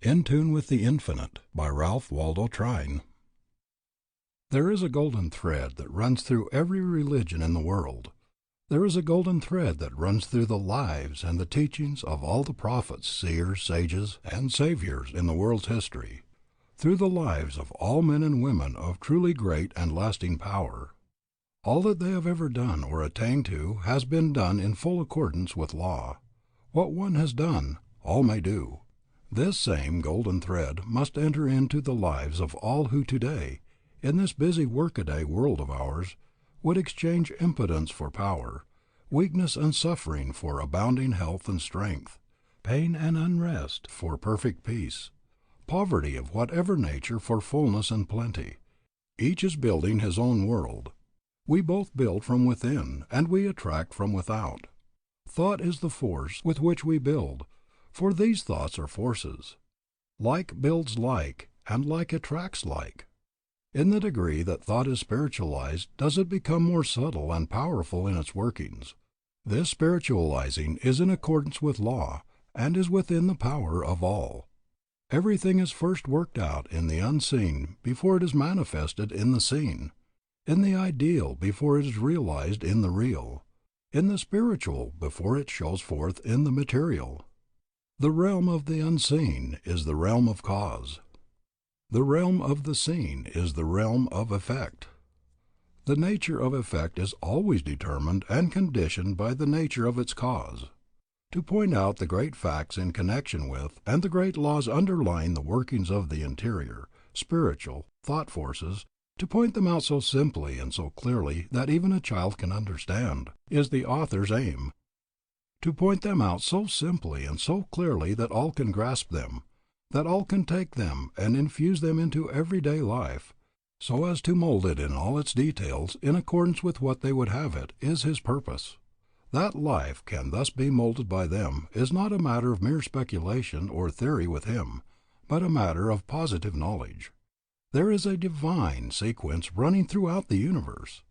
In Tune with the Infinite by Ralph Waldo Trine. There is a golden thread that runs through every religion in the world. There is a golden thread that runs through the lives and the teachings of all the prophets, seers, sages, and saviors in the world's history, through the lives of all men and women of truly great and lasting power. All that they have ever done or attained to has been done in full accordance with law. What one has done, all may do. This same golden thread must enter into the lives of all who today, in this busy workaday world of ours, would exchange impotence for power, weakness and suffering for abounding health and strength, pain and unrest for perfect peace, poverty of whatever nature for fullness and plenty. Each is building his own world. We both build from within, and we attract from without. Thought is the force with which we build, for these thoughts are forces. Like builds like, and like attracts like. In the degree that thought is spiritualized does it become more subtle and powerful in its workings. This spiritualizing is in accordance with law, and is within the power of all. Everything is first worked out in the unseen before it is manifested in the seen, in the ideal before it is realized in the real, in the spiritual before it shows forth in the material. The realm of the unseen is the realm of cause. The realm of the seen is the realm of effect. The nature of effect is always determined and conditioned by the nature of its cause. To point out the great facts in connection with and the great laws underlying the workings of the interior, spiritual, thought forces, to point them out so simply and so clearly that even a child can understand, is the author's aim. To point them out so simply and so clearly that all can grasp them, that all can take them and infuse them into everyday life, so as to mold it in all its details in accordance with what they would have it, is his purpose. That life can thus be molded by them is not a matter of mere speculation or theory with him, but a matter of positive knowledge. There is a divine sequence running throughout the universe.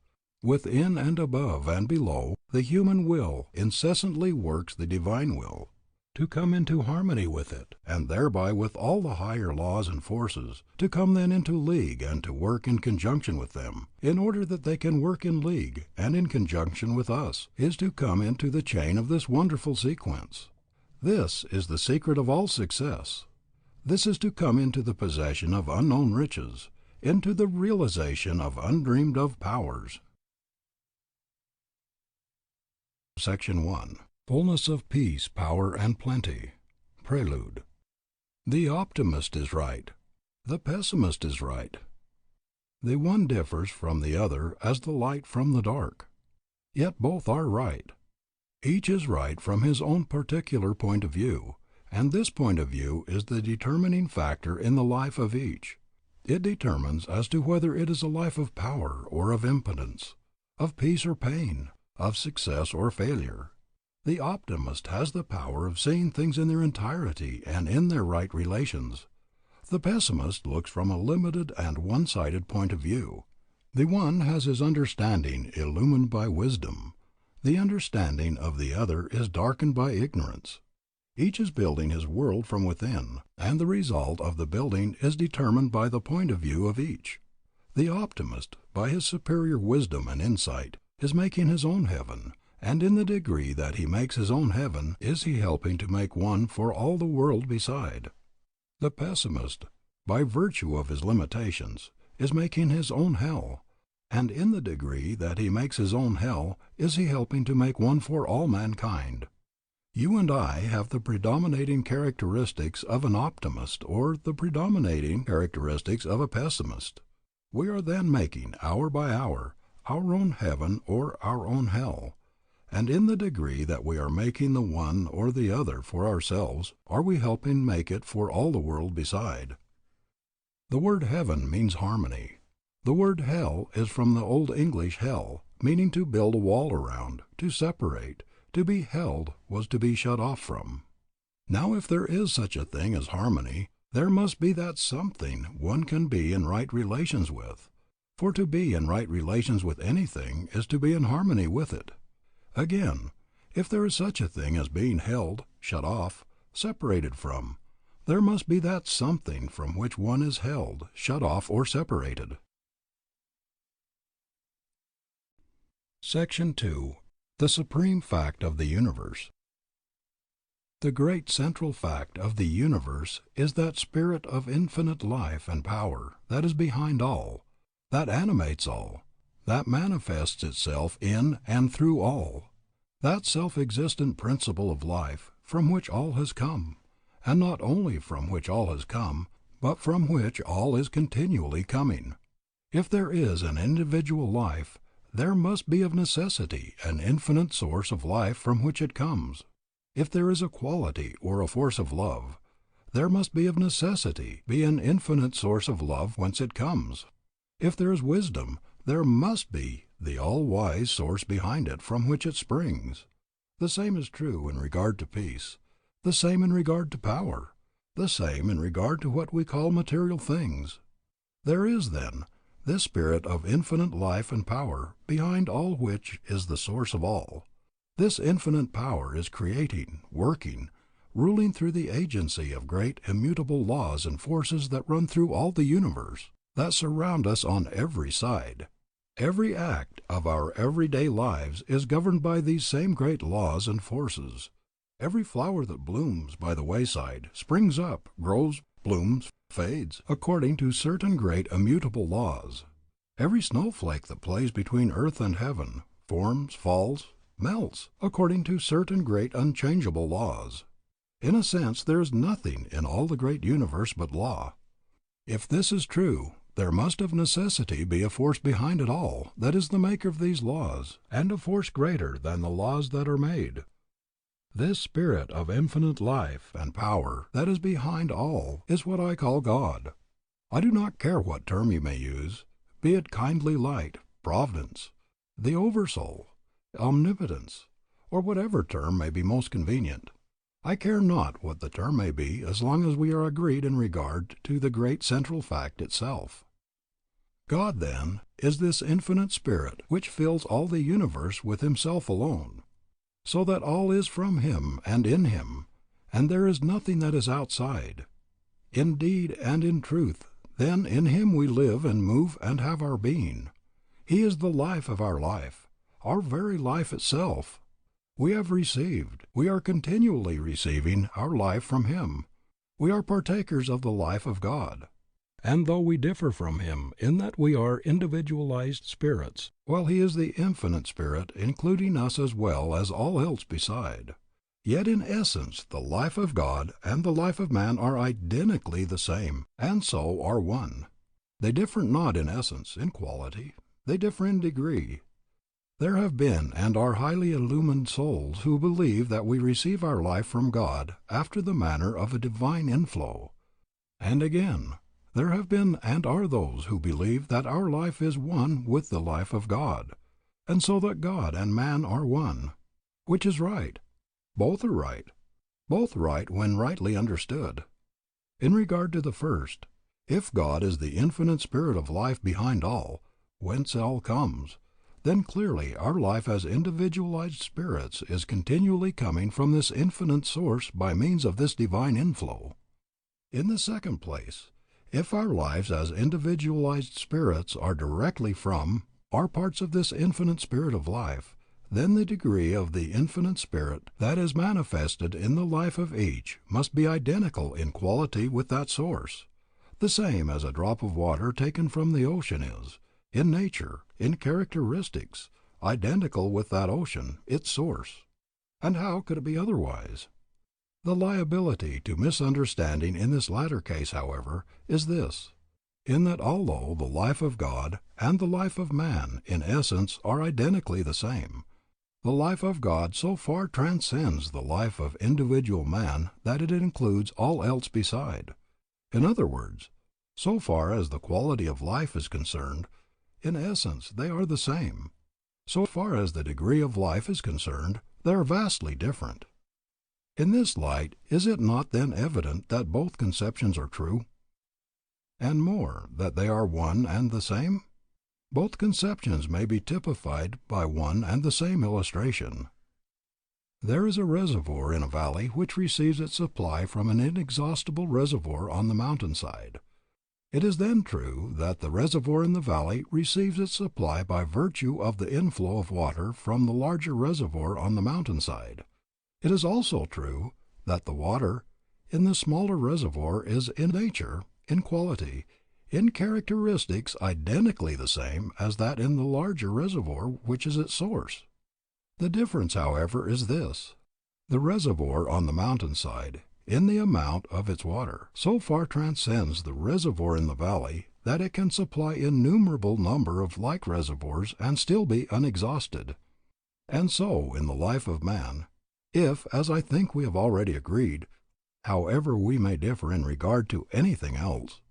Within and above and below, the human will incessantly works the divine will, to come into harmony with it, and thereby with all the higher laws and forces, to come then into league and to work in conjunction with them, in order that they can work in league and in conjunction with us, is to come into the chain of this wonderful sequence. This is the secret of all success. This is to come into the possession of unknown riches, into the realization of undreamed of powers. Section 1. Fullness of Peace, Power, and Plenty. Prelude. The optimist is right. The pessimist is right. The one differs from the other as the light from the dark. Yet both are right. Each is right from his own particular point of view, and this point of view is the determining factor in the life of each. It determines as to whether it is a life of power or of impotence, of peace or pain, of success or failure. The optimist has the power of seeing things in their entirety and in their right relations. The pessimist looks from a limited and one-sided point of view. The one has his understanding illumined by wisdom. The understanding of the other is darkened by ignorance. Each is building his world from within, and the result of the building is determined by the point of view of each. The optimist, by his superior wisdom and insight, is making his own heaven, and in the degree that he makes his own heaven is he helping to make one for all the world beside. The pessimist, by virtue of his limitations, is making his own hell, and in the degree that he makes his own hell is he helping to make one for all mankind. You and I have the predominating characteristics of an optimist or the predominating characteristics of a pessimist. We are then making, hour by hour, our own heaven or our own hell, and in the degree that we are making the one or the other for ourselves, are we helping make it for all the world beside. The word heaven means harmony. The word hell is from the Old English hell, meaning to build a wall around, to separate. To be held was to be shut off from. Now if there is such a thing as harmony, there must be that something one can be in right relations with. For to be in right relations with anything is to be in harmony with it. Again, if there is such a thing as being held, shut off, separated from, There must be that something from which one is held, shut off, or separated. Section 2. The Supreme Fact of the Universe. The great central fact of the universe is that spirit of infinite life and power that is behind all, that animates all, that manifests itself in and through all, that self-existent principle of life from which all has come, and not only from which all has come, but from which all is continually coming. If there is an individual life, there must be of necessity an infinite source of life from which it comes. If there is a quality or a force of love, there must be of necessity be an infinite source of love whence it comes. If there is wisdom, there must be the all-wise source behind it from which it springs. The same is true in regard to peace, the same in regard to power, the same in regard to what we call material things. There is, then, this spirit of infinite life and power, behind all which is the source of all. This infinite power is creating, working, ruling through the agency of great immutable laws and forces that run through all the universe, that surround us on every side. Every act of our everyday lives is governed by these same great laws and forces. Every flower that blooms by the wayside springs up, grows, blooms, fades, according to certain great immutable laws. Every snowflake that plays between earth and heaven forms, falls, melts, according to certain great unchangeable laws. In a sense, there is nothing in all the great universe but law. If this is true, there must of necessity be a force behind it all that is the maker of these laws, and a force greater than the laws that are made. This spirit of infinite life and power that is behind all is what I call God. I do not care what term you may use, be it kindly light, providence, the oversoul, omnipotence, or whatever term may be most convenient. I care not what the term may be as long as we are agreed in regard to the great central fact itself. God, then, is this infinite spirit which fills all the universe with himself alone, so that all is from him and in him, and there is nothing that is outside. Indeed and in truth, then in him we live and move and have our being. He is the life of our very life itself. We have received, we are continually receiving our life from him. We are partakers of the life of God. And though we differ from him in that we are individualized spirits, while he is the infinite spirit including us as well as all else beside, yet in essence the life of God and the life of man are identically the same, and so are one. They differ not in essence, in quality, they differ in degree. There have been and are highly illumined souls who believe that we receive our life from God after the manner of a divine inflow. And again, there have been and are those who believe that our life is one with the life of God, and so that God and man are one. Which is right? Both are right. Both right when rightly understood. In regard to the first, if God is the infinite spirit of life behind all, whence all comes, then clearly our life as individualized spirits is continually coming from this infinite source by means of this divine inflow. In the second place, if our lives as individualized spirits are directly from, are parts of this infinite spirit of life, then the degree of the infinite spirit that is manifested in the life of each must be identical in quality with that source, the same as a drop of water taken from the ocean is, in nature, in characteristics, identical with that ocean, its source. And how could it be otherwise? The liability to misunderstanding in this latter case, however, is this, in that although the life of God and the life of man in essence are identically the same, the life of God so far transcends the life of individual man that it includes all else beside. In other words, so far as the quality of life is concerned, in essence they are the same. So far as the degree of life is concerned, they are vastly different. In this light, is it not then evident that both conceptions are true? And more, that they are one and the same? Both conceptions may be typified by one and the same illustration. There is a reservoir in a valley which receives its supply from an inexhaustible reservoir on the mountainside. It is then true that the reservoir in the valley receives its supply by virtue of the inflow of water from the larger reservoir on the mountainside. It is also true that the water in the smaller reservoir is in nature, in quality, in characteristics identically the same as that in the larger reservoir which is its source. The difference, however, is this: the reservoir on the mountainside, in the amount of its water, so far transcends the reservoir in the valley that it can supply innumerable number of like reservoirs and still be unexhausted. And so in the life of man, if, as I think we have already agreed, however we may differ in regard to anything else,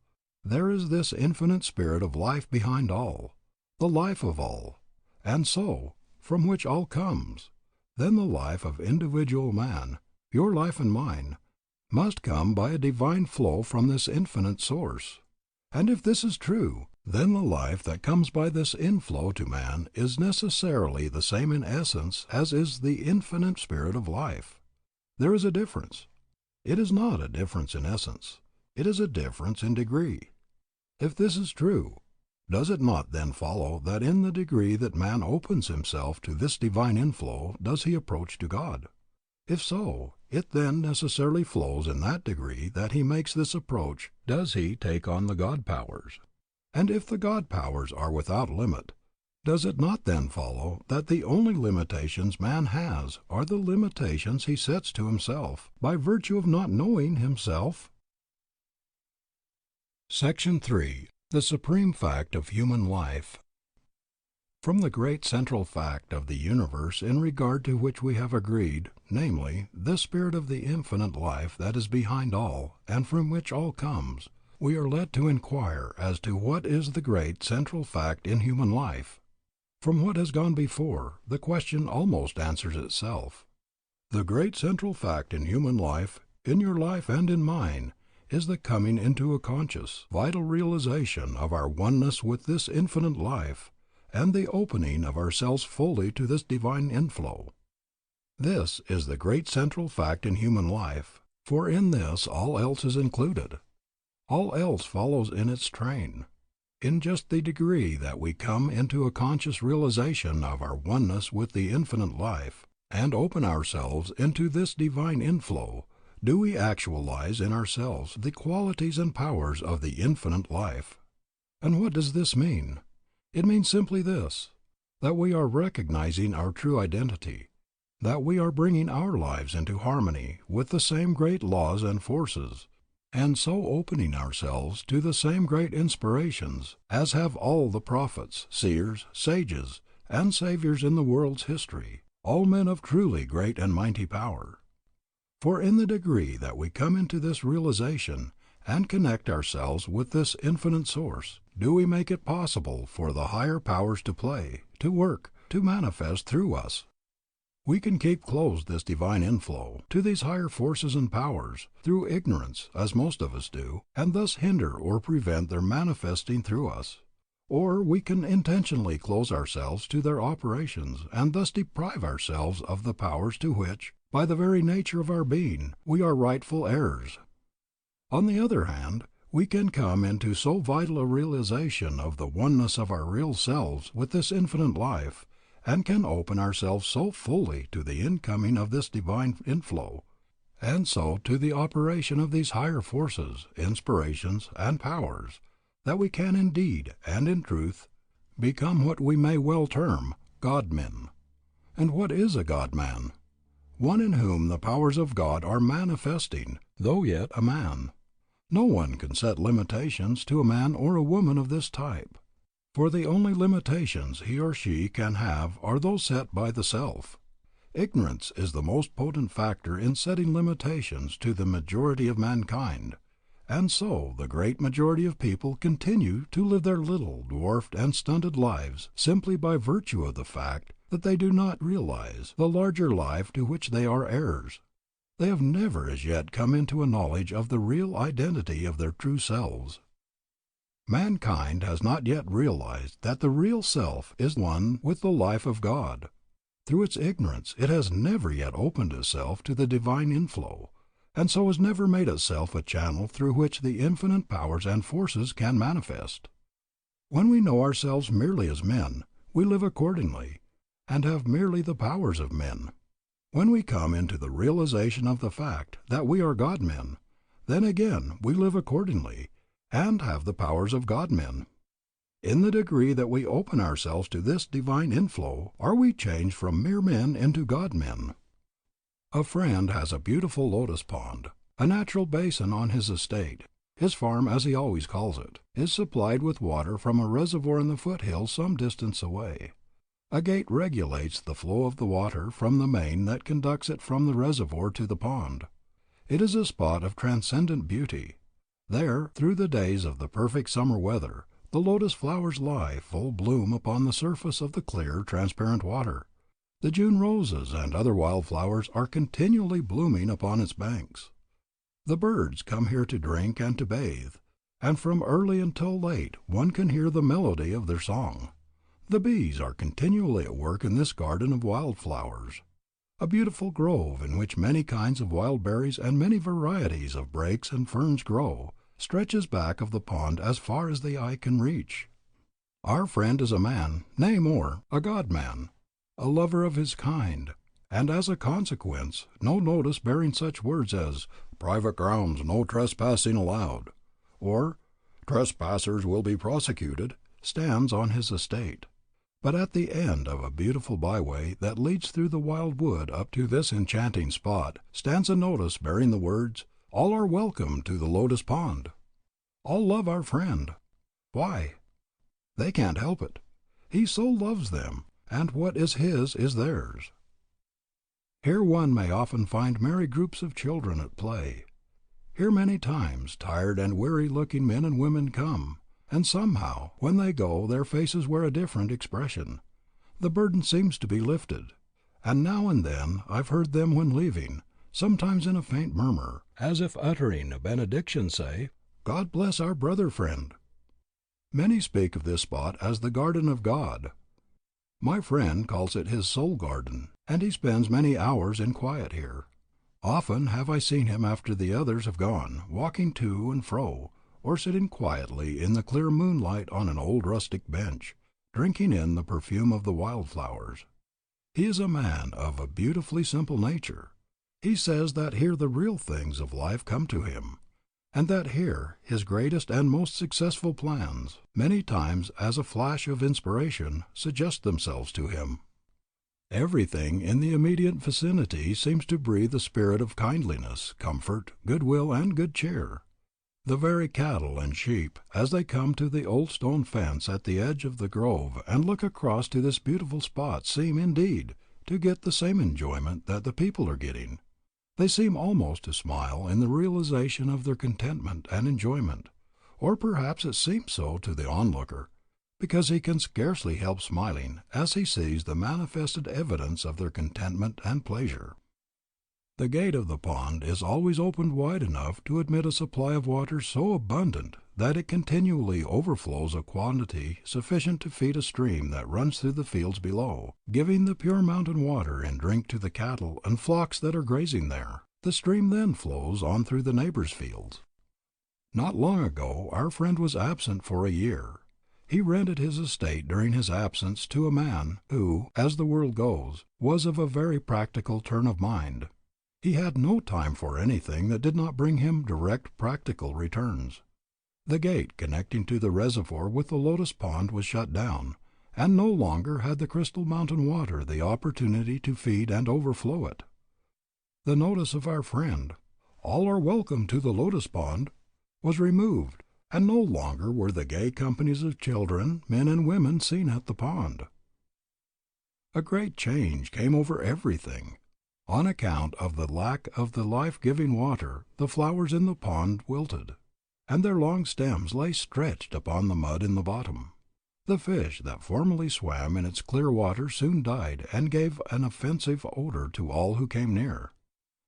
there is this infinite spirit of life behind all, the life of all, and so, from which all comes, then the life of individual man, your life and mine, must come by a divine flow from this infinite source. And if this is true, then the life that comes by this inflow to man is necessarily the same in essence as is the infinite spirit of life. There is a difference. It is not a difference in essence. It is a difference in degree. If this is true, does it not then follow that in the degree that man opens himself to this divine inflow does he approach to God? If so, it then necessarily flows in that degree that he makes this approach does he take on the God powers. And if the God powers are without limit, does it not then follow that the only limitations man has are the limitations he sets to himself by virtue of not knowing himself? Section 3. The Supreme Fact of Human Life. From the great central fact of the universe in regard to which we have agreed, namely, this spirit of the infinite life that is behind all, and from which all comes, we are led to inquire as to what is the great central fact in human life. From what has gone before, the question almost answers itself. The great central fact in human life, in your life and in mine, is the coming into a conscious, vital realization of our oneness with this infinite life, and the opening of ourselves fully to this divine inflow. This is the great central fact in human life, for in this all else is included. All else follows in its train. In just the degree that we come into a conscious realization of our oneness with the infinite life, and open ourselves into this divine inflow, do we actualize in ourselves the qualities and powers of the infinite life. And what does this mean? It means simply this, that we are recognizing our true identity, that we are bringing our lives into harmony with the same great laws and forces, and so opening ourselves to the same great inspirations as have all the prophets, seers, sages, and saviors in the world's history, all men of truly great and mighty power. For in the degree that we come into this realization and connect ourselves with this infinite source, do we make it possible for the higher powers to play, to work, to manifest through us. We can keep closed this divine inflow to these higher forces and powers through ignorance, as most of us do, and thus hinder or prevent their manifesting through us. Or we can intentionally close ourselves to their operations and thus deprive ourselves of the powers to which, by the very nature of our being, we are rightful heirs. On the other hand, we can come into so vital a realization of the oneness of our real selves with this infinite life, and can open ourselves so fully to the incoming of this divine inflow, and so to the operation of these higher forces, inspirations, and powers, that we can indeed and in truth become what we may well term God-men. And what is a God-man? One in whom the powers of God are manifesting, though yet a man. No one can set limitations to a man or a woman of this type, for the only limitations he or she can have are those set by the self. Ignorance is the most potent factor in setting limitations to the majority of mankind, and so the great majority of people continue to live their little, dwarfed, and stunted lives simply by virtue of the fact that they do not realize the larger life to which they are heirs. They have never as yet come into a knowledge of the real identity of their true selves. Mankind has not yet realized that the real self is one with the life of God. Through its ignorance it has never yet opened itself to the divine inflow, and so has never made itself a channel through which the infinite powers and forces can manifest. When we know ourselves merely as men, we live accordingly, and have merely the powers of men. When we come into the realization of the fact that we are God-men, then again we live accordingly, and have the powers of God-men. In the degree that we open ourselves to this divine inflow, are we changed from mere men into God-men. A friend has a beautiful lotus pond, a natural basin on his estate. His farm, as he always calls it, is supplied with water from a reservoir in the foothills some distance away. A gate regulates the flow of the water from the main that conducts it from the reservoir to the pond. It is a spot of transcendent beauty. There, through the days of the perfect summer weather, the lotus flowers lie full bloom upon the surface of the clear, transparent water. The June roses and other wild flowers are continually blooming upon its banks. The birds come here to drink and to bathe, and from early until late one can hear the melody of their song. The bees are continually at work in this garden of wild flowers. A beautiful grove in which many kinds of wild berries and many varieties of brakes and ferns grow, stretches back of the pond as far as the eye can reach. Our friend is a man, nay more, a God-man, a lover of his kind, and as a consequence, no notice bearing such words as "private grounds, no trespassing allowed," or "trespassers will be prosecuted," stands on his estate. But at the end of a beautiful byway that leads through the wild wood up to this enchanting spot stands a notice bearing the words, "All are welcome to the lotus pond." All love our friend. Why? They can't help it. He so loves them, and what is his is theirs. Here one may often find merry groups of children at play. Here many times tired and weary-looking men and women come, and somehow, when they go, their faces wear a different expression. The burden seems to be lifted, and now and then I've heard them when leaving, sometimes in a faint murmur, as if uttering a benediction, say, "God bless our brother friend." Many speak of this spot as the garden of God. My friend calls it his soul garden, and he spends many hours in quiet here. Often have I seen him after the others have gone, walking to and fro, or sitting quietly in the clear moonlight on an old rustic bench, drinking in the perfume of the wild flowers. He is a man of a beautifully simple nature. He says that here the real things of life come to him, and that here his greatest and most successful plans, many times as a flash of inspiration, suggest themselves to him. Everything in the immediate vicinity seems to breathe a spirit of kindliness, comfort, goodwill, and good cheer. The very cattle and sheep, as they come to the old stone fence at the edge of the grove and look across to this beautiful spot, seem, indeed, to get the same enjoyment that the people are getting. They seem almost to smile in the realization of their contentment and enjoyment, or perhaps it seems so to the onlooker, because he can scarcely help smiling as he sees the manifested evidence of their contentment and pleasure. The gate of the pond is always opened wide enough to admit a supply of water so abundant that it continually overflows a quantity sufficient to feed a stream that runs through the fields below, giving the pure mountain water in drink to the cattle and flocks that are grazing there. The stream then flows on through the neighbors' fields. Not long ago our friend was absent for a year. He rented his estate during his absence to a man who, as the world goes, was of a very practical turn of mind. He had no time for anything that did not bring him direct practical returns. The gate connecting to the reservoir with the lotus pond was shut down, and no longer had the crystal mountain water the opportunity to feed and overflow it. The notice of our friend, "All are welcome to the lotus pond," was removed, and no longer were the gay companies of children, men and women seen at the pond. A great change came over everything. On account of the lack of the life-giving water, the flowers in the pond wilted, and their long stems lay stretched upon the mud in the bottom. The fish that formerly swam in its clear water soon died and gave an offensive odor to all who came near.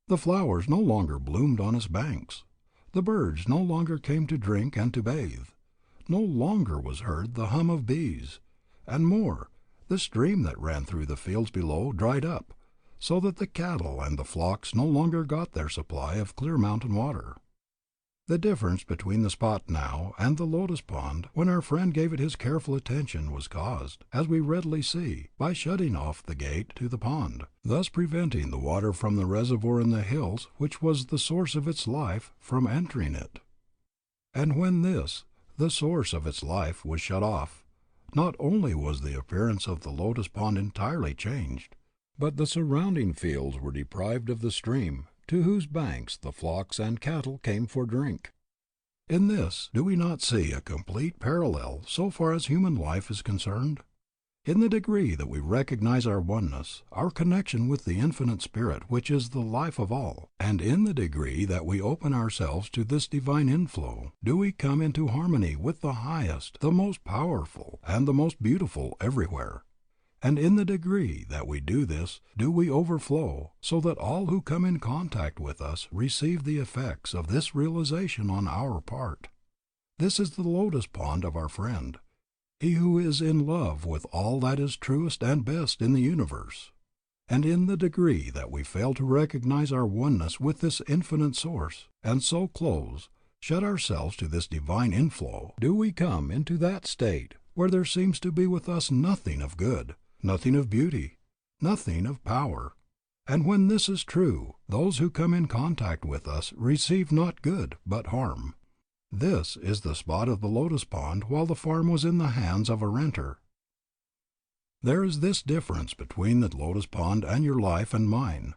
The flowers no longer bloomed on its banks. The birds no longer came to drink and to bathe. No longer was heard the hum of bees, and more, The stream that ran through the fields below dried up, so that the cattle and the flocks no longer got their supply of clear mountain water. The difference between the spot now and the lotus pond when our friend gave it his careful attention was caused, as we readily see, by shutting off the gate to the pond, thus preventing the water from the reservoir in the hills, which was the source of its life, from entering it. And when this, the source of its life, was shut off, not only was the appearance of the lotus pond entirely changed, but the surrounding fields were deprived of the stream, to whose banks the flocks and cattle came for drink. In this, do we not see a complete parallel so far as human life is concerned? In the degree that we recognize our oneness, our connection with the Infinite Spirit which is the life of all, and in the degree that we open ourselves to this divine inflow, do we come into harmony with the highest, the most powerful, and the most beautiful everywhere. And in the degree that we do this, do we overflow, so that all who come in contact with us receive the effects of this realization on our part. This is the lotus pond of our friend, he who is in love with all that is truest and best in the universe. And in the degree that we fail to recognize our oneness with this infinite source, and so close, shut ourselves to this divine inflow, do we come into that state where there seems to be with us nothing of good, nothing of beauty, nothing of power. And when this is true, those who come in contact with us receive not good, but harm. This is the spot of the lotus pond while the farm was in the hands of a renter. There is this difference between the lotus pond and your life and mine.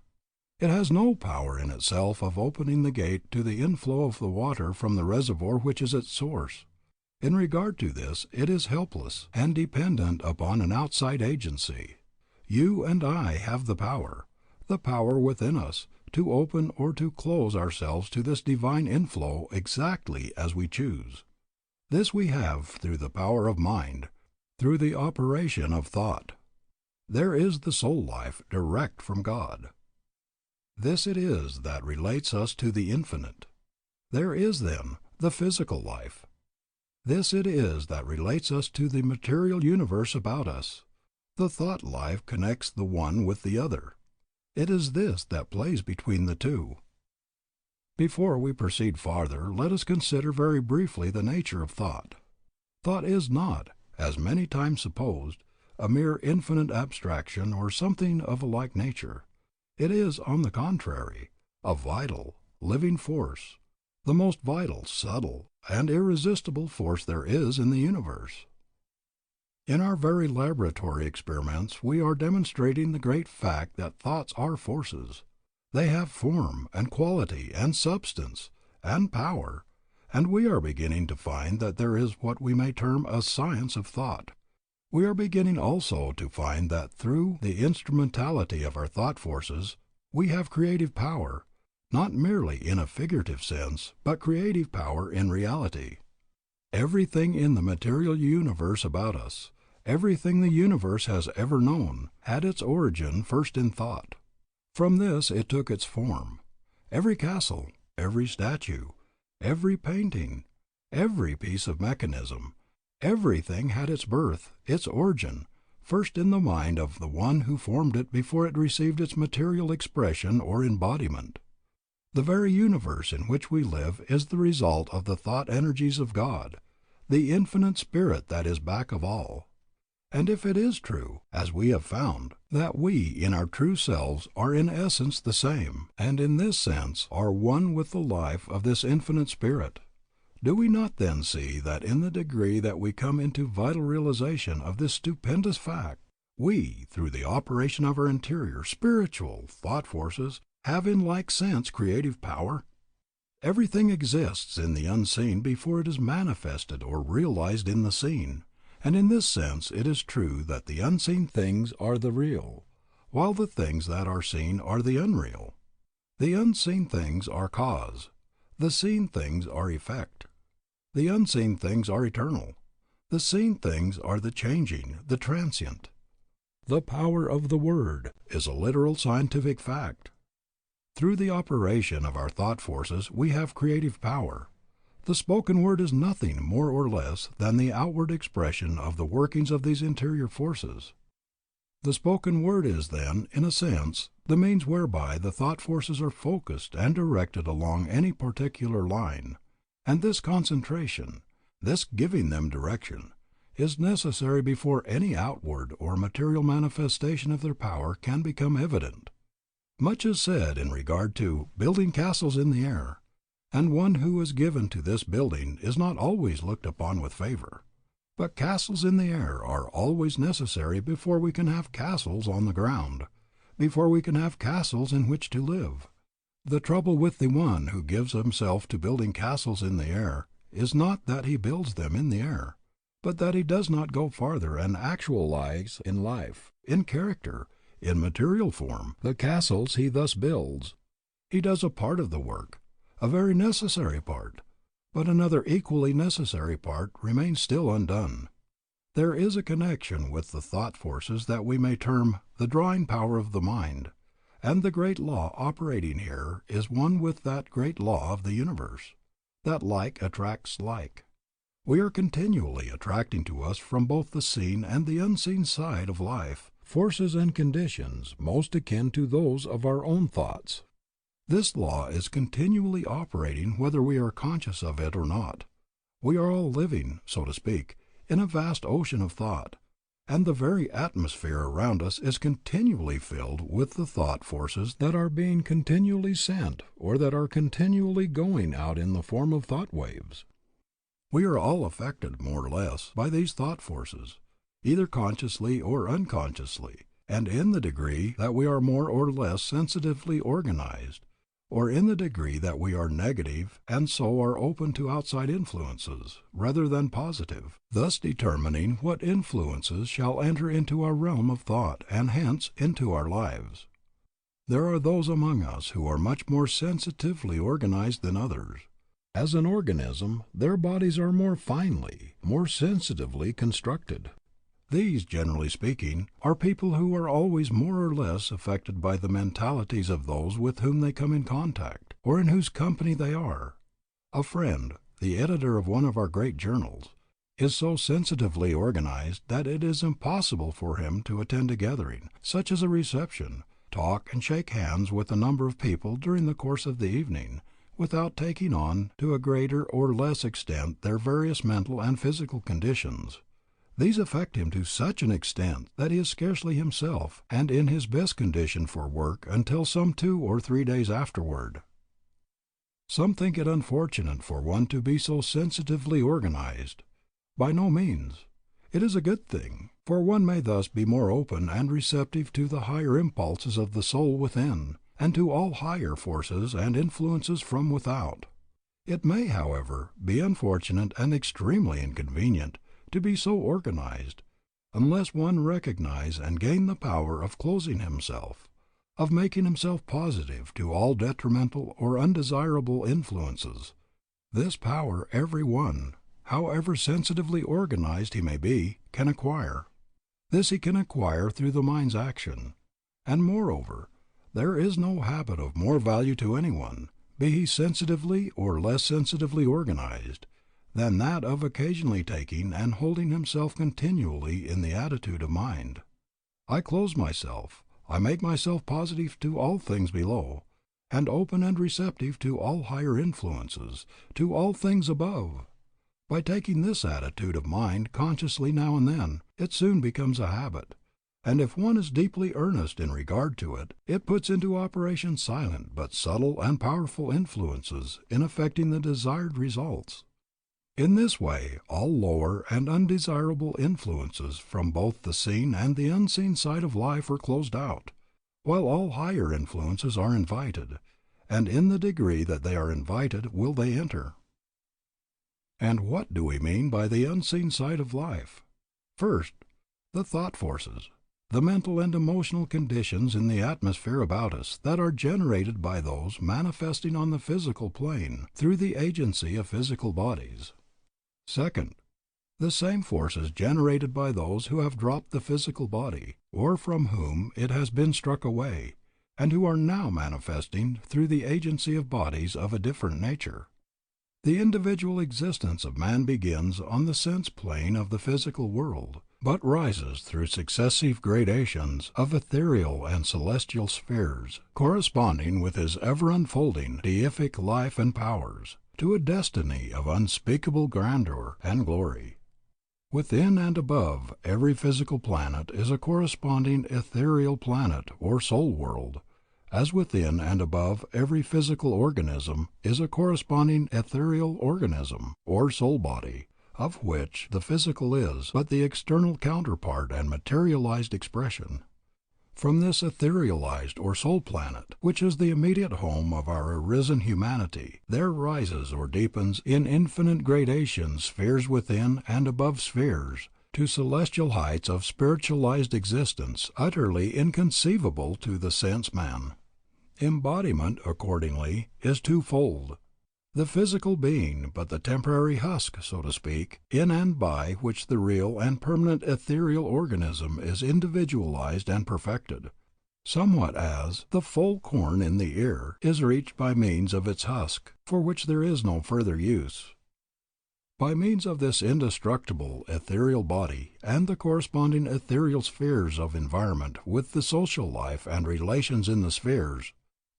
It has no power in itself of opening the gate to the inflow of the water from the reservoir which is its source. In regard to this, it is helpless and dependent upon an outside agency. You and I have the power within us, to open or to close ourselves to this divine inflow exactly as we choose. This we have through the power of mind, through the operation of thought. There is the soul life direct from God. This it is that relates us to the infinite. There is, then, the physical life. This it is that relates us to the material universe about us. The thought life connects the one with the other. It is this that plays between the two. Before we proceed farther, let us consider very briefly the nature of thought. Thought is not, as many times supposed, a mere infinite abstraction or something of a like nature. It is, on the contrary, a vital, living force, the most vital, subtle, and irresistible force there is in the universe. In our very laboratory experiments we are demonstrating the great fact that thoughts are forces. They have form, and quality, and substance, and power, and we are beginning to find that there is what we may term a science of thought. We are beginning also to find that through the instrumentality of our thought forces we have creative power, not merely in a figurative sense, but creative power in reality. Everything in the material universe about us, everything the universe has ever known, had its origin first in thought. From this it took its form. Every castle, every statue, every painting, every piece of mechanism, everything had its birth, its origin, first in the mind of the one who formed it before it received its material expression or embodiment. The very universe in which we live is the result of the thought energies of God, the infinite spirit that is back of all. And if it is true, as we have found, that we in our true selves are in essence the same, and in this sense are one with the life of this infinite spirit, do we not then see that in the degree that we come into vital realization of this stupendous fact, we, through the operation of our interior, spiritual, thought forces, have in like sense creative power? Everything exists in the unseen before it is manifested or realized in the seen, and in this sense it is true that the unseen things are the real, while the things that are seen are the unreal. The unseen things are cause, the seen things are effect. The unseen things are eternal, the seen things are the changing, the transient. The power of the word is a literal scientific fact. Through the operation of our thought forces we have creative power. The spoken word is nothing more or less than the outward expression of the workings of these interior forces. The spoken word is, then, in a sense, the means whereby the thought forces are focused and directed along any particular line, and this concentration, this giving them direction, is necessary before any outward or material manifestation of their power can become evident. Much is said in regard to building castles in the air, and one who is given to this building is not always looked upon with favor. But castles in the air are always necessary before we can have castles on the ground, before we can have castles in which to live. The trouble with the one who gives himself to building castles in the air is not that he builds them in the air, but that he does not go farther and actualize in life, in character, in material form, the castles he thus builds. He does a part of the work, a very necessary part, but another equally necessary part remains still undone. There is a connection with the thought forces that we may term the drawing power of the mind, and the great law operating here is one with that great law of the universe, that like attracts like. We are continually attracting to us from both the seen and the unseen side of life forces and conditions most akin to those of our own thoughts. This law is continually operating whether we are conscious of it or not. We are all living, so to speak, in a vast ocean of thought, and the very atmosphere around us is continually filled with the thought forces that are being continually sent or that are continually going out in the form of thought waves. We are all affected, more or less, by these thought forces, either consciously or unconsciously, and in the degree that we are more or less sensitively organized, or in the degree that we are negative and so are open to outside influences rather than positive, thus determining what influences shall enter into our realm of thought and hence into our lives. There are those among us who are much more sensitively organized than others. As an organism, their bodies are more finely, more sensitively constructed. These, generally speaking, are people who are always more or less affected by the mentalities of those with whom they come in contact, or in whose company they are. A friend, the editor of one of our great journals, is so sensitively organized that it is impossible for him to attend a gathering, such as a reception, talk and shake hands with a number of people during the course of the evening, without taking on to a greater or less extent their various mental and physical conditions. These affect him to such an extent that he is scarcely himself and in his best condition for work until some 2 or 3 days afterward. Some think it unfortunate for one to be so sensitively organized. By no means. It is a good thing, for one may thus be more open and receptive to the higher impulses of the soul within, and to all higher forces and influences from without. It may, however, be unfortunate and extremely inconvenient to be so organized, unless one recognize and gain the power of closing himself, of making himself positive to all detrimental or undesirable influences. This power every one, however sensitively organized he may be, can acquire. This he can acquire through the mind's action. And moreover, there is no habit of more value to anyone, be he sensitively or less sensitively organized, than that of occasionally taking and holding himself continually in the attitude of mind. I close myself, I make myself positive to all things below, and open and receptive to all higher influences, to all things above. By taking this attitude of mind consciously now and then, it soon becomes a habit, and if one is deeply earnest in regard to it, it puts into operation silent but subtle and powerful influences in effecting the desired results. In this way all lower and undesirable influences from both the seen and the unseen side of life are closed out, while all higher influences are invited, and in the degree that they are invited will they enter. And what do we mean by the unseen side of life? First, the thought forces, the mental and emotional conditions in the atmosphere about us that are generated by those manifesting on the physical plane through the agency of physical bodies. Second, the same forces generated by those who have dropped the physical body, or from whom it has been struck away, and who are now manifesting through the agency of bodies of a different nature. The individual existence of man begins on the sense plane of the physical world, but rises through successive gradations of ethereal and celestial spheres, corresponding with his ever-unfolding deific life and powers, to a destiny of unspeakable grandeur and glory. Within and above every physical planet is a corresponding ethereal planet or soul world, as within and above every physical organism is a corresponding ethereal organism or soul body, of which the physical is but the external counterpart and materialized expression. From this etherealized or soul planet, which is the immediate home of our arisen humanity, there rises or deepens in infinite gradations spheres within and above spheres, to celestial heights of spiritualized existence utterly inconceivable to the sense man. Embodiment, accordingly, is twofold. The physical being but the temporary husk, so to speak, in and by which the real and permanent ethereal organism is individualized and perfected, somewhat as the full corn in the ear is reached by means of its husk, for which there is no further use. By means of this indestructible ethereal body and the corresponding ethereal spheres of environment with the social life and relations in the spheres,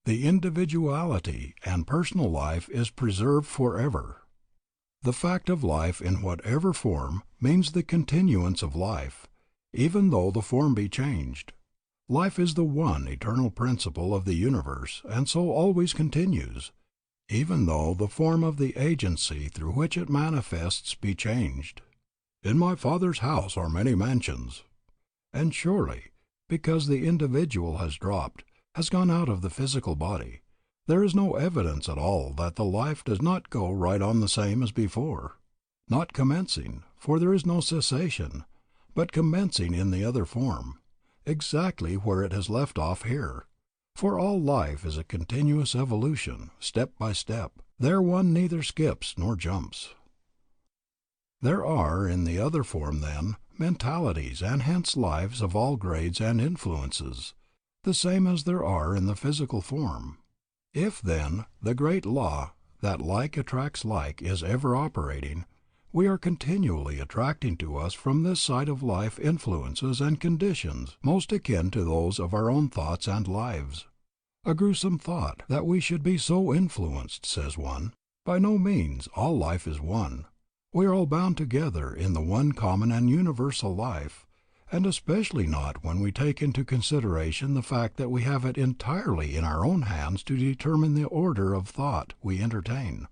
the individuality and personal life is preserved forever. The fact of life in whatever form means the continuance of life, even though the form be changed. Life is the one eternal principle of the universe, and so always continues, even though the form of the agency through which it manifests be changed. In my Father's house are many mansions. And surely, because the individual has dropped, has gone out of the physical body, there is no evidence at all that the life does not go right on the same as before, not commencing, for there is no cessation, but commencing in the other form, exactly where it has left off here. For all life is a continuous evolution, step by step. There one neither skips nor jumps. There are in the other form, then, mentalities and hence lives of all grades and influences, the same as there are in the physical form. If, then, the great law that like attracts like is ever operating, we are continually attracting to us from this side of life influences and conditions most akin to those of our own thoughts and lives. A gruesome thought that we should be so influenced, says one. By no means, all life is one. We are all bound together in the one common and universal life, and especially not when we take into consideration the fact that we have it entirely in our own hands to determine the order of thought we entertain,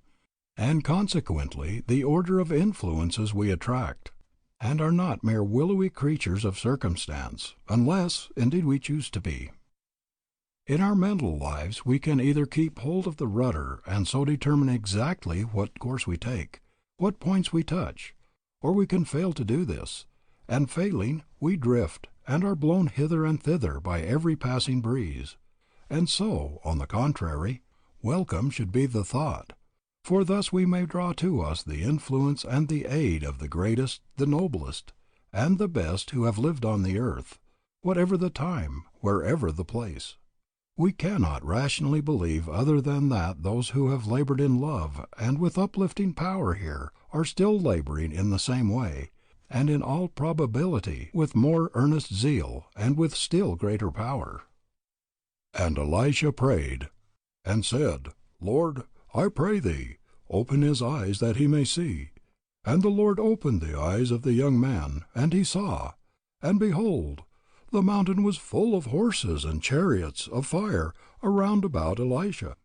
and consequently the order of influences we attract, and are not mere willowy creatures of circumstance, unless, indeed, we choose to be. In our mental lives we can either keep hold of the rudder and so determine exactly what course we take, what points we touch, or we can fail to do this, and failing, we drift, and are blown hither and thither by every passing breeze. And so, on the contrary, welcome should be the thought, for thus we may draw to us the influence and the aid of the greatest, the noblest, and the best who have lived on the earth, whatever the time, wherever the place. We cannot rationally believe other than that those who have labored in love and with uplifting power here are still laboring in the same way, and in all probability with more earnest zeal and with still greater power. And Elisha prayed, and said, Lord, I pray thee, open his eyes that he may see. And the Lord opened the eyes of the young man, and he saw. And behold, the mountain was full of horses and chariots of fire around about Elisha.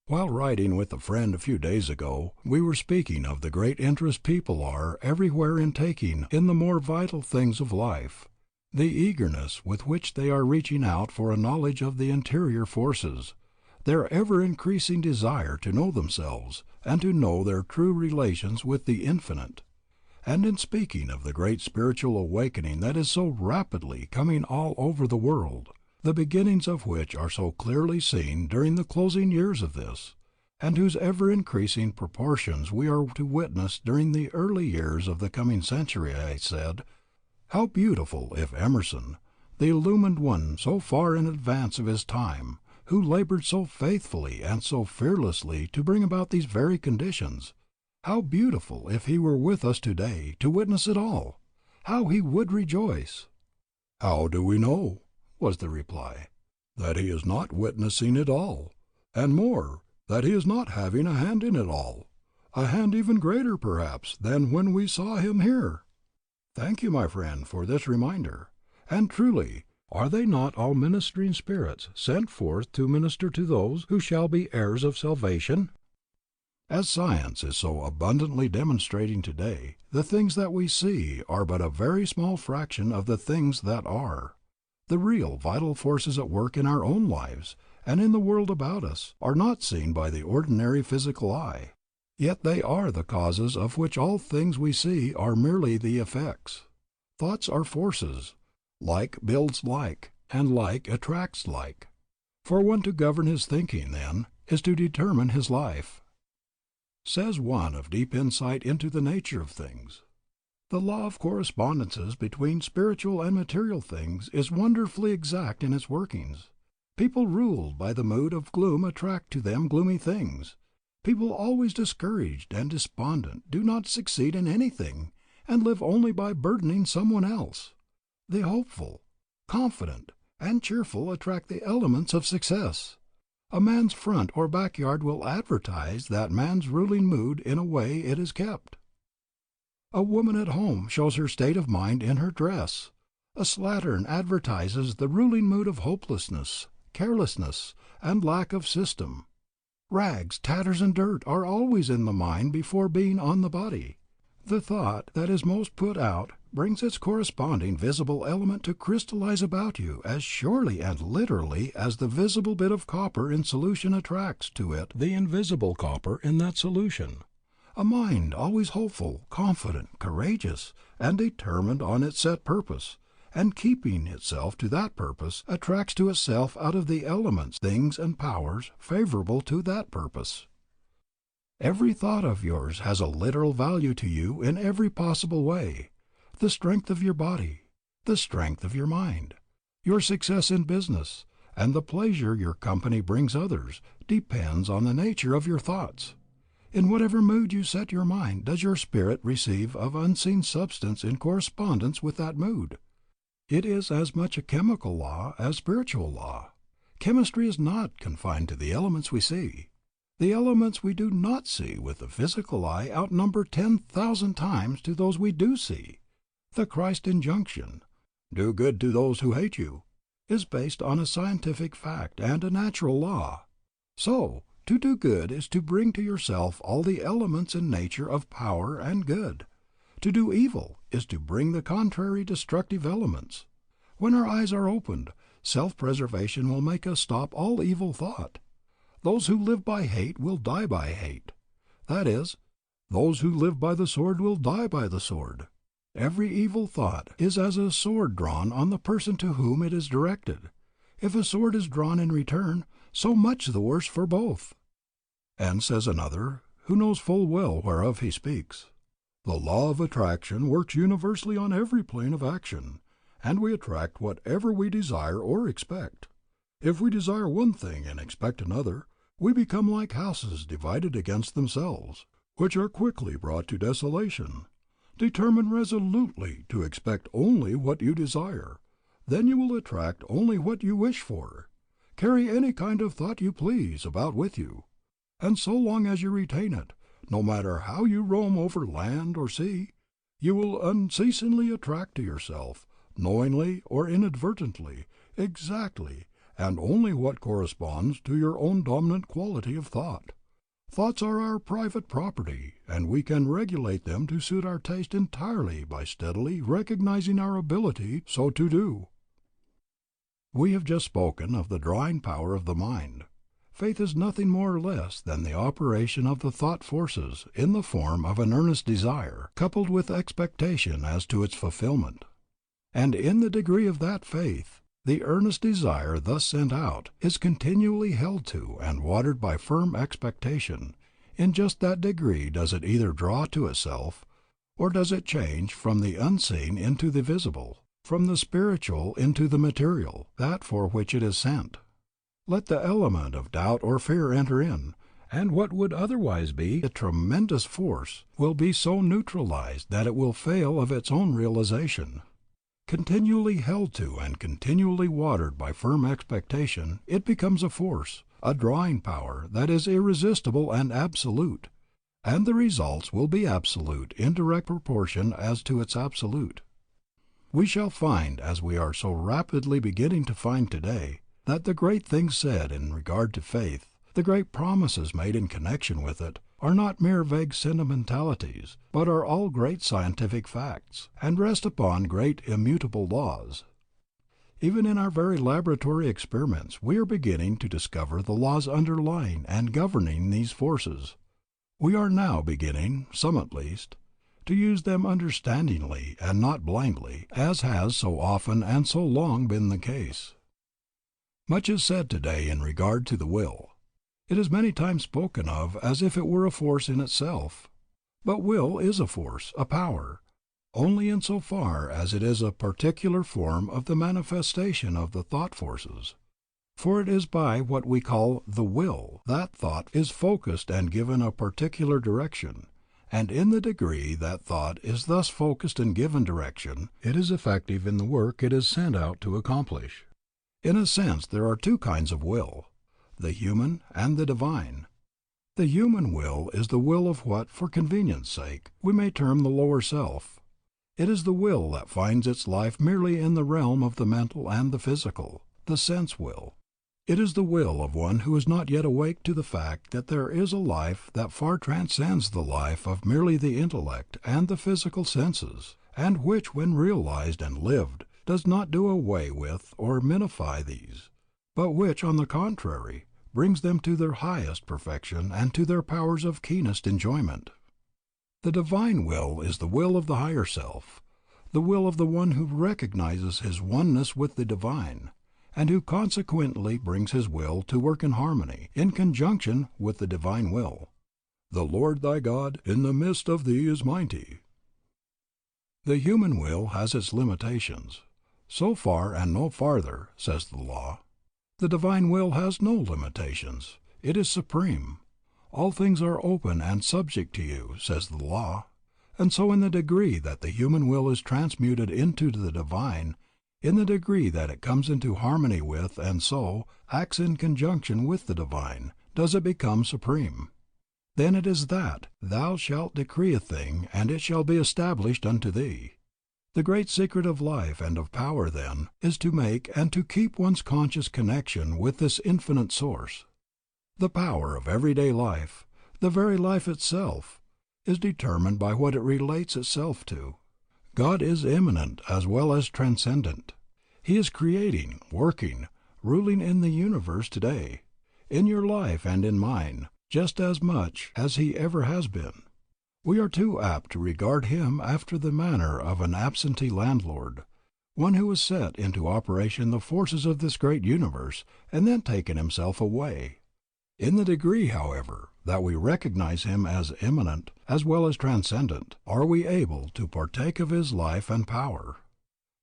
While riding with a friend a few days ago, we were speaking of the great interest people are everywhere in taking in the more vital things of life, the eagerness with which they are reaching out for a knowledge of the interior forces, their ever-increasing desire to know themselves and to know their true relations with the Infinite. And in speaking of the great spiritual awakening that is so rapidly coming all over the world, the beginnings of which are so clearly seen during the closing years of this, and whose ever-increasing proportions we are to witness during the early years of the coming century, I said, how beautiful if Emerson, the illumined one so far in advance of his time, who labored so faithfully and so fearlessly to bring about these very conditions. How beautiful if he were with us today to witness it all! How he would rejoice! "How do we know," was the reply, "that he is not witnessing it all? And more, that he is not having a hand in it all, a hand even greater, perhaps, than when we saw him here?" Thank you, my friend, for this reminder. And truly, are they not all ministering spirits sent forth to minister to those who shall be heirs of salvation? As science is so abundantly demonstrating today, the things that we see are but a very small fraction of the things that are. The real vital forces at work in our own lives and in the world about us are not seen by the ordinary physical eye. Yet they are the causes of which all things we see are merely the effects. Thoughts are forces. Like builds like, and like attracts like. For one to govern his thinking, then, is to determine his life. Says one of deep insight into the nature of things, "The law of correspondences between spiritual and material things is wonderfully exact in its workings. People ruled by the mood of gloom attract to them gloomy things. People always discouraged and despondent do not succeed in anything, and live only by burdening someone else. The hopeful, confident, and cheerful attract the elements of success. A man's front or backyard will advertise that man's ruling mood in a way it is kept. A woman at home shows her state of mind in her dress. A slattern advertises the ruling mood of hopelessness, carelessness, and lack of system. Rags, tatters, and dirt are always in the mind before being on the body. The thought that is most put out brings its corresponding visible element to crystallize about you as surely and literally as the visible bit of copper in solution attracts to it the invisible copper in that solution. A mind always hopeful, confident, courageous, and determined on its set purpose, and keeping itself to that purpose, attracts to itself out of the elements things and powers favorable to that purpose. Every thought of yours has a literal value to you in every possible way. The strength of your body, the strength of your mind, your success in business, and the pleasure your company brings others, depends on the nature of your thoughts. In whatever mood you set your mind does your spirit receive of unseen substance in correspondence with that mood. It is as much a chemical law as spiritual law. Chemistry is not confined to the elements we see. The elements we do not see with the physical eye outnumber 10,000 times to those we do see. The Christ injunction, "Do good to those who hate you," is based on a scientific fact and a natural law. So, to do good is to bring to yourself all the elements in nature of power and good. To do evil is to bring the contrary destructive elements. When our eyes are opened, self-preservation will make us stop all evil thought. Those who live by hate will die by hate. That is, those who live by the sword will die by the sword. Every evil thought is as a sword drawn on the person to whom it is directed. If a sword is drawn in return, so much the worse for both. And says another, who knows full well whereof he speaks, "The law of attraction works universally on every plane of action, and we attract whatever we desire or expect. If we desire one thing and expect another, we become like houses divided against themselves, which are quickly brought to desolation. Determine resolutely to expect only what you desire. Then you will attract only what you wish for. Carry any kind of thought you please about with you, and so long as you retain it, no matter how you roam over land or sea, you will unceasingly attract to yourself, knowingly or inadvertently, exactly and only what corresponds to your own dominant quality of thought. Thoughts are our private property, and we can regulate them to suit our taste entirely by steadily recognizing our ability so to do." We have just spoken of the drawing power of the mind. Faith is nothing more or less than the operation of the thought forces in the form of an earnest desire, coupled with expectation as to its fulfillment. And in the degree of that faith, the earnest desire thus sent out is continually held to and watered by firm expectation. In just that degree does it either draw to itself, or does it change from the unseen into the visible, from the spiritual into the material, that for which it is sent. Let the element of doubt or fear enter in, and what would otherwise be a tremendous force will be so neutralized that it will fail of its own realization. Continually held to and continually watered by firm expectation, it becomes a force, a drawing power that is irresistible and absolute, and the results will be absolute in direct proportion as to its absolute. We shall find, as we are so rapidly beginning to find today, that the great things said in regard to faith, the great promises made in connection with it, are not mere vague sentimentalities, but are all great scientific facts, and rest upon great immutable laws. Even in our very laboratory experiments we are beginning to discover the laws underlying and governing these forces. We are now beginning, some at least, to use them understandingly and not blindly, as has so often and so long been the case. Much is said today in regard to the will. It is many times spoken of as if it were a force in itself. But will is a force, a power, only in so far as it is a particular form of the manifestation of the thought forces. For it is by what we call the will that thought is focused and given a particular direction, and in the degree that thought is thus focused and given direction, it is effective in the work it is sent out to accomplish. In a sense there are two kinds of will, the human and the divine. The human will is the will of what, for convenience sake, we may term the lower self. It is the will that finds its life merely in the realm of the mental and the physical, the sense will. It is the will of one who is not yet awake to the fact that there is a life that far transcends the life of merely the intellect and the physical senses, and which, when realized and lived, does not do away with or minify these, but which, on the contrary, brings them to their highest perfection and to their powers of keenest enjoyment. The divine will is the will of the higher self, the will of the one who recognizes his oneness with the divine, and who consequently brings his will to work in harmony, in conjunction with the divine will. The Lord thy God in the midst of thee is mighty. The human will has its limitations. So far and no farther, says the law. The divine will has no limitations. It is supreme. All things are open and subject to you, says the law. And so in the degree that the human will is transmuted into the divine, in the degree that it comes into harmony with and so acts in conjunction with the divine, does it become supreme. Then it is that thou shalt decree a thing, and it shall be established unto thee. The great secret of life and of power, then, is to make and to keep one's conscious connection with this infinite source. The power of everyday life, the very life itself, is determined by what it relates itself to. God is immanent as well as transcendent. He is creating, working, ruling in the universe today, in your life and in mine, just as much as He ever has been. We are too apt to regard Him after the manner of an absentee landlord, one who has set into operation the forces of this great universe and then taken himself away. In the degree, however, that we recognize Him as immanent as well as transcendent, are we able to partake of His life and power.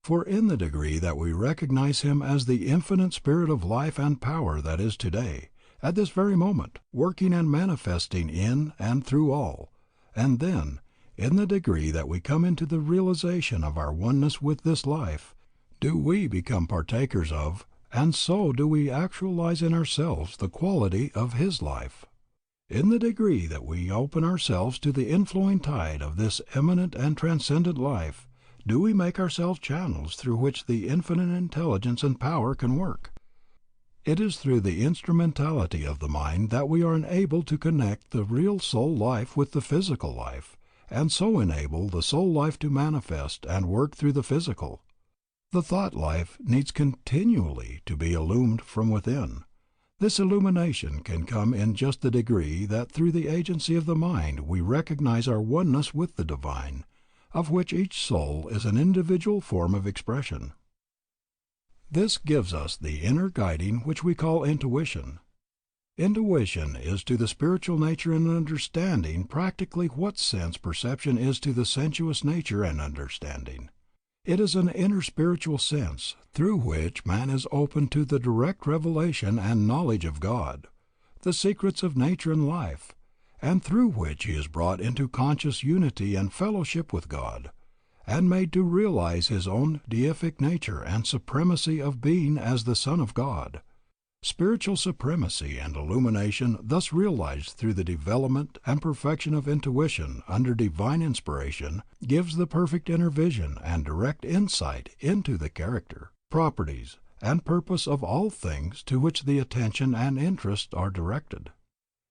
For in the degree that we recognize Him as the infinite spirit of life and power that is today, at this very moment, working and manifesting in and through all, and then, in the degree that we come into the realization of our oneness with this life, do we become partakers of, and so do we actualize in ourselves the quality of His life. In the degree that we open ourselves to the inflowing tide of this eminent and transcendent life, do we make ourselves channels through which the infinite intelligence and power can work. It is through the instrumentality of the mind that we are enabled to connect the real soul life with the physical life, and so enable the soul life to manifest and work through the physical. The thought life needs continually to be illumined from within. This illumination can come in just the degree that through the agency of the mind we recognize our oneness with the divine, of which each soul is an individual form of expression. This gives us the inner guiding which we call intuition. Intuition is to the spiritual nature and understanding practically what sense perception is to the sensuous nature and understanding. It is an inner spiritual sense through which man is open to the direct revelation and knowledge of God, the secrets of nature and life, and through which he is brought into conscious unity and fellowship with God, and made to realize his own deific nature and supremacy of being as the Son of God. Spiritual supremacy and illumination thus realized through the development and perfection of intuition under divine inspiration gives the perfect inner vision and direct insight into the character, properties, and purpose of all things to which the attention and interest are directed.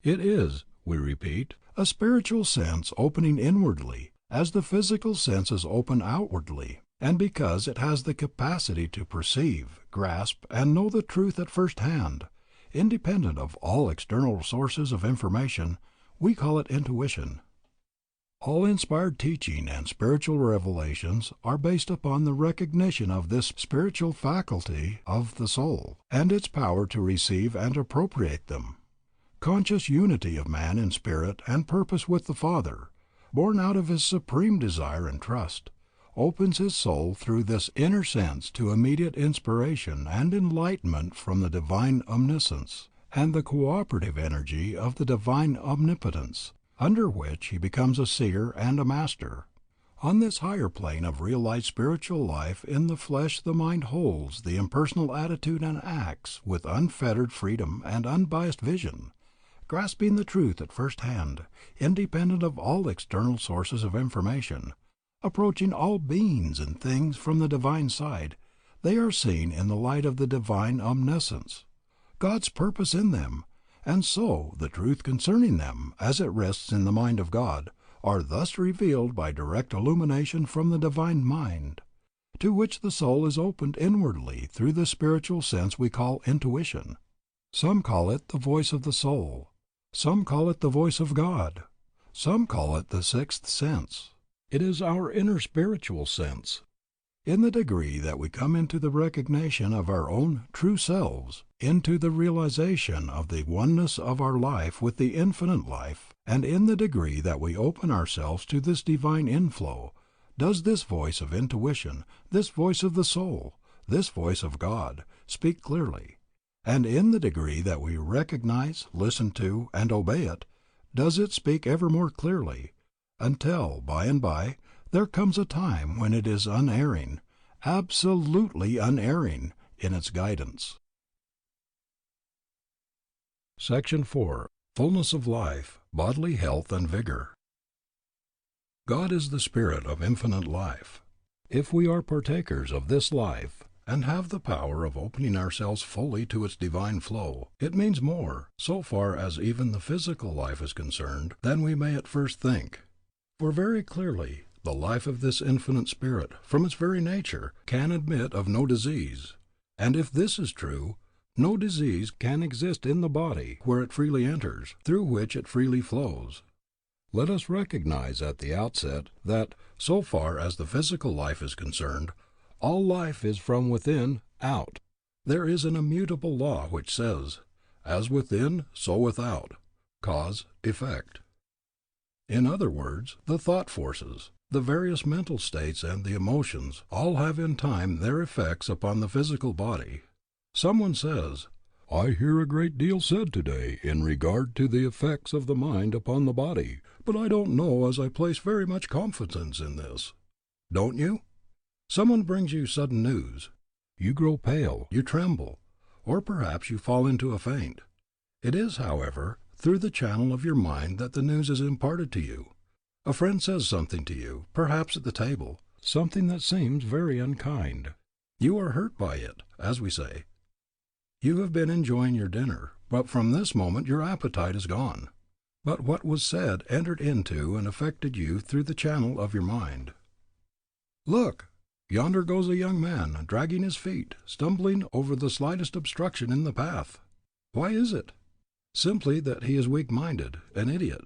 It is, we repeat, a spiritual sense opening inwardly, as the physical senses open outwardly, and because it has the capacity to perceive, grasp, and know the truth at first hand, independent of all external sources of information, we call it intuition. All inspired teaching and spiritual revelations are based upon the recognition of this spiritual faculty of the soul, and its power to receive and appropriate them. Conscious unity of man in spirit and purpose with the Father, born out of his supreme desire and trust, opens his soul through this inner sense to immediate inspiration and enlightenment from the divine omniscience and the cooperative energy of the divine omnipotence, under which he becomes a seer and a master. On this higher plane of realized spiritual life in the flesh the mind holds the impersonal attitude and acts with unfettered freedom and unbiased vision, grasping the truth at first hand, independent of all external sources of information. Approaching all beings and things from the divine side, they are seen in the light of the divine omniscience, God's purpose in them, and so the truth concerning them, as it rests in the mind of God, are thus revealed by direct illumination from the divine mind, to which the soul is opened inwardly through the spiritual sense we call intuition. Some call it the voice of the soul, some call it the voice of God, some call it the sixth sense. It is our inner spiritual sense. In the degree that we come into the recognition of our own true selves, into the realization of the oneness of our life with the infinite life, and in the degree that we open ourselves to this divine inflow, does this voice of intuition, this voice of the soul, this voice of God, speak clearly. And in the degree that we recognize, listen to, and obey it, does it speak ever more clearly, until, by and by, there comes a time when it is unerring, absolutely unerring, in its guidance. Section 4. Fullness of life, bodily health and vigor. God is the Spirit of infinite life. If we are partakers of this life, and have the power of opening ourselves fully to its divine flow, it means more, so far as even the physical life is concerned, than we may at first think. For very clearly, the life of this infinite Spirit, from its very nature, can admit of no disease. And if this is true, no disease can exist in the body where it freely enters, through which it freely flows. Let us recognize at the outset that, so far as the physical life is concerned, all life is from within out. There is an immutable law which says, "As within, so without," cause, effect. In other words, the thought forces, the various mental states and the emotions, all have in time their effects upon the physical body. Someone says, "I hear a great deal said today in regard to the effects of the mind upon the body, but I don't know as I place very much confidence in this." Don't you? Someone brings you sudden news. You grow pale, you tremble, or perhaps you fall into a faint. It is, however, through the channel of your mind that the news is imparted to you. A friend says something to you, perhaps at the table, something that seems very unkind. You are hurt by it, as we say. You have been enjoying your dinner, but from this moment your appetite is gone. But what was said entered into and affected you through the channel of your mind. Look! Yonder goes a young man, dragging his feet, stumbling over the slightest obstruction in the path. Why is it? Simply that he is weak-minded, an idiot.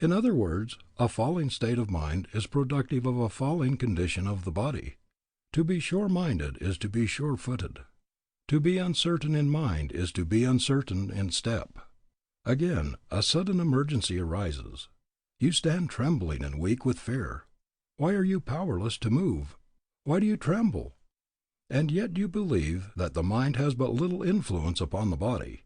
In other words, a falling state of mind is productive of a falling condition of the body. To be sure-minded is to be sure-footed. To be uncertain in mind is to be uncertain in step. Again, a sudden emergency arises. You stand trembling and weak with fear. Why are you powerless to move? Why do you tremble? And yet you believe that the mind has but little influence upon the body.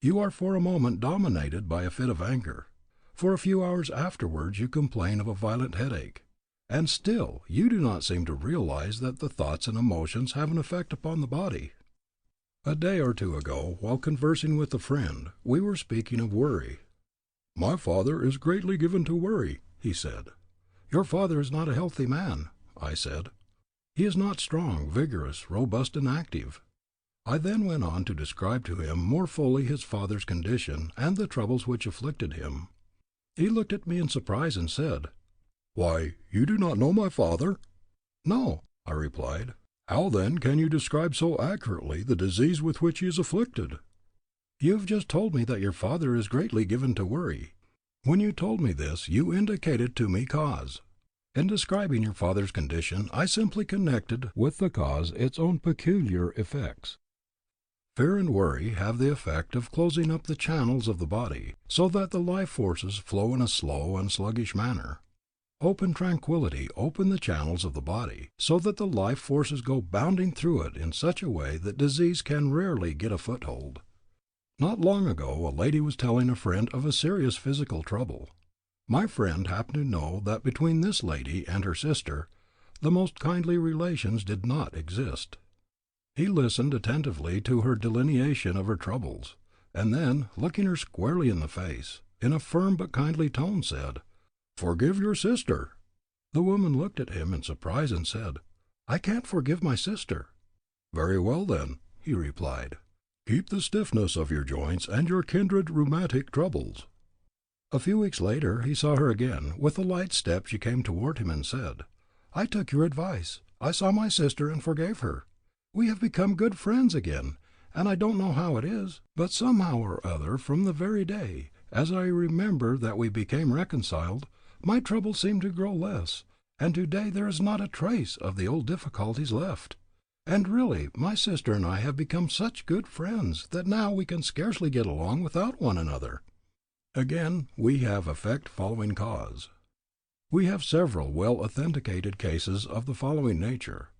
You are for a moment dominated by a fit of anger. For a few hours afterwards you complain of a violent headache. And still you do not seem to realize that the thoughts and emotions have an effect upon the body. A day or two ago, while conversing with a friend, we were speaking of worry. "My father is greatly given to worry," he said. "Your father is not a healthy man," I said. "He is not strong, vigorous, robust, and active." I then went on to describe to him more fully his father's condition and the troubles which afflicted him. He looked at me in surprise and said, "Why, you do not know my father?" "No," I replied. "How then can you describe so accurately the disease with which he is afflicted?" "You have just told me that your father is greatly given to worry. When you told me this, you indicated to me cause. In describing your father's condition, I simply connected with the cause its own peculiar effects. Fear and worry have the effect of closing up the channels of the body, so that the life forces flow in a slow and sluggish manner. Hope and tranquility open the channels of the body, so that the life forces go bounding through it in such a way that disease can rarely get a foothold. Not long ago a lady was telling a friend of a serious physical trouble. My friend happened to know that between this lady and her sister the most kindly relations did not exist. He listened attentively to her delineation of her troubles, and then, looking her squarely in the face, in a firm but kindly tone said, "Forgive your sister." The woman looked at him in surprise and said, "I can't forgive my sister." "Very well then," he replied, "keep the stiffness of your joints and your kindred rheumatic troubles." A few weeks later he saw her again. With a light step she came toward him and said, "I took your advice. I saw my sister and forgave her. We have become good friends again, and I don't know how it is, but somehow or other from the very day, as I remember that we became reconciled, my troubles seem to grow less, and today there is not a trace of the old difficulties left. And really, my sister and I have become such good friends that now we can scarcely get along without one another." Again, we have effect following cause. We have several well authenticated cases of the following nature.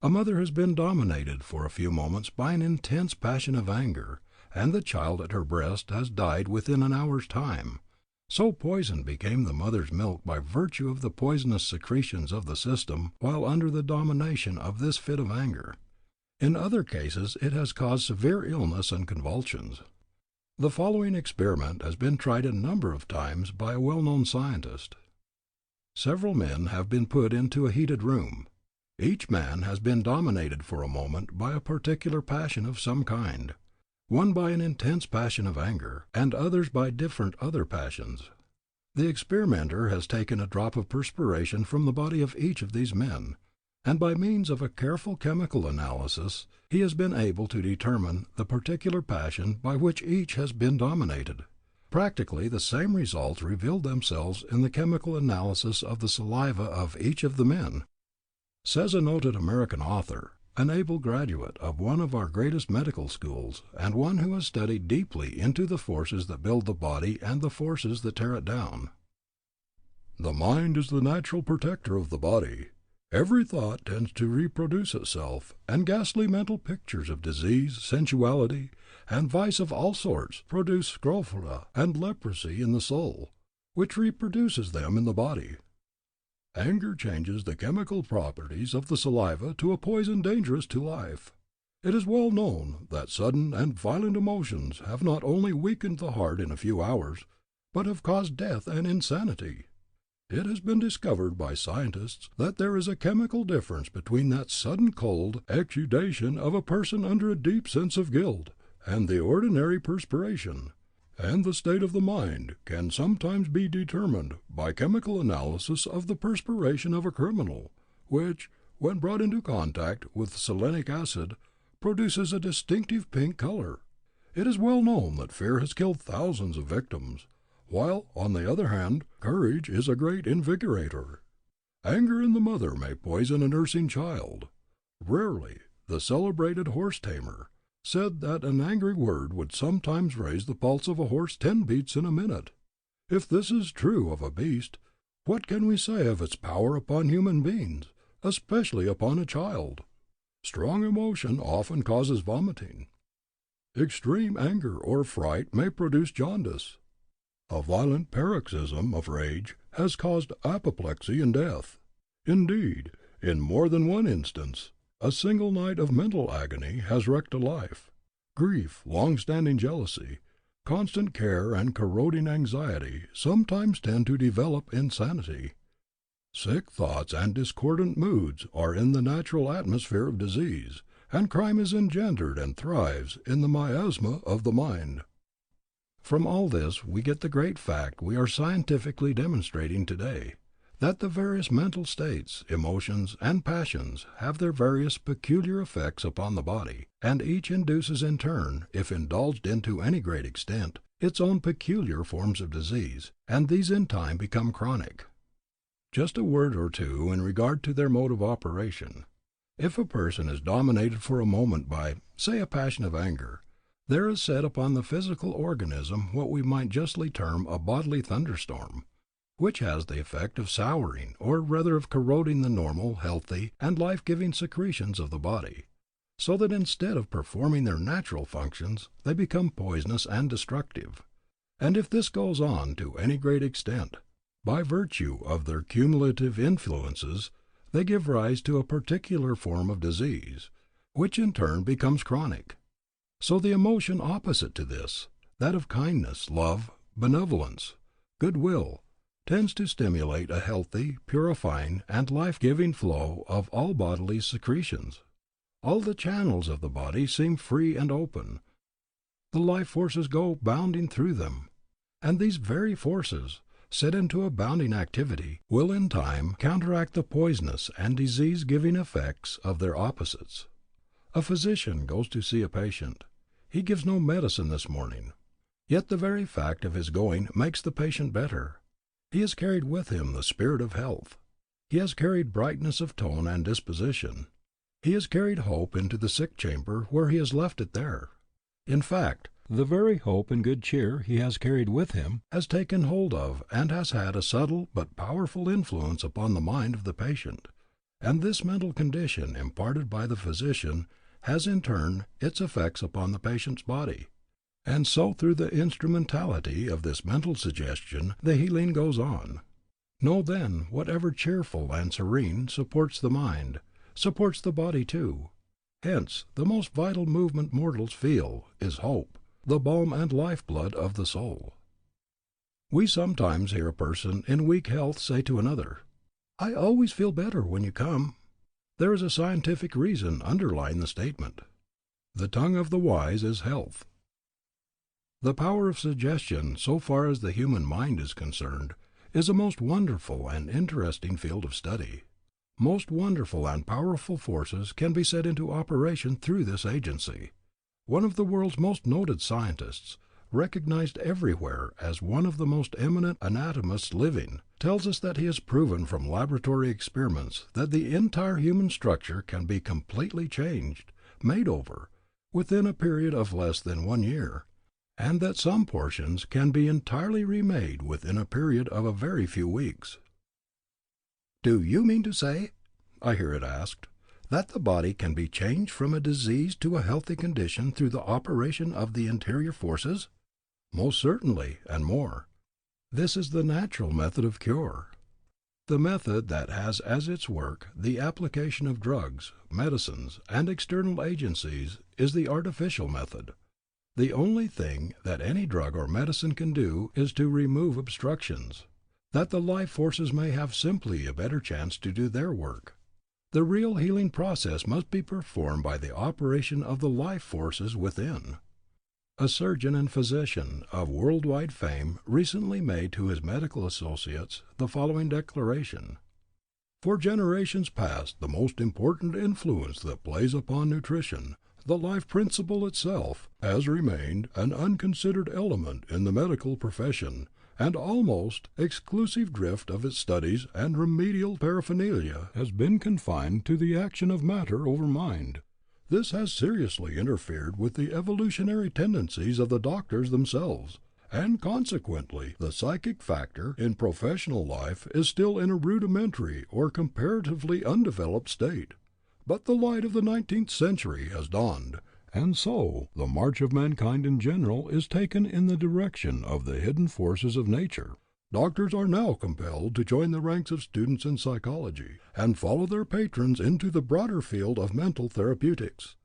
A mother has been dominated for a few moments by an intense passion of anger, and the child at her breast has died within an hour's time. So poisoned became the mother's milk by virtue of the poisonous secretions of the system while under the domination of this fit of anger. In other cases it has caused severe illness and convulsions. The following experiment has been tried a number of times by a well-known scientist. Several men have been put into a heated room. Each man has been dominated for a moment by a particular passion of some kind, one by an intense passion of anger, and others by different other passions. The experimenter has taken a drop of perspiration from the body of each of these men, and by means of a careful chemical analysis he has been able to determine the particular passion by which each has been dominated. Practically the same results revealed themselves in the chemical analysis of the saliva of each of the men. Says a noted American author, an able graduate of one of our greatest medical schools, and one who has studied deeply into the forces that build the body and the forces that tear it down, "The mind is the natural protector of the body. Every thought tends to reproduce itself, and ghastly mental pictures of disease, sensuality, and vice of all sorts produce scrofula and leprosy in the soul, which reproduces them in the body. Anger changes the chemical properties of the saliva to a poison dangerous to life. It is well known that sudden and violent emotions have not only weakened the heart in a few hours, but have caused death and insanity. It has been discovered by scientists that there is a chemical difference between that sudden cold exudation of a person under a deep sense of guilt and the ordinary perspiration, and the state of the mind can sometimes be determined by chemical analysis of the perspiration of a criminal, which, when brought into contact with selenic acid, produces a distinctive pink color. It is well known that fear has killed thousands of victims, while, on the other hand, courage is a great invigorator. Anger in the mother may poison a nursing child. Rarely, the celebrated horse tamer, said that an angry word would sometimes raise the pulse of a horse 10 beats in a minute. If this is true of a beast, what can we say of its power upon human beings, especially upon a child. Strong emotion often causes vomiting. Extreme anger or fright may produce jaundice. A violent paroxysm of rage has caused apoplexy and death. Indeed, in more than one instance, a single night of mental agony has wrecked a life. Grief, long-standing jealousy, constant care and corroding anxiety sometimes tend to develop insanity. Sick thoughts and discordant moods are in the natural atmosphere of disease, and crime is engendered and thrives in the miasma of the mind. From all this we get the great fact we are scientifically demonstrating today, that the various mental states, emotions, and passions have their various peculiar effects upon the body, and each induces in turn, if indulged in to any great extent, its own peculiar forms of disease, and these in time become chronic. Just a word or two in regard to their mode of operation. If a person is dominated for a moment by, say, a passion of anger, there is set upon the physical organism what we might justly term a bodily thunderstorm, which has the effect of souring, or rather of corroding the normal, healthy, and life-giving secretions of the body, so that instead of performing their natural functions, they become poisonous and destructive. And if this goes on to any great extent, by virtue of their cumulative influences, they give rise to a particular form of disease, which in turn becomes chronic. So the emotion opposite to this, that of kindness, love, benevolence, goodwill, tends to stimulate a healthy, purifying, and life-giving flow of all bodily secretions. All the channels of the body seem free and open. The life forces go bounding through them, and these very forces, set into abounding activity, will in time counteract the poisonous and disease-giving effects of their opposites. A physician goes to see a patient. He gives no medicine this morning. Yet the very fact of his going makes the patient better. He has carried with him the spirit of health. He has carried brightness of tone and disposition. He has carried hope into the sick chamber where he has left it there. In fact, the very hope and good cheer he has carried with him has taken hold of and has had a subtle but powerful influence upon the mind of the patient, and this mental condition imparted by the physician has in turn its effects upon the patient's body. And so through the instrumentality of this mental suggestion the healing goes on. Know then, whatever cheerful and serene supports the mind, supports the body too. Hence, the most vital movement mortals feel is hope, the balm and lifeblood of the soul. We sometimes hear a person in weak health say to another, "I always feel better when you come." There is a scientific reason underlying the statement. The tongue of the wise is health. The power of suggestion, so far as the human mind is concerned, is a most wonderful and interesting field of study. Most wonderful and powerful forces can be set into operation through this agency. One of the world's most noted scientists, recognized everywhere as one of the most eminent anatomists living, tells us that he has proven from laboratory experiments that the entire human structure can be completely changed, made over, within a period of less than 1 year, and that some portions can be entirely remade within a period of a very few weeks. "Do you mean to say," I hear it asked, "that the body can be changed from a diseased to a healthy condition through the operation of the interior forces?" Most certainly, and more. This is the natural method of cure. The method that has as its work the application of drugs, medicines, and external agencies is the artificial method. The only thing that any drug or medicine can do is to remove obstructions, that the life forces may have simply a better chance to do their work. The real healing process must be performed by the operation of the life forces within. A surgeon and physician of world-wide fame recently made to his medical associates the following declaration: "For generations past the most important influence that plays upon nutrition, the life principle itself, has remained an unconsidered element in the medical profession, and almost exclusive drift of its studies and remedial paraphernalia has been confined to the action of matter over mind. This has seriously interfered with the evolutionary tendencies of the doctors themselves, and consequently the psychic factor in professional life is still in a rudimentary or comparatively undeveloped state. But the light of the 19th century has dawned, and so the march of mankind in general is taken in the direction of the hidden forces of nature. Doctors are now compelled to join the ranks of students in psychology, and follow their patrons into the broader field of mental therapeutics.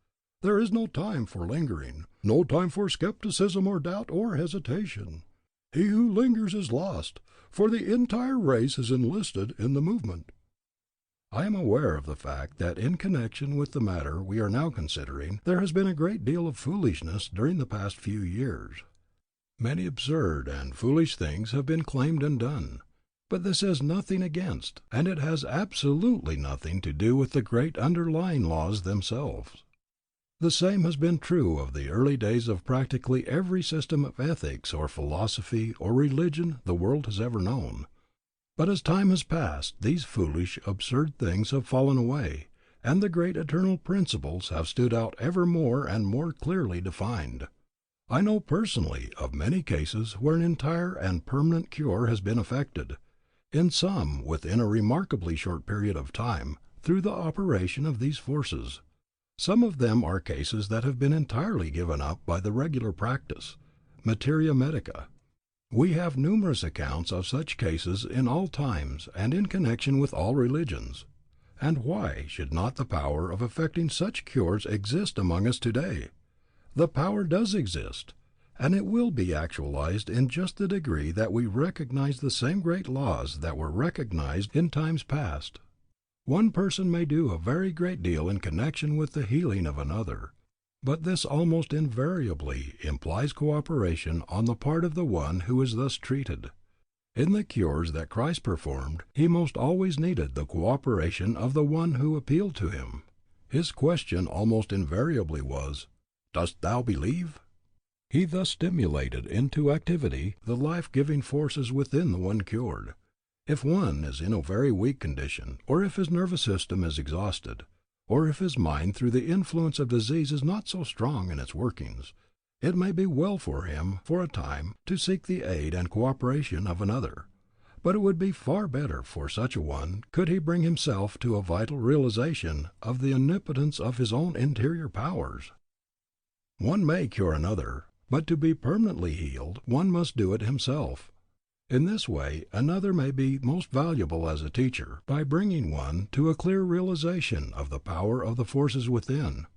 There is no time for lingering, no time for skepticism or doubt or hesitation. He who lingers is lost, for the entire race is enlisted in the movement. I am aware of the fact that in connection with the matter we are now considering, there has been a great deal of foolishness during the past few years. Many absurd and foolish things have been claimed and done. But this is nothing against, and it has absolutely nothing to do with the great underlying laws themselves. The same has been true of the early days of practically every system of ethics or philosophy or religion the world has ever known. But as time has passed, these foolish, absurd things have fallen away, and the great eternal principles have stood out ever more and more clearly defined. I know personally of many cases where an entire and permanent cure has been effected, in some within a remarkably short period of time, through the operation of these forces. Some of them are cases that have been entirely given up by the regular practice, materia medica. We have numerous accounts of such cases in all times and in connection with all religions. And why should not the power of effecting such cures exist among us today? The power does exist, and it will be actualized in just the degree that we recognize the same great laws that were recognized in times past. One person may do a very great deal in connection with the healing of another, but this almost invariably implies cooperation on the part of the one who is thus treated. In the cures that Christ performed, he most always needed the cooperation of the one who appealed to him. His question almost invariably was, "Dost thou believe?" He thus stimulated into activity the life-giving forces within the one cured. If one is in a very weak condition, or if his nervous system is exhausted, or if his mind through the influence of disease is not so strong in its workings, it may be well for him for a time to seek the aid and cooperation of another. But it would be far better for such a one could he bring himself to a vital realization of the omnipotence of his own interior powers. One may cure another, but to be permanently healed one must do it himself. In this way another may be most valuable as a teacher by bringing one to a clear realization of the power of the forces within.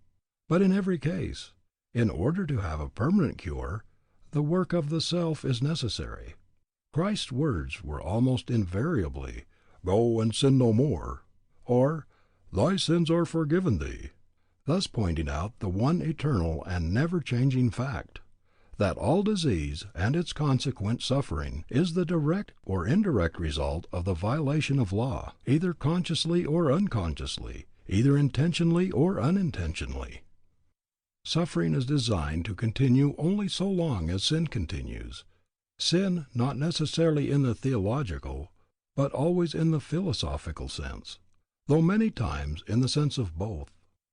But in every case, in order to have a permanent cure, the work of the self is necessary. Christ's words were almost invariably, "Go and sin no more," or "Thy sins are forgiven thee," thus pointing out the one eternal and never-changing fact, that all disease and its consequent suffering is the direct or indirect result of the violation of law, either consciously or unconsciously, either intentionally or unintentionally. Suffering is designed to continue only so long as sin continues. Sin not necessarily in the theological, but always in the philosophical sense, though many times in the sense of both.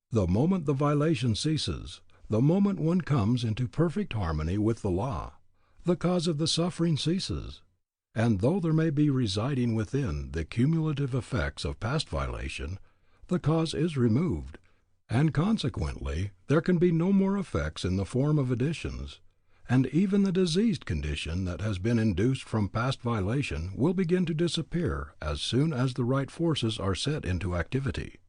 The moment the violation ceases, the moment one comes into perfect harmony with the law, the cause of the suffering ceases, and though there may be residing within the cumulative effects of past violation, the cause is removed, and consequently there can be no more effects in the form of additions, and even the diseased condition that has been induced from past violation will begin to disappear as soon as the right forces are set into activity.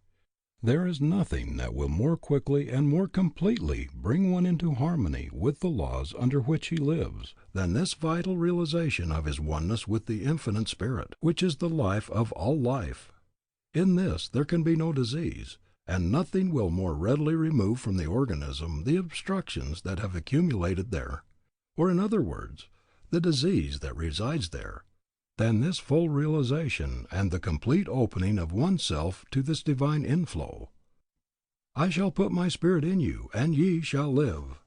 There is nothing that will more quickly and more completely bring one into harmony with the laws under which he lives than this vital realization of his oneness with the Infinite Spirit, which is the life of all life. In this there can be no disease, and nothing will more readily remove from the organism the obstructions that have accumulated there, or in other words, the disease that resides there, than this full realization and the complete opening of oneself to this divine inflow. "I shall put my spirit in you, and ye shall live."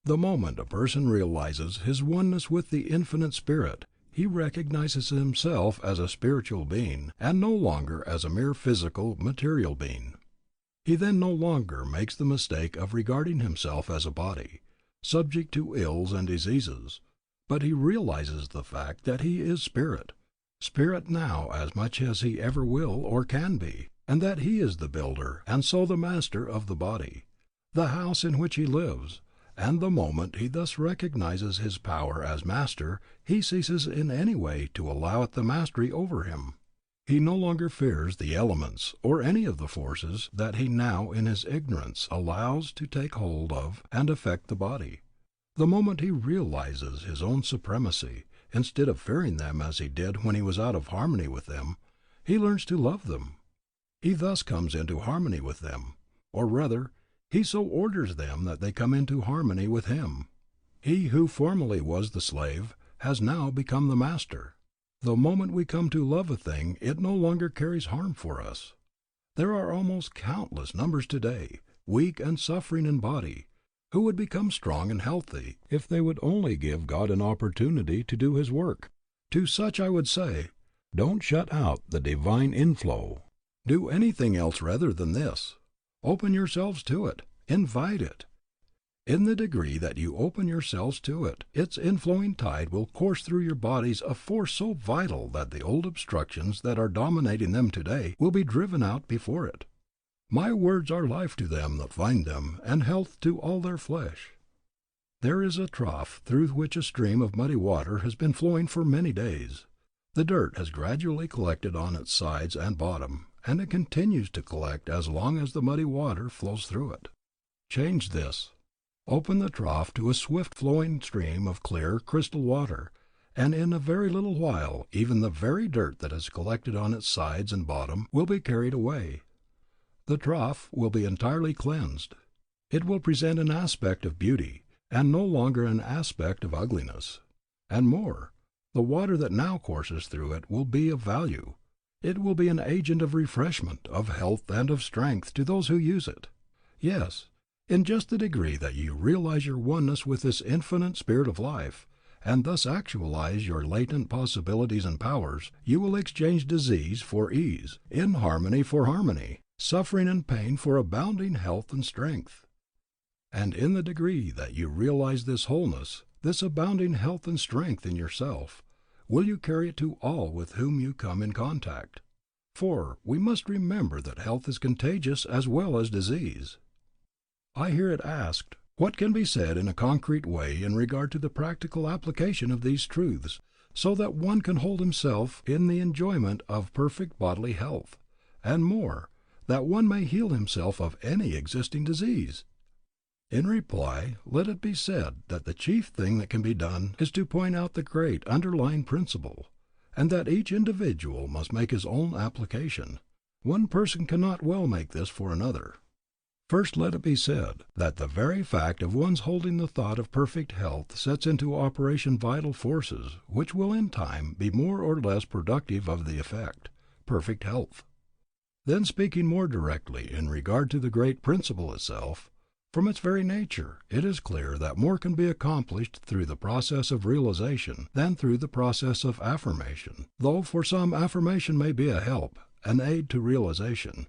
The moment a person realizes his oneness with the Infinite Spirit, he recognizes himself as a spiritual being, and no longer as a mere physical, material being. He then no longer makes the mistake of regarding himself as a body, subject to ills and diseases, but he realizes the fact that he is spirit, spirit now as much as he ever will or can be, and that he is the builder and so the master of the body, the house in which he lives, and the moment he thus recognizes his power as master, he ceases in any way to allow it the mastery over him. He no longer fears the elements or any of the forces that he now in his ignorance allows to take hold of and affect the body. The moment he realizes his own supremacy, instead of fearing them as he did when he was out of harmony with them, he learns to love them. He thus comes into harmony with them, or rather, he so orders them that they come into harmony with him. He who formerly was the slave has now become the master. The moment we come to love a thing, it no longer carries harm for us. There are almost countless numbers today, weak and suffering in body, who would become strong and healthy if they would only give God an opportunity to do His work. To such I would say, don't shut out the divine inflow. Do anything else rather than this. Open yourselves to it. Invite it. In the degree that you open yourselves to it, its inflowing tide will course through your bodies a force so vital that the old obstructions that are dominating them today will be driven out before it. My words are life to them that find them, and health to all their flesh. There is a trough through which a stream of muddy water has been flowing for many days. The dirt has gradually collected on its sides and bottom, and it continues to collect as long as the muddy water flows through it. Change this. Open the trough to a swift-flowing stream of clear, crystal water, and in a very little while even the very dirt that has collected on its sides and bottom will be carried away. The trough will be entirely cleansed. It will present an aspect of beauty, and no longer an aspect of ugliness. And more, the water that now courses through it will be of value. It will be an agent of refreshment, of health, and of strength to those who use it. Yes, in just the degree that you realize your oneness with this infinite spirit of life, and thus actualize your latent possibilities and powers, you will exchange disease for ease, inharmony for harmony, suffering and pain for abounding health and strength. And in the degree that you realize this wholeness, this abounding health and strength in yourself, will you carry it to all with whom you come in contact. For we must remember that health is contagious as well as disease. I hear it asked, what can be said in a concrete way in regard to the practical application of these truths, so that one can hold himself in the enjoyment of perfect bodily health, and more, that one may heal himself of any existing disease? In reply, let it be said that the chief thing that can be done is to point out the great underlying principle, and that each individual must make his own application. One person cannot well make this for another. First let it be said that the very fact of one's holding the thought of perfect health sets into operation vital forces which will in time be more or less productive of the effect, perfect health. Then speaking more directly in regard to the great principle itself, from its very nature it is clear that more can be accomplished through the process of realization than through the process of affirmation, though for some affirmation may be a help, an aid to realization.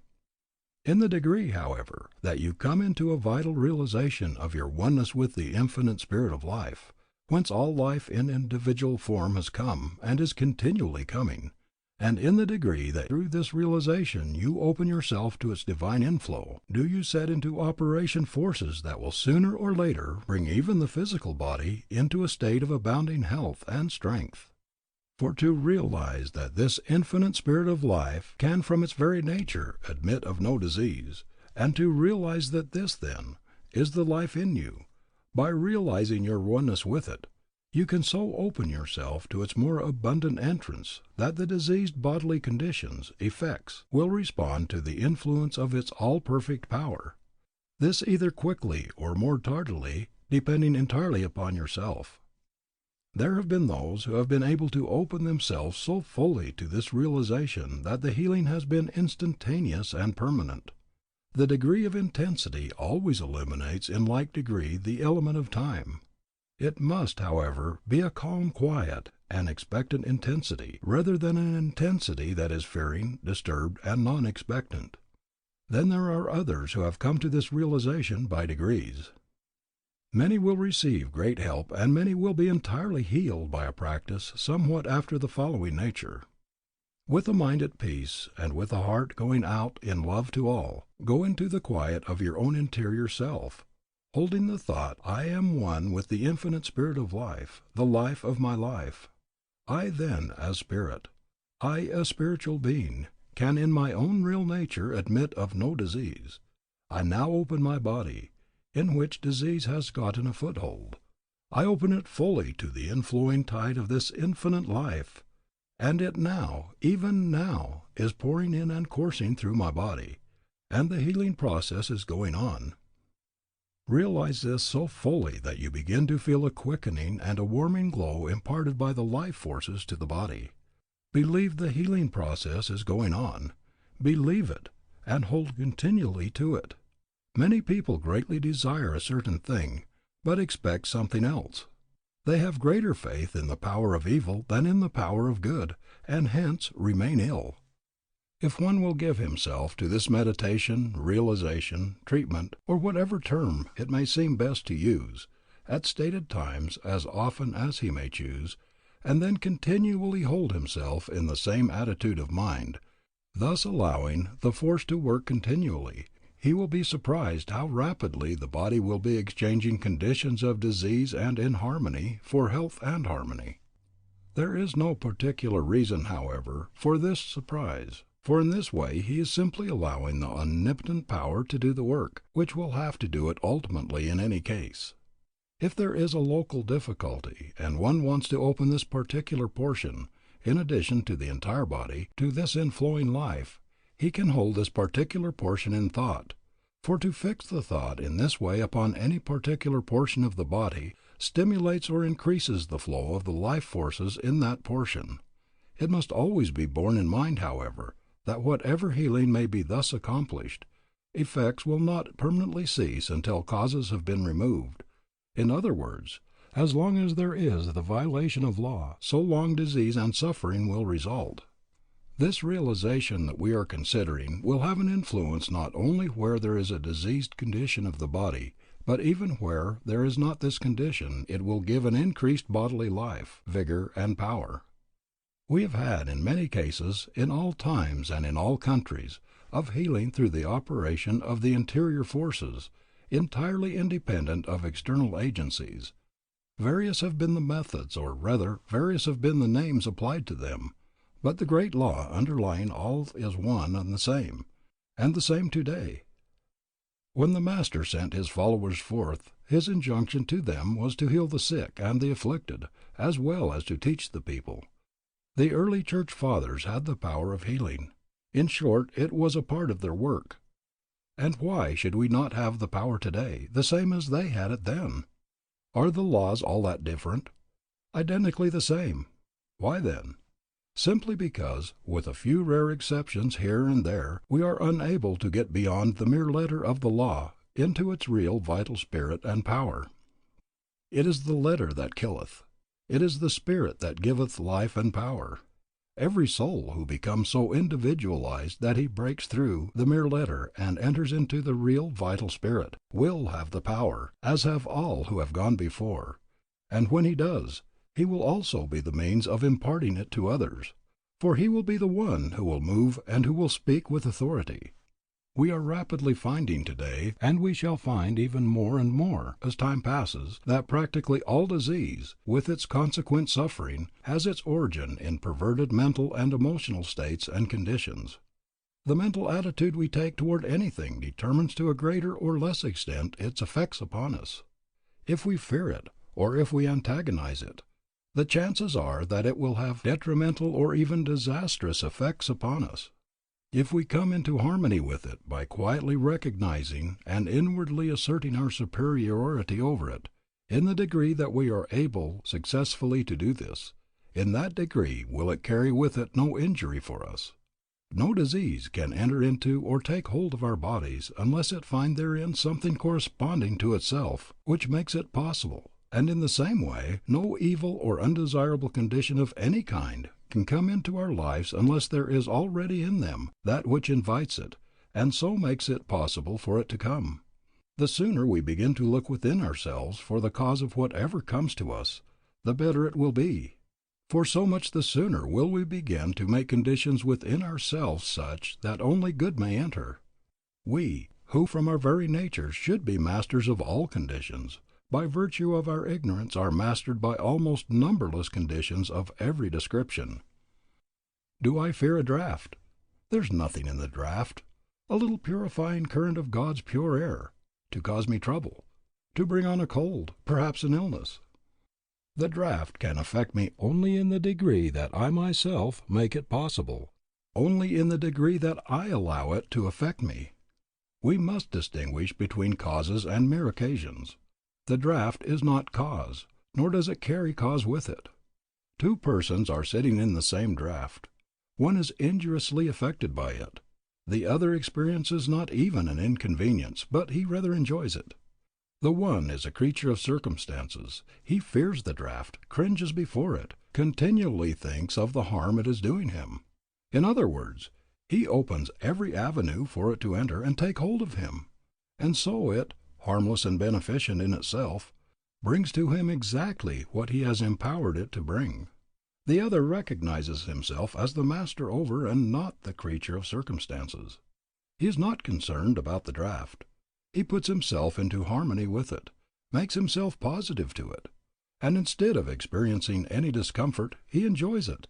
In the degree, however, that you come into a vital realization of your oneness with the infinite spirit of life, whence all life in individual form has come and is continually coming, and in the degree that through this realization you open yourself to its divine inflow, do you set into operation forces that will sooner or later bring even the physical body into a state of abounding health and strength. For to realize that this infinite spirit of life can from its very nature admit of no disease, and to realize that this, then, is the life in you, by realizing your oneness with it, you can so open yourself to its more abundant entrance that the diseased bodily conditions, effects, will respond to the influence of its all-perfect power. This either quickly or more tardily, depending entirely upon yourself. There have been those who have been able to open themselves so fully to this realization that the healing has been instantaneous and permanent. The degree of intensity always eliminates in like degree the element of time. It must, however, be a calm, quiet, and expectant intensity, rather than an intensity that is fearing, disturbed, and non-expectant. Then there are others who have come to this realization by degrees. Many will receive great help and many will be entirely healed by a practice somewhat after the following nature. With a mind at peace and with a heart going out in love to all, go into the quiet of your own interior self, holding the thought, I am one with the infinite Spirit of life, the life of my life. I then, as spirit, I, a spiritual being, can in my own real nature admit of no disease. I now open my body, in which disease has gotten a foothold. I open it fully to the inflowing tide of this infinite life, and it now, even now, is pouring in and coursing through my body, and the healing process is going on. Realize this so fully that you begin to feel a quickening and a warming glow imparted by the life forces to the body. Believe the healing process is going on. Believe it, and hold continually to it. Many people greatly desire a certain thing, but expect something else. They have greater faith in the power of evil than in the power of good, and hence remain ill. If one will give himself to this meditation, realization, treatment, or whatever term it may seem best to use, at stated times as often as he may choose, and then continually hold himself in the same attitude of mind, thus allowing the force to work continually, he will be surprised how rapidly the body will be exchanging conditions of disease and inharmony for health and harmony. There is no particular reason, however, for this surprise, for in this way he is simply allowing the omnipotent power to do the work, which will have to do it ultimately in any case. If there is a local difficulty, and one wants to open this particular portion, in addition to the entire body, to this inflowing life, he can hold this particular portion in thought, for to fix the thought in this way upon any particular portion of the body stimulates or increases the flow of the life forces in that portion. It must always be borne in mind, however, that whatever healing may be thus accomplished, effects will not permanently cease until causes have been removed. In other words, as long as there is the violation of law, so long disease and suffering will result. This realization that we are considering will have an influence not only where there is a diseased condition of the body, but even where there is not this condition it will give an increased bodily life, vigor, and power. We have had in many cases, in all times and in all countries, of healing through the operation of the interior forces, entirely independent of external agencies. Various have been the methods, or rather, various have been the names applied to them, but the great law underlying all is one and the same today. When the Master sent his followers forth, his injunction to them was to heal the sick and the afflicted, as well as to teach the people. The early church fathers had the power of healing. In short, it was a part of their work. And why should we not have the power today, the same as they had it then? Are the laws all that different? Identically the same. Why then? Simply because, with a few rare exceptions here and there, we are unable to get beyond the mere letter of the law into its real vital spirit and power. It is the letter that killeth. It is the spirit that giveth life and power. Every soul who becomes so individualized that he breaks through the mere letter and enters into the real vital spirit, will have the power, as have all who have gone before, and when he does, he will also be the means of imparting it to others, for he will be the one who will move and who will speak with authority. We are rapidly finding today, and we shall find even more and more as time passes, that practically all disease, with its consequent suffering, has its origin in perverted mental and emotional states and conditions. The mental attitude we take toward anything determines to a greater or less extent its effects upon us. If we fear it, or if we antagonize it, the chances are that it will have detrimental or even disastrous effects upon us. If we come into harmony with it by quietly recognizing and inwardly asserting our superiority over it, in the degree that we are able successfully to do this, in that degree will it carry with it no injury for us. No disease can enter into or take hold of our bodies unless it find therein something corresponding to itself, which makes it possible. And in the same way, no evil or undesirable condition of any kind can come into our lives unless there is already in them that which invites it, and so makes it possible for it to come. The sooner we begin to look within ourselves for the cause of whatever comes to us, the better it will be. For so much the sooner will we begin to make conditions within ourselves such that only good may enter. We, who from our very nature should be masters of all conditions, by virtue of our ignorance are mastered by almost numberless conditions of every description. Do I fear a draught? There's nothing in the draught, a little purifying current of God's pure air, to cause me trouble, to bring on a cold, perhaps an illness. The draught can affect me only in the degree that I myself make it possible, only in the degree that I allow it to affect me. We must distinguish between causes and mere occasions. The draught is not cause, nor does it carry cause with it. Two persons are sitting in the same draught. One is injuriously affected by it. The other experiences not even an inconvenience, but he rather enjoys it. The one is a creature of circumstances. He fears the draught, cringes before it, continually thinks of the harm it is doing him. In other words, he opens every avenue for it to enter and take hold of him. And so it, harmless and beneficent in itself, brings to him exactly what he has empowered it to bring. The other recognizes himself as the master over and not the creature of circumstances. He is not concerned about the draught. He puts himself into harmony with it, makes himself positive to it, and instead of experiencing any discomfort, he enjoys it,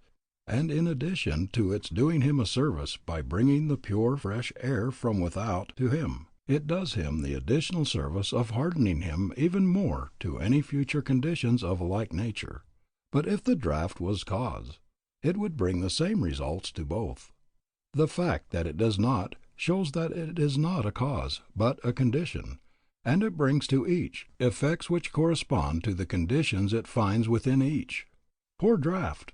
and in addition to its doing him a service by bringing the pure fresh air from without to him, it does him the additional service of hardening him even more to any future conditions of a like nature. But if the draught was cause, it would bring the same results to both. The fact that it does not shows that it is not a cause, but a condition, and it brings to each effects which correspond to the conditions it finds within each. Poor draught!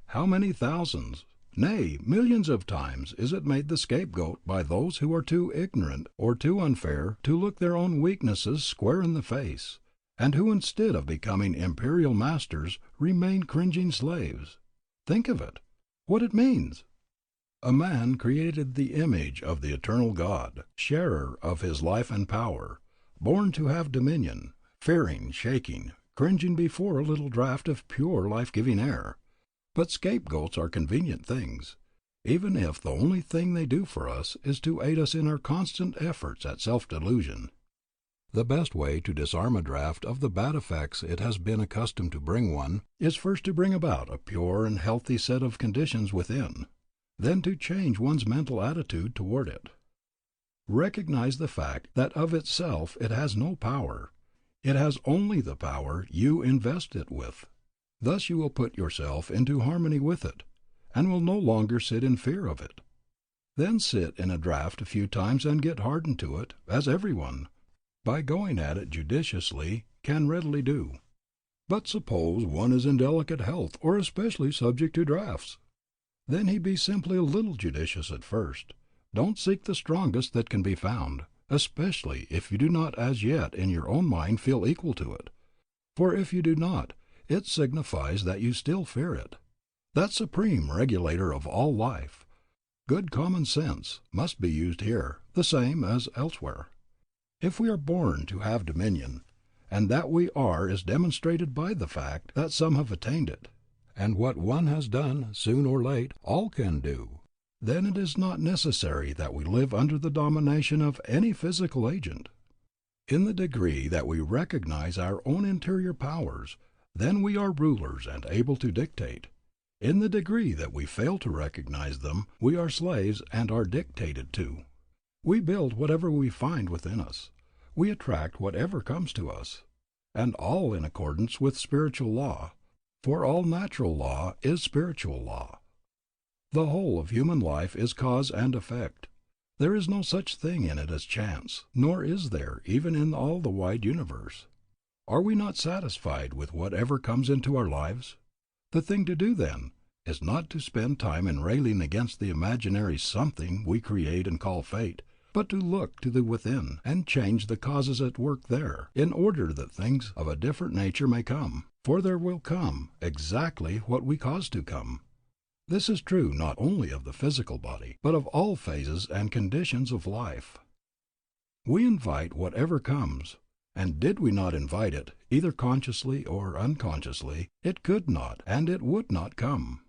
How many thousands, nay, millions of times is it made the scapegoat by those who are too ignorant or too unfair to look their own weaknesses square in the face, and who instead of becoming imperial masters remain cringing slaves. Think of it, what it means! A man created the image of the eternal God, sharer of his life and power, born to have dominion, fearing, shaking, cringing before a little draught of pure life-giving air. But scapegoats are convenient things, even if the only thing they do for us is to aid us in our constant efforts at self-delusion. The best way to disarm a draught of the bad effects it has been accustomed to bring one is first to bring about a pure and healthy set of conditions within, then to change one's mental attitude toward it. Recognize the fact that of itself it has no power. It has only the power you invest it with. Thus you will put yourself into harmony with it, and will no longer sit in fear of it. Then sit in a draught a few times and get hardened to it, as everyone, by going at it judiciously, can readily do. But suppose one is in delicate health or especially subject to draughts. Then he be simply a little judicious at first. Don't seek the strongest that can be found, especially if you do not as yet in your own mind feel equal to it. For if you do not, it signifies that you still fear it. That supreme regulator of all life, good common sense, must be used here, the same as elsewhere. If we are born to have dominion, and that we are is demonstrated by the fact that some have attained it, and what one has done, soon or late, all can do, then it is not necessary that we live under the domination of any physical agent. In the degree that we recognize our own interior powers, then we are rulers and able to dictate. In the degree that we fail to recognize them, we are slaves and are dictated to. We build whatever we find within us. We attract whatever comes to us, and all in accordance with spiritual law, for all natural law is spiritual law. The whole of human life is cause and effect. There is no such thing in it as chance, nor is there even in all the wide universe. Are we not satisfied with whatever comes into our lives? The thing to do, then, is not to spend time in railing against the imaginary something we create and call fate, but to look to the within and change the causes at work there, in order that things of a different nature may come, for there will come exactly what we cause to come. This is true not only of the physical body, but of all phases and conditions of life. We invite whatever comes, and did we not invite it, either consciously or unconsciously, it could not and it would not come.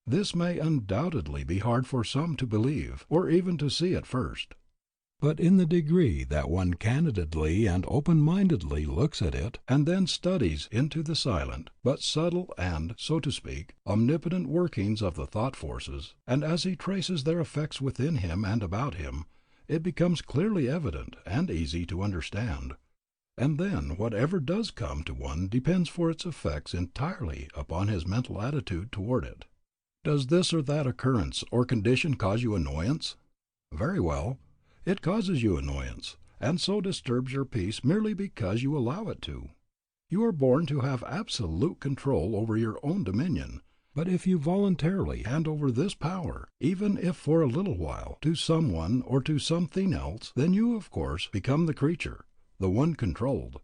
This may undoubtedly be hard for some to believe, or even to see at first. But in the degree that one candidly and open-mindedly looks at it, and then studies into the silent, but subtle and, so to speak, omnipotent workings of the thought forces, and as he traces their effects within him and about him, it becomes clearly evident and easy to understand. And then whatever does come to one depends for its effects entirely upon his mental attitude toward it. Does this or that occurrence or condition cause you annoyance? Very well. It causes you annoyance, and so disturbs your peace merely because you allow it to. You are born to have absolute control over your own dominion, but if you voluntarily hand over this power, even if for a little while, to someone or to something else, then you of course become the creature, the one controlled.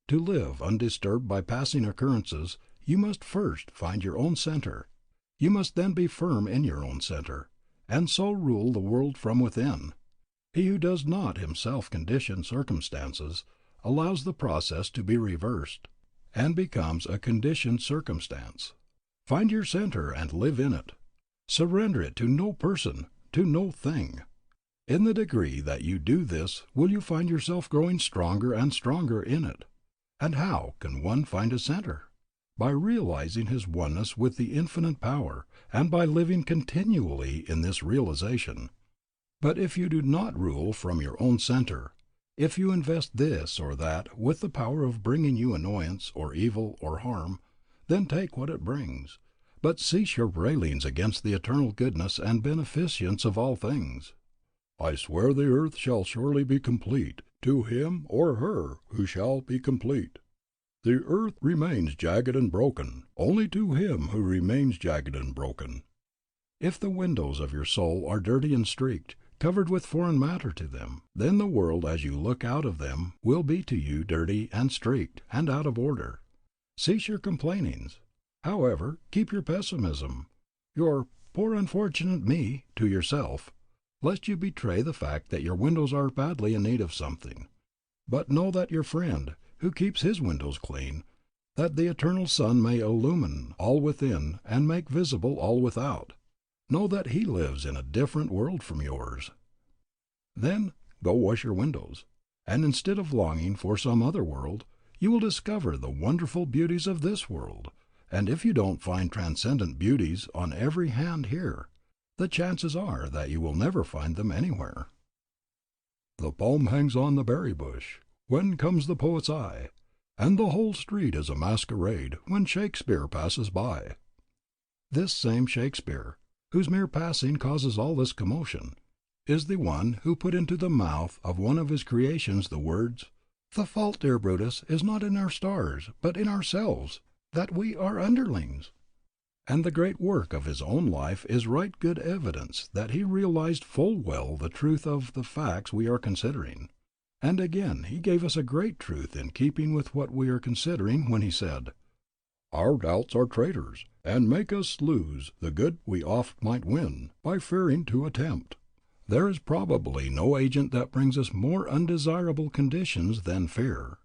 To live undisturbed by passing occurrences, you must first find your own center. You must then be firm in your own center, and so rule the world from within. He who does not himself condition circumstances allows the process to be reversed, and becomes a conditioned circumstance. Find your center and live in it. Surrender it to no person, to no thing. In the degree that you do this will you find yourself growing stronger and stronger in it. And how can one find a center? By realizing his oneness with the infinite power, and by living continually in this realization. But if you do not rule from your own center, if you invest this or that with the power of bringing you annoyance or evil or harm, then take what it brings, but cease your railings against the eternal goodness and beneficence of all things. I swear the earth shall surely be complete to him or her who shall be complete. The earth remains jagged and broken, only to him who remains jagged and broken. If the windows of your soul are dirty and streaked, covered with foreign matter to them, then the world as you look out of them will be to you dirty and streaked and out of order. Cease your complainings. However, keep your pessimism, your poor unfortunate me, to yourself, lest you betray the fact that your windows are badly in need of something. But know that your friend, who keeps his windows clean, that the eternal sun may illumine all within and make visible all without, know that he lives in a different world from yours. Then go wash your windows, and instead of longing for some other world, you will discover the wonderful beauties of this world, and if you don't find transcendent beauties on every hand here, the chances are that you will never find them anywhere. The palm hangs on the berry bush, when comes the poet's eye, and the whole street is a masquerade when Shakespeare passes by. This same Shakespeare, whose mere passing causes all this commotion, is the one who put into the mouth of one of his creations the words, "The fault, dear Brutus, is not in our stars, but in ourselves, that we are underlings." And the great work of his own life is right good evidence that he realized full well the truth of the facts we are considering. And again he gave us a great truth in keeping with what we are considering when he said, "Our doubts are traitors, and make us lose the good we oft might win, by fearing to attempt." There is probably no agent that brings us more undesirable conditions than fear.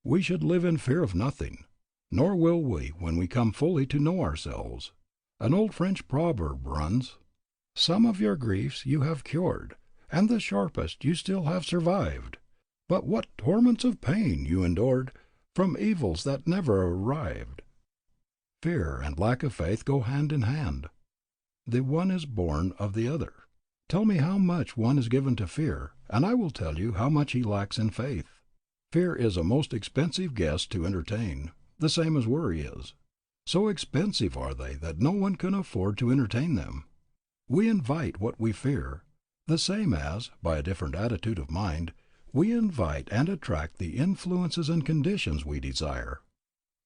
We should live in fear of nothing, nor will we when we come fully to know ourselves. An old French proverb runs, "Some of your griefs you have cured, and the sharpest you still have survived. But what torments of pain you endured from evils that never arrived." Fear and lack of faith go hand in hand. The one is born of the other. Tell me how much one is given to fear, and I will tell you how much he lacks in faith. Fear is a most expensive guest to entertain, the same as worry is. So expensive are they that no one can afford to entertain them. We invite what we fear, the same as, by a different attitude of mind, we invite and attract the influences and conditions we desire.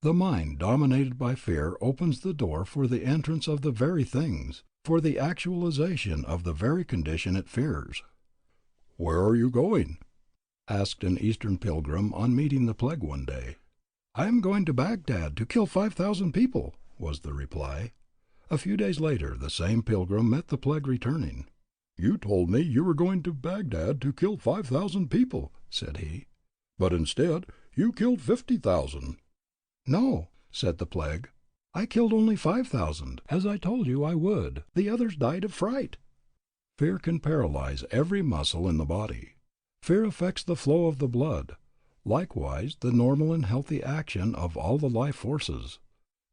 The mind dominated by fear opens the door for the entrance of the very things, for the actualization of the very condition it fears. "Where are you going?" asked an Eastern pilgrim on meeting the plague one day. "I am going to Baghdad to kill 5,000 people," was the reply. A few days later the same pilgrim met the plague returning. "You told me you were going to Baghdad to kill 5,000 people," said he, "but instead you killed 50,000." "No," said the plague, "I killed only 5,000, as I told you I would. The others died of fright." Fear can paralyze every muscle in the body. Fear affects the flow of the blood, likewise the normal and healthy action of all the life forces.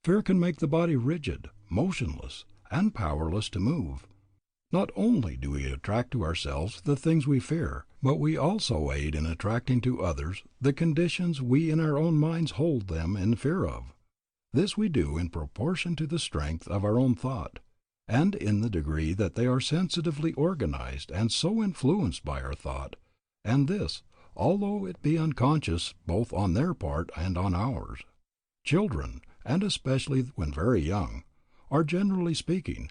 Fear can make the body rigid, motionless, and powerless to move. Not only do we attract to ourselves the things we fear, but we also aid in attracting to others the conditions we in our own minds hold them in fear of. This we do in proportion to the strength of our own thought, and in the degree that they are sensitively organized and so influenced by our thought, and this, although it be unconscious both on their part and on ours. Children, and especially when very young, are generally speaking,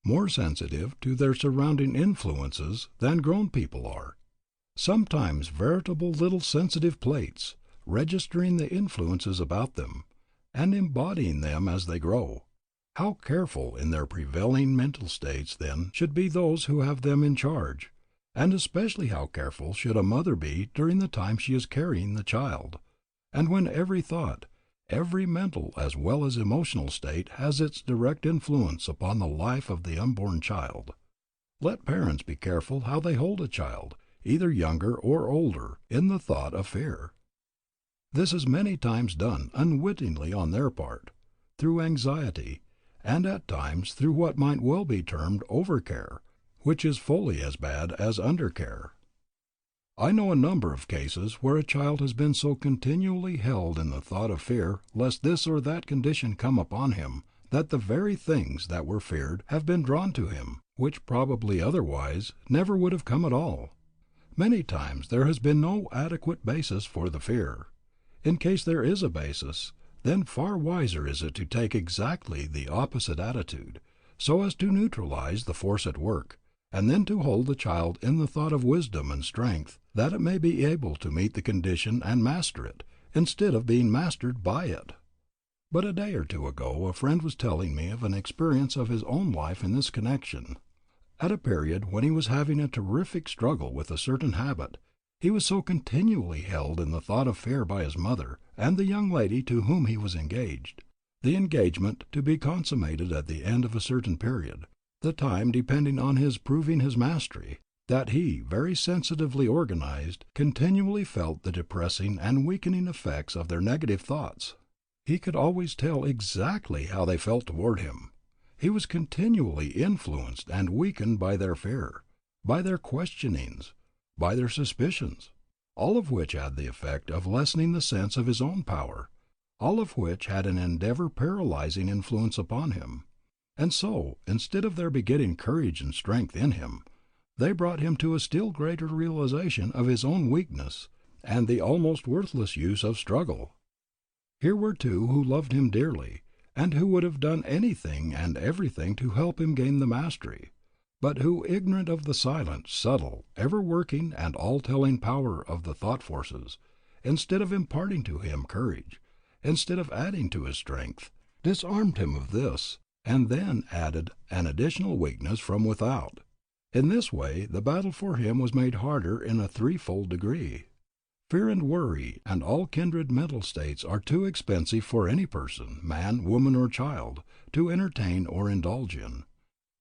more sensitive to their surrounding influences than grown people are. Sometimes veritable little sensitive plates, registering the influences about them, and embodying them as they grow. How careful in their prevailing mental states then should be those who have them in charge, and especially how careful should a mother be during the time she is carrying the child, and when every thought, every mental as well as emotional state has its direct influence upon the life of the unborn child. Let parents be careful how they hold a child, either younger or older, in the thought of fear. This is many times done unwittingly on their part, through anxiety, and at times through what might well be termed overcare, which is fully as bad as undercare. I know a number of cases where a child has been so continually held in the thought of fear lest this or that condition come upon him, that the very things that were feared have been drawn to him, which probably otherwise never would have come at all. Many times there has been no adequate basis for the fear. In case there is a basis, then far wiser is it to take exactly the opposite attitude, so as to neutralize the force at work, and then to hold the child in the thought of wisdom and strength, that it may be able to meet the condition and master it, instead of being mastered by it. But a day or two ago a friend was telling me of an experience of his own life in this connection. At a period when he was having a terrific struggle with a certain habit, he was so continually held in the thought of fear by his mother and the young lady to whom he was engaged, the engagement to be consummated at the end of a certain period, the time depending on his proving his mastery, that he, very sensitively organized, continually felt the depressing and weakening effects of their negative thoughts. He could always tell exactly how they felt toward him. He was continually influenced and weakened by their fear, by their questionings, by their suspicions, all of which had the effect of lessening the sense of his own power, all of which had an endeavor paralyzing influence upon him. And so, instead of their begetting courage and strength in him, they brought him to a still greater realization of his own weakness and the almost worthless use of struggle. Here were two who loved him dearly, and who would have done anything and everything to help him gain the mastery, but who, ignorant of the silent, subtle, ever-working and all-telling power of the thought forces, instead of imparting to him courage, instead of adding to his strength, disarmed him of this, and then added an additional weakness from without. In this way the battle for him was made harder in a threefold degree. Fear and worry and all kindred mental states are too expensive for any person, man, woman, or child, to entertain or indulge in.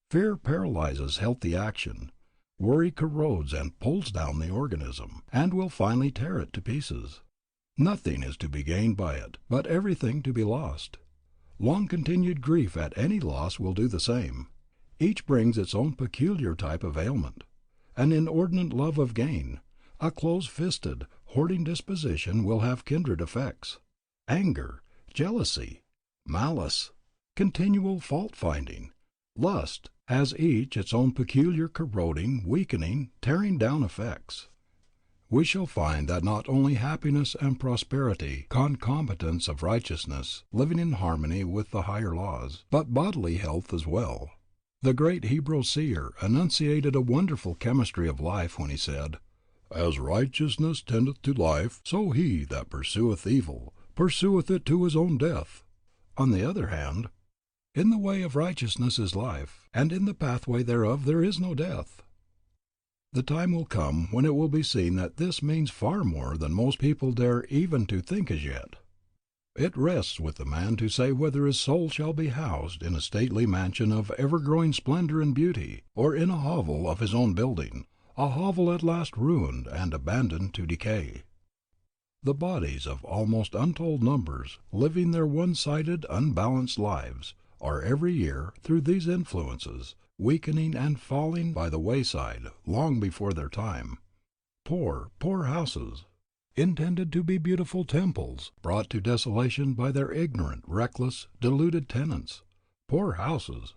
Fear paralyzes healthy action. Worry corrodes and pulls down the organism, and will finally tear it to pieces. Nothing is to be gained by it, but everything to be lost. Long-continued grief at any loss will do the same. Each brings its own peculiar type of ailment. An inordinate love of gain, a close-fisted, hoarding disposition will have kindred effects. Anger, jealousy, malice, continual fault-finding, lust, has each its own peculiar corroding, weakening, tearing down effects. We shall find that not only happiness and prosperity, concomitants of righteousness, living in harmony with the higher laws, but bodily health as well. The great Hebrew seer enunciated a wonderful chemistry of life when he said, "As righteousness tendeth to life, so he that pursueth evil pursueth it to his own death." On the other hand, "In the way of righteousness is life, and in the pathway thereof there is no death." The time will come when it will be seen that this means far more than most people dare even to think as yet. It rests with the man to say whether his soul shall be housed in a stately mansion of ever-growing splendor and beauty, or in a hovel of his own building, a hovel at last ruined and abandoned to decay. The bodies of almost untold numbers, living their one-sided, unbalanced lives, are every year, through these influences, weakening and falling by the wayside long before their time. Poor, poor houses, intended to be beautiful temples, brought to desolation by their ignorant, reckless, deluded tenants. Poor houses!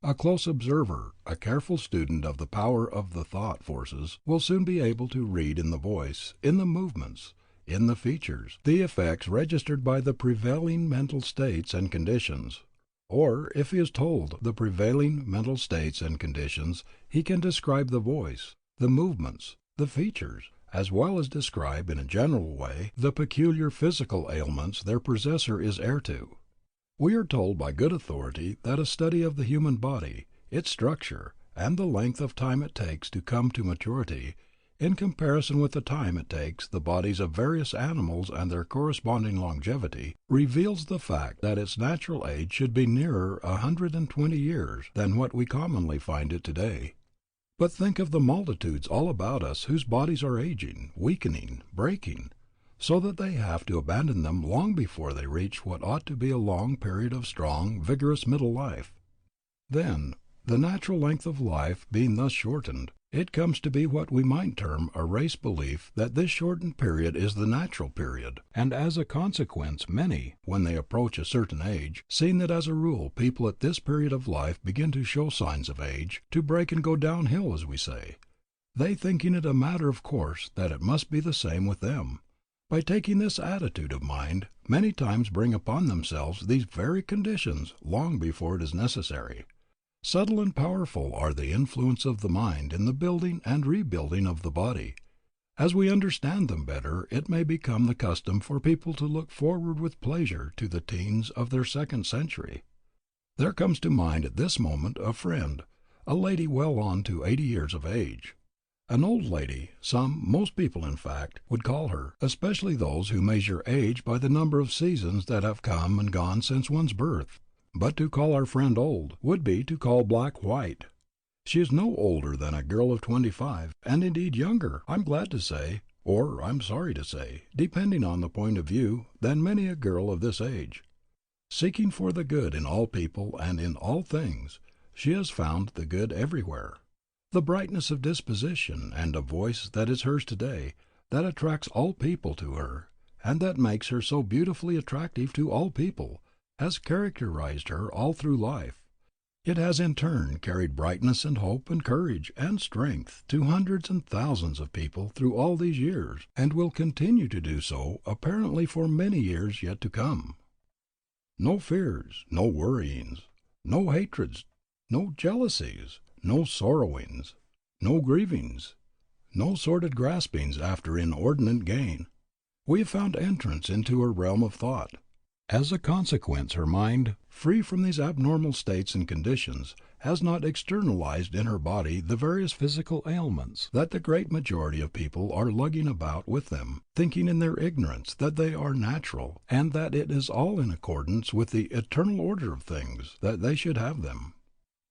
A close observer, a careful student of the power of the thought forces, will soon be able to read in the voice, in the movements, in the features, the effects registered by the prevailing mental states and conditions. Or, if he is told the prevailing mental states and conditions, he can describe the voice, the movements, the features, as well as describe in a general way the peculiar physical ailments their possessor is heir to. We are told by good authority that a study of the human body, its structure, and the length of time it takes to come to maturity, in comparison with the time it takes the bodies of various animals and their corresponding longevity, reveals the fact that its natural age should be nearer 120 years than what we commonly find it today. But think of the multitudes all about us whose bodies are aging, weakening, breaking, so that they have to abandon them long before they reach what ought to be a long period of strong, vigorous middle life. Then, the natural length of life being thus shortened, it comes to be what we might term a race belief that this shortened period is the natural period, and as a consequence many, when they approach a certain age, seeing that as a rule people at this period of life begin to show signs of age, to break and go downhill as we say, they thinking it a matter of course that it must be the same with them, by taking this attitude of mind, many times bring upon themselves these very conditions long before it is necessary. Subtle and powerful are the influence of the mind in the building and rebuilding of the body. As we understand them better, it may become the custom for people to look forward with pleasure to the teens of their second century. There comes to mind at this moment a friend, a lady well on to 80 years of age. An old lady, most people in fact, would call her, especially those who measure age by the number of seasons that have come and gone since one's birth. But to call our friend old would be to call black white. She is no older than a girl of 25, and indeed younger, I'm glad to say, or I'm sorry to say, depending on the point of view, than many a girl of this age. Seeking for the good in all people and in all things, she has found the good everywhere. The brightness of disposition and of voice that is hers today, that attracts all people to her, and that makes her so beautifully attractive to all people, has characterized her all through life. It has in turn carried brightness and hope and courage and strength to hundreds and thousands of people through all these years, and will continue to do so apparently for many years yet to come. No fears, no worryings, no hatreds, no jealousies, no sorrowings, no grievings, no sordid graspings after inordinate gain. We have found entrance into her realm of thought. As a consequence, her mind, free from these abnormal states and conditions, has not externalized in her body the various physical ailments that the great majority of people are lugging about with them, thinking in their ignorance that they are natural, and that it is all in accordance with the eternal order of things that they should have them.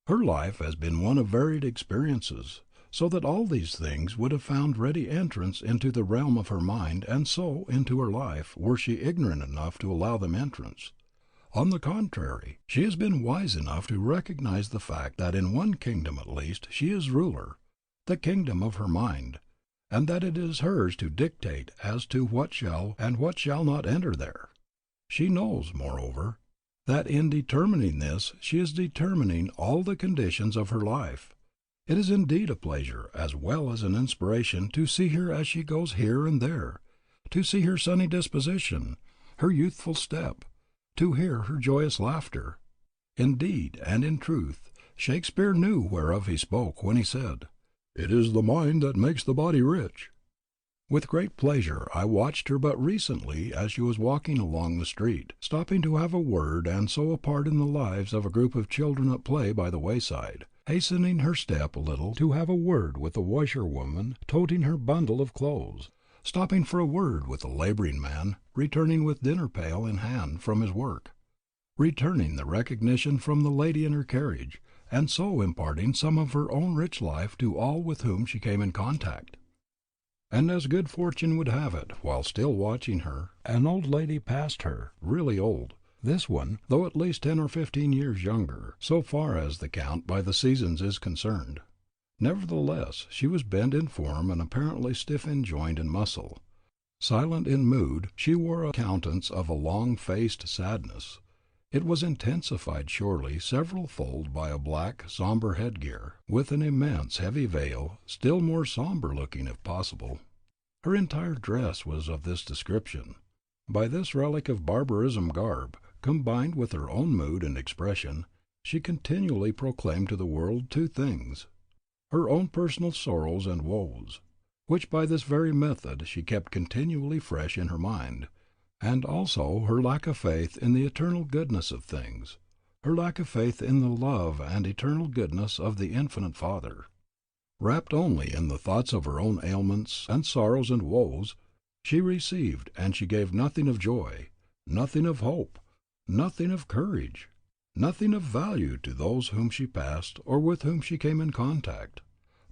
Her life has been one of varied experiences, so that all these things would have found ready entrance into the realm of her mind and so into her life, were she ignorant enough to allow them entrance. On the contrary, she has been wise enough to recognize the fact that in one kingdom at least she is ruler, the kingdom of her mind, and that it is hers to dictate as to what shall and what shall not enter there. She knows, moreover, that in determining this she is determining all the conditions of her life. It is indeed a pleasure as well as an inspiration to see her as she goes here and there, to see her sunny disposition, her youthful step, to hear her joyous laughter. Indeed and in truth, Shakespeare knew whereof he spoke when he said, "It is the mind that makes the body rich." With great pleasure I watched her but recently as she was walking along the street, stopping to have a word and so a part in the lives of a group of children at play by the wayside. hastening her step a little to have a word with the washerwoman toting her bundle of clothes, stopping for a word with the laboring man returning with dinner pail in hand from his work, returning the recognition from the lady in her carriage, and so imparting some of her own rich life to all with whom she came in contact. And as good fortune would have it, while still watching her, an old lady passed her, really old, this one, though at least 10 or 15 years younger, so far as the count by the seasons is concerned. Nevertheless, she was bent in form and apparently stiff in joint and muscle. Silent in mood, she wore a countenance of a long-faced sadness. It was intensified surely several-fold by a black, sombre headgear, with an immense heavy veil, still more sombre-looking if possible. Her entire dress was of this description. By this relic of barbarism garb, combined with her own mood and expression, she continually proclaimed to the world two things: her own personal sorrows and woes, which by this very method she kept continually fresh in her mind, and also her lack of faith in the eternal goodness of things, her lack of faith in the love and eternal goodness of the Infinite Father. Wrapped only in the thoughts of her own ailments and sorrows and woes, she received and she gave nothing of joy, nothing of hope, nothing of courage, nothing of value to those whom she passed or with whom she came in contact,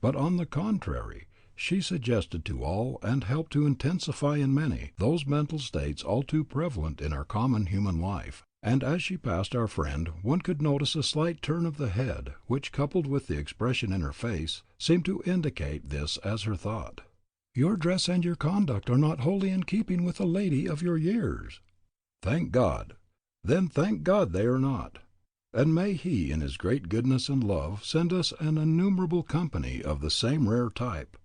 but on the contrary, she suggested to all and helped to intensify in many those mental states all too prevalent in our common human life, and as she passed our friend one could notice a slight turn of the head which, coupled with the expression in her face, seemed to indicate this as her thought. "Your dress and your conduct are not wholly in keeping with a lady of your years." Thank God! Then thank God they are not. And may He in His great goodness and love send us an innumerable company of the same rare type,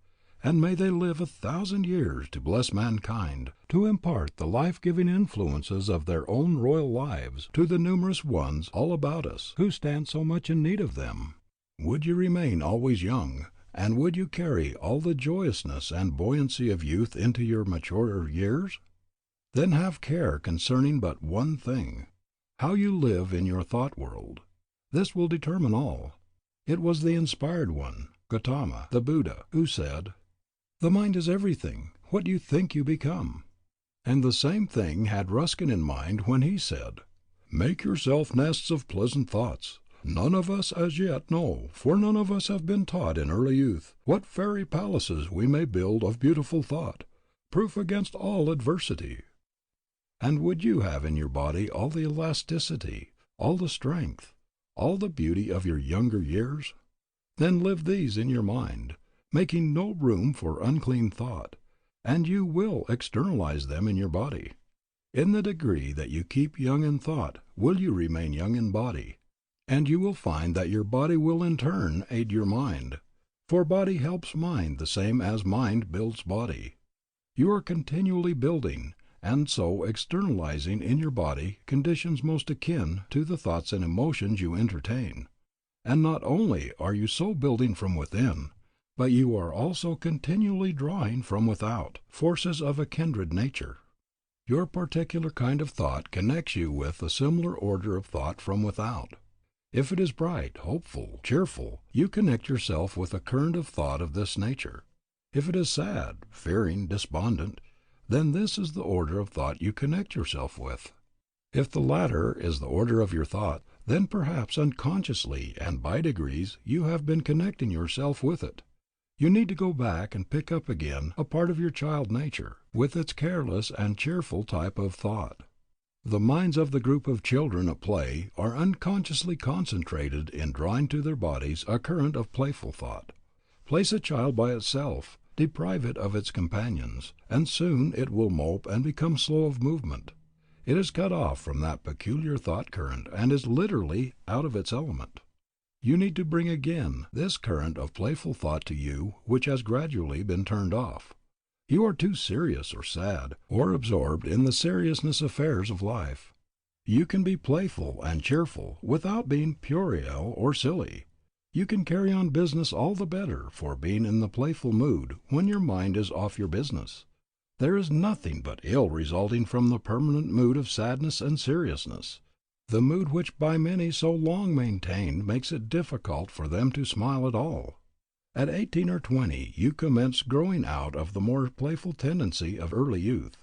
and may they live 1,000 years to bless mankind, to impart the life-giving influences of their own royal lives to the numerous ones all about us who stand so much in need of them. Would you remain always young, and would you carry all the joyousness and buoyancy of youth into your maturer years? Then have care concerning but one thing, how you live in your thought world. This will determine all. It was the inspired one, Gautama, the Buddha, who said, "The mind is everything. What you think you become." And the same thing had Ruskin in mind when he said, "Make yourself nests of pleasant thoughts. None of us as yet know, for none of us have been taught in early youth, what fairy palaces we may build of beautiful thought, proof against all adversity." And would you have in your body all the elasticity, all the strength, all the beauty of your younger years? Then live these in your mind, making no room for unclean thought, and you will externalize them in your body. In the degree that you keep young in thought will you remain young in body, and you will find that your body will in turn aid your mind, for body helps mind the same as mind builds body. You are continually building, and so externalizing in your body conditions most akin to the thoughts and emotions you entertain. And not only are you so building from within, but you are also continually drawing from without forces of a kindred nature. Your particular kind of thought connects you with a similar order of thought from without. If it is bright, hopeful, cheerful, you connect yourself with a current of thought of this nature. If it is sad, fearing, despondent, then this is the order of thought you connect yourself with. If the latter is the order of your thought, then perhaps unconsciously and by degrees you have been connecting yourself with it. You need to go back and pick up again a part of your child nature, with its careless and cheerful type of thought. The minds of the group of children at play are unconsciously concentrated in drawing to their bodies a current of playful thought. Place a child by itself, deprive it of its companions, and soon it will mope and become slow of movement. It is cut off from that peculiar thought current and is literally out of its element. You need to bring again this current of playful thought to you which has gradually been turned off. You are too serious or sad or absorbed in the seriousness affairs of life. You can be playful and cheerful without being puerile or silly. You can carry on business all the better for being in the playful mood when your mind is off your business. There is nothing but ill resulting from the permanent mood of sadness and seriousness. The mood which by many so long maintained makes it difficult for them to smile at all. At 18 or 20 you commenced growing out of the more playful tendency of early youth.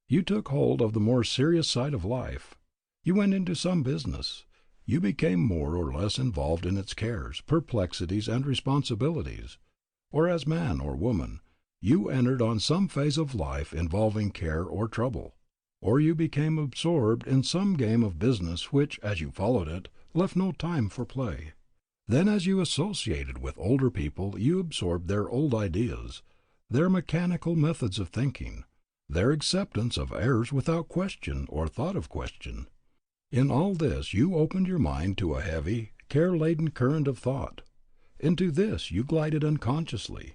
You took hold of the more serious side of life. You went into some business. You became more or less involved in its cares, perplexities, and responsibilities. Or as man or woman, you entered on some phase of life involving care or trouble. Or you became absorbed in some game of business which, as you followed it, left no time for play. Then as you associated with older people you absorbed their old ideas, their mechanical methods of thinking, their acceptance of errors without question or thought of question. In all this you opened your mind to a heavy, care-laden current of thought. Into this you glided unconsciously.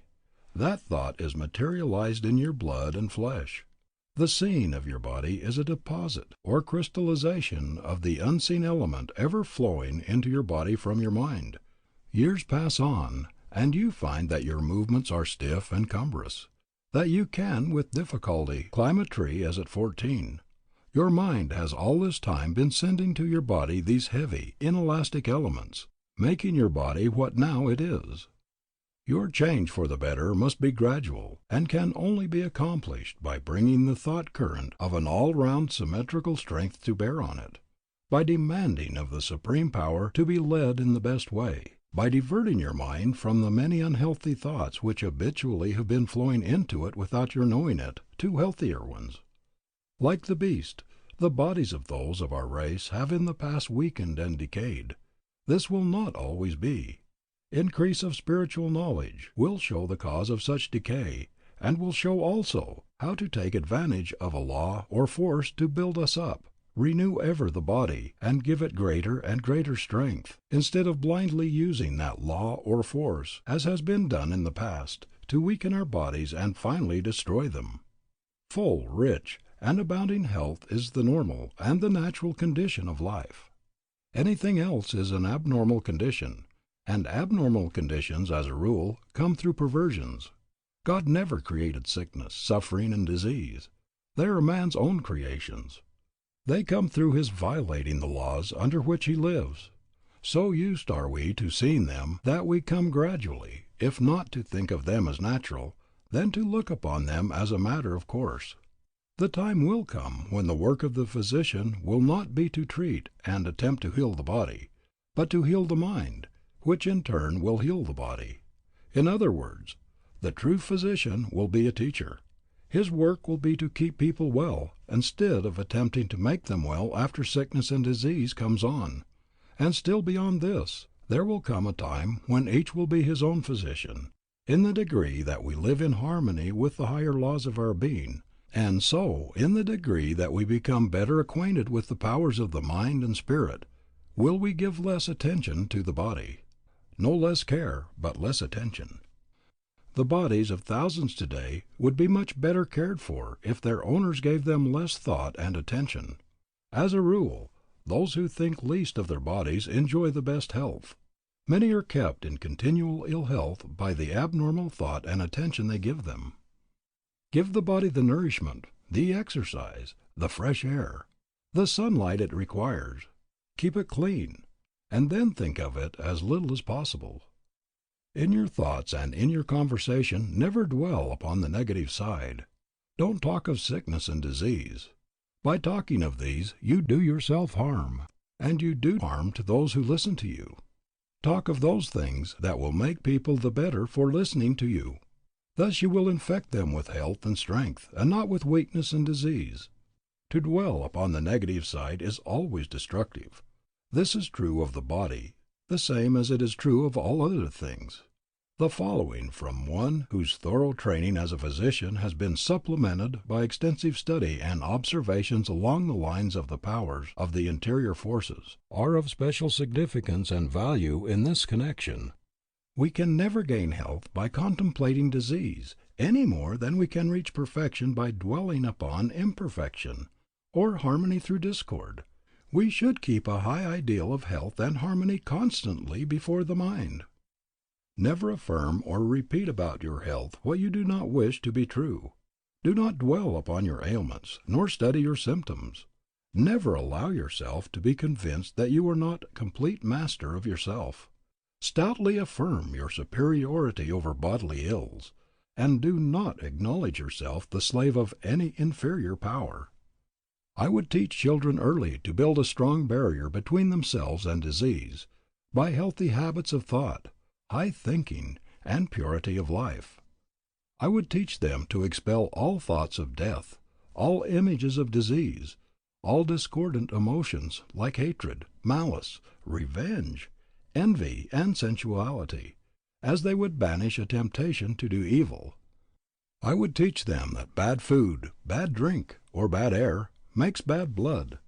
That thought is materialized in your blood and flesh. The scene of your body is a deposit or crystallization of the unseen element ever flowing into your body from your mind. Years pass on, and you find that your movements are stiff and cumbrous, that you can with difficulty climb a tree as at 14. Your mind has all this time been sending to your body these heavy, inelastic elements, making your body what now it is. Your change for the better must be gradual, and can only be accomplished by bringing the thought current of an all-round symmetrical strength to bear on it, by demanding of the Supreme Power to be led in the best way, by diverting your mind from the many unhealthy thoughts which habitually have been flowing into it without your knowing it, to healthier ones. Like the beast, the bodies of those of our race have in the past weakened and decayed. This will not always be. Increase of spiritual knowledge will show the cause of such decay, and will show also how to take advantage of a law or force to build us up, renew ever the body, and give it greater and greater strength, instead of blindly using that law or force, as has been done in the past, to weaken our bodies and finally destroy them. Full, rich, and abounding health is the normal and the natural condition of life. Anything else is an abnormal condition, and abnormal conditions, as a rule, come through perversions. God never created sickness, suffering, and disease. They are man's own creations. They come through his violating the laws under which he lives. So used are we to seeing them that we come gradually, if not to think of them as natural, then to look upon them as a matter of course. The time will come when the work of the physician will not be to treat and attempt to heal the body, but to heal the mind, which in turn will heal the body. In other words, the true physician will be a teacher. His work will be to keep people well, instead of attempting to make them well after sickness and disease comes on. And still beyond this, there will come a time when each will be his own physician, in the degree that we live in harmony with the higher laws of our being, and so in the degree that we become better acquainted with the powers of the mind and spirit, will we give less attention to the body. No less care, but less attention. The bodies of thousands today would be much better cared for if their owners gave them less thought and attention. As a rule, those who think least of their bodies enjoy the best health. Many are kept in continual ill health by the abnormal thought and attention they give them. Give the body the nourishment, the exercise, the fresh air, the sunlight it requires. Keep it clean, and then think of it as little as possible. In your thoughts and in your conversation never dwell upon the negative side. Don't talk of sickness and disease. By talking of these you do yourself harm, and you do harm to those who listen to you. Talk of those things that will make people the better for listening to you. Thus you will infect them with health and strength, and not with weakness and disease. To dwell upon the negative side is always destructive. This is true of the body, the same as it is true of all other things. The following from one whose thorough training as a physician has been supplemented by extensive study and observations along the lines of the powers of the interior forces, are of special significance and value in this connection. We can never gain health by contemplating disease, any more than we can reach perfection by dwelling upon imperfection, or harmony through discord. We should keep a high ideal of health and harmony constantly before the mind. Never affirm or repeat about your health what you do not wish to be true. Do not dwell upon your ailments, nor study your symptoms. Never allow yourself to be convinced that you are not complete master of yourself. Stoutly affirm your superiority over bodily ills, and do not acknowledge yourself the slave of any inferior power. I would teach children early to build a strong barrier between themselves and disease, by healthy habits of thought, high thinking, and purity of life. I would teach them to expel all thoughts of death, all images of disease, all discordant emotions like hatred, malice, revenge, envy, and sensuality, as they would banish a temptation to do evil. I would teach them that bad food, bad drink, or bad air makes bad blood,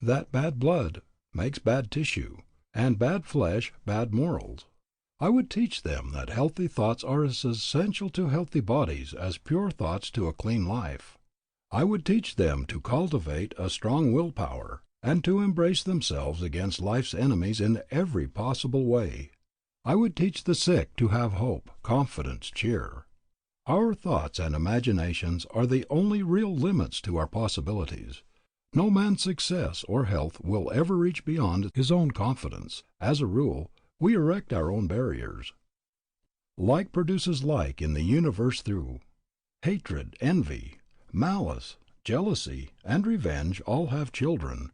that bad blood makes bad tissue, and bad flesh bad morals. I would teach them that healthy thoughts are as essential to healthy bodies as pure thoughts to a clean life. I would teach them to cultivate a strong willpower, and to embrace themselves against life's enemies in every possible way. I would teach the sick to have hope, confidence, cheer. Our thoughts and imaginations are the only real limits to our possibilities. No man's success or health will ever reach beyond his own confidence. As a rule, we erect our own barriers. Like produces like in the universe through. Hatred, envy, malice, jealousy, and revenge all have children.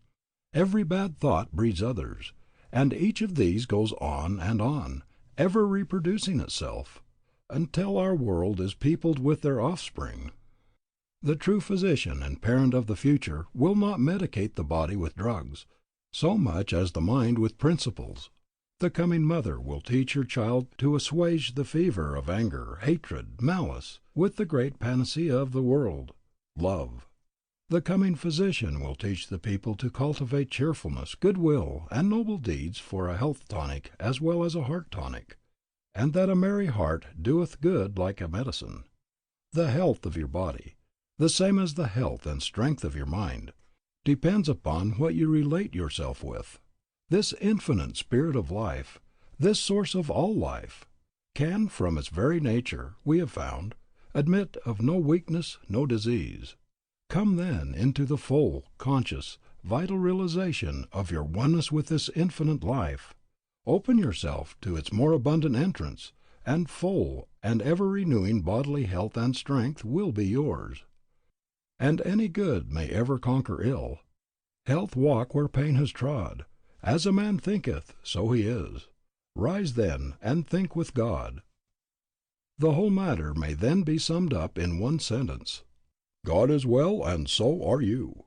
Every bad thought breeds others, and each of these goes on, ever reproducing itself, until our world is peopled with their offspring. The true physician and parent of the future will not medicate the body with drugs, so much as the mind with principles. The coming mother will teach her child to assuage the fever of anger, hatred, malice, with the great panacea of the world, love. The coming physician will teach the people to cultivate cheerfulness, goodwill, and noble deeds for a health tonic as well as a heart tonic, and that a merry heart doeth good like a medicine. The health of your body, the same as the health and strength of your mind, depends upon what you relate yourself with. This infinite spirit of life, this source of all life, can, from its very nature, we have found, admit of no weakness, no disease. Come then into the full, conscious, vital realization of your oneness with this infinite life. Open yourself to its more abundant entrance, and full and ever renewing bodily health and strength will be yours. And any good may ever conquer ill. Health walk where pain has trod. As a man thinketh, so he is. Rise then, and think with God. The whole matter may then be summed up in one sentence. God is well, and so are you.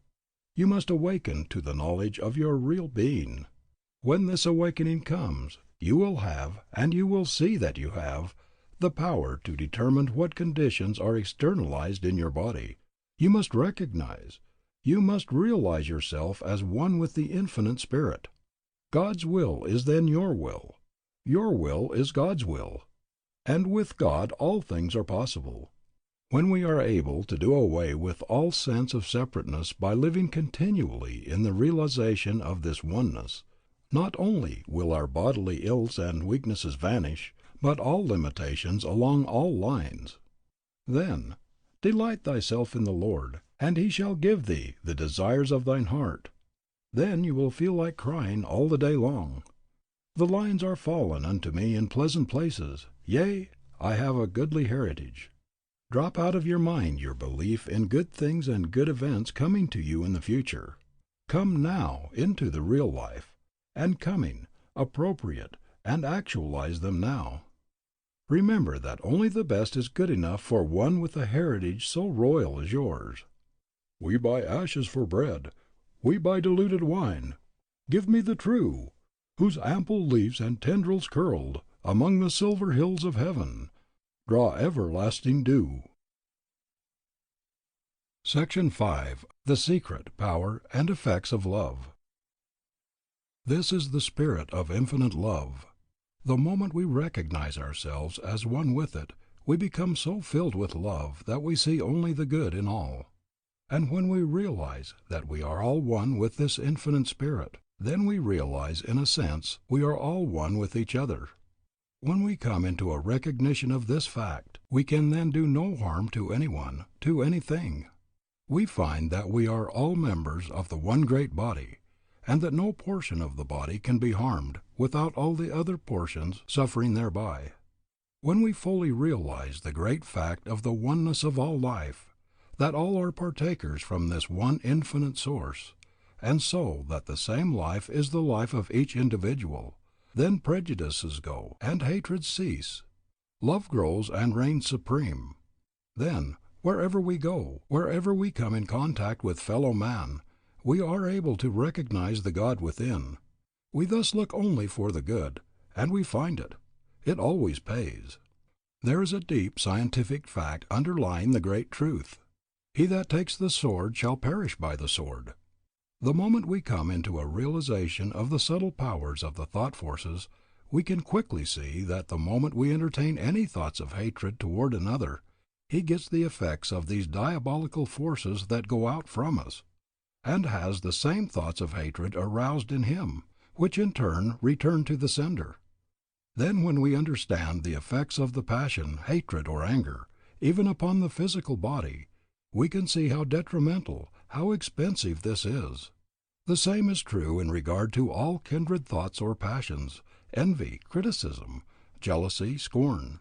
You must awaken to the knowledge of your real being. When this awakening comes, you will have, and you will see that you have, the power to determine what conditions are externalized in your body. You must recognize, you must realize yourself as one with the infinite Spirit. God's will is then your will. Your will is God's will. And with God all things are possible. When we are able to do away with all sense of separateness by living continually in the realization of this oneness, not only will our bodily ills and weaknesses vanish, but all limitations along all lines. Then, delight thyself in the Lord, and He shall give thee the desires of thine heart. Then you will feel like crying all the day long. The lines are fallen unto me in pleasant places, yea, I have a goodly heritage. Drop out of your mind your belief in good things and good events coming to you in the future. Come now into the real life, and coming, appropriate, and actualize them now. Remember that only the best is good enough for one with a heritage so royal as yours. We buy ashes for bread, we buy diluted wine. Give me the true, whose ample leaves and tendrils curled among the silver hills of heaven, draw everlasting dew. Section 5. The Secret, Power, and Effects of Love. This is the spirit of infinite love. The moment we recognize ourselves as one with it, we become so filled with love that we see only the good in all. And when we realize that we are all one with this infinite spirit, then we realize, in a sense, we are all one with each other. When we come into a recognition of this fact, we can then do no harm to anyone, to anything. we find that we are all members of the one great body, and that no portion of the body can be harmed without all the other portions suffering thereby. When we fully realize the great fact of the oneness of all life, that all are partakers from this one infinite source, and so that the same life is the life of each individual, then prejudices go and hatreds cease. Love grows and reigns supreme. Then, wherever we go, wherever we come in contact with fellow man, we are able to recognize the God within. We thus look only for the good, and we find it. It always pays. There is a deep scientific fact underlying the great truth. He that takes the sword shall perish by the sword. The moment we come into a realization of the subtle powers of the thought forces, we can quickly see that the moment we entertain any thoughts of hatred toward another, he gets the effects of these diabolical forces that go out from us, and has the same thoughts of hatred aroused in him, which in turn return to the sender. Then when we understand the effects of the passion, hatred, or anger, even upon the physical body, we can see how detrimental, how expensive this is. The same is true in regard to all kindred thoughts or passions, envy, criticism, jealousy, scorn.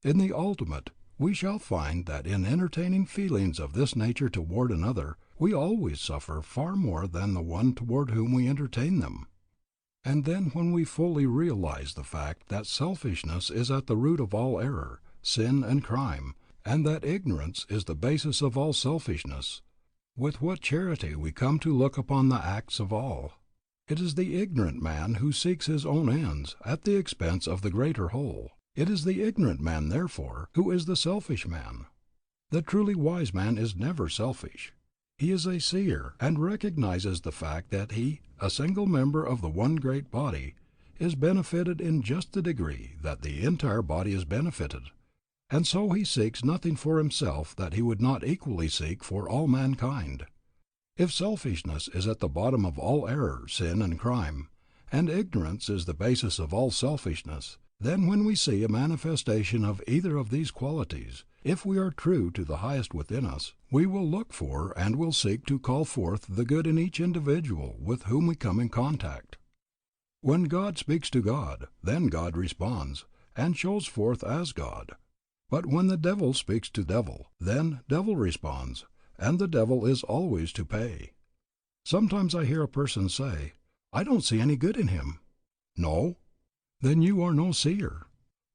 In the ultimate, we shall find that in entertaining feelings of this nature toward another, we always suffer far more than the one toward whom we entertain them. And then when we fully realize the fact that selfishness is at the root of all error, sin, and crime, and that ignorance is the basis of all selfishness, with what charity we come to look upon the acts of all. It is the ignorant man who seeks his own ends at the expense of the greater whole. It is the ignorant man, therefore, who is the selfish man. The truly wise man is never selfish. He is a seer and recognizes the fact that he, a single member of the one great body, is benefited in just the degree that the entire body is benefited, and so he seeks nothing for himself that he would not equally seek for all mankind. If selfishness is at the bottom of all error, sin, and crime, and ignorance is the basis of all selfishness, then when we see a manifestation of either of these qualities, if we are true to the highest within us, we will look for and will seek to call forth the good in each individual with whom we come in contact. When God speaks to God, then God responds, and shows forth as God. But when the devil speaks to devil, then devil responds, and the devil is always to pay. Sometimes I hear a person say, "I don't see any good in him." No? Then you are no seer.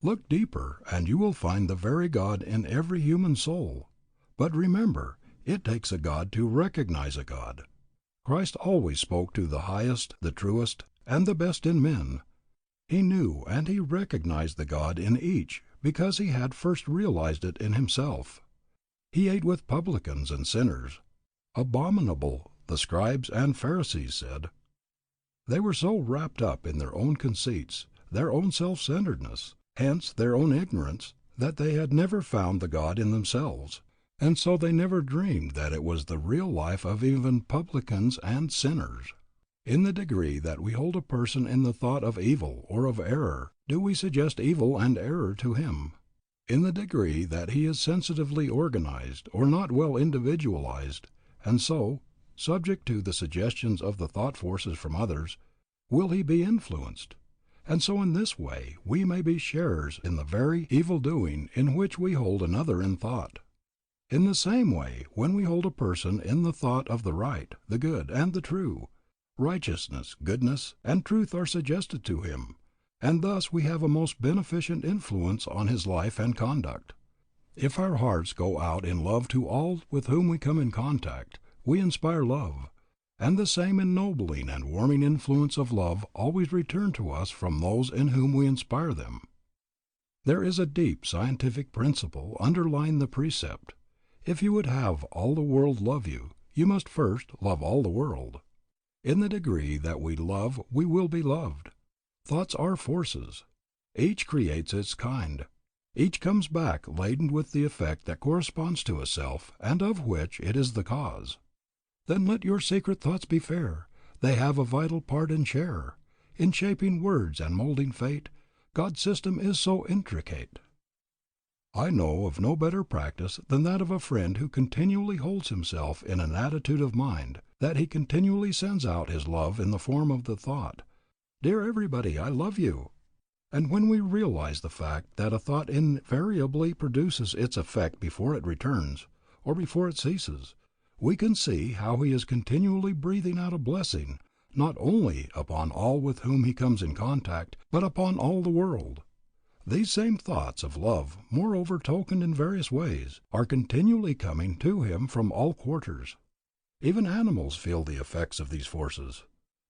Look deeper, and you will find the very God in every human soul. But remember, it takes a God to recognize a God. Christ always spoke to the highest, the truest, and the best in men. He knew and he recognized the God in each because he had first realized it in himself. He ate with publicans and sinners. Abominable, the scribes and Pharisees said. They were so wrapped up in their own conceits, their own self-centeredness, hence their own ignorance, that they had never found the God in themselves, and so they never dreamed that it was the real life of even publicans and sinners. In the degree that we hold a person in the thought of evil or of error, do we suggest evil and error to him. In the degree that he is sensitively organized or not well individualized, and so, subject to the suggestions of the thought forces from others, will he be influenced. And so in this way we may be sharers in the very evil doing in which we hold another in thought. In the same way, when we hold a person in the thought of the right, the good, and the true, righteousness, goodness, and truth are suggested to him, and thus we have a most beneficent influence on his life and conduct. If our hearts go out in love to all with whom we come in contact, we inspire love, and the same ennobling and warming influence of love always return to us from those in whom we inspire them. There is a deep scientific principle underlying the precept, if you would have all the world love you, you must first love all the world. In the degree that we love we will be loved. Thoughts are forces. Each creates its kind. Each comes back laden with the effect that corresponds to itself and of which it is the cause. Then let your secret thoughts be fair. They have a vital part and share. In shaping words and molding fate, God's system is so intricate. I know of no better practice than that of a friend who continually holds himself in an attitude of mind that he continually sends out his love in the form of the thought, "Dear everybody, I love you." And when we realize the fact that a thought invariably produces its effect before it returns, or before it ceases, we can see how he is continually breathing out a blessing, not only upon all with whom he comes in contact, but upon all the world. These same thoughts of love, moreover tokened in various ways, are continually coming to him from all quarters. Even animals feel the effects of these forces.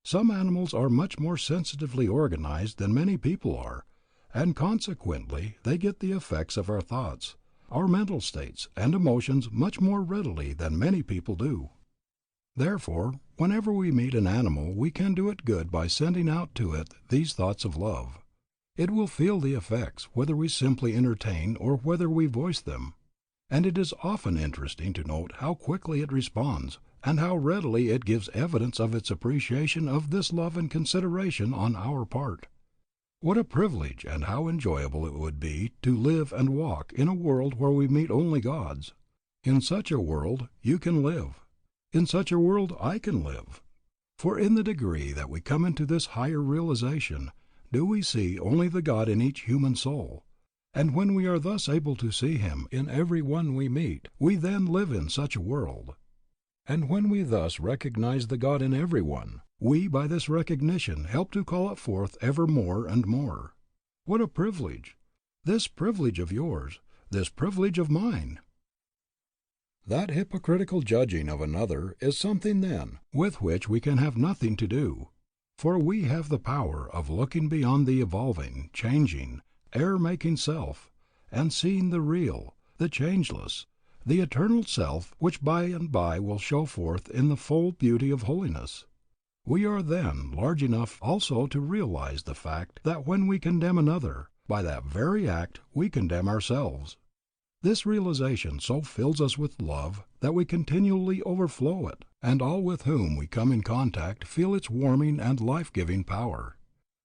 Some animals are much more sensitively organized than many people are, and consequently they get the effects of our thoughts, our mental states, and emotions much more readily than many people do. Therefore, whenever we meet an animal we can do it good by sending out to it these thoughts of love. It will feel the effects, whether we simply entertain or whether we voice them. And it is often interesting to note how quickly it responds, and how readily it gives evidence of its appreciation of this love and consideration on our part. What a privilege and how enjoyable it would be to live and walk in a world where we meet only gods. In such a world you can live. In such a world I can live. For in the degree that we come into this higher realization, do we see only the God in each human soul. And when we are thus able to see Him in every one we meet, we then live in such a world. And when we thus recognize the God in every one, we by this recognition help to call it forth ever more and more. What a privilege! This privilege of yours, this privilege of mine! That hypocritical judging of another is something then with which we can have nothing to do. For we have the power of looking beyond the evolving, changing, error-making self, and seeing the real, the changeless, the eternal self which by and by will show forth in the full beauty of holiness. We are then large enough also to realize the fact that when we condemn another, by that very act we condemn ourselves. This realization so fills us with love that we continually overflow it, and all with whom we come in contact feel its warming and life-giving power.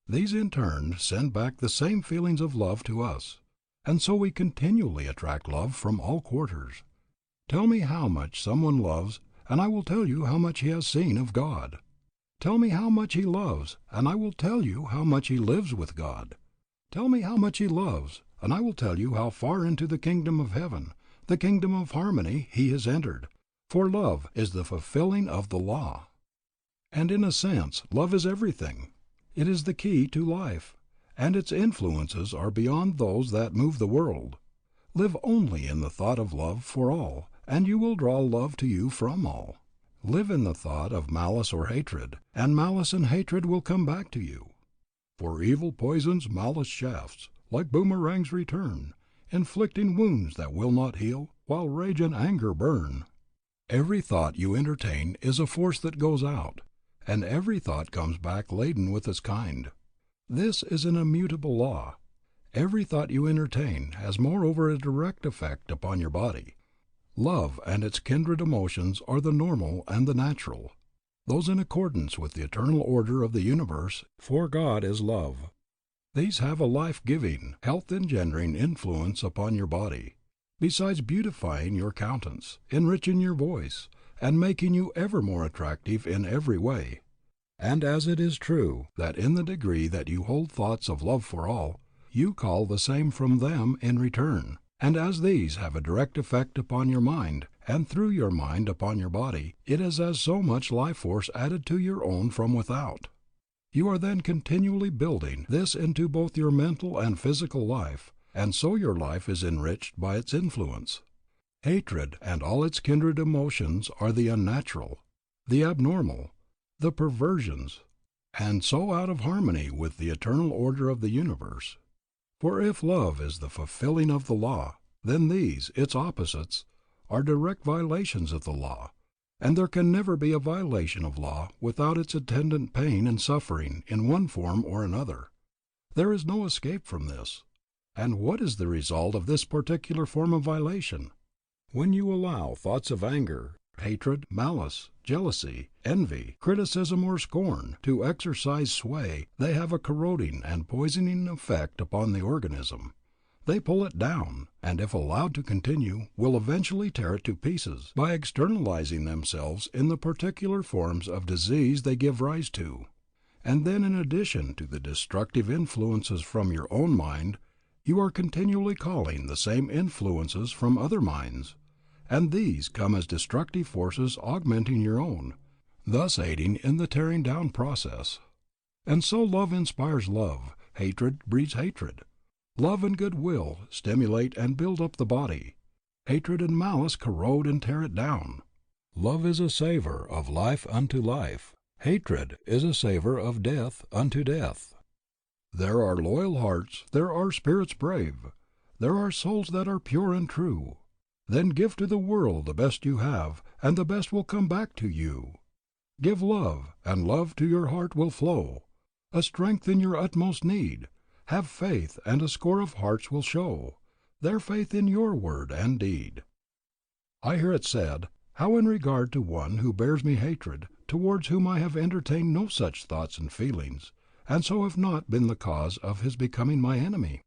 These in turn send back the same feelings of love to us, and so we continually attract love from all quarters. Tell me how much someone loves, and I will tell you how much he has seen of God. Tell me how much he loves, and I will tell you how much he lives with God. Tell me how much he loves, and I will tell you how far into the kingdom of heaven, the kingdom of harmony, he has entered, for love is the fulfilling of the law. And in a sense, love is everything. It is the key to life, and its influences are beyond those that move the world. Live only in the thought of love for all, and you will draw love to you from all. Live in the thought of malice or hatred, and malice and hatred will come back to you. For evil poisons malice shafts, like boomerangs return, inflicting wounds that will not heal, while rage and anger burn. Every thought you entertain is a force that goes out, and every thought comes back laden with its kind. This is an immutable law. Every thought you entertain has moreover a direct effect upon your body. Love and its kindred emotions are the normal and the natural, those in accordance with the eternal order of the universe, for God is love. These have a life-giving, health-engendering influence upon your body, besides beautifying your countenance, enriching your voice, and making you ever more attractive in every way. And as it is true that in the degree that you hold thoughts of love for all, you call the same from them in return, and as these have a direct effect upon your mind, and through your mind upon your body, it is as so much life force added to your own from without. You are then continually building this into both your mental and physical life, and so your life is enriched by its influence. Hatred and all its kindred emotions are the unnatural, the abnormal, the perversions, and so out of harmony with the eternal order of the universe. For if love is the fulfilling of the law, then these, its opposites, are direct violations of the law, and there can never be a violation of law without its attendant pain and suffering in one form or another. There is no escape from this. And what is the result of this particular form of violation? When you allow thoughts of anger, hatred, malice, jealousy, envy, criticism, or scorn to exercise sway, they have a corroding and poisoning effect upon the organism. They pull it down, and if allowed to continue, will eventually tear it to pieces by externalizing themselves in the particular forms of disease they give rise to. And then in addition to the destructive influences from your own mind, you are continually calling the same influences from other minds, and these come as destructive forces augmenting your own, thus aiding in the tearing down process. And so love inspires love, hatred breeds hatred. Love and goodwill stimulate and build up the body. Hatred and malice corrode and tear it down. Love is a savor of life unto life. Hatred is a savor of death unto death. There are loyal hearts, there are spirits brave, there are souls that are pure and true. Then give to the world the best you have, and the best will come back to you. Give love, and love to your heart will flow, a strength in your utmost need. Have faith, and a score of hearts will show their faith in your word and deed. I hear it said, how in regard to one who bears me hatred, towards whom I have entertained no such thoughts and feelings, and so have not been the cause of his becoming my enemy.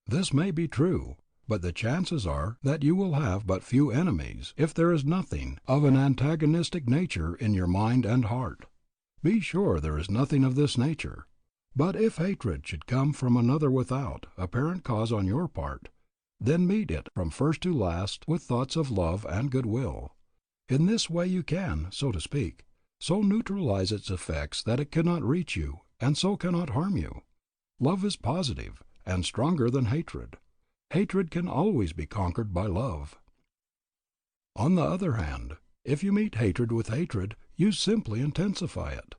This may be true, but the chances are that you will have but few enemies if there is nothing of an antagonistic nature in your mind and heart. Be sure there is nothing of this nature. But if hatred should come from another without apparent cause on your part, then meet it from first to last with thoughts of love and goodwill. In this way you can, so to speak, so neutralize its effects that it cannot reach you and so cannot harm you. Love is positive and stronger than hatred. Hatred can always be conquered by love. On the other hand, if you meet hatred with hatred, you simply intensify it.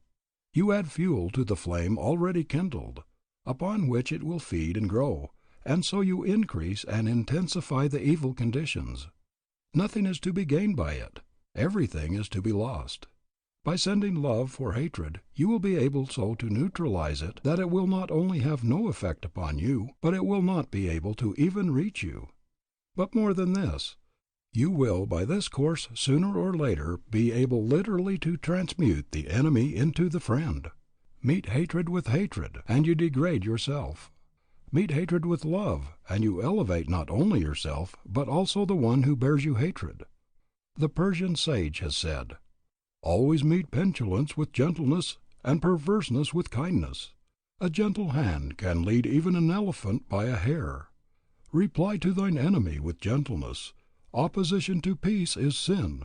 You add fuel to the flame already kindled, upon which it will feed and grow, and so you increase and intensify the evil conditions. Nothing is to be gained by it. Everything is to be lost. By sending love for hatred, you will be able so to neutralize it that it will not only have no effect upon you, but it will not be able to even reach you. But more than this, you will by this course sooner or later be able literally to transmute the enemy into the friend. Meet hatred with hatred, and you degrade yourself. Meet hatred with love, and you elevate not only yourself, but also the one who bears you hatred. The Persian sage has said, "Always meet petulance with gentleness, and perverseness with kindness. A gentle hand can lead even an elephant by a hair. Reply to thine enemy with gentleness. Opposition to peace is sin."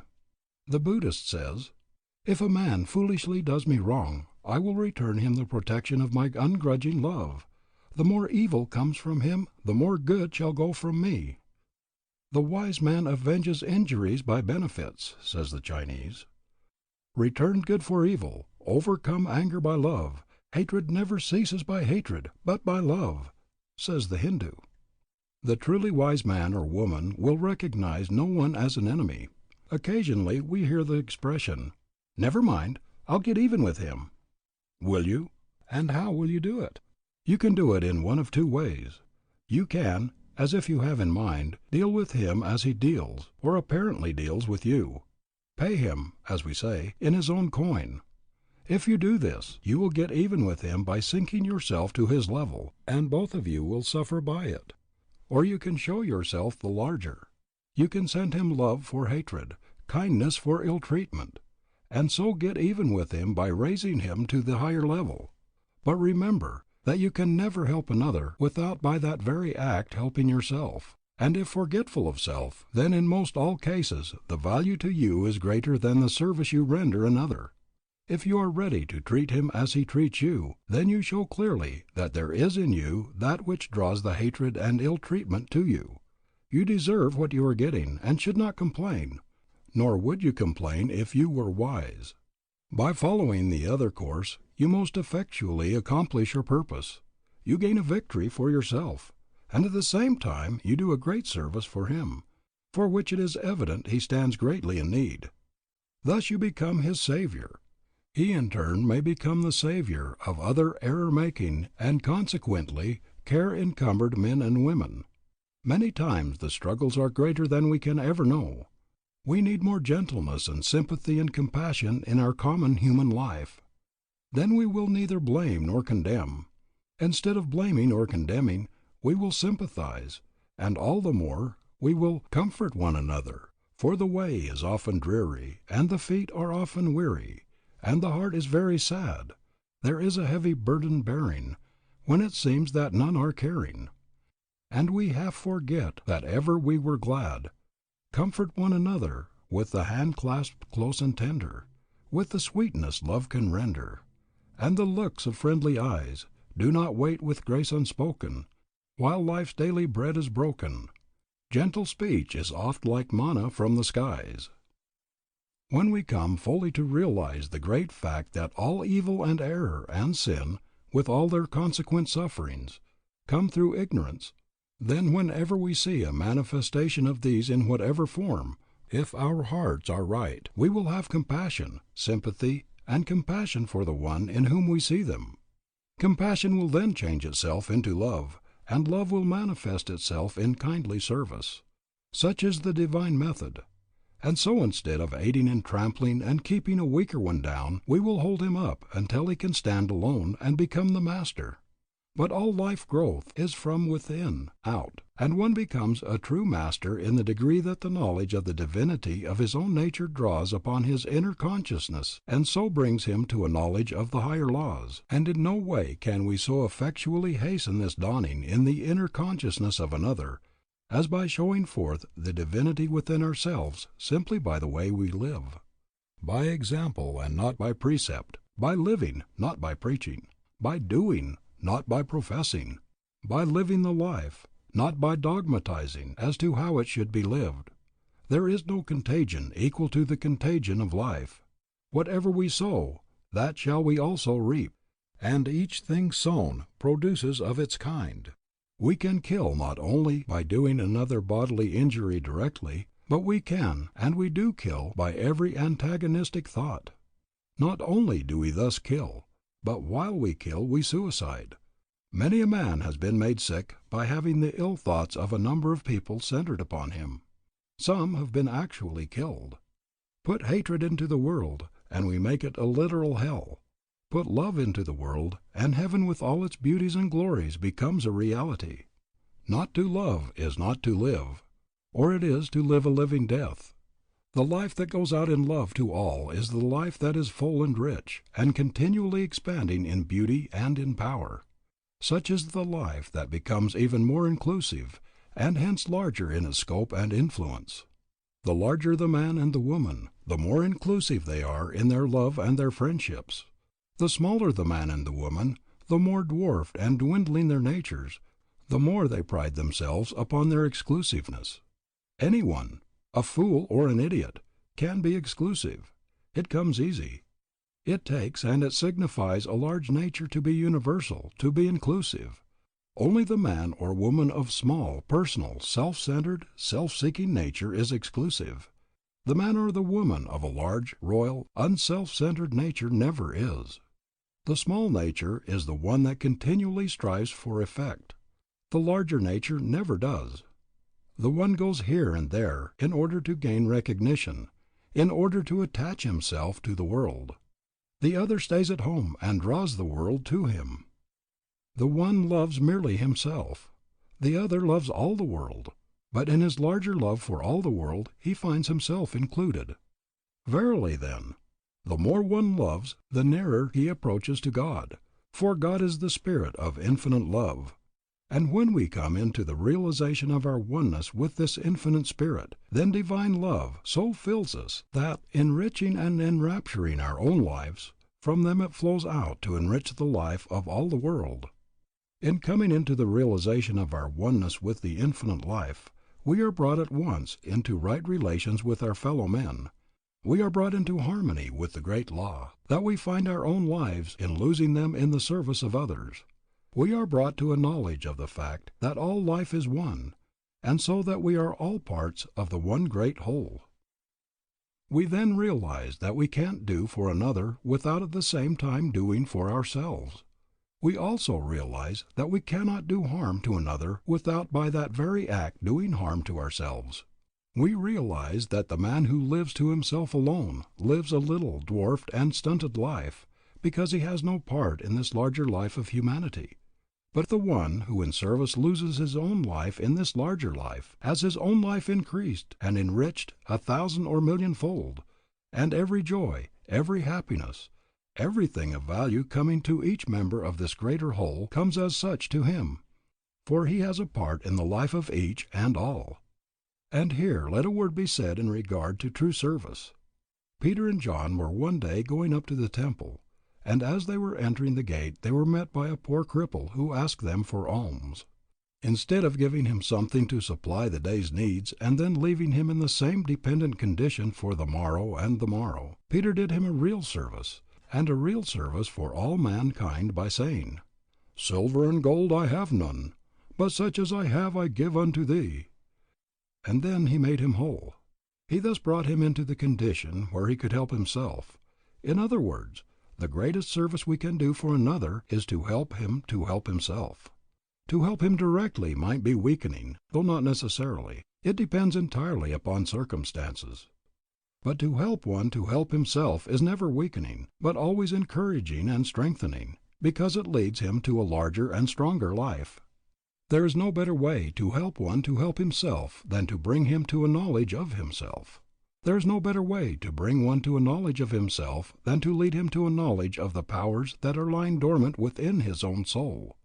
The Buddhist says, "If a man foolishly does me wrong, I will return him the protection of my ungrudging love. The more evil comes from him, the more good shall go from me." "The wise man avenges injuries by benefits," says the Chinese. "Return good for evil, overcome anger by love. Hatred never ceases by hatred, but by love," says the Hindu. The truly wise man or woman will recognize no one as an enemy. Occasionally we hear the expression, "Never mind, I'll get even with him." Will you? And how will you do it? You can do it in one of two ways. You can, as if you have in mind, deal with him as he deals, or apparently deals with you. Pay him, as we say, in his own coin. If you do this, you will get even with him by sinking yourself to his level, and both of you will suffer by it. Or you can show yourself the larger. You can send him love for hatred, kindness for ill treatment, and so get even with him by raising him to the higher level. But remember that you can never help another without by that very act helping yourself. And if forgetful of self, then in most all cases the value to you is greater than the service you render another. If you are ready to treat him as he treats you, then you show clearly that there is in you that which draws the hatred and ill treatment to you. You deserve what you are getting, and should not complain, nor would you complain if you were wise. By following the other course, you most effectually accomplish your purpose. You gain a victory for yourself, and at the same time you do a great service for him, for which it is evident he stands greatly in need. Thus you become his savior. He in turn may become the savior of other error-making and consequently care-encumbered men and women. Many times the struggles are greater than we can ever know. We need more gentleness and sympathy and compassion in our common human life. Then we will neither blame nor condemn. Instead of blaming or condemning, we will sympathize, And all the more we will comfort one another, for the way is often dreary, and the feet are often weary, and the heart is very sad. There is a heavy burden bearing, when it seems that none are caring. And we half forget that ever we were glad. Comfort one another, with the hand clasped close and tender, with the sweetness love can render. And the looks of friendly eyes do not wait with grace unspoken, while life's daily bread is broken. Gentle speech is oft like manna from the skies. When we come fully to realize the great fact that all evil and error and sin, with all their consequent sufferings, come through ignorance, then whenever we see a manifestation of these in whatever form, if our hearts are right, we will have compassion, sympathy, and compassion for the one in whom we see them. Compassion will then change itself into love, and love will manifest itself in kindly service. Such is the divine method. And so instead of aiding and trampling and keeping a weaker one down, we will hold him up until he can stand alone and become the master. But all life growth is from within out, and one becomes a true master in the degree that the knowledge of the divinity of his own nature draws upon his inner consciousness and so brings him to a knowledge of the higher laws. And in no way can we so effectually hasten this dawning in the inner consciousness of another as by showing forth the divinity within ourselves simply by the way we live. By example and not by precept, by living, not by preaching, by doing, not by professing, by living the life, not by dogmatizing as to how it should be lived. There is no contagion equal to the contagion of life. Whatever we sow, that shall we also reap, and each thing sown produces of its kind. We can kill not only by doing another bodily injury directly, but we can and we do kill by every antagonistic thought. Not only do we thus kill, but while we kill we suicide. Many a man has been made sick by having the ill thoughts of a number of people centered upon him. Some have been actually killed. Put hatred into the world, and we make it a literal hell. Put love into the world, and heaven with all its beauties and glories becomes a reality. Not to love is not to live, or it is to live a living death. The life that goes out in love to all is the life that is full and rich, and continually expanding in beauty and in power. Such is the life that becomes even more inclusive, and hence larger in its scope and influence. The larger the man and the woman, the more inclusive they are in their love and their friendships. The smaller the man and the woman, the more dwarfed and dwindling their natures, the more they pride themselves upon their exclusiveness. Anyone, a fool or an idiot, can be exclusive. It comes easy. It takes and it signifies a large nature to be universal, to be inclusive. Only the man or woman of small, personal, self-centered, self-seeking nature is exclusive. The man or the woman of a large, royal, unself-centered nature never is. The small nature is the one that continually strives for effect. The larger nature never does. The one goes here and there in order to gain recognition, in order to attach himself to the world. The other stays at home and draws the world to him. The one loves merely himself. The other loves all the world, but in his larger love for all the world he finds himself included. Verily then, the more one loves, the nearer he approaches to God, for God is the Spirit of infinite love. And when we come into the realization of our oneness with this infinite Spirit, then divine love so fills us that, enriching and enrapturing our own lives, from them it flows out to enrich the life of all the world. In coming into the realization of our oneness with the infinite life, we are brought at once into right relations with our fellow men. We are brought into harmony with the great law, that we find our own lives in losing them in the service of others. We are brought to a knowledge of the fact that all life is one, and so that we are all parts of the one great whole. We then realize that we can't do for another without at the same time doing for ourselves. We also realize that we cannot do harm to another without by that very act doing harm to ourselves. We realize that the man who lives to himself alone lives a little dwarfed and stunted life, because he has no part in this larger life of humanity. But the one who in service loses his own life in this larger life, has his own life increased and enriched 1,000 or millionfold, and every joy, every happiness, everything of value coming to each member of this greater whole comes as such to him, for he has a part in the life of each and all. And here let a word be said in regard to true service. Peter and John were one day going up to the temple, and as they were entering the gate they were met by a poor cripple who asked them for alms. Instead of giving him something to supply the day's needs and then leaving him in the same dependent condition for the morrow and the morrow, Peter did him a real service, and a real service for all mankind by saying, "Silver and gold I have none, but such as I have I give unto thee." And then he made him whole. He thus brought him into the condition where he could help himself. In other words, the greatest service we can do for another is to help him to help himself. To help him directly might be weakening, though not necessarily. It depends entirely upon circumstances. But to help one to help himself is never weakening, but always encouraging and strengthening, because it leads him to a larger and stronger life. There is no better way to help one to help himself than to bring him to a knowledge of himself. There is no better way to bring one to a knowledge of himself than to lead him to a knowledge of the powers that are lying dormant within his own soul.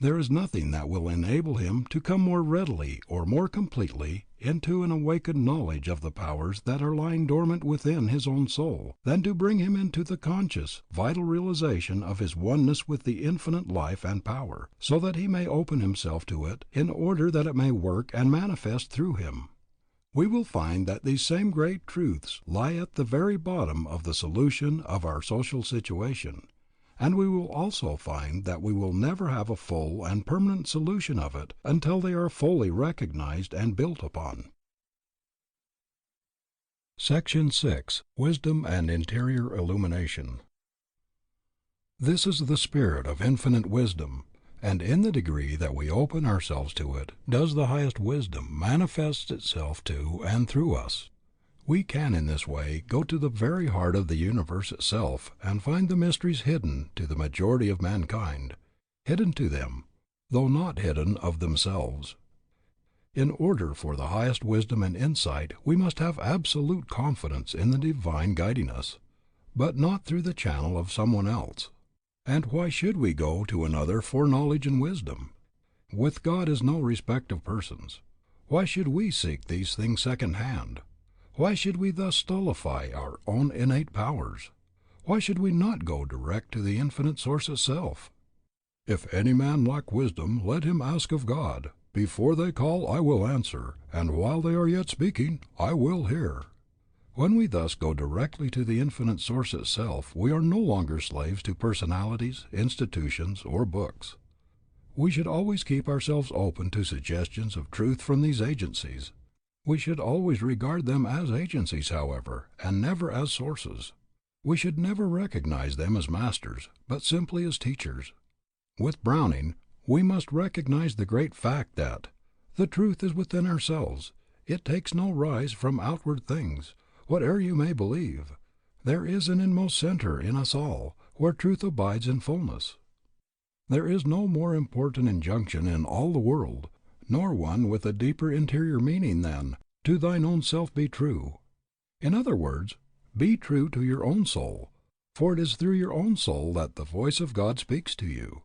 There is nothing that will enable him to come more readily or more completely into an awakened knowledge of the powers that are lying dormant within his own soul than to bring him into the conscious, vital realization of his oneness with the infinite life and power, so that he may open himself to it in order that it may work and manifest through him. We will find that these same great truths lie at the very bottom of the solution of our social situation, and we will also find that we will never have a full and permanent solution of it until they are fully recognized and built upon. Section 6. Wisdom and Interior Illumination. This is the spirit of infinite wisdom, and in the degree that we open ourselves to it, does the highest wisdom manifest itself to and through us. We can in this way go to the very heart of the universe itself and find the mysteries hidden to the majority of mankind, hidden to them, though not hidden of themselves. In order for the highest wisdom and insight we must have absolute confidence in the divine guiding us, but not through the channel of someone else. And why should we go to another for knowledge and wisdom? With God is no respect of persons. Why should we seek these things second hand? Why should we thus stultify our own innate powers? Why should we not go direct to the infinite source itself? "If any man lack wisdom, let him ask of God. Before they call, I will answer, and while they are yet speaking, I will hear." When we thus go directly to the infinite source itself, we are no longer slaves to personalities, institutions, or books. We should always keep ourselves open to suggestions of truth from these agencies. We should always regard them as agencies, however, and never as sources. We should never recognize them as masters, but simply as teachers. With Browning, we must recognize the great fact that "the truth is within ourselves. It takes no rise from outward things, whate'er you may believe. There is an inmost center in us all, where truth abides in fullness." There is no more important injunction in all the world, nor one with a deeper interior meaning than, "To thine own self be true." In other words, be true to your own soul, for it is through your own soul that the voice of God speaks to you.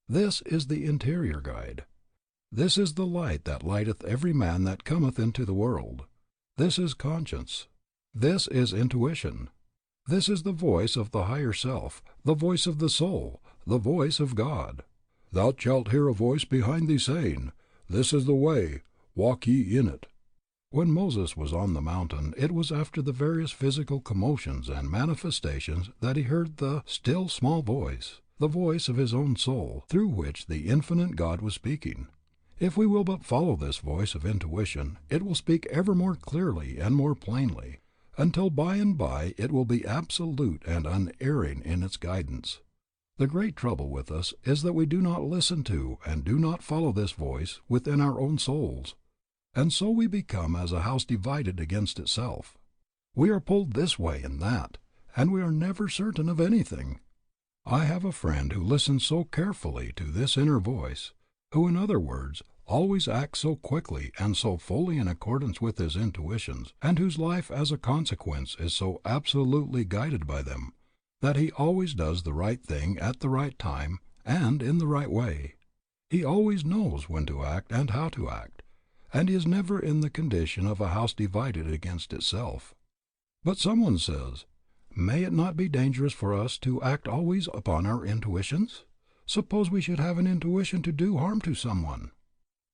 This is the interior guide. This is the light that lighteth every man that cometh into the world. This is conscience. This is intuition. This is the voice of the higher self, the voice of the soul, the voice of God. "Thou shalt hear a voice behind thee saying, This is the way, walk ye in it." When Moses was on the mountain, it was after the various physical commotions and manifestations that he heard the "still small voice," the voice of his own soul, through which the infinite God was speaking. If we will but follow this voice of intuition, it will speak ever more clearly and more plainly, until by and by it will be absolute and unerring in its guidance. The great trouble with us is that we do not listen to and do not follow this voice within our own souls, and so we become as a house divided against itself. We are pulled this way and that, and we are never certain of anything. I have a friend who listens so carefully to this inner voice, who, in other words, always acts so quickly and so fully in accordance with his intuitions, and whose life as a consequence is so absolutely guided by them, that he always does the right thing at the right time and in the right way. He always knows when to act and how to act, and he is never in the condition of a house divided against itself. But someone says, may it not be dangerous for us to act always upon our intuitions? Suppose we should have an intuition to do harm to someone?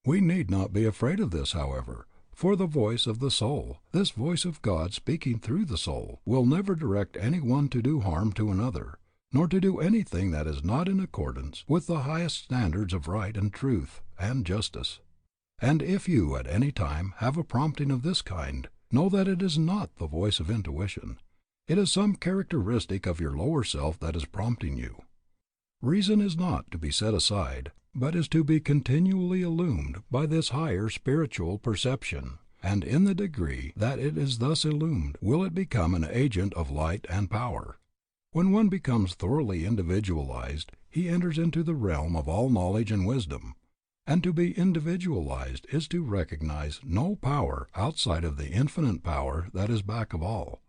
We need not be afraid of this, however, for the voice of the soul, this voice of God speaking through the soul, will never direct any one to do harm to another, nor to do anything that is not in accordance with the highest standards of right and truth and justice. And if you at any time have a prompting of this kind, know that it is not the voice of intuition. It is some characteristic of your lower self that is prompting you. Reason is not to be set aside, but is to be continually illumined by this higher spiritual perception, and in the degree that it is thus illumined will it become an agent of light and power. When one becomes thoroughly individualized, he enters into the realm of all knowledge and wisdom, and to be individualized is to recognize no power outside of the infinite power that is back of all.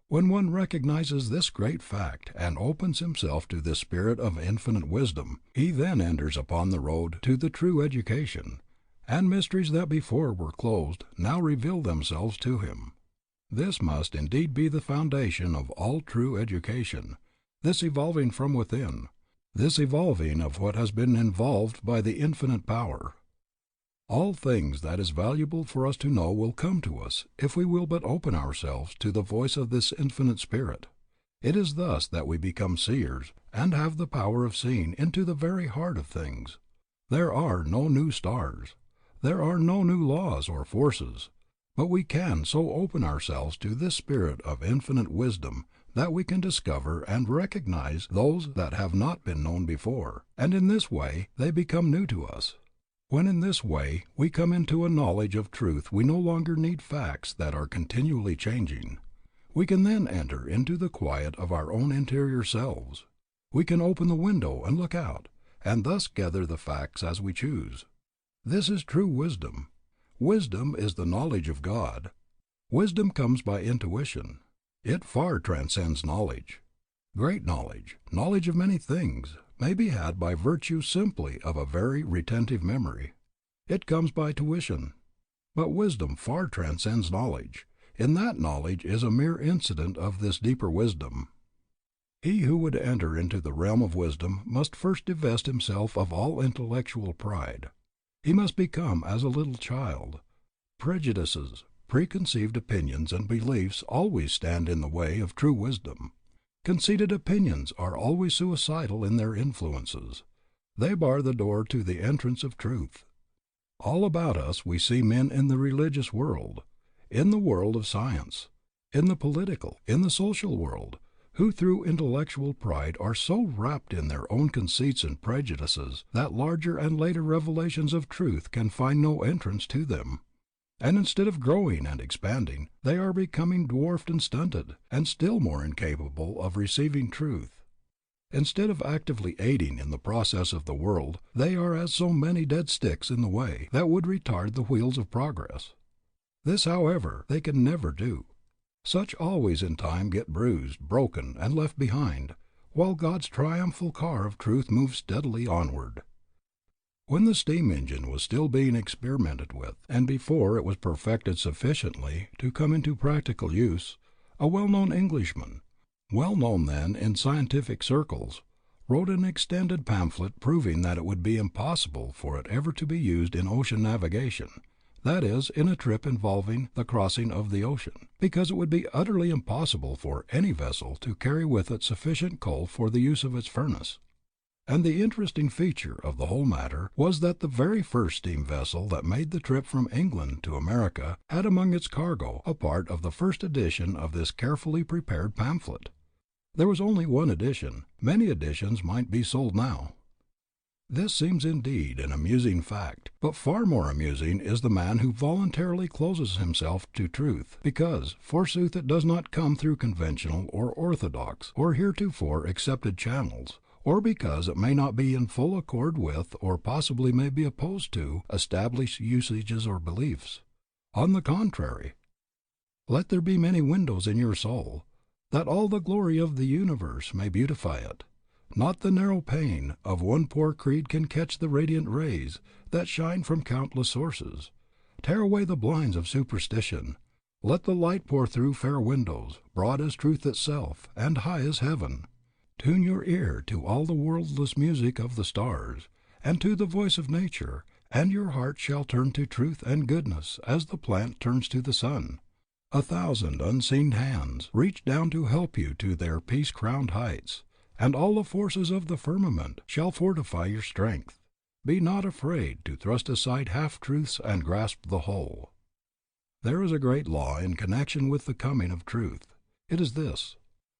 When one recognizes this great fact and opens himself to this spirit of infinite wisdom, he then enters upon the road to the true education, and mysteries that before were closed now reveal themselves to him. This must indeed be the foundation of all true education, this evolving from within, this evolving of what has been involved by the infinite power. All things that is valuable for us to know will come to us if we will but open ourselves to the voice of this infinite spirit. It is thus that we become seers and have the power of seeing into the very heart of things. There are no new stars. There are no new laws or forces. But we can so open ourselves to this spirit of infinite wisdom that we can discover and recognize those that have not been known before, and in this way they become new to us. When in this way we come into a knowledge of truth we no longer need facts that are continually changing. We can then enter into the quiet of our own interior selves. We can open the window and look out, and thus gather the facts as we choose. This is true wisdom. Wisdom is the knowledge of God. Wisdom comes by intuition. It far transcends knowledge. Great knowledge, knowledge of many things, may be had by virtue simply of a very retentive memory. It comes by tuition. But wisdom far transcends knowledge. In that knowledge is a mere incident of this deeper wisdom. He who would enter into the realm of wisdom must first divest himself of all intellectual pride. He must become as a little child. Prejudices, preconceived opinions and beliefs always stand in the way of true wisdom. Conceited opinions are always suicidal in their influences. They bar the door to the entrance of truth. All about us we see men in the religious world, in the world of science, in the political, in the social world, who through intellectual pride are so wrapped in their own conceits and prejudices that larger and later revelations of truth can find no entrance to them. And instead of growing and expanding, they are becoming dwarfed and stunted, and still more incapable of receiving truth. Instead of actively aiding in the process of the world, they are as so many dead sticks in the way that would retard the wheels of progress. This, however, they can never do. Such always in time get bruised, broken, and left behind, while God's triumphal car of truth moves steadily onward. When the steam engine was still being experimented with, and before it was perfected sufficiently to come into practical use, a well-known Englishman, well known then in scientific circles, wrote an extended pamphlet proving that it would be impossible for it ever to be used in ocean navigation, that is, in a trip involving the crossing of the ocean, because it would be utterly impossible for any vessel to carry with it sufficient coal for the use of its furnace. And the interesting feature of the whole matter was that the very first steam vessel that made the trip from England to America had among its cargo a part of the first edition of this carefully prepared pamphlet. There was only one edition. Many editions might be sold now. This seems indeed an amusing fact, but far more amusing is the man who voluntarily closes himself to truth, because, forsooth, it does not come through conventional or orthodox or heretofore accepted channels, or because it may not be in full accord with, or possibly may be opposed to, established usages or beliefs. On the contrary, let there be many windows in your soul, that all the glory of the universe may beautify it. Not the narrow pane of one poor creed can catch the radiant rays that shine from countless sources. Tear away the blinds of superstition. Let the light pour through fair windows, broad as truth itself, and high as heaven. Tune your ear to all the worldless music of the stars, and to the voice of nature, and your heart shall turn to truth and goodness as the plant turns to the sun. 1,000 unseen hands reach down to help you to their peace-crowned heights, and all the forces of the firmament shall fortify your strength. Be not afraid to thrust aside half-truths and grasp the whole. There is a great law in connection with the coming of truth. It is this: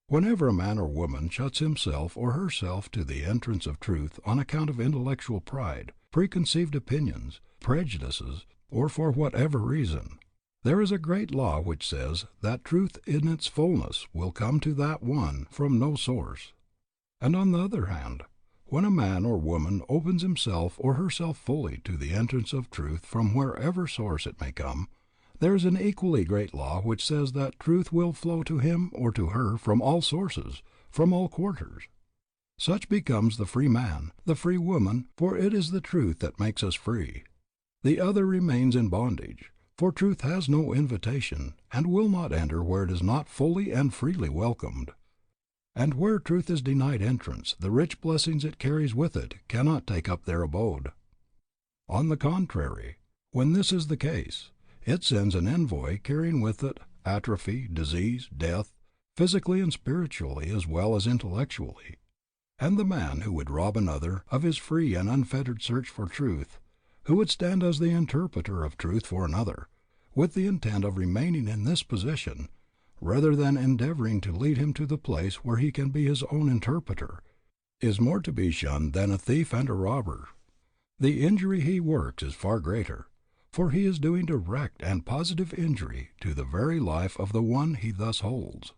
whenever a man or woman shuts himself or herself to the entrance of truth on account of intellectual pride, preconceived opinions, prejudices, or for whatever reason, there is a great law which says that truth in its fullness will come to that one from no source. And on the other hand, when a man or woman opens himself or herself fully to the entrance of truth from wherever source it may come, there is an equally great law which says that truth will flow to him or to her from all sources, from all quarters. Such becomes the free man, the free woman, for it is the truth that makes us free. The other remains in bondage, for truth has no invitation, and will not enter where it is not fully and freely welcomed. And where truth is denied entrance, the rich blessings it carries with it cannot take up their abode. On the contrary, when this is the case, it sends an envoy carrying with it atrophy, disease, death, physically and spiritually as well as intellectually. And the man who would rob another of his free and unfettered search for truth, who would stand as the interpreter of truth for another, with the intent of remaining in this position, rather than endeavoring to lead him to the place where he can be his own interpreter, is more to be shunned than a thief and a robber. The injury he works is far greater, for he is doing direct and positive injury to the very life of the one he thus holds.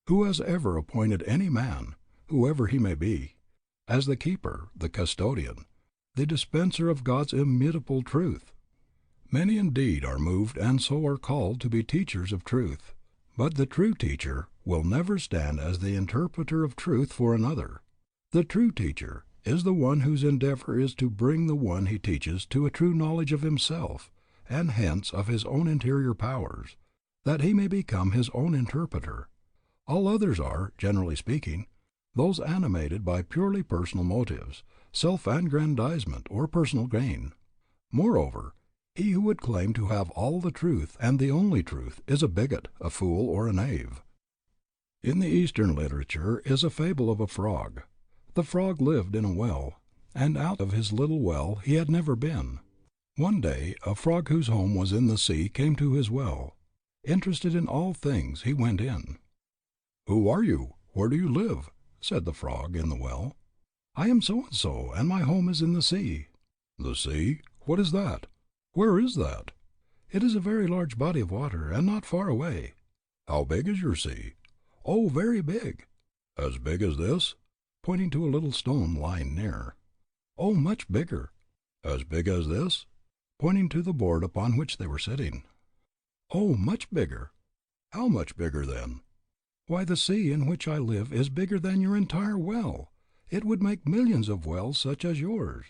Who has ever appointed any man, whoever he may be, as the keeper, the custodian, the dispenser of God's immutable truth? Many indeed are moved and so are called to be teachers of truth, but the true teacher will never stand as the interpreter of truth for another. The true teacher is the one whose endeavor is to bring the one he teaches to a true knowledge of himself, and hence of his own interior powers, that he may become his own interpreter. All others are, generally speaking, those animated by purely personal motives, self-aggrandizement, or personal gain. Moreover, he who would claim to have all the truth and the only truth is a bigot, a fool, or a knave. In the Eastern literature is a fable of a frog. The frog lived in a well, and out of his little well he had never been. One day a frog whose home was in the sea came to his well. Interested in all things, he went in. "Who are you? Where do you live?" said the frog in the well. "I am so-and-so, and my home is in the sea." "The sea? What is that? Where is that?" "It is a very large body of water, and not far away." "How big is your sea?" "Oh, very big." "As big as this?" pointing to a little stone lying near. "Oh, much bigger." "As big as this?" pointing to the board upon which they were sitting. "Oh, much bigger." "How much bigger then?" "Why, the sea in which I live is bigger than your entire well. It would make millions of wells such as yours."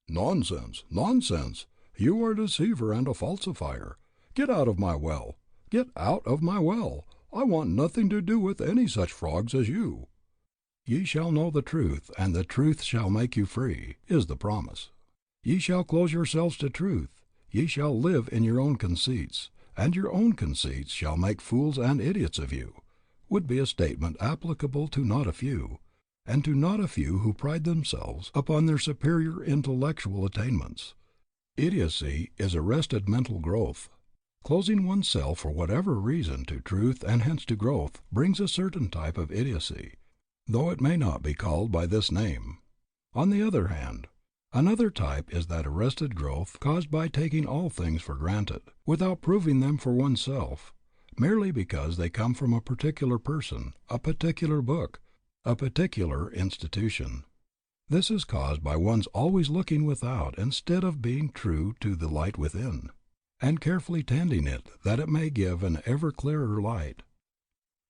"Nonsense, nonsense! You are a deceiver and a falsifier. Get out of my well. Get out of my well. I want nothing to do with any such frogs as you." "Ye shall know the truth, and the truth shall make you free," is the promise. "Ye shall close yourselves to truth. Ye shall live in your own conceits, and your own conceits shall make fools and idiots of you," would be a statement applicable to not a few, and to not a few who pride themselves upon their superior intellectual attainments. Idiocy is arrested mental growth. Closing oneself for whatever reason to truth and hence to growth brings a certain type of idiocy, though it may not be called by this name. On the other hand, another type is that arrested growth caused by taking all things for granted, without proving them for oneself, merely because they come from a particular person, a particular book, a particular institution. This is caused by one's always looking without instead of being true to the light within, and carefully tending it that it may give an ever clearer light.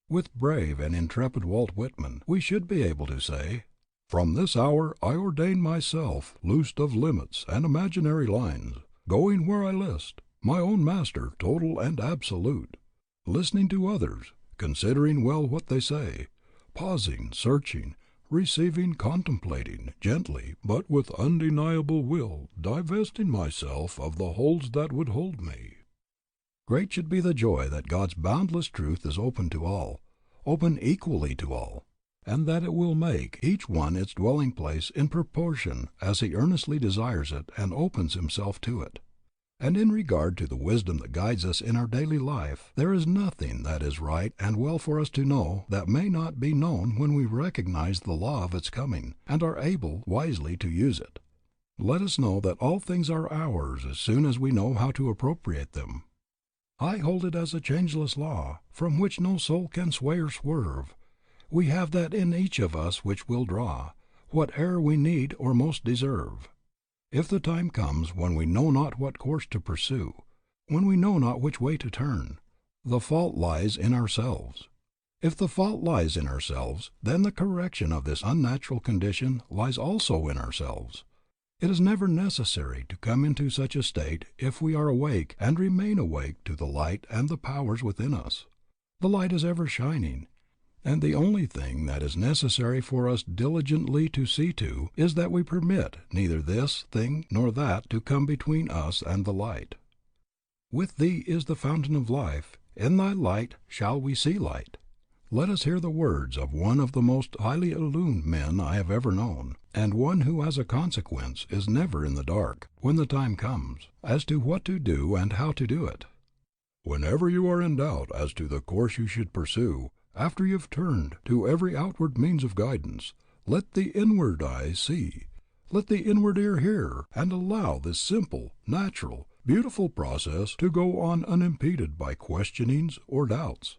With brave and intrepid Walt Whitman, we should be able to say, "From this hour I ordain myself, loosed of limits and imaginary lines, going where I list, my own master, total and absolute, listening to others, considering well what they say, pausing, searching, receiving, contemplating, gently, but with undeniable will, divesting myself of the holds that would hold me." Great should be the joy that God's boundless truth is open to all, open equally to all, and that it will make each one its dwelling place in proportion as he earnestly desires it and opens himself to it. And in regard to the wisdom that guides us in our daily life, there is nothing that is right and well for us to know that may not be known when we recognize the law of its coming, and are able wisely to use it. Let us know that all things are ours as soon as we know how to appropriate them. I hold it as a changeless law, from which no soul can sway or swerve. We have that in each of us which will draw, whate'er we need or most deserve. If the time comes when we know not what course to pursue, when we know not which way to turn, the fault lies in ourselves. If the fault lies in ourselves, then the correction of this unnatural condition lies also in ourselves. It is never necessary to come into such a state if we are awake and remain awake to the light and the powers within us. The light is ever shining, and the only thing that is necessary for us diligently to see to is that we permit neither this thing nor that to come between us and the light. With thee is the fountain of life, in thy light shall we see light. Let us hear the words of one of the most highly illumined men I have ever known, and one who as a consequence is never in the dark, when the time comes, as to what to do and how to do it. "Whenever you are in doubt as to the course you should pursue, after you have turned to every outward means of guidance, let the inward eye see, let the inward ear hear, and allow this simple, natural, beautiful process to go on unimpeded by questionings or doubts.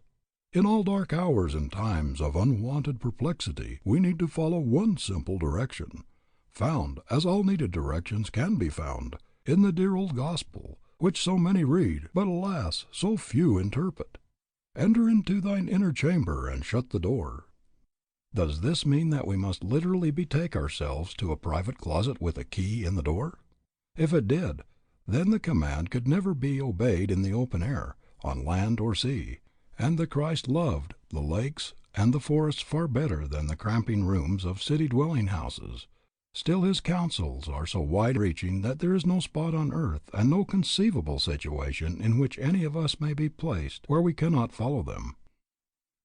In all dark hours and times of unwonted perplexity, we need to follow one simple direction, found, as all needed directions can be found, in the dear old gospel, which so many read, but alas, so few interpret. Enter into thine inner chamber and shut the door." Does this mean that we must literally betake ourselves to a private closet with a key in the door? If it did, then the command could never be obeyed in the open air, on land or sea, and the Christ loved the lakes and the forests far better than the cramping rooms of city dwelling houses. Still his counsels are so wide-reaching that there is no spot on earth and no conceivable situation in which any of us may be placed where we cannot follow them.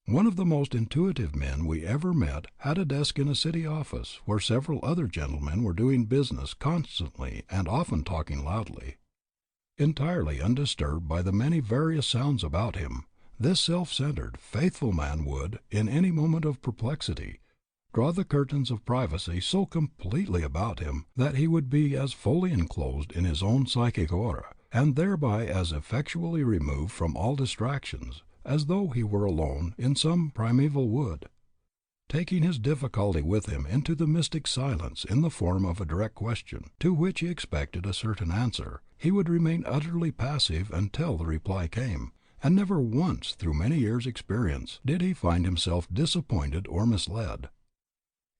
One of the most intuitive men we ever met had a desk in a city office where several other gentlemen were doing business constantly and often talking loudly. Entirely undisturbed by the many various sounds about him, this self-centered, faithful man would, in any moment of perplexity, draw the curtains of privacy so completely about him that he would be as fully enclosed in his own psychic aura, and thereby as effectually removed from all distractions, as though he were alone in some primeval wood. Taking his difficulty with him into the mystic silence in the form of a direct question, to which he expected a certain answer, he would remain utterly passive until the reply came, and never once through many years' experience did he find himself disappointed or misled.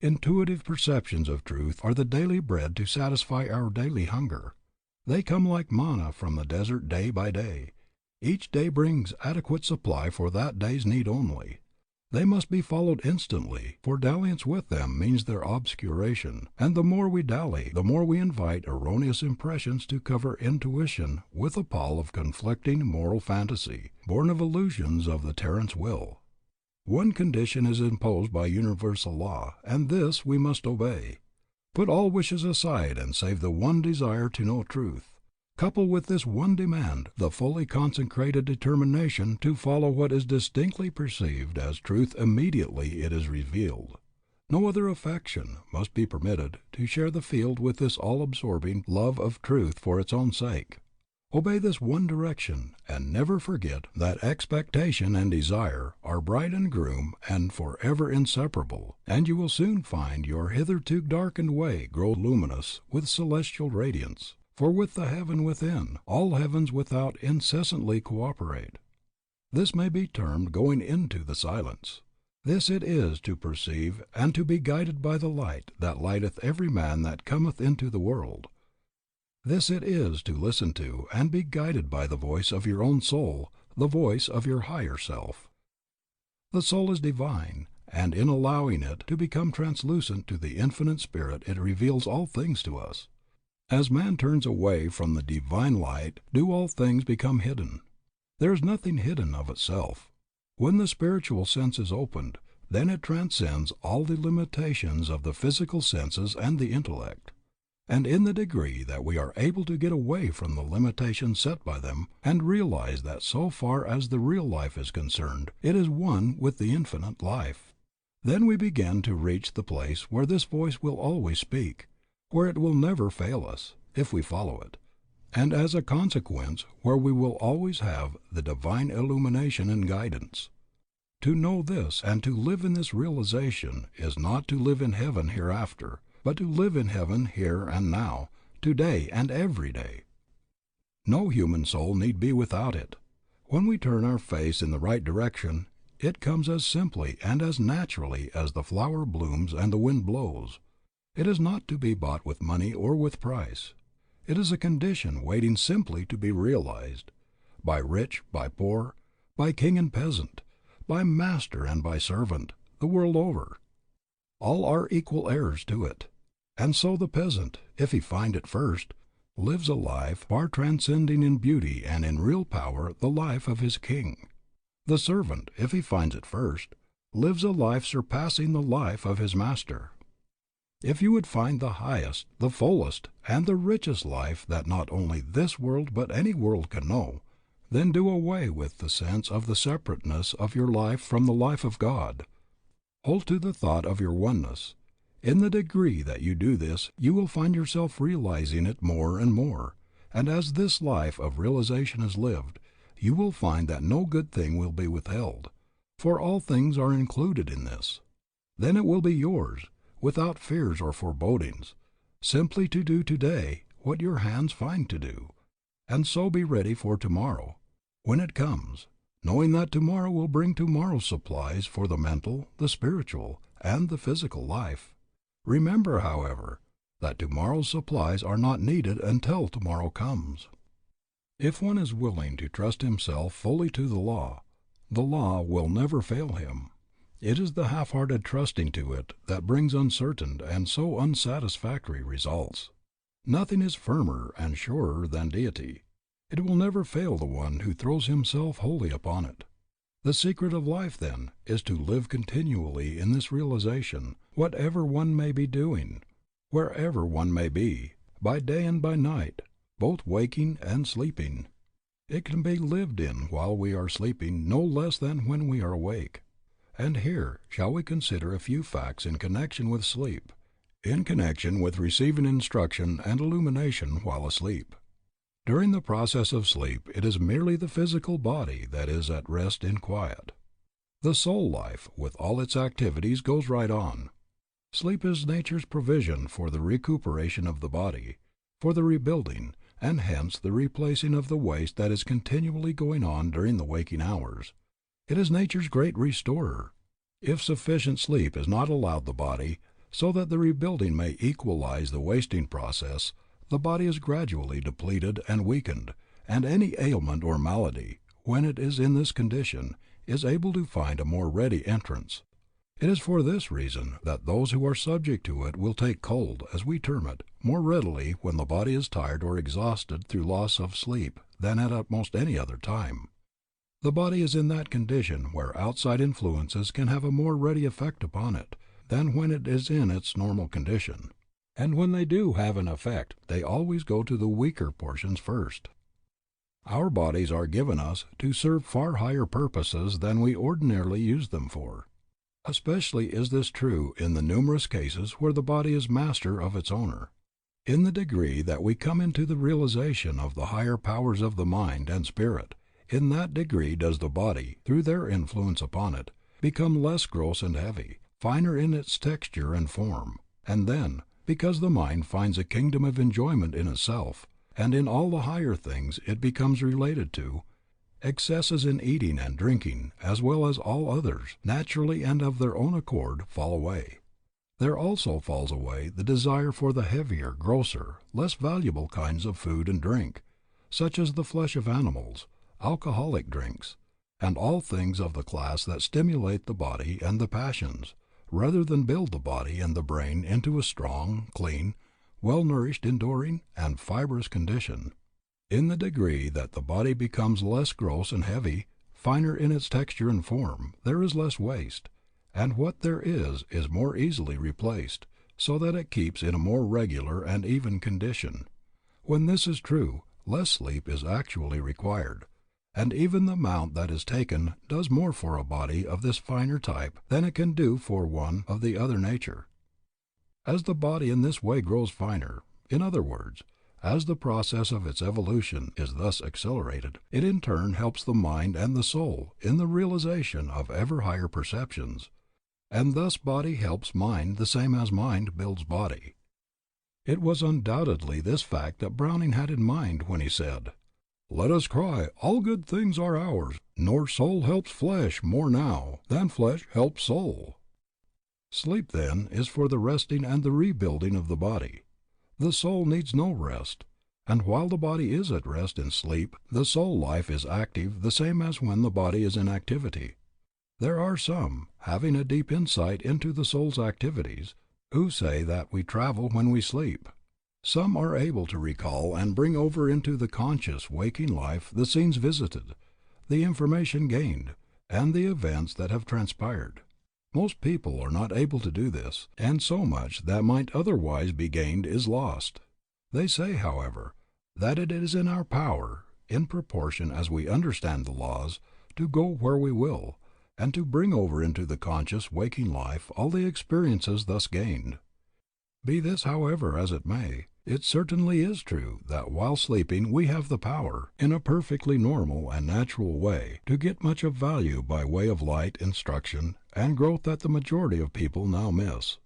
Intuitive perceptions of truth are the daily bread to satisfy our daily hunger. They come like manna from the desert day by day. Each day brings adequate supply for that day's need only. They must be followed instantly, for dalliance with them means their obscuration, and the more we dally, the more we invite erroneous impressions to cover intuition with a pall of conflicting moral fantasy, born of illusions of the tyrant's will. One condition is imposed by universal law, and this we must obey. Put all wishes aside and save the one desire to know truth. Couple with this one demand the fully consecrated determination to follow what is distinctly perceived as truth immediately it is revealed. No other affection must be permitted to share the field with this all-absorbing love of truth for its own sake. Obey this one direction, and never forget that expectation and desire are bride and groom and forever inseparable, and you will soon find your hitherto darkened way grow luminous with celestial radiance, for with the heaven within, all heavens without incessantly cooperate. This may be termed going into the silence. This it is to perceive and to be guided by the light that lighteth every man that cometh into the world. This it is to listen to and be guided by the voice of your own soul, the voice of your higher self. The soul is divine, and in allowing it to become translucent to the infinite Spirit it reveals all things to us. As man turns away from the divine light do all things become hidden. There is nothing hidden of itself. When the spiritual sense is opened, then it transcends all the limitations of the physical senses and the intellect. And in the degree that we are able to get away from the limitations set by them, and realize that so far as the real life is concerned, it is one with the infinite life, then we begin to reach the place where this voice will always speak, where it will never fail us, if we follow it, and as a consequence where we will always have the divine illumination and guidance. To know this and to live in this realization is not to live in heaven hereafter, but to live in heaven here and now, today and every day. No human soul need be without it. When we turn our face in the right direction, it comes as simply and as naturally as the flower blooms and the wind blows. It is not to be bought with money or with price. It is a condition waiting simply to be realized, by rich, by poor, by king and peasant, by master and by servant, the world over. All are equal heirs to it. And so the peasant, if he find it first, lives a life far transcending in beauty and in real power the life of his king. The servant, if he finds it first, lives a life surpassing the life of his master. If you would find the highest, the fullest, and the richest life that not only this world but any world can know, then do away with the sense of the separateness of your life from the life of God. Hold to the thought of your oneness. In the degree that you do this, you will find yourself realizing it more and more, and as this life of realization is lived, you will find that no good thing will be withheld, for all things are included in this. Then it will be yours, without fears or forebodings, simply to do today what your hands find to do, and so be ready for tomorrow, when it comes, knowing that tomorrow will bring tomorrow's supplies for the mental, the spiritual, and the physical life. Remember, however, that tomorrow's supplies are not needed until tomorrow comes. If one is willing to trust himself fully to the law will never fail him. It is the half-hearted trusting to it that brings uncertain and so unsatisfactory results. Nothing is firmer and surer than Deity. It will never fail the one who throws himself wholly upon it. The secret of life, then, is to live continually in this realization, whatever one may be doing, wherever one may be, by day and by night, both waking and sleeping. It can be lived in while we are sleeping no less than when we are awake. And here shall we consider a few facts in connection with sleep, in connection with receiving instruction and illumination while asleep. During the process of sleep it is merely the physical body that is at rest in quiet. The soul life, with all its activities, goes right on. Sleep is nature's provision for the recuperation of the body, for the rebuilding, and hence the replacing of the waste that is continually going on during the waking hours. It is nature's great restorer. If sufficient sleep is not allowed the body, so that the rebuilding may equalize the wasting process, the body is gradually depleted and weakened, and any ailment or malady, when it is in this condition, is able to find a more ready entrance. It is for this reason that those who are subject to it will take cold, as we term it, more readily when the body is tired or exhausted through loss of sleep than at almost any other time. The body is in that condition where outside influences can have a more ready effect upon it than when it is in its normal condition. And when they do have an effect, they always go to the weaker portions first. Our bodies are given us to serve far higher purposes than we ordinarily use them for. Especially is this true in the numerous cases where the body is master of its owner. In the degree that we come into the realization of the higher powers of the mind and spirit, in that degree does the body, through their influence upon it, become less gross and heavy, finer in its texture and form, and then, because the mind finds a kingdom of enjoyment in itself, and in all the higher things it becomes related to, excesses in eating and drinking, as well as all others, naturally and of their own accord fall away. There also falls away the desire for the heavier, grosser, less valuable kinds of food and drink, such as the flesh of animals, alcoholic drinks, and all things of the class that stimulate the body and the passions, rather than build the body and the brain into a strong, clean, well-nourished, enduring, and fibrous condition. In the degree that the body becomes less gross and heavy, finer in its texture and form, there is less waste, and what there is more easily replaced, so that it keeps in a more regular and even condition. When this is true, less sleep is actually required, and even the amount that is taken does more for a body of this finer type than it can do for one of the other nature. As the body in this way grows finer, in other words, as the process of its evolution is thus accelerated, it in turn helps the mind and the soul in the realization of ever higher perceptions, and thus body helps mind the same as mind builds body. It was undoubtedly this fact that Browning had in mind when he said, "Let us cry, all good things are ours, nor soul helps flesh more now than flesh helps soul." Sleep, then, is for the resting and the rebuilding of the body. The soul needs no rest, and while the body is at rest in sleep, the soul life is active the same as when the body is in activity. There are some, having a deep insight into the soul's activities, who say that we travel when we sleep. Some are able to recall and bring over into the conscious waking life the scenes visited, the information gained, and the events that have transpired. Most people are not able to do this, and so much that might otherwise be gained is lost. They say, however, that it is in our power, in proportion as we understand the laws, to go where we will, and to bring over into the conscious waking life all the experiences thus gained. Be this, however, as it may, it certainly is true that while sleeping we have the power, in a perfectly normal and natural way, to get much of value by way of light, instruction, and growth that the majority of people now miss.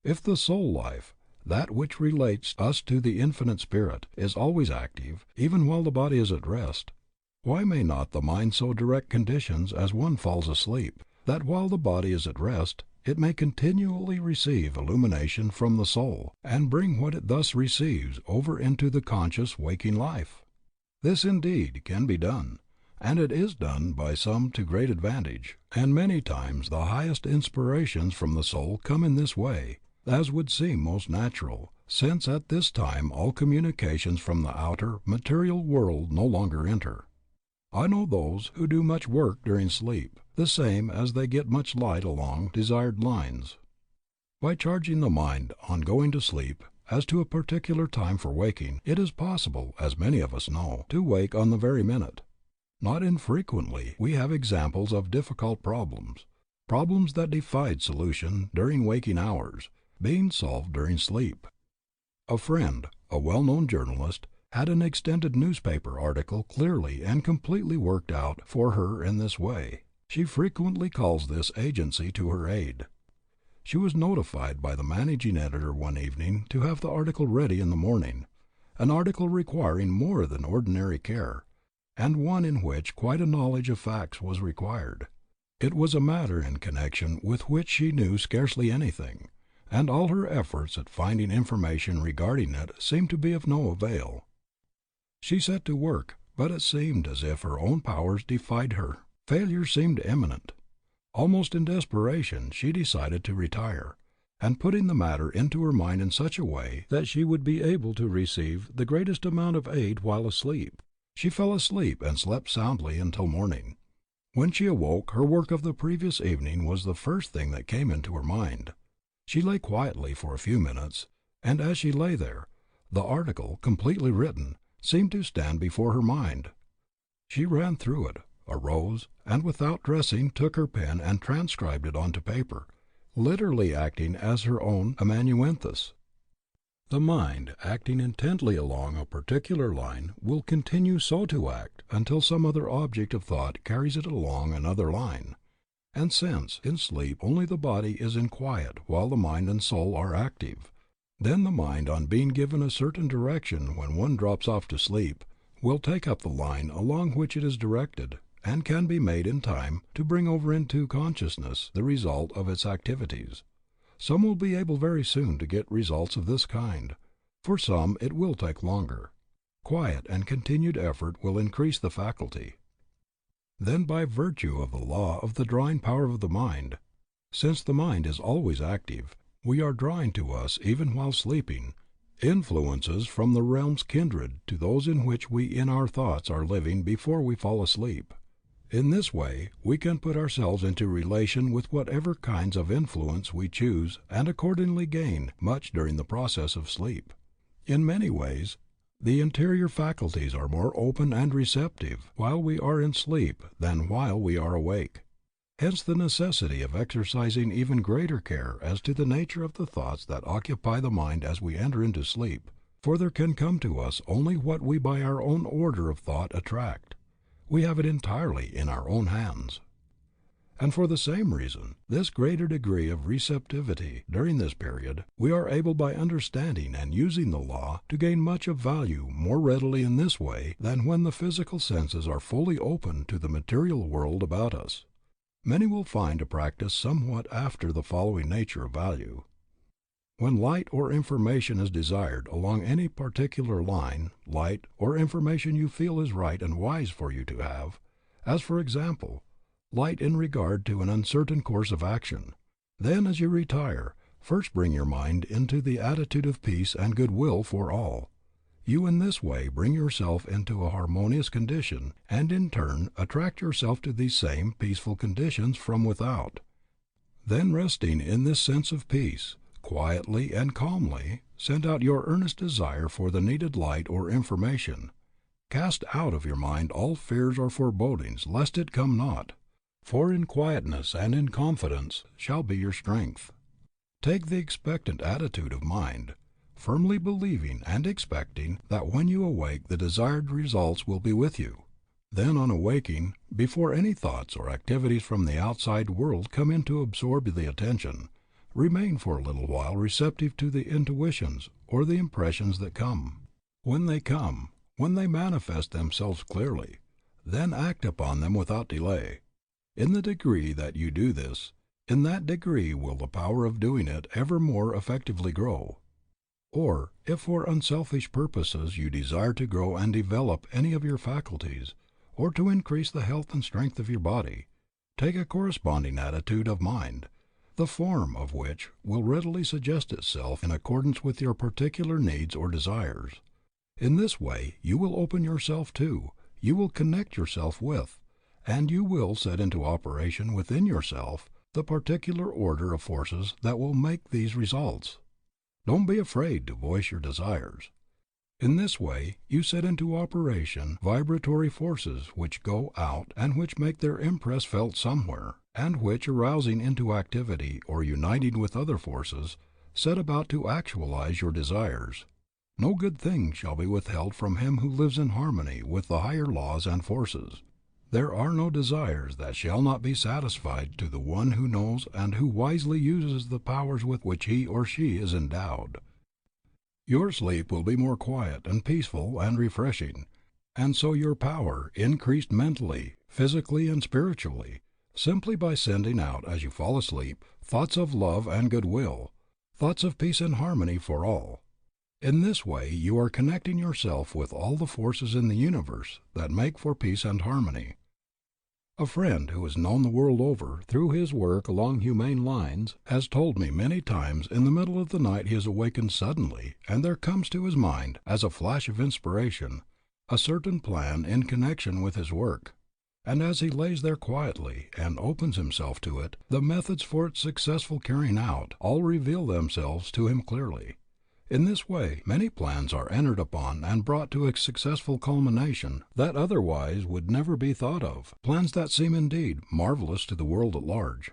If the soul life, that which relates us to the Infinite Spirit, is always active, even while the body is at rest, why may not the mind so direct conditions as one falls asleep, that while the body is at rest, it may continually receive illumination from the soul, and bring what it thus receives over into the conscious waking life? This indeed can be done, and it is done by some to great advantage, and many times the highest inspirations from the soul come in this way, as would seem most natural, since at this time all communications from the outer, material world no longer enter. I know those who do much work during sleep, the same as they get much light along desired lines. By charging the mind on going to sleep as to a particular time for waking, it is possible, as many of us know, to wake on the very minute. Not infrequently we have examples of difficult problems that defied solution during waking hours, being solved during sleep. A friend, a well-known journalist, had an extended newspaper article clearly and completely worked out for her in this way. She frequently calls this agency to her aid. She was notified by the managing editor one evening to have the article ready in the morning, an article requiring more than ordinary care, and one in which quite a knowledge of facts was required. It was a matter in connection with which she knew scarcely anything, and all her efforts at finding information regarding it seemed to be of no avail. She set to work, but it seemed as if her own powers defied her. Failure seemed imminent. Almost in desperation she decided to retire, and putting the matter into her mind in such a way that she would be able to receive the greatest amount of aid while asleep, she fell asleep and slept soundly until morning. When she awoke, her work of the previous evening was the first thing that came into her mind. She lay quietly for a few minutes, and as she lay there, the article, completely written, seemed to stand before her mind. She ran through it, arose, and without dressing took her pen and transcribed it onto paper, literally acting as her own amanuensis. The mind, acting intently along a particular line, will continue so to act until some other object of thought carries it along another line. And since, in sleep, only the body is in quiet while the mind and soul are active, then the mind, on being given a certain direction when one drops off to sleep, will take up the line along which it is directed, and can be made in time to bring over into consciousness the result of its activities. Some will be able very soon to get results of this kind. For some it will take longer. Quiet and continued effort will increase the faculty. Then, by virtue of the law of the drawing power of the mind, since the mind is always active, we are drawing to us, even while sleeping, influences from the realms kindred to those in which we in our thoughts are living before we fall asleep. In this way we can put ourselves into relation with whatever kinds of influence we choose and accordingly gain much during the process of sleep. In many ways, the interior faculties are more open and receptive while we are in sleep than while we are awake. Hence the necessity of exercising even greater care as to the nature of the thoughts that occupy the mind as we enter into sleep, for there can come to us only what we by our own order of thought attract. We have it entirely in our own hands. And for the same reason, this greater degree of receptivity during this period, we are able by understanding and using the law to gain much of value more readily in this way than when the physical senses are fully open to the material world about us. Many will find a practice somewhat after the following nature of value. When light or information is desired along any particular line, light or information you feel is right and wise for you to have, as for example, light in regard to an uncertain course of action, then as you retire, first bring your mind into the attitude of peace and goodwill for all. You in this way bring yourself into a harmonious condition, and in turn attract yourself to these same peaceful conditions from without. Then, resting in this sense of peace, quietly and calmly send out your earnest desire for the needed light or information. Cast out of your mind all fears or forebodings lest it come not, for in quietness and in confidence shall be your strength. Take the expectant attitude of mind, firmly believing and expecting that when you awake the desired results will be with you. Then on awaking, before any thoughts or activities from the outside world come in to absorb the attention, remain for a little while receptive to the intuitions or the impressions that come. When they come, when they manifest themselves clearly, then act upon them without delay. In the degree that you do this, in that degree will the power of doing it ever more effectively grow. Or, if for unselfish purposes you desire to grow and develop any of your faculties, or to increase the health and strength of your body, take a corresponding attitude of mind, the form of which will readily suggest itself in accordance with your particular needs or desires. In this way you will open yourself to, you will connect yourself with, and you will set into operation within yourself the particular order of forces that will make these results. Don't be afraid to voice your desires. In this way you set into operation vibratory forces which go out and which make their impress felt somewhere, and which, arousing into activity or uniting with other forces, set about to actualize your desires. No good thing shall be withheld from him who lives in harmony with the higher laws and forces. There are no desires that shall not be satisfied to the one who knows and who wisely uses the powers with which he or she is endowed. Your sleep will be more quiet and peaceful and refreshing, and so your power increased mentally, physically, and spiritually, simply by sending out as you fall asleep thoughts of love and goodwill, thoughts of peace and harmony for all. In this way you are connecting yourself with all the forces in the universe that make for peace and harmony. A friend who has known the world over through his work along humane lines has told me many times in the middle of the night he has awakened suddenly and there comes to his mind, as a flash of inspiration, a certain plan in connection with his work, and as he lays there quietly and opens himself to it, the methods for its successful carrying out all reveal themselves to him clearly. In this way many plans are entered upon and brought to a successful culmination that otherwise would never be thought of, plans that seem indeed marvelous to the world at large.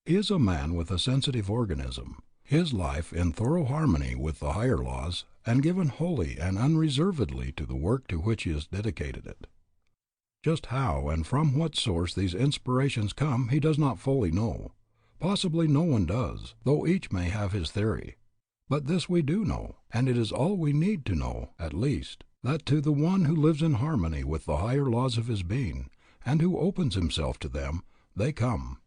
He is a man with a sensitive organism. his life in thorough harmony with the higher laws, and given wholly and unreservedly to the work to which he has dedicated it. Just how and from what source these inspirations come he does not fully know. Possibly no one does, though each may have his theory. But this we do know, and it is all we need to know, at least, that to the one who lives in harmony with the higher laws of his being, and who opens himself to them, they come.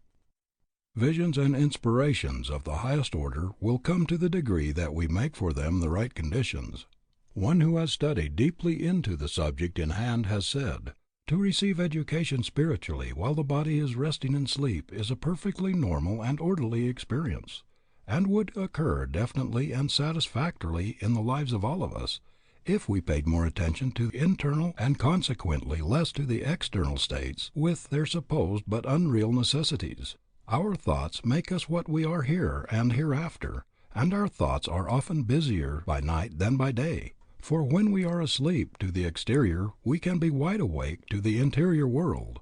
Visions and inspirations of the highest order will come to the degree that we make for them the right conditions. One who has studied deeply into the subject in hand has said, to receive education spiritually while the body is resting in sleep is a perfectly normal and orderly experience, and would occur definitely and satisfactorily in the lives of all of us, if we paid more attention to the internal and consequently less to the external states with their supposed but unreal necessities. Our thoughts make us what we are here and hereafter, and our thoughts are often busier by night than by day. For when we are asleep to the exterior we can be wide awake to the interior world,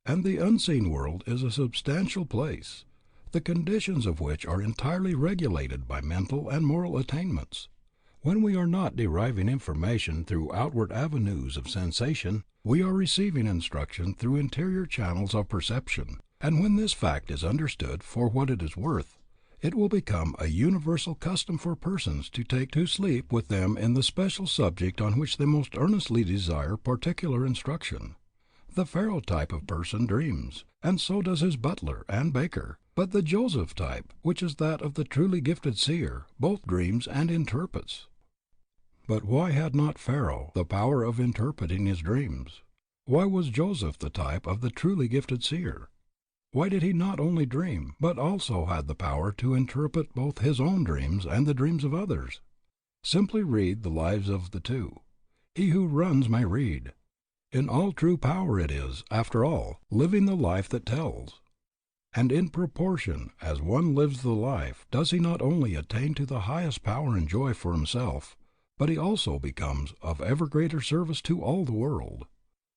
and the unseen world is a substantial place, the conditions of which are entirely regulated by mental and moral attainments. When we are not deriving information through outward avenues of sensation, we are receiving instruction through interior channels of perception, and when this fact is understood for what it is worth, it will become a universal custom for persons to take to sleep with them in the special subject on which they most earnestly desire particular instruction. The Pharaoh type of person dreams, and so does his butler and baker, but the Joseph type, which is that of the truly gifted seer, both dreams and interprets. But why had not Pharaoh the power of interpreting his dreams? Why was Joseph the type of the truly gifted seer? Why did he not only dream, but also had the power to interpret both his own dreams and the dreams of others? Simply read the lives of the two. He who runs may read. In all true power it is, after all, living the life that tells. And in proportion as one lives the life, does he not only attain to the highest power and joy for himself, but he also becomes of ever greater service to all the world.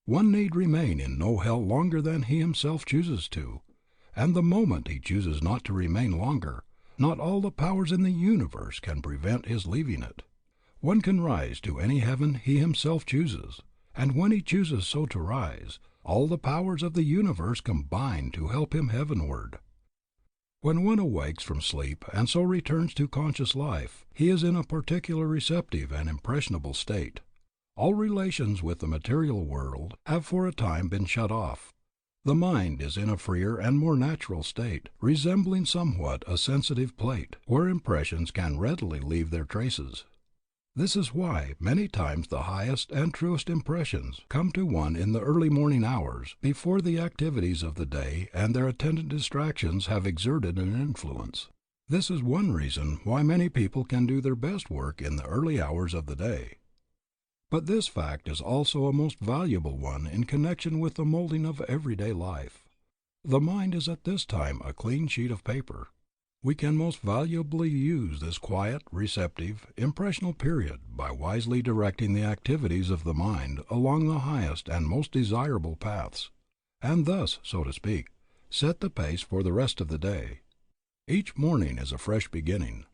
One need remain in no hell longer than he himself chooses to, and the moment he chooses not to remain longer, not all the powers in the universe can prevent his leaving it. One can rise to any heaven he himself chooses, and when he chooses so to rise, all the powers of the universe combine to help him heavenward. When one awakes from sleep and so returns to conscious life, he is in a particular receptive and impressionable state. All relations with the material world have for a time been shut off. The mind is in a freer and more natural state, resembling somewhat a sensitive plate, where impressions can readily leave their traces. This is why many times the highest and truest impressions come to one in the early morning hours, before the activities of the day and their attendant distractions have exerted an influence. This is one reason why many people can do their best work in the early hours of the day. But this fact is also a most valuable one in connection with the molding of everyday life. The mind is at this time a clean sheet of paper. We can most valuably use this quiet, receptive, impressional period by wisely directing the activities of the mind along the highest and most desirable paths, and thus, so to speak, set the pace for the rest of the day. Each morning is a fresh beginning.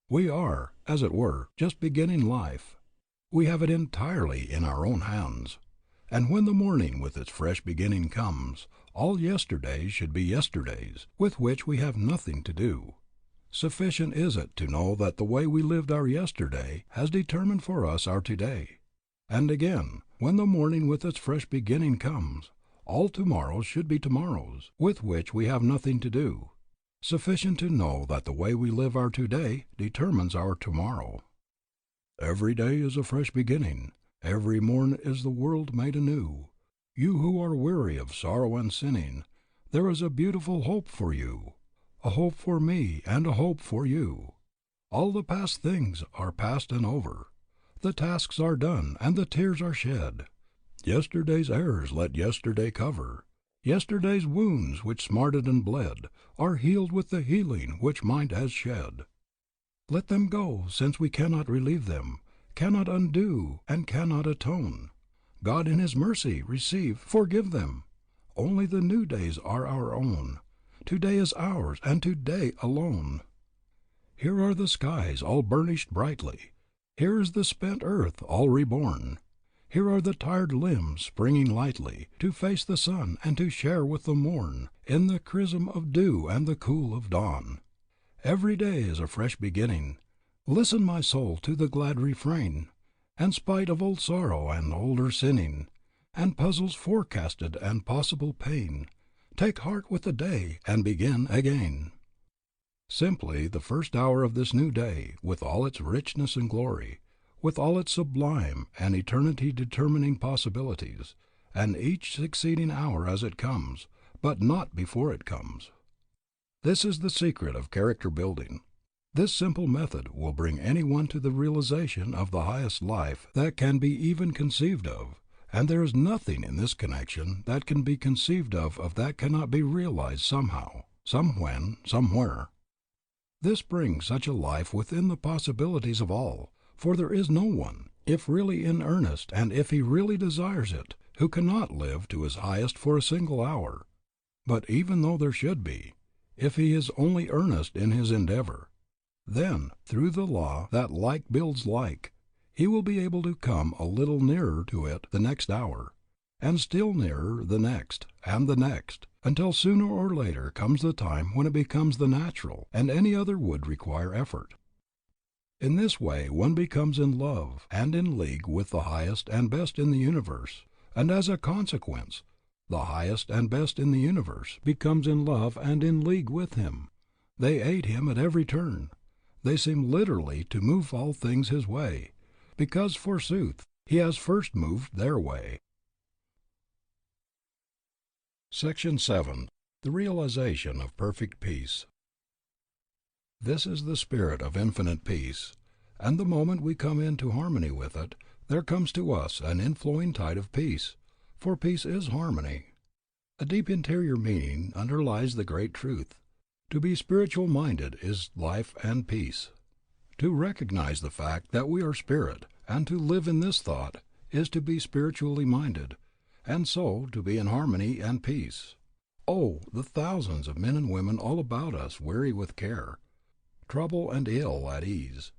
We are, as it were, just beginning life. We have it entirely in our own hands. And when the morning with its fresh beginning comes, all yesterdays should be yesterdays, with which we have nothing to do. Sufficient is it to know that the way we lived our yesterday has determined for us our today. And again, when the morning with its fresh beginning comes, all tomorrows should be tomorrows, with which we have nothing to do. Sufficient to know that the way we live our today determines our tomorrow. Every day is a fresh beginning. Every morn is the world made anew. You who are weary of sorrow and sinning, there is a beautiful hope for you, a hope for me and a hope for you. All the past things are past and over. The tasks are done and the tears are shed. Yesterday's errors let yesterday cover. Yesterday's wounds which smarted and bled are healed with the healing which mind has shed. Let them go, since we cannot relieve them, cannot undo, and cannot atone. God in His mercy, forgive them. Only the new days are our own. Today is ours, and today alone. Here are the skies all burnished brightly. Here is the spent earth all reborn. Here are the tired limbs springing lightly to face the sun and to share with the morn in the chrism of dew and the cool of dawn. Every day is a fresh beginning. Listen, my soul, to the glad refrain, and spite of old sorrow and older sinning, and puzzles forecasted and possible pain, take heart with the day and begin again. Simply the first hour of this new day, with all its richness and glory, with all its sublime and eternity-determining possibilities, and each succeeding hour as it comes, but not before it comes. This is the secret of character building. This simple method will bring anyone to the realization of the highest life that can be even conceived of, and there is nothing in this connection that can be conceived of that cannot be realized somehow, somewhen, somewhere. This brings such a life within the possibilities of all, for there is no one, if really in earnest and if he really desires it, who cannot live to his highest for a single hour. But even though there should be, if he is only earnest in his endeavor, then, through the law that like builds like, he will be able to come a little nearer to it the next hour, and still nearer the next, and the next, until sooner or later comes the time when it becomes the natural, and any other would require effort. In this way one becomes in love and in league with the highest and best in the universe, and as a consequence, the highest and best in the universe becomes in love and in league with him. They aid him at every turn. They seem literally to move all things his way, because, forsooth, he has first moved their way. Section 7. The Realization of Perfect Peace. This is the spirit of infinite peace, and the moment we come into harmony with it, there comes to us an inflowing tide of peace, for peace is harmony. A deep interior meaning underlies the great truth. To be spiritual-minded is life and peace. To recognize the fact that we are spirit, and to live in this thought, is to be spiritually minded, and so to be in harmony and peace. Oh, the thousands of men and women all about us weary with care, trouble and ill at ease,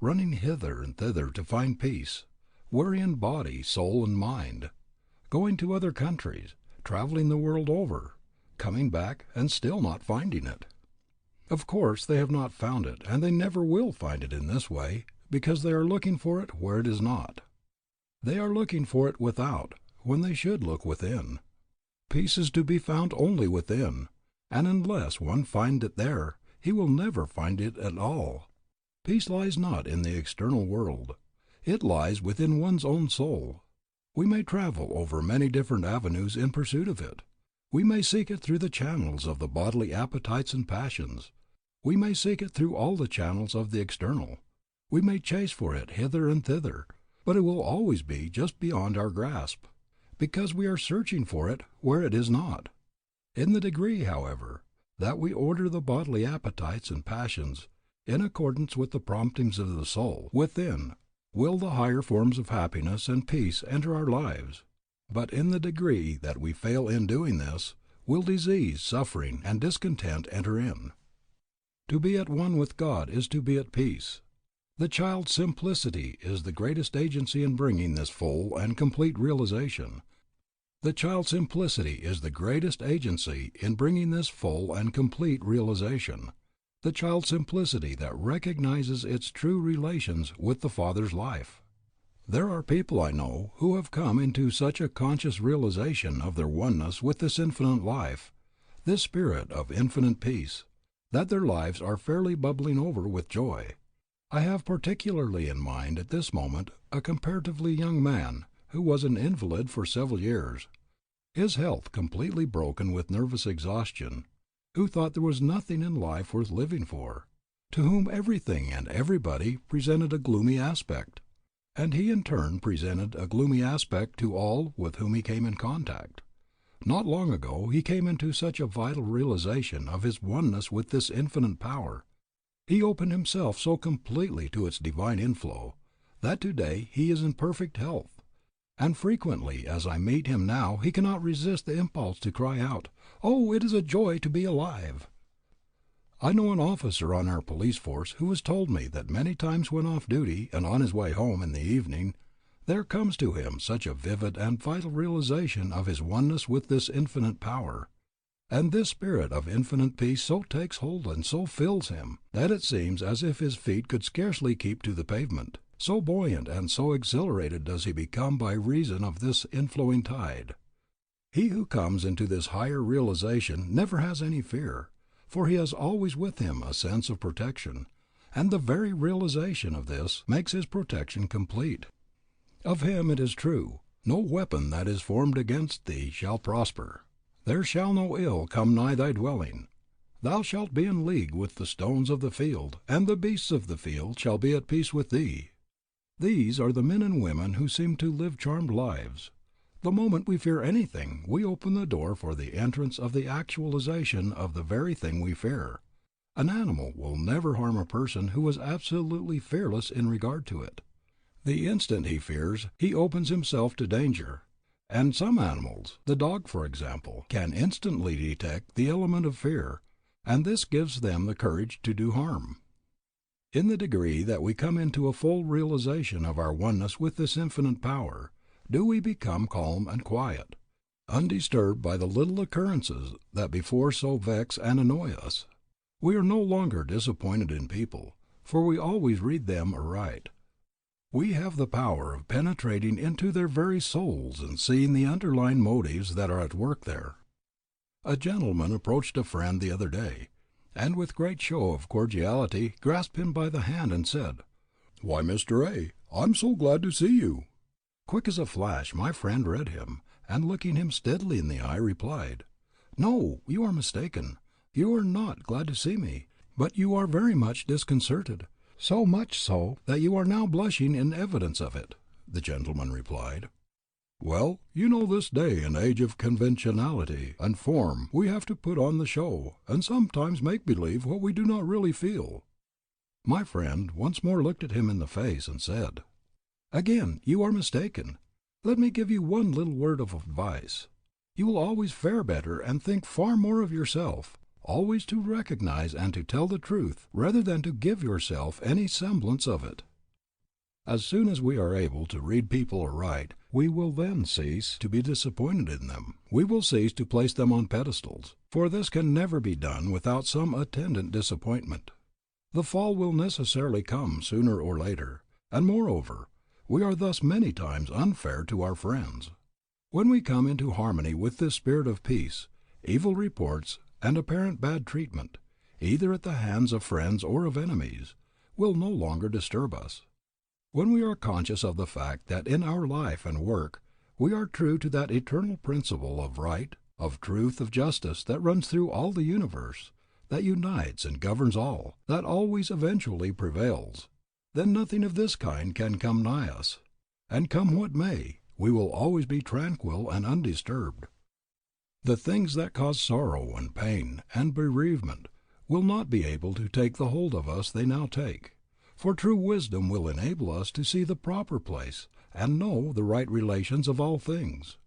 running hither and thither to find peace, weary in body, soul, and mind, going to other countries, traveling the world over, coming back and still not finding it. Of course they have not found it, and they never will find it in this way, because they are looking for it where it is not. They are looking for it without, when they should look within. Peace is to be found only within, and unless one find it there, he will never find it at all. Peace lies not in the external world. It lies within one's own soul. We may travel over many different avenues in pursuit of it. We may seek it through the channels of the bodily appetites and passions. We may seek it through all the channels of the external. We may chase for it hither and thither, but it will always be just beyond our grasp, because we are searching for it where it is not. In the degree, however, that we order the bodily appetites and passions in accordance with the promptings of the soul within, will the higher forms of happiness and peace enter our lives. But in the degree that we fail in doing this, will disease, suffering, and discontent enter in. To be at one with God is to be at peace. The child's simplicity is the greatest agency in bringing this full and complete realization. The child's simplicity is the greatest agency in bringing this full and complete realization. The child's simplicity that recognizes its true relations with the Father's life. There are people I know who have come into such a conscious realization of their oneness with this infinite life, this spirit of infinite peace, that their lives are fairly bubbling over with joy. I have particularly in mind at this moment a comparatively young man who was an invalid for several years, his health completely broken with nervous exhaustion, who thought there was nothing in life worth living for, to whom everything and everybody presented a gloomy aspect, and he in turn presented a gloomy aspect to all with whom he came in contact. Not long ago he came into such a vital realization of his oneness with this infinite power, he opened himself so completely to its divine inflow, that today he is in perfect health, and frequently as I meet him now he cannot resist the impulse to cry out, "Oh, it is a joy to be alive!" I know an officer on our police force who has told me that many times when off duty and on his way home in the evening, there comes to him such a vivid and vital realization of his oneness with this infinite power, and this spirit of infinite peace so takes hold and so fills him, that it seems as if his feet could scarcely keep to the pavement. So buoyant and so exhilarated does he become by reason of this inflowing tide. He who comes into this higher realization never has any fear, for he has always with him a sense of protection, and the very realization of this makes his protection complete. Of him it is true, "No weapon that is formed against thee shall prosper. There shall no ill come nigh thy dwelling. Thou shalt be in league with the stones of the field, and the beasts of the field shall be at peace with thee." These are the men and women who seem to live charmed lives. The moment we fear anything, we open the door for the entrance of the actualization of the very thing we fear. An animal will never harm a person who is absolutely fearless in regard to it. The instant he fears, he opens himself to danger. And some animals, the dog for example, can instantly detect the element of fear, and this gives them the courage to do harm. In the degree that we come into a full realization of our oneness with this infinite power, do we become calm and quiet, undisturbed by the little occurrences that before so vex and annoy us. We are no longer disappointed in people, for we always read them aright. We have the power of penetrating into their very souls and seeing the underlying motives that are at work there. A gentleman approached a friend the other day, and with great show of cordiality grasped him by the hand and said, "Why, Mr. A., I'm so glad to see you." Quick as a flash my friend read him, and looking him steadily in the eye, replied, "No, you are mistaken. You are not glad to see me, but you are very much disconcerted, so much so that you are now blushing in evidence of it." The gentleman replied, "Well, you know this day and age of conventionality and form we have to put on the show, and sometimes make believe what we do not really feel." My friend once more looked at him in the face and said, "Again you are mistaken. Let me give you one little word of advice. You will always fare better and think far more of yourself, always to recognize and to tell the truth rather than to give yourself any semblance of it. As soon as we are able to read people aright, we will then cease to be disappointed in them. We will cease to place them on pedestals, for this can never be done without some attendant disappointment. The fall will necessarily come sooner or later, and moreover, we are thus many times unfair to our friends. When we come into harmony with this spirit of peace, evil reports and apparent bad treatment, either at the hands of friends or of enemies, will no longer disturb us. When we are conscious of the fact that in our life and work we are true to that eternal principle of right, of truth, of justice that runs through all the universe, that unites and governs all, that always eventually prevails, then nothing of this kind can come nigh us, and come what may, we will always be tranquil and undisturbed. The things that cause sorrow and pain and bereavement will not be able to take the hold of us they now take. For true wisdom will enable us to see the proper place and know the right relations of all things.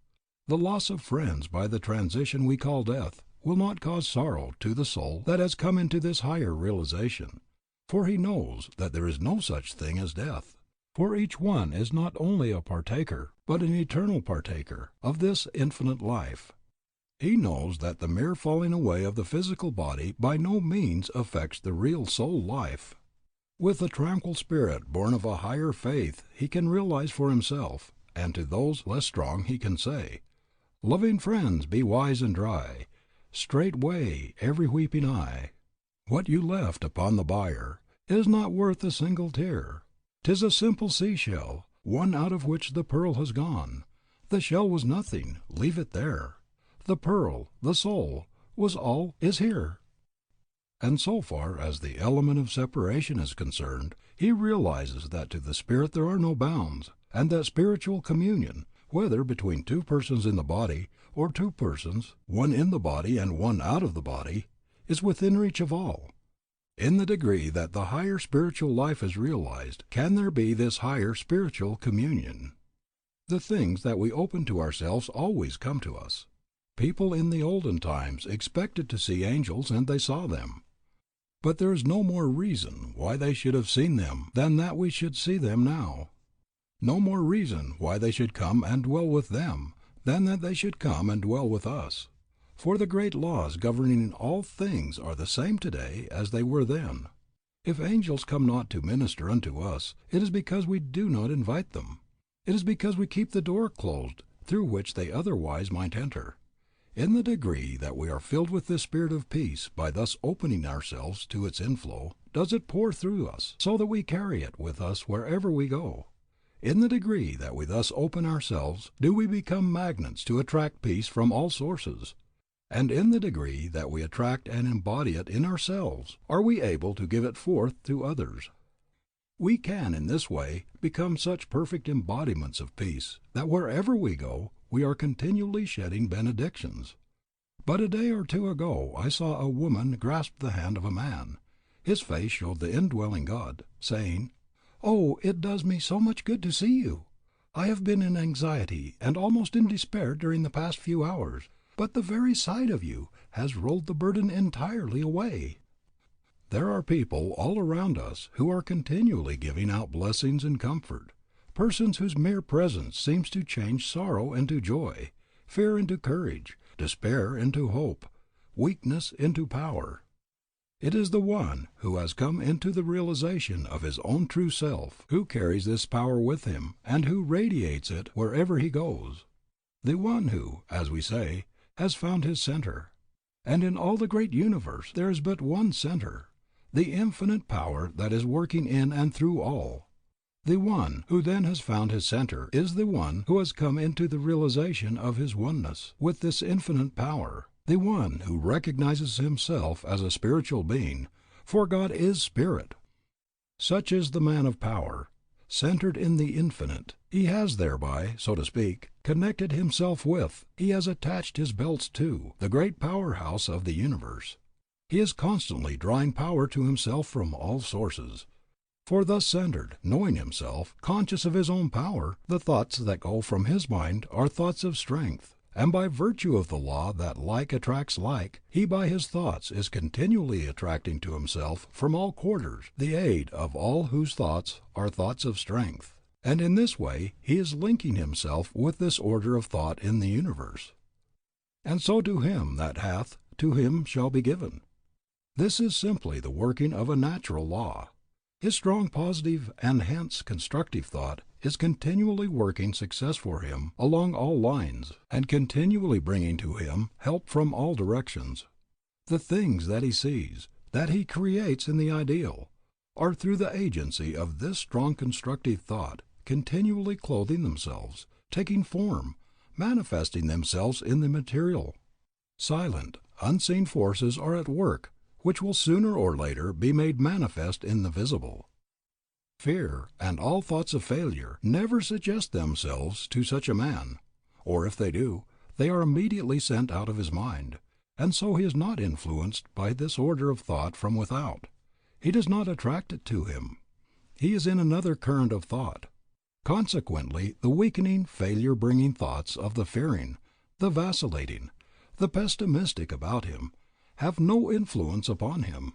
The loss of friends by the transition we call death will not cause sorrow to the soul that has come into this higher realization, for he knows that there is no such thing as death, for each one is not only a partaker, but an eternal partaker, of this infinite life. He knows that the mere falling away of the physical body by no means affects the real soul life. With a tranquil spirit born of a higher faith he can realize for himself, and to those less strong he can say, "Loving friends, be wise and dry, straightway every weeping eye. What you left upon the bier is not worth a single tear. 'Tis a simple sea-shell, one out of which the pearl has gone. The shell was nothing, leave it there. The pearl, the soul, was all, is here." And so far as the element of separation is concerned, he realizes that to the spirit there are no bounds, and that spiritual communion, whether between two persons in the body, or two persons, one in the body and one out of the body, is within reach of all. In the degree that the higher spiritual life is realized, can there be this higher spiritual communion. The things that we open to ourselves always come to us. People in the olden times expected to see angels, and they saw them. But there is no more reason why they should have seen them than that we should see them now. No more reason why they should come and dwell with them than that they should come and dwell with us. For the great laws governing all things are the same today as they were then. If angels come not to minister unto us, it is because we do not invite them. It is because we keep the door closed through which they otherwise might enter. In the degree that we are filled with this spirit of peace by thus opening ourselves to its inflow, does it pour through us, so that we carry it with us wherever we go. In the degree that we thus open ourselves, do we become magnets to attract peace from all sources. And in the degree that we attract and embody it in ourselves, are we able to give it forth to others. We can in this way become such perfect embodiments of peace that wherever we go, we are continually shedding benedictions. But a day or two ago I saw a woman grasp the hand of a man. His face showed the indwelling God, saying, "Oh, it does me so much good to see you. I have been in anxiety and almost in despair during the past few hours, but the very sight of you has rolled the burden entirely away." There are people all around us who are continually giving out blessings and comfort, persons whose mere presence seems to change sorrow into joy, fear into courage, despair into hope, weakness into power. It is the one who has come into the realization of his own true self who carries this power with him and who radiates it wherever he goes. The one who, as we say, has found his center. And in all the great universe there is but one center, the infinite power that is working in and through all. The one who then has found his center is the one who has come into the realization of his oneness with this infinite power, the one who recognizes himself as a spiritual being, for God is spirit. Such is the man of power, centered in the infinite. He has thereby, so to speak, connected himself with, he has attached his belts to, the great powerhouse of the universe. He is constantly drawing power to himself from all sources. For thus centered, knowing himself, conscious of his own power, the thoughts that go from his mind are thoughts of strength, and by virtue of the law that like attracts like, he by his thoughts is continually attracting to himself from all quarters the aid of all whose thoughts are thoughts of strength, and in this way he is linking himself with this order of thought in the universe. And so to him that hath, to him shall be given. This is simply the working of a natural law. His strong positive and hence constructive thought is continually working success for him along all lines, and continually bringing to him help from all directions. The things that he sees, that he creates in the ideal, are through the agency of this strong constructive thought continually clothing themselves, taking form, manifesting themselves in the material. Silent, unseen forces are at work which will sooner or later be made manifest in the visible. Fear and all thoughts of failure never suggest themselves to such a man, or if they do, they are immediately sent out of his mind, and so he is not influenced by this order of thought from without. He does not attract it to him. He is in another current of thought. Consequently, the weakening, failure-bringing thoughts of the fearing, the vacillating, the pessimistic about him, have no influence upon him.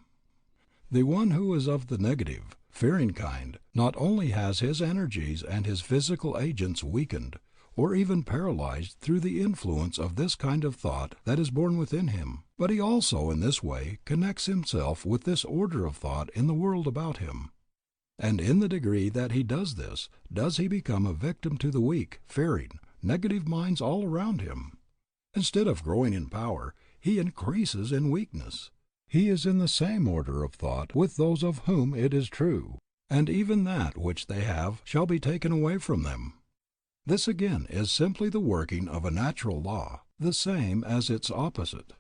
The one who is of the negative, fearing kind, not only has his energies and his physical agents weakened, or even paralyzed through the influence of this kind of thought that is born within him, but he also in this way connects himself with this order of thought in the world about him. And in the degree that he does this, does he become a victim to the weak, fearing, negative minds all around him. Instead of growing in power, he increases in weakness. He is in the same order of thought with those of whom it is true, and even that which they have shall be taken away from them. This again is simply the working of a natural law, the same as its opposite.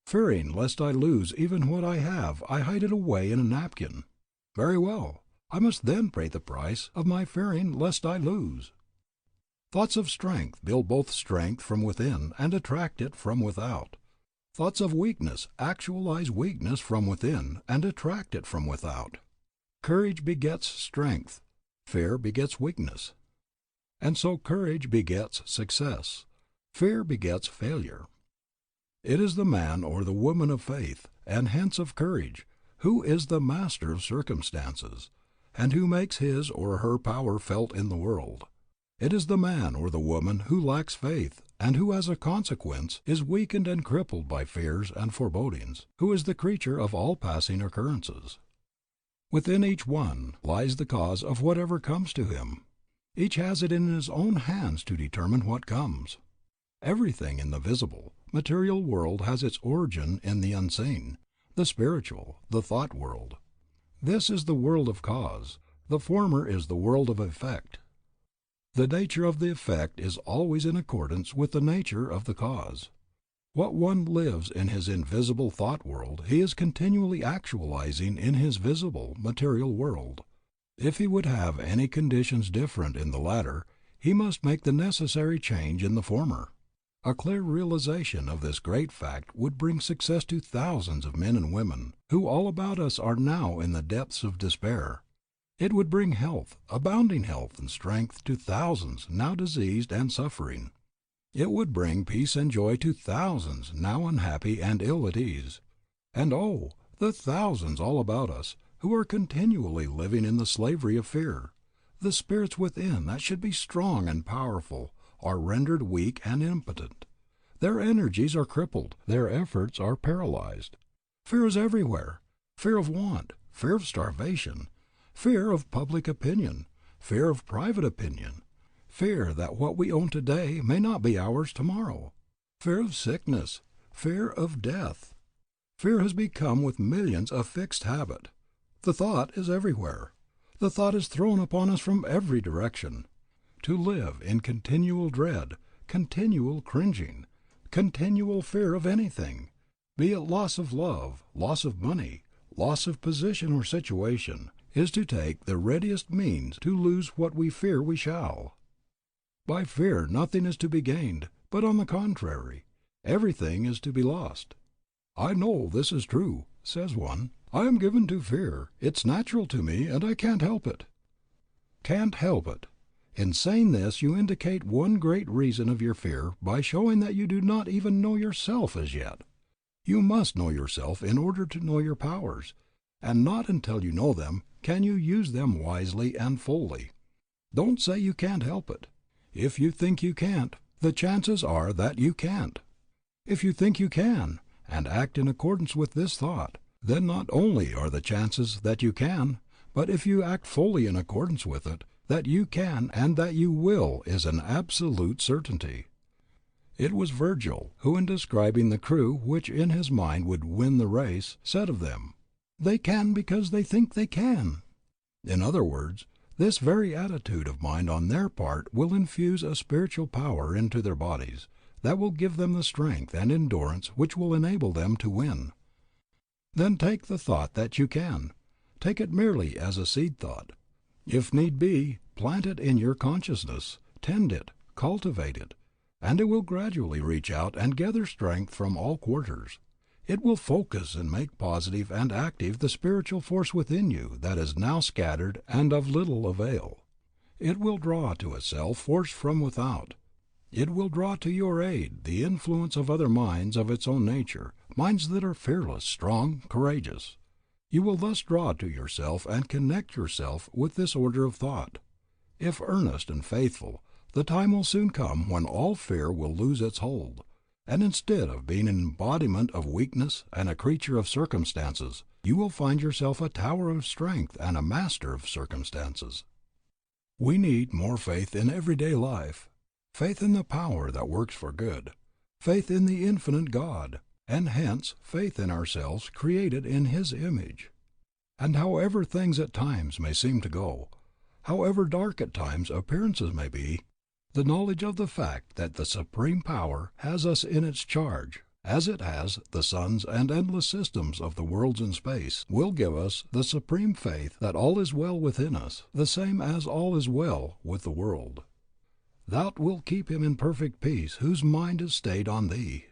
Fearing lest I lose even what I have, I hide it away in a napkin. Very well, I must then pay the price of my fearing lest I lose. Thoughts of strength build both strength from within and attract it from without. Thoughts of weakness actualize weakness from within and attract it from without. Courage begets strength. Fear begets weakness. And so courage begets success. Fear begets failure. It is the man or the woman of faith, and hence of courage, who is the master of circumstances, and who makes his or her power felt in the world. It is the man or the woman who lacks faith, and who as a consequence is weakened and crippled by fears and forebodings, who is the creature of all passing occurrences. Within each one lies the cause of whatever comes to him. Each has it in his own hands to determine what comes. Everything in the visible, material world has its origin in the unseen, the spiritual, the thought world. This is the world of cause. The former is the world of effect. The nature of the effect is always in accordance with the nature of the cause. What one lives in his invisible thought world he is continually actualizing in his visible, material world. If he would have any conditions different in the latter, he must make the necessary change in the former. A clear realization of this great fact would bring success to thousands of men and women who all about us are now in the depths of despair. It would bring health, abounding health and strength to thousands now diseased and suffering. It would bring peace and joy to thousands now unhappy and ill at ease. And oh, the thousands all about us who are continually living in the slavery of fear. The spirits within that should be strong and powerful are rendered weak and impotent. Their energies are crippled, their efforts are paralyzed. Fear is everywhere. Fear of want, fear of starvation, fear of public opinion, fear of private opinion, fear that what we own today may not be ours tomorrow, fear of sickness, fear of death. Fear has become with millions a fixed habit. The thought is everywhere. The thought is thrown upon us from every direction. To live in continual dread, continual cringing, continual fear of anything, be it loss of love, loss of money, loss of position or situation, is to take the readiest means to lose what we fear we shall. By fear nothing is to be gained, but on the contrary, everything is to be lost. "I know this is true," says one. "I am given to fear. It's natural to me, and I can't help it." Can't help it. In saying this you indicate one great reason of your fear by showing that you do not even know yourself as yet. You must know yourself in order to know your powers, and not until you know them can you use them wisely and fully. Don't say you can't help it. If you think you can't, the chances are that you can't. If you think you can, and act in accordance with this thought, then not only are the chances that you can, but if you act fully in accordance with it, that you can and that you will is an absolute certainty. It was Virgil who, in describing the crew which in his mind would win the race, said of them, "They can because they think they can." In other words, this very attitude of mind on their part will infuse a spiritual power into their bodies that will give them the strength and endurance which will enable them to win. Then take the thought that you can. Take it merely as a seed thought. If need be, plant it in your consciousness, tend it, cultivate it, and it will gradually reach out and gather strength from all quarters. It will focus and make positive and active the spiritual force within you that is now scattered and of little avail. It will draw to itself force from without. It will draw to your aid the influence of other minds of its own nature, minds that are fearless, strong, courageous. You will thus draw to yourself and connect yourself with this order of thought. If earnest and faithful, the time will soon come when all fear will lose its hold, and instead of being an embodiment of weakness and a creature of circumstances, you will find yourself a tower of strength and a master of circumstances. We need more faith in everyday life, faith in the power that works for good, faith in the infinite God, and hence faith in ourselves created in His image. And however things at times may seem to go, however dark at times appearances may be, the knowledge of the fact that the Supreme Power has us in its charge, as it has the suns and endless systems of the worlds in space, will give us the supreme faith that all is well within us, the same as all is well with the world. Thou wilt keep him in perfect peace whose mind is stayed on thee.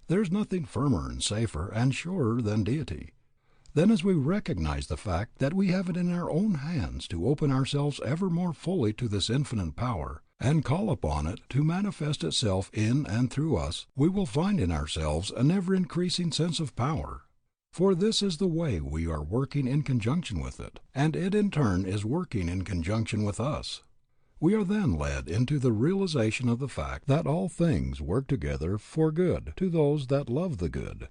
There is nothing firmer and safer and surer than Deity. Then as we recognize the fact that we have it in our own hands to open ourselves ever more fully to this infinite power, and call upon it to manifest itself in and through us, we will find in ourselves an ever-increasing sense of power. For this is the way we are working in conjunction with it, and it in turn is working in conjunction with us. We are then led into the realization of the fact that all things work together for good to those that love the good.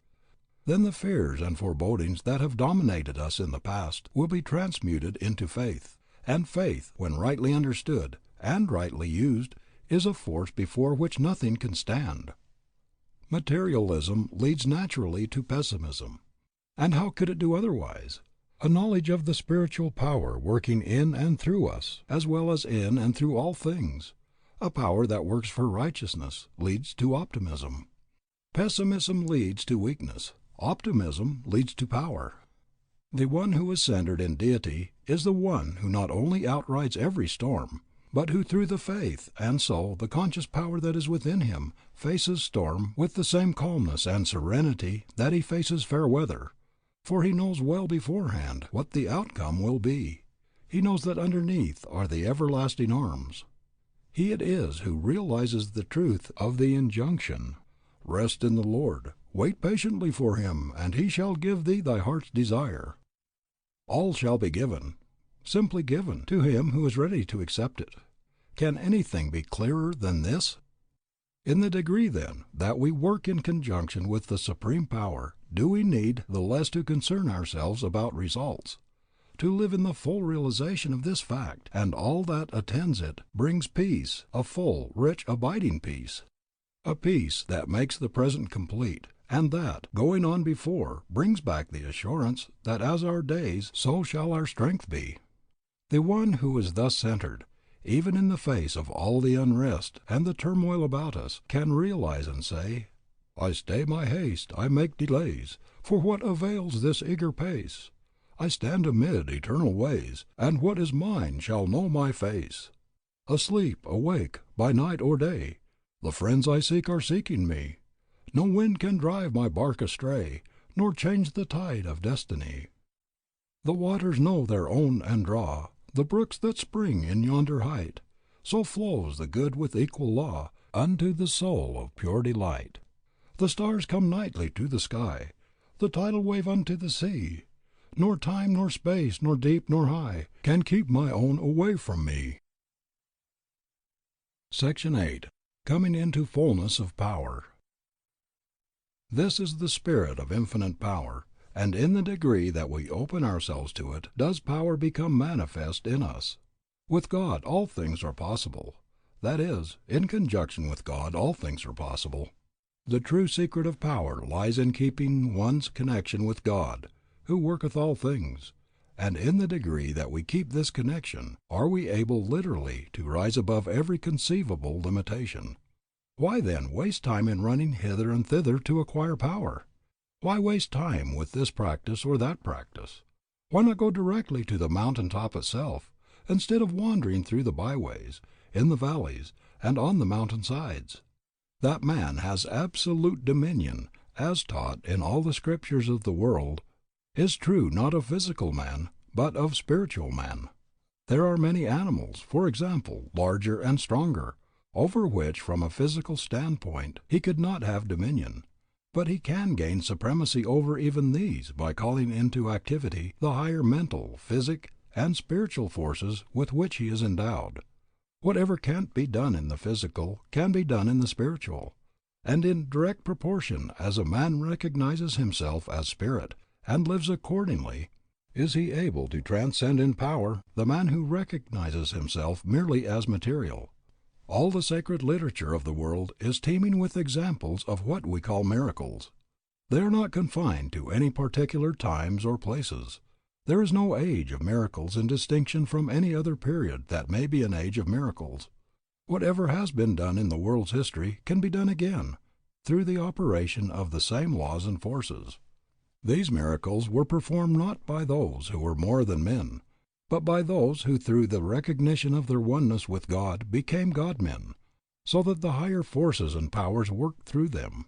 Then the fears and forebodings that have dominated us in the past will be transmuted into faith, and faith, when rightly understood and rightly used, is a force before which nothing can stand. Materialism leads naturally to pessimism. And how could it do otherwise? A knowledge of the spiritual power working in and through us, as well as in and through all things, a power that works for righteousness, leads to optimism. Pessimism leads to weakness. Optimism leads to power. The one who is centered in Deity is the one who not only outrides every storm, but who through the faith and so the conscious power that is within him faces storm with the same calmness and serenity that he faces fair weather. For he knows well beforehand what the outcome will be. He knows that underneath are the everlasting arms. He it is who realizes the truth of the injunction, "Rest in the Lord, wait patiently for Him, and He shall give thee thy heart's desire." All shall be given, simply given, to him who is ready to accept it. Can anything be clearer than this? In the degree, then, that we work in conjunction with the Supreme Power, do we need the less to concern ourselves about results. To live in the full realization of this fact, and all that attends it, brings peace, a full, rich, abiding peace. A peace that makes the present complete, and that, going on before, brings back the assurance that as our days, so shall our strength be. The one who is thus centered, even in the face of all the unrest and the turmoil about us, can realize and say, "I stay my haste, I make delays, for what avails this eager pace? I stand amid eternal ways, and what is mine shall know my face. Asleep, awake, by night or day, the friends I seek are seeking me. No wind can drive my bark astray, nor change the tide of destiny. The waters know their own and draw, the brooks that spring in yonder height, so flows the good with equal law unto the soul of pure delight. The stars come nightly to the sky, the tidal wave unto the sea, nor time nor space nor deep nor high can keep my own away from me." Section 8. Coming into fullness of power. This is the Spirit of infinite power, and in the degree that we open ourselves to it does power become manifest in us. With God all things are possible. That is, in conjunction with God all things are possible. The true secret of power lies in keeping one's connection with God, who worketh all things, and in the degree that we keep this connection, are we able literally to rise above every conceivable limitation. Why then waste time in running hither and thither to acquire power? Why waste time with this practice or that practice? Why not go directly to the mountain top itself, instead of wandering through the byways, in the valleys, and on the mountain sides? That man has absolute dominion, as taught in all the scriptures of the world, is true not of physical man, but of spiritual man. There are many animals, for example, larger and stronger, over which from a physical standpoint he could not have dominion, but he can gain supremacy over even these by calling into activity the higher mental, physic, and spiritual forces with which he is endowed. Whatever can't be done in the physical can be done in the spiritual, and in direct proportion as a man recognizes himself as spirit, and lives accordingly, is he able to transcend in power the man who recognizes himself merely as material. All the sacred literature of the world is teeming with examples of what we call miracles. They are not confined to any particular times or places. There is no age of miracles in distinction from any other period that may be an age of miracles. Whatever has been done in the world's history can be done again, through the operation of the same laws and forces. These miracles were performed not by those who were more than men, but by those who through the recognition of their oneness with God became God-men, so that the higher forces and powers worked through them.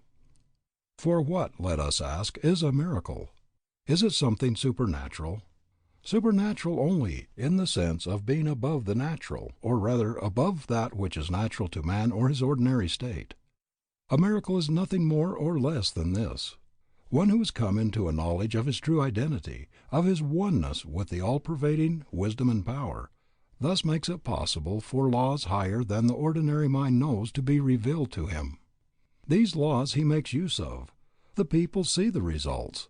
For what, let us ask, is a miracle? Is it something supernatural? Supernatural only in the sense of being above the natural, or rather above that which is natural to man or his ordinary state. A miracle is nothing more or less than this. one who has come into a knowledge of his true identity, of his oneness with the all-pervading wisdom and power, thus makes it possible for laws higher than the ordinary mind knows to be revealed to him. These laws he makes use of. The people see the results,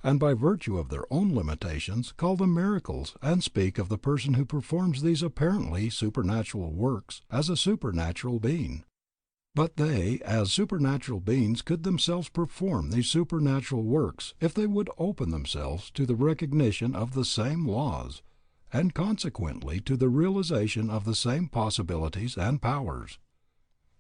and by virtue of their own limitations call them miracles and speak of the person who performs these apparently supernatural works as a supernatural being. But they, as supernatural beings, could themselves perform these supernatural works if they would open themselves to the recognition of the same laws, and consequently to the realization of the same possibilities and powers.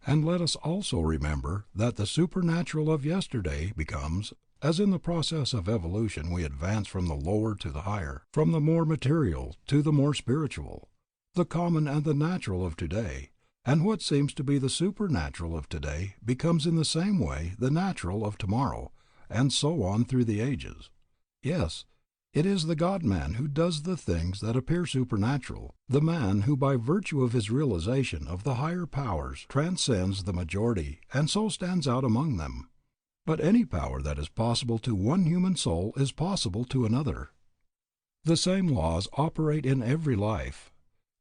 And let us also remember that the supernatural of yesterday becomes, as in the process of evolution we advance from the lower to the higher, from the more material to the more spiritual, the common and the natural of today, and what seems to be the supernatural of today becomes in the same way the natural of tomorrow, and so on through the ages. Yes, it is the God-man who does the things that appear supernatural, the man who by virtue of his realization of the higher powers transcends the majority and so stands out among them. But any power that is possible to one human soul is possible to another. The same laws operate in every life.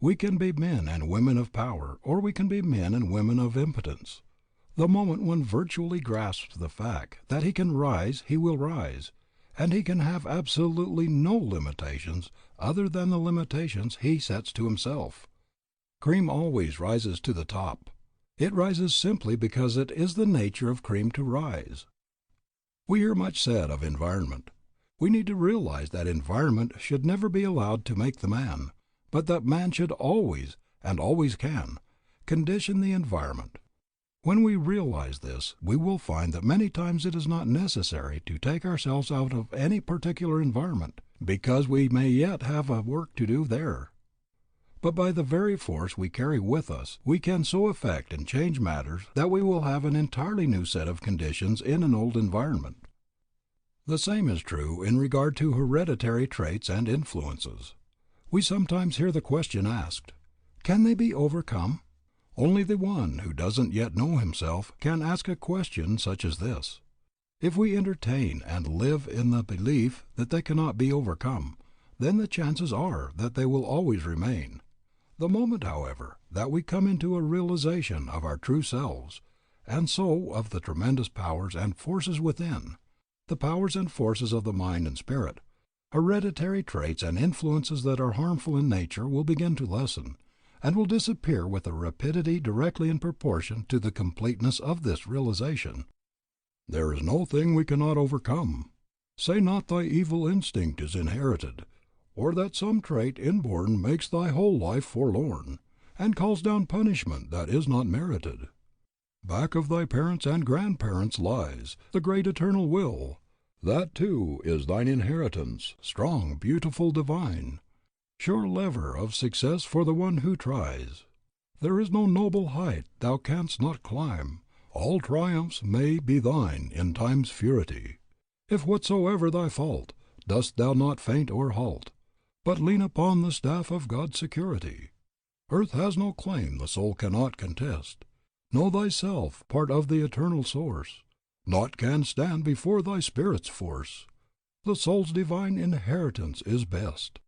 We can be men and women of power, or we can be men and women of impotence. The moment one virtually grasps the fact that he can rise, he will rise, and he can have absolutely no limitations other than the limitations he sets to himself. Cream always rises to the top. It rises simply because it is the nature of cream to rise. We hear much said of environment. We need to realize that environment should never be allowed to make the man, but that man should always, and always can, condition the environment. When we realize this, we will find that many times it is not necessary to take ourselves out of any particular environment, because we may yet have a work to do there. But by the very force we carry with us, we can so affect and change matters that we will have an entirely new set of conditions in an old environment. The same is true in regard to hereditary traits and influences. We sometimes hear the question asked, "Can they be overcome?" Only the one who doesn't yet know himself can ask a question such as this. If we entertain and live in the belief that they cannot be overcome, then the chances are that they will always remain. The moment, however, that we come into a realization of our true selves, and so of the tremendous powers and forces within, the powers and forces of the mind and spirit, hereditary traits and influences that are harmful in nature will begin to lessen, and will disappear with a rapidity directly in proportion to the completeness of this realization. There is no thing we cannot overcome. Say not thy evil instinct is inherited, or that some trait inborn makes thy whole life forlorn, and calls down punishment that is not merited. Back of thy parents and grandparents lies the great eternal will. That too is thine inheritance, strong, beautiful, divine. Sure lever of success for the one who tries. There is no noble height thou canst not climb. All triumphs may be thine in time's fury. If whatsoever thy fault, dost thou not faint or halt, but lean upon the staff of God's security. Earth has no claim the soul cannot contest. Know thyself part of the eternal source. Naught can stand before thy spirit's force. The soul's divine inheritance is best.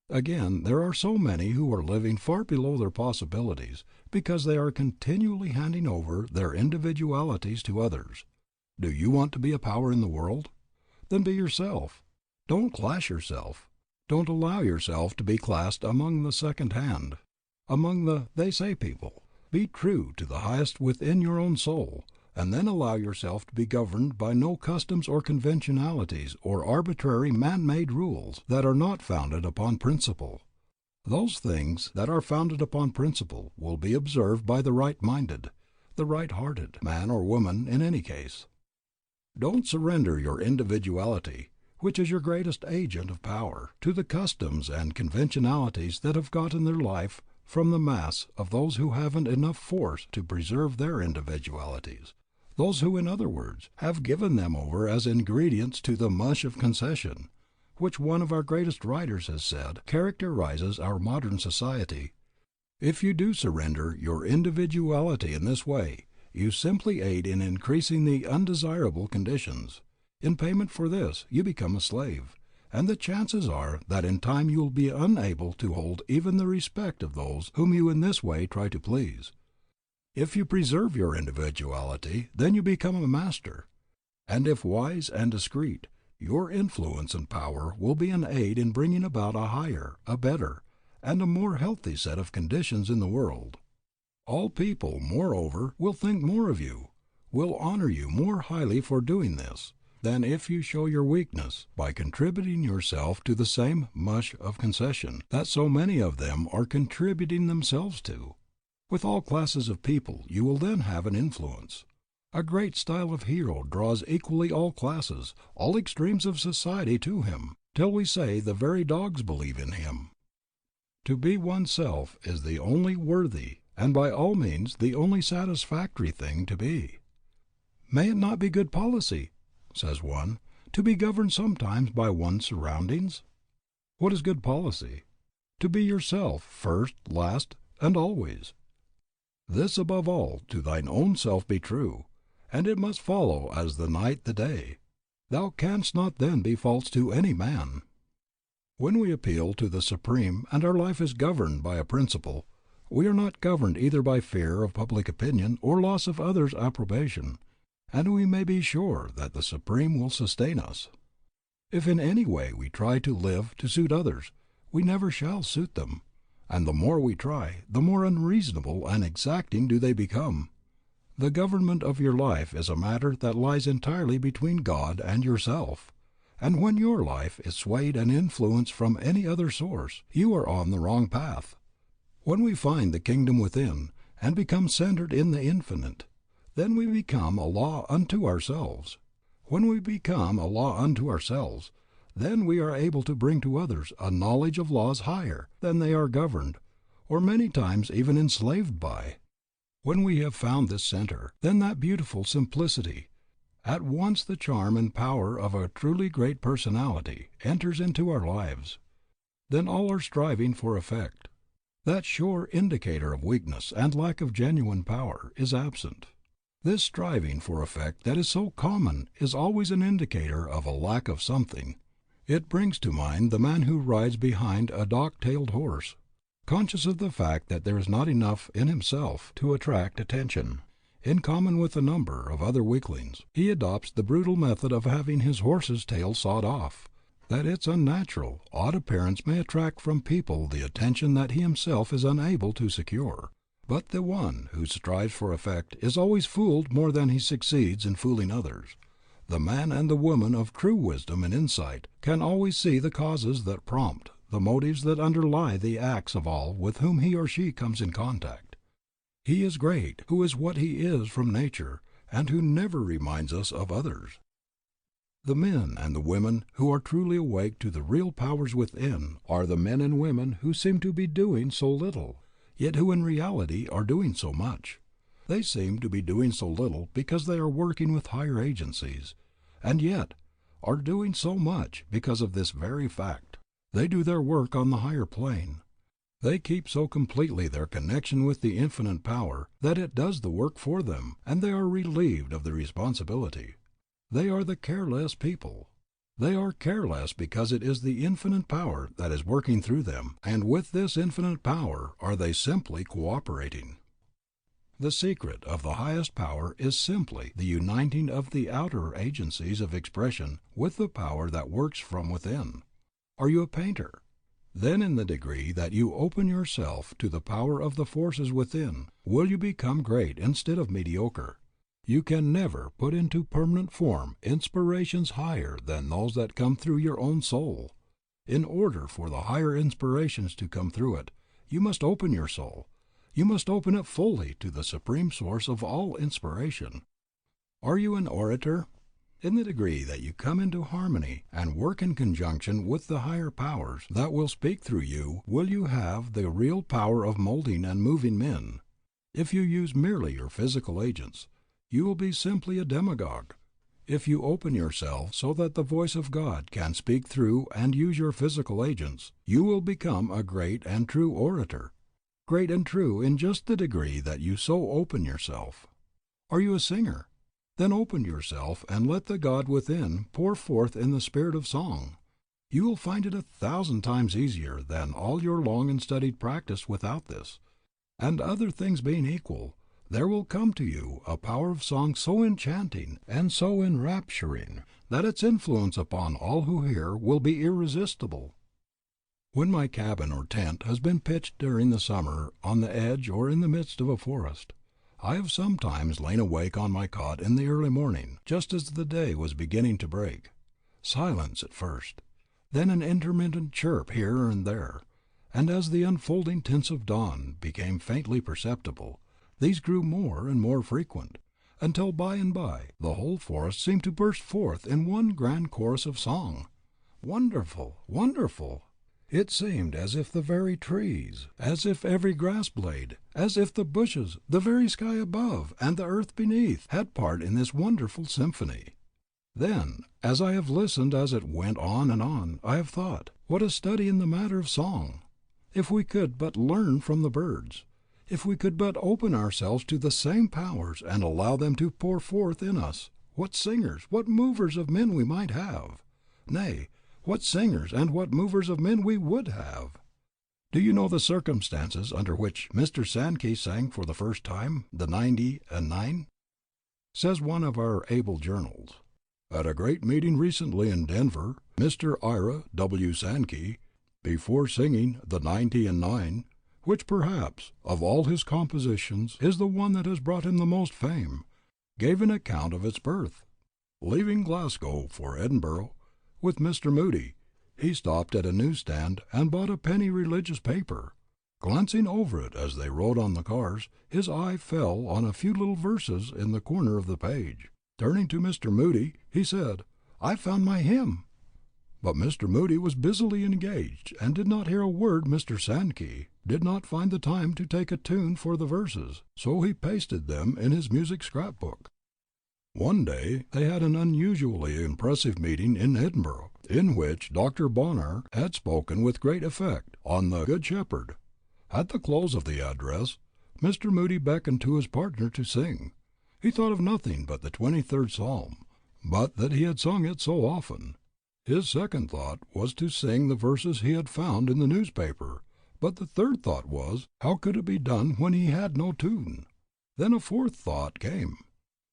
Again, there are so many who are living far below their possibilities because they are continually handing over their individualities to others. Do you want to be a power in the world? Then be yourself. Don't class yourself. Don't allow yourself to be classed among the second hand, among the they say people. Be true to the highest within your own soul, and then allow yourself to be governed by no customs or conventionalities or arbitrary man-made rules that are not founded upon principle. Those things that are founded upon principle will be observed by the right-minded, the right-hearted man or woman in any case. Don't surrender your individuality, which is your greatest agent of power, to the customs and conventionalities that have gotten their life from the mass of those who haven't enough force to preserve their individualities. Those who, in other words, have given them over as ingredients to the mush of concession, which one of our greatest writers has said characterizes our modern society. If you do surrender your individuality in this way, you simply aid in increasing the undesirable conditions. In payment for this, you become a slave, and the chances are that in time you will be unable to hold even the respect of those whom you in this way try to please. If you preserve your individuality, then you become a master. And if wise and discreet, your influence and power will be an aid in bringing about a higher, a better, and a more healthy set of conditions in the world. All people, moreover, will think more of you, will honor you more highly for doing this, than if you show your weakness by contributing yourself to the same mush of concession that so many of them are contributing themselves to. With all classes of people you will then have an influence. A great style of hero draws equally all classes, all extremes of society to him, till we say the very dogs believe in him. To be oneself is the only worthy, and by all means the only satisfactory thing to be. May it not be good policy, says one, to be governed sometimes by one's surroundings? What is good policy? To be yourself first, last, and always. This above all, to thine own self be true, and it must follow as the night the day. Thou canst not then be false to any man. When we appeal to the Supreme and our life is governed by a principle, we are not governed either by fear of public opinion or loss of others' approbation, and we may be sure that the Supreme will sustain us. If in any way we try to live to suit others, we never shall suit them. And the more we try, the more unreasonable and exacting do they become. The government of your life is a matter that lies entirely between God and yourself. And when your life is swayed and influenced from any other source, you are on the wrong path. When we find the kingdom within, and become centered in the infinite, then we become a law unto ourselves. When we become a law unto ourselves, then we are able to bring to others a knowledge of laws higher than they are governed, or many times even enslaved by. When we have found this center, then that beautiful simplicity, at once the charm and power of a truly great personality, enters into our lives. Then all our striving for effect, that sure indicator of weakness and lack of genuine power, is absent. This striving for effect that is so common is always an indicator of a lack of something. It brings to mind the man who rides behind a dock-tailed horse, conscious of the fact that there is not enough in himself to attract attention. In common with a number of other weaklings, he adopts the brutal method of having his horse's tail sawed off, that its unnatural, odd appearance may attract from people the attention that he himself is unable to secure. But the one who strives for effect is always fooled more than he succeeds in fooling others. The man and the woman of true wisdom and insight can always see the causes that prompt, the motives that underlie the acts of all with whom he or she comes in contact. He is great who is what he is from nature, and who never reminds us of others. The men and the women who are truly awake to the real powers within are the men and women who seem to be doing so little, yet who in reality are doing so much. They seem to be doing so little because they are working with higher agencies, and yet are doing so much because of this very fact. They do their work on the higher plane. They keep so completely their connection with the infinite power that it does the work for them, and they are relieved of the responsibility. They are the careless people. They are careless because it is the infinite power that is working through them, and with this infinite power are they simply cooperating. The secret of the highest power is simply the uniting of the outer agencies of expression with the power that works from within. Are you a painter? Then in the degree that you open yourself to the power of the forces within, will you become great instead of mediocre. You can never put into permanent form inspirations higher than those that come through your own soul. In order for the higher inspirations to come through it, you must open your soul. You must open it fully to the supreme source of all inspiration. Are you an orator? In the degree that you come into harmony and work in conjunction with the higher powers that will speak through you, will you have the real power of molding and moving men. If you use merely your physical agents, you will be simply a demagogue. If you open yourself so that the voice of God can speak through and use your physical agents, you will become a great and true orator. Great and true in just the degree that you so open yourself. Are you a singer? Then open yourself and let the God within pour forth in the spirit of song. You will find it 1,000 times easier than all your long and studied practice without this. And other things being equal, there will come to you a power of song so enchanting and so enrapturing that its influence upon all who hear will be irresistible. When my cabin or tent has been pitched during the summer on the edge or in the midst of a forest, I have sometimes lain awake on my cot in the early morning, just as the day was beginning to break. Silence at first, then an intermittent chirp here and there, and as the unfolding tints of dawn became faintly perceptible, these grew more and more frequent, until by and by the whole forest seemed to burst forth in one grand chorus of song. Wonderful! Wonderful! It seemed as if the very trees, as if every grass blade, as if the bushes, the very sky above, and the earth beneath had part in this wonderful symphony. Then, as I have listened as it went on, I have thought, what a study in the matter of song! If we could but learn from the birds, if we could but open ourselves to the same powers and allow them to pour forth in us, what singers, what movers of men we might have! Nay, what singers and what movers of men we would have! Do you know the circumstances under which Mr. Sankey sang for the first time the 90 and 9? Says one of our able journals, "At a great meeting recently in Denver, Mr. Ira W. Sankey, before singing the 90 and 9, which perhaps of all his compositions is the one that has brought him the most fame, gave an account of its birth. Leaving Glasgow for Edinburgh with Mr. Moody, he stopped at a newsstand and bought a penny religious paper. Glancing over it as they rode on the cars, his eye fell on a few little verses in the corner of the page. Turning to Mr. Moody, he said, 'I found my hymn.' But Mr. Moody was busily engaged and did not hear a word. Mr. Sankey did not find the time to take a tune for the verses, so he pasted them in his music scrapbook. One day they had an unusually impressive meeting in Edinburgh, in which Dr. Bonar had spoken with great effect on the Good Shepherd. At the close of the address, Mr. Moody beckoned to his partner to sing. He thought of nothing but the 23rd Psalm, but that he had sung it so often. His second thought was to sing the verses he had found in the newspaper, but the third thought was, how could it be done when he had no tune? Then a fourth thought came,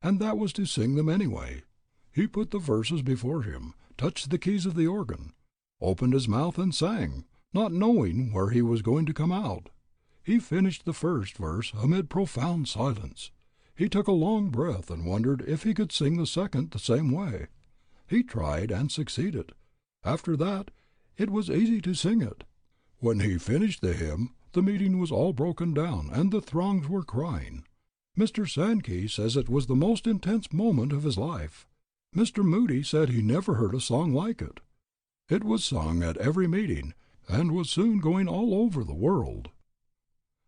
and that was to sing them anyway. He put the verses before him, touched the keys of the organ, opened his mouth and sang, not knowing where he was going to come out. He finished the first verse amid profound silence. He took a long breath and wondered if he could sing the second the same way. He tried and succeeded. After that, it was easy to sing it. When he finished the hymn, the meeting was all broken down, and the throngs were crying. Mr. Sankey says it was the most intense moment of his life. Mr. Moody said he never heard a song like it. It was sung at every meeting, and was soon going all over the world."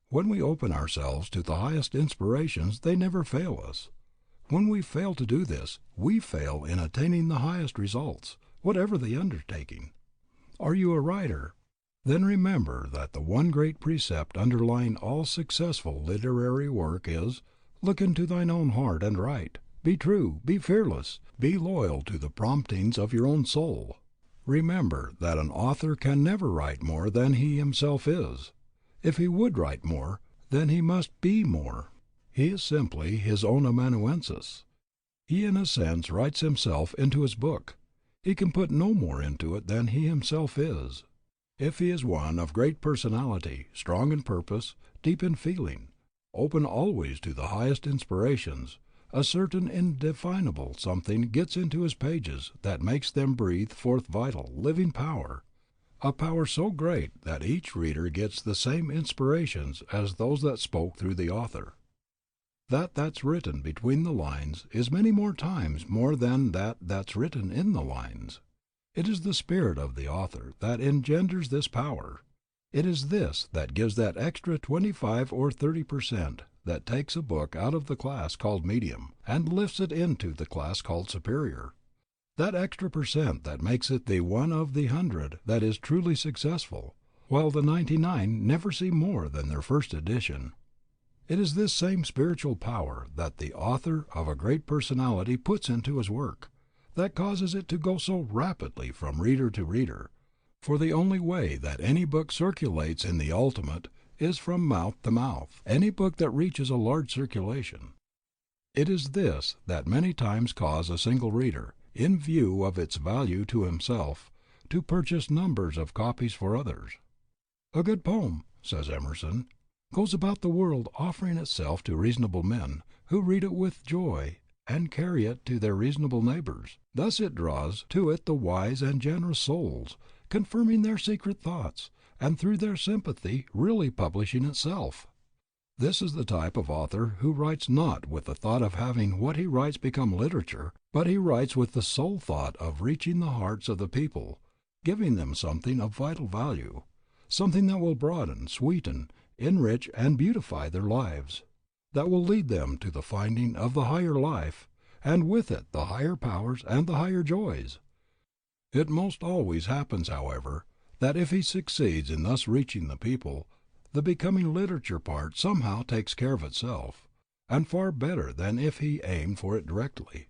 When we open ourselves to the highest inspirations, they never fail us. When we fail to do this, we fail in attaining the highest results, whatever the undertaking. Are you a writer? Then remember that the one great precept underlying all successful literary work is, look into thine own heart and write. Be true, be fearless, be loyal to the promptings of your own soul. Remember that an author can never write more than he himself is. If he would write more, then he must be more. He is simply his own amanuensis. He in a sense writes himself into his book. He can put no more into it than he himself is. If he is one of great personality, strong in purpose, deep in feeling, open always to the highest inspirations, a certain indefinable something gets into his pages that makes them breathe forth vital, living power, a power so great that each reader gets the same inspirations as those that spoke through the author. That's written between the lines is many more times more than that's written in the lines. It is the spirit of the author that engenders this power. It is this that gives that extra 25 or 30% that takes a book out of the class called medium and lifts it into the class called superior. That extra percent that makes it the one of the 100 that is truly successful, while the 99 never see more than their first edition. It is this same spiritual power that the author of a great personality puts into his work, that causes it to go so rapidly from reader to reader, for the only way that any book circulates in the ultimate is from mouth to mouth, any book that reaches a large circulation. It is this that many times causes a single reader, in view of its value to himself, to purchase numbers of copies for others. A good poem, says Emerson, goes about the world offering itself to reasonable men, who read it with joy and carry it to their reasonable neighbors. Thus it draws to it the wise and generous souls, confirming their secret thoughts, and through their sympathy really publishing itself. This is the type of author who writes not with the thought of having what he writes become literature, but he writes with the sole thought of reaching the hearts of the people, giving them something of vital value, something that will broaden, sweeten, enrich, and beautify their lives, that will lead them to the finding of the higher life, and with it the higher powers and the higher joys. It most always happens, however, that if he succeeds in thus reaching the people, the becoming literature part somehow takes care of itself, and far better than if he aimed for it directly.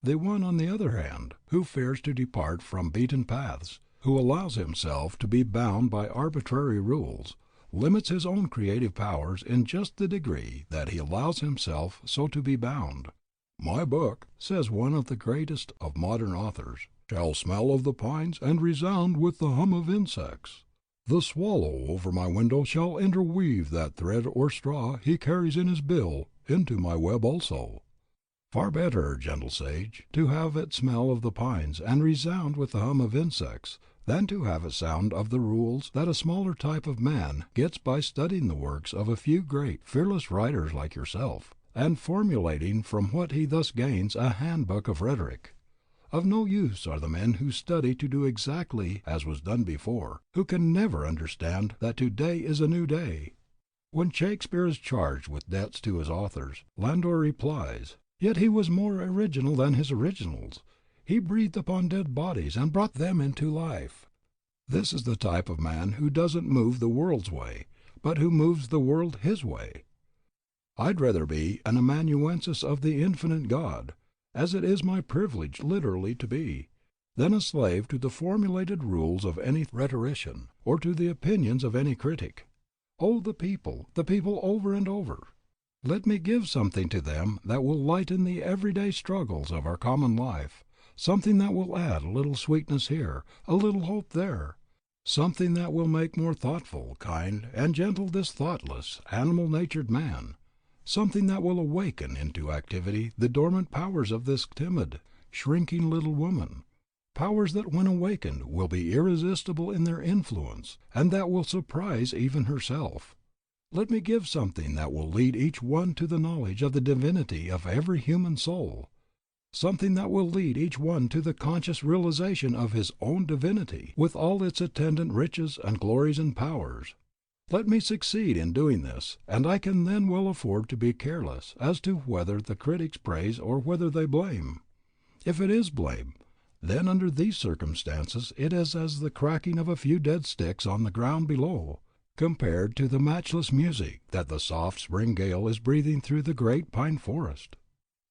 The one, on the other hand, who fears to depart from beaten paths, who allows himself to be bound by arbitrary rules, limits his own creative powers in just the degree that he allows himself so to be bound. "My book," says one of the greatest of modern authors, "shall smell of the pines and resound with the hum of insects. The swallow over my window shall interweave that thread or straw he carries in his bill into my web also." Far better, gentle sage, to have it smell of the pines and resound with the hum of insects, than to have it sound of the rules that a smaller type of man gets by studying the works of a few great, fearless writers like yourself, and formulating from what he thus gains a handbook of rhetoric. Of no use are the men who study to do exactly as was done before, who can never understand that today is a new day. When Shakespeare is charged with debts to his authors, Landor replies, "Yet he was more original than his originals. He breathed upon dead bodies and brought them into life." This is the type of man who doesn't move the world's way, but who moves the world his way. I'd rather be an amanuensis of the infinite God, as it is my privilege literally to be, than a slave to the formulated rules of any rhetorician, or to the opinions of any critic. Oh, the people over and over. Let me give something to them that will lighten the everyday struggles of our common life, something that will add a little sweetness here, a little hope there, something that will make more thoughtful, kind, and gentle this thoughtless, animal-natured man, something that will awaken into activity the dormant powers of this timid, shrinking little woman, powers that when awakened will be irresistible in their influence, and that will surprise even herself. Let me give something that will lead each one to the knowledge of the divinity of every human soul, something that will lead each one to the conscious realization of his own divinity, with all its attendant riches and glories and powers. Let me succeed in doing this, and I can then well afford to be careless as to whether the critics praise or whether they blame. If it is blame, then under these circumstances it is as the cracking of a few dead sticks on the ground below, compared to the matchless music that the soft spring gale is breathing through the great pine forest.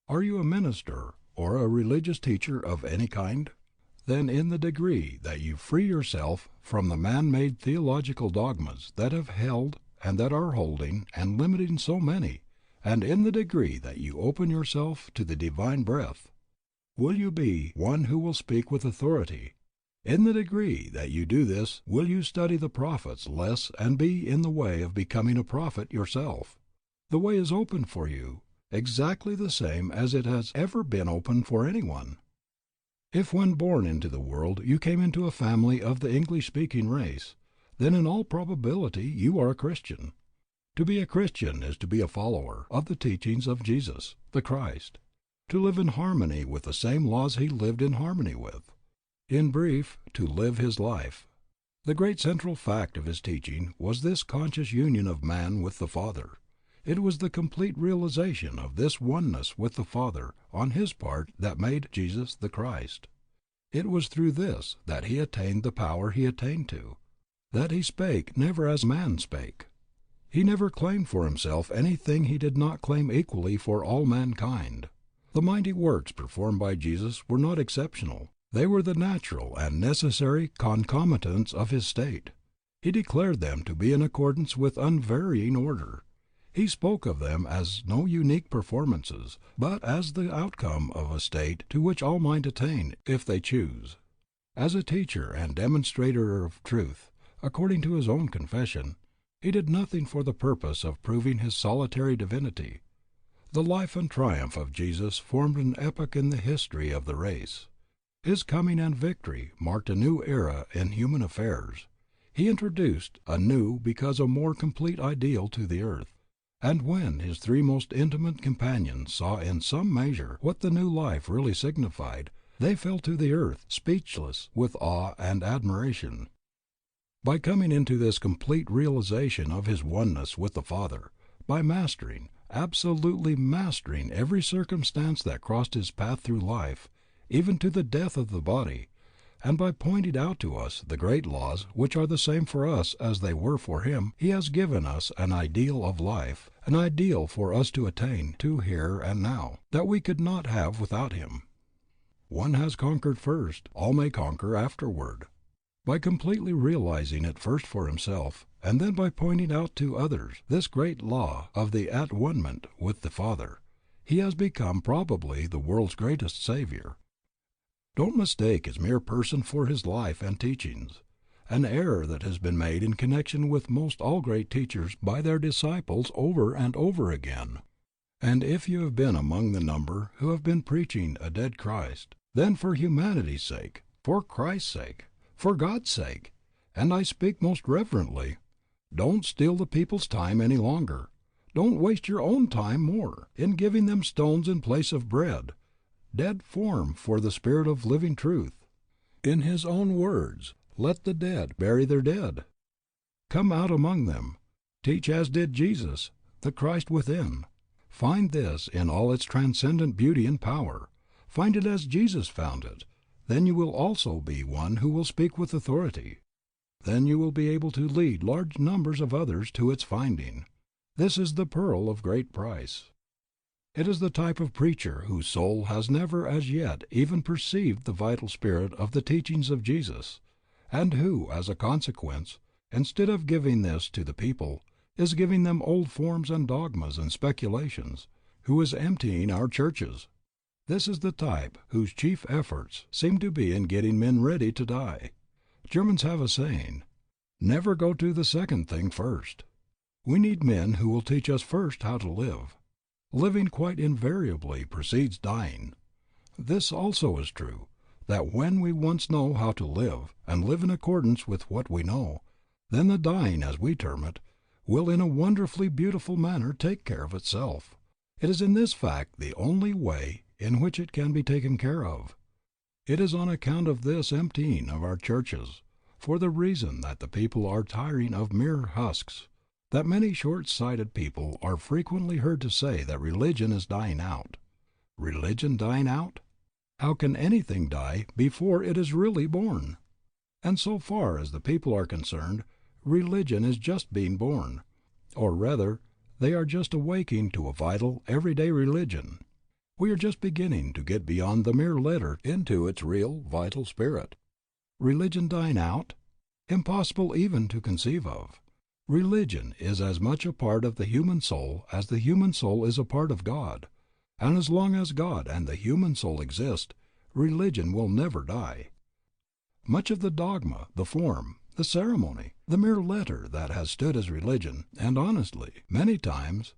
Are you a minister or a religious teacher of any kind? Then in the degree that you free yourself from the man-made theological dogmas that have held and that are holding and limiting so many, and in the degree that you open yourself to the divine breath, will you be one who will speak with authority. In the degree that you do this will you study the prophets less and be in the way of becoming a prophet yourself. The way is open for you, exactly the same as it has ever been open for anyone. If when born into the world you came into a family of the English-speaking race, then in all probability you are a Christian. To be a Christian is to be a follower of the teachings of Jesus, the Christ, to live in harmony with the same laws he lived in harmony with. In brief, to live his life. The great central fact of his teaching was this conscious union of man with the Father. It was the complete realization of this oneness with the Father on his part that made Jesus the Christ. It was through this that he attained the power he attained to, that he spake never as man spake. He never claimed for himself anything he did not claim equally for all mankind. The mighty works performed by Jesus were not exceptional. They were the natural and necessary concomitants of his state. He declared them to be in accordance with unvarying order. He spoke of them as no unique performances, but as the outcome of a state to which all might attain, if they choose. As a teacher and demonstrator of truth, according to his own confession, he did nothing for the purpose of proving his solitary divinity. The life and triumph of Jesus formed an epoch in the history of the race. His coming and victory marked a new era in human affairs. He introduced a new because a more complete ideal to the earth. And when his three most intimate companions saw in some measure what the new life really signified, they fell to the earth, speechless with awe and admiration. By coming into this complete realization of his oneness with the Father, by mastering, absolutely mastering every circumstance that crossed his path through life, even to the death of the body, and by pointing out to us the great laws which are the same for us as they were for him, he has given us an ideal of life, an ideal for us to attain to here and now, that we could not have without him. One has conquered first, all may conquer afterward. By completely realizing it first for himself, and then by pointing out to others this great law of the at-one-ment with the Father, he has become probably the world's greatest savior. Don't mistake his mere person for his life and teachings, an error that has been made in connection with most all great teachers by their disciples over and over again. And if you have been among the number who have been preaching a dead Christ, then for humanity's sake, for Christ's sake, for God's sake, and I speak most reverently, don't steal the people's time any longer. Don't waste your own time more in giving them stones in place of bread, dead form for the spirit of living truth. In his own words, let the dead bury their dead. Come out among them. Teach as did Jesus, the Christ within. Find this in all its transcendent beauty and power. Find it as Jesus found it. Then you will also be one who will speak with authority. Then you will be able to lead large numbers of others to its finding. This is the pearl of great price. It is the type of preacher whose soul has never as yet even perceived the vital spirit of the teachings of Jesus, and who, as a consequence, instead of giving this to the people, is giving them old forms and dogmas and speculations, who is emptying our churches. This is the type whose chief efforts seem to be in getting men ready to die. Germans have a saying, never go to the second thing first. We need men who will teach us first how to live. Living quite invariably precedes dying. This also is true, that when we once know how to live, and live in accordance with what we know, then the dying, as we term it, will in a wonderfully beautiful manner take care of itself. It is in this fact the only way in which it can be taken care of. It is on account of this emptying of our churches, for the reason that the people are tiring of mere husks, that many short-sighted people are frequently heard to say that religion is dying out. Religion dying out? How can anything die before it is really born? And so far as the people are concerned, religion is just being born, or rather, they are just awaking to a vital, everyday religion. We are just beginning to get beyond the mere letter into its real, vital spirit. Religion dying out? Impossible even to conceive of. Religion is as much a part of the human soul as the human soul is a part of God, and as long as God and the human soul exist, religion will never die. Much of the dogma, the form, the ceremony, the mere letter that has stood as religion, and honestly, many times,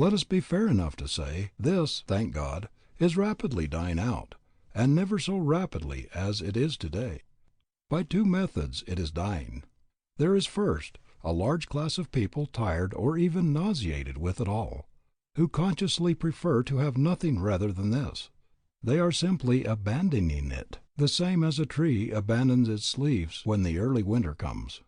let us be fair enough to say, this, thank God, is rapidly dying out, and never so rapidly as it is today. By two methods it is dying. There is first, a large class of people tired or even nauseated with it all, who consciously prefer to have nothing rather than this. They are simply abandoning it, the same as a tree abandons its leaves when the early winter comes.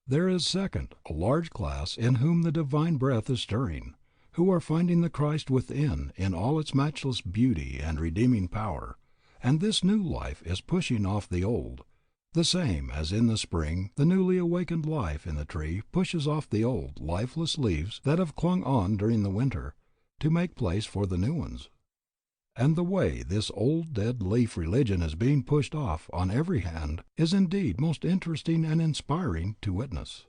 There is second, a large class in whom the divine breath is stirring, who are finding the Christ within in all its matchless beauty and redeeming power, and this new life is pushing off the old. The same as in the spring the newly awakened life in the tree pushes off the old, lifeless leaves that have clung on during the winter, to make place for the new ones. And the way this old dead leaf religion is being pushed off on every hand is indeed most interesting and inspiring to witness.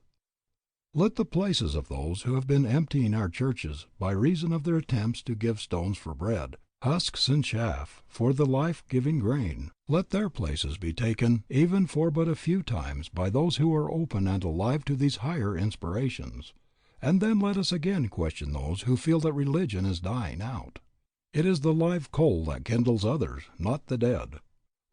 Let the places of those who have been emptying our churches by reason of their attempts to give stones for bread, husks and chaff for the life-giving grain, let their places be taken even for but a few times by those who are open and alive to these higher inspirations. And then let us again question those who feel that religion is dying out. It is the live coal that kindles others, not the dead.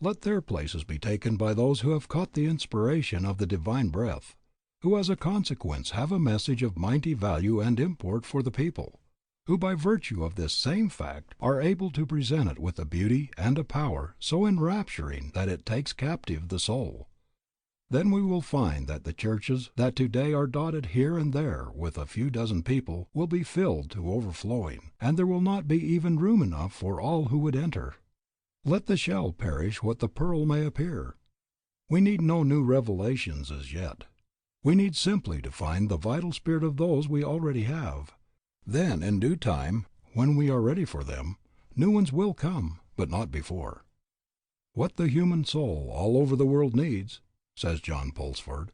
Let their places be taken by those who have caught the inspiration of the divine breath, who as a consequence have a message of mighty value and import for the people, who by virtue of this same fact are able to present it with a beauty and a power so enrapturing that it takes captive the soul. Then we will find that the churches that today are dotted here and there with a few dozen people will be filled to overflowing, and there will not be even room enough for all who would enter. Let the shell perish what the pearl may appear. We need no new revelations as yet. We need simply to find the vital spirit of those we already have. Then, in due time, when we are ready for them, new ones will come, but not before. What the human soul all over the world needs, says John Pulsford,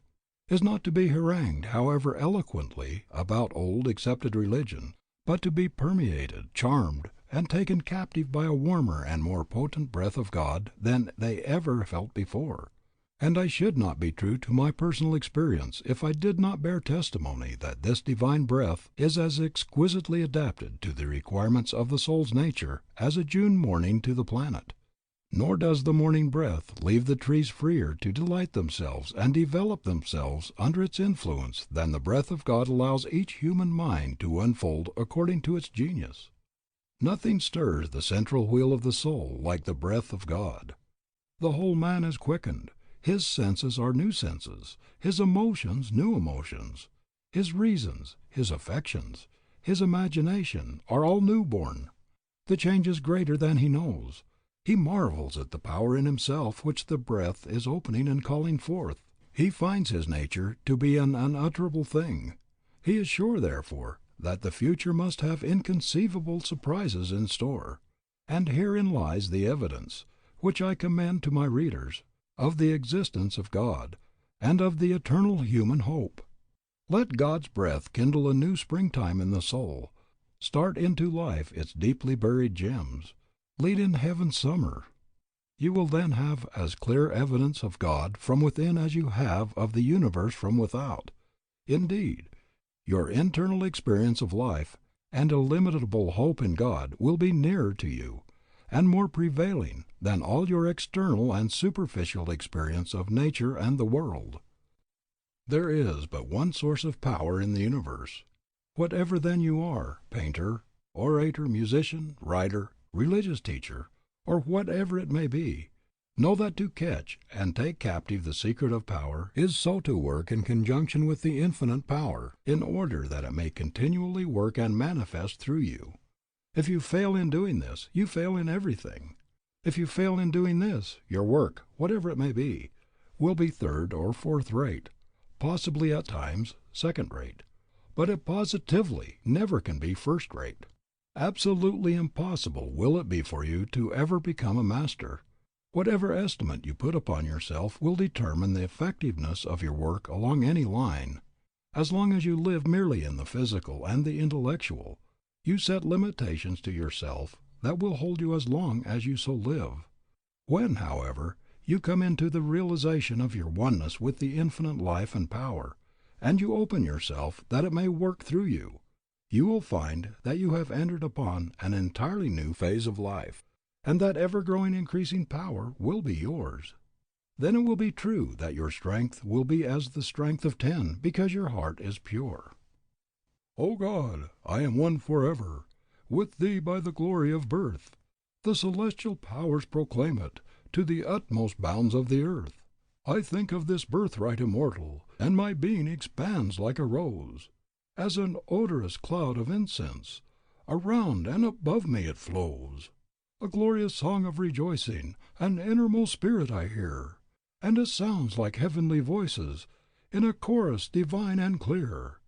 is not to be harangued however eloquently about old accepted religion, but to be permeated, charmed, and taken captive by a warmer and more potent breath of God than they ever felt before. And I should not be true to my personal experience if I did not bear testimony that this divine breath is as exquisitely adapted to the requirements of the soul's nature as a June morning to the planet. Nor does the morning breath leave the trees freer to delight themselves and develop themselves under its influence than the breath of God allows each human mind to unfold according to its genius. Nothing stirs the central wheel of the soul like the breath of God. The whole man is quickened. His senses are new senses, his emotions new emotions, his reasons, his affections, his imagination are all newborn. The change is greater than he knows. He marvels at the power in himself which the breath is opening and calling forth. He finds his nature to be an unutterable thing. He is sure, therefore, that the future must have inconceivable surprises in store. And herein lies the evidence, which I commend to my readers, of the existence of God, and of the eternal human hope. Let God's breath kindle a new springtime in the soul, start into life its deeply buried gems, lead in heaven's summer. You will then have as clear evidence of God from within as you have of the universe from without. Indeed, your internal experience of life and illimitable hope in God will be nearer to you, and more prevailing than all your external and superficial experience of nature and the world. There is but one source of power in the universe. Whatever then you are, painter, orator, musician, writer, religious teacher, or whatever it may be, know that to catch and take captive the secret of power is so to work in conjunction with the infinite power, in order that it may continually work and manifest through you. If you fail in doing this, you fail in everything. If you fail in doing this, your work, whatever it may be, will be third or fourth rate, possibly at times second rate, but it positively never can be first rate. Absolutely impossible will it be for you to ever become a master. Whatever estimate you put upon yourself will determine the effectiveness of your work along any line. As long as you live merely in the physical and the intellectual, you set limitations to yourself that will hold you as long as you so live. When, however, you come into the realization of your oneness with the infinite life and power, and you open yourself that it may work through you, you will find that you have entered upon an entirely new phase of life, and that ever-growing increasing power will be yours. Then it will be true that your strength will be as the strength of 10, because your heart is pure. O God, I am one forever, with Thee by the glory of birth. The celestial powers proclaim it, to the utmost bounds of the earth. I think of this birthright immortal, and my being expands like a rose. As an odorous cloud of incense, around and above me it flows. A glorious song of rejoicing, an innermost spirit I hear, and it sounds like heavenly voices in a chorus divine and clear.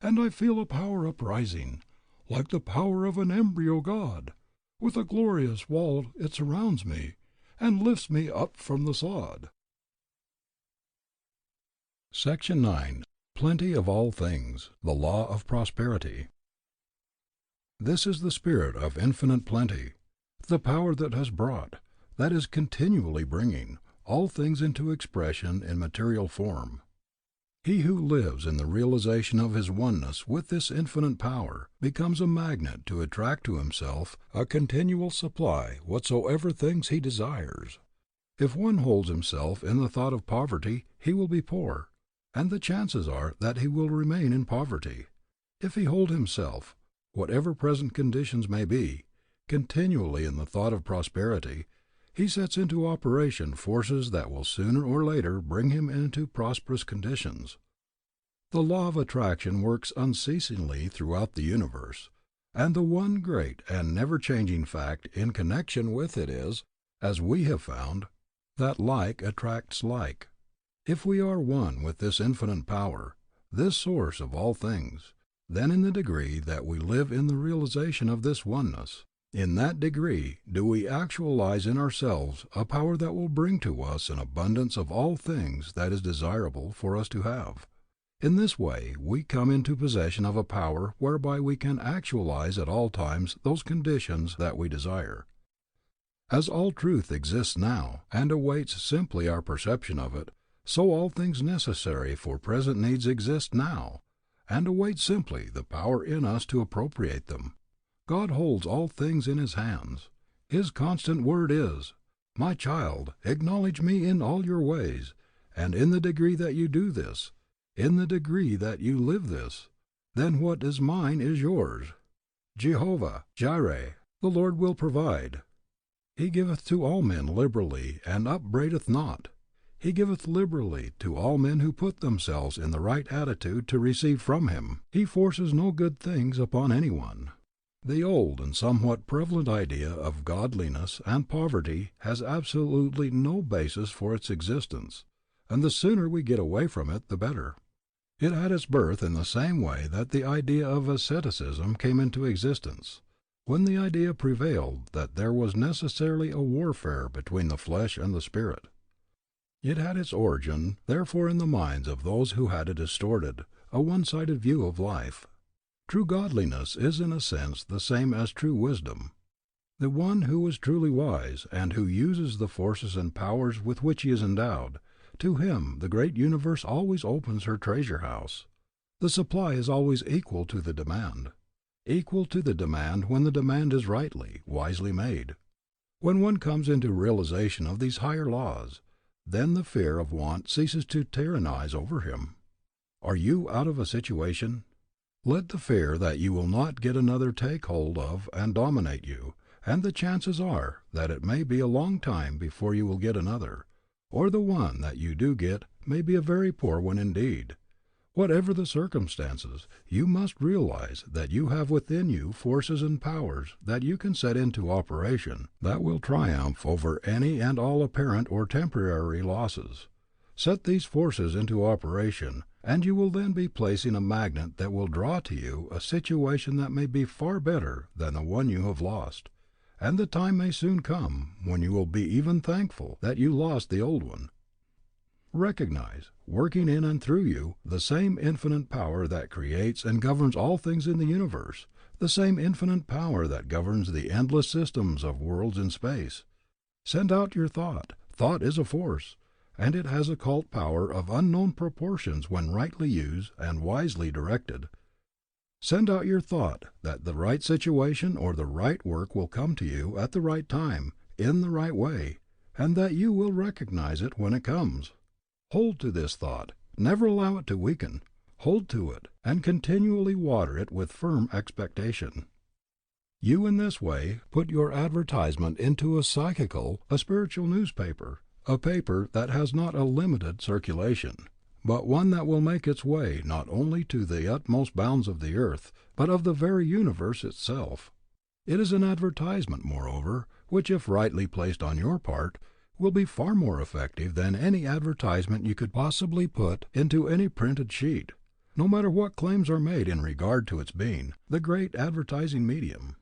And I feel a power uprising, like the power of an embryo god. With a glorious wall it surrounds me, and lifts me up from the sod. Section 9. Plenty of all things, the law of prosperity. This is the spirit of infinite plenty, the power that has brought, that is continually bringing, all things into expression in material form. He who lives in the realization of his oneness with this infinite power becomes a magnet to attract to himself a continual supply whatsoever things he desires. If one holds himself in the thought of poverty, he will be poor, and the chances are that he will remain in poverty. If he hold himself, whatever present conditions may be, continually in the thought of prosperity, he sets into operation forces that will sooner or later bring him into prosperous conditions. The law of attraction works unceasingly throughout the universe, and the one great and never-changing fact in connection with it is, as we have found, that like attracts like. If we are one with this infinite power, this source of all things, then in the degree that we live in the realization of this oneness, in that degree do we actualize in ourselves a power that will bring to us an abundance of all things that is desirable for us to have. In this way we come into possession of a power whereby we can actualize at all times those conditions that we desire. As all truth exists now, and awaits simply our perception of it, so all things necessary for present needs exist now, and await simply the power in us to appropriate them. God holds all things in His hands. His constant word is, "My child, acknowledge me in all your ways, and in the degree that you do this, in the degree that you live this, then what is mine is yours." Jehovah Jireh, the Lord will provide. He giveth to all men liberally, and upbraideth not. He giveth liberally to all men who put themselves in the right attitude to receive from Him. He forces no good things upon anyone. The old and somewhat prevalent idea of godliness and poverty has absolutely no basis for its existence, and the sooner we get away from it the better. It had its birth in the same way that the idea of asceticism came into existence, when the idea prevailed that there was necessarily a warfare between the flesh and the spirit. It had its origin, therefore, in the minds of those who had a distorted, a one-sided view of life. True godliness is in a sense the same as true wisdom. The one who is truly wise, and who uses the forces and powers with which he is endowed, to him the great universe always opens her treasure house. The supply is always equal to the demand. Equal to the demand when the demand is rightly, wisely made. When one comes into realization of these higher laws, then the fear of want ceases to tyrannize over him. Are you out of a situation? Let the fear that you will not get another take hold of and dominate you, and the chances are that it may be a long time before you will get another, or the one that you do get may be a very poor one indeed. Whatever the circumstances, you must realize that you have within you forces and powers that you can set into operation that will triumph over any and all apparent or temporary losses. Set these forces into operation, and you will then be placing a magnet that will draw to you a situation that may be far better than the one you have lost, and the time may soon come when you will be even thankful that you lost the old one. Recognize, working in and through you, the same infinite power that creates and governs all things in the universe, the same infinite power that governs the endless systems of worlds in space. Send out your thought. Thought is a force, and it has occult power of unknown proportions when rightly used and wisely directed. Send out your thought that the right situation or the right work will come to you at the right time, in the right way, and that you will recognize it when it comes. Hold to this thought, never allow it to weaken. Hold to it, and continually water it with firm expectation. You in this way put your advertisement into a psychical, a spiritual newspaper, a paper that has not a limited circulation, but one that will make its way not only to the utmost bounds of the earth, but of the very universe itself. It is an advertisement, moreover, which, if rightly placed on your part, will be far more effective than any advertisement you could possibly put into any printed sheet, no matter what claims are made in regard to its being the great advertising medium.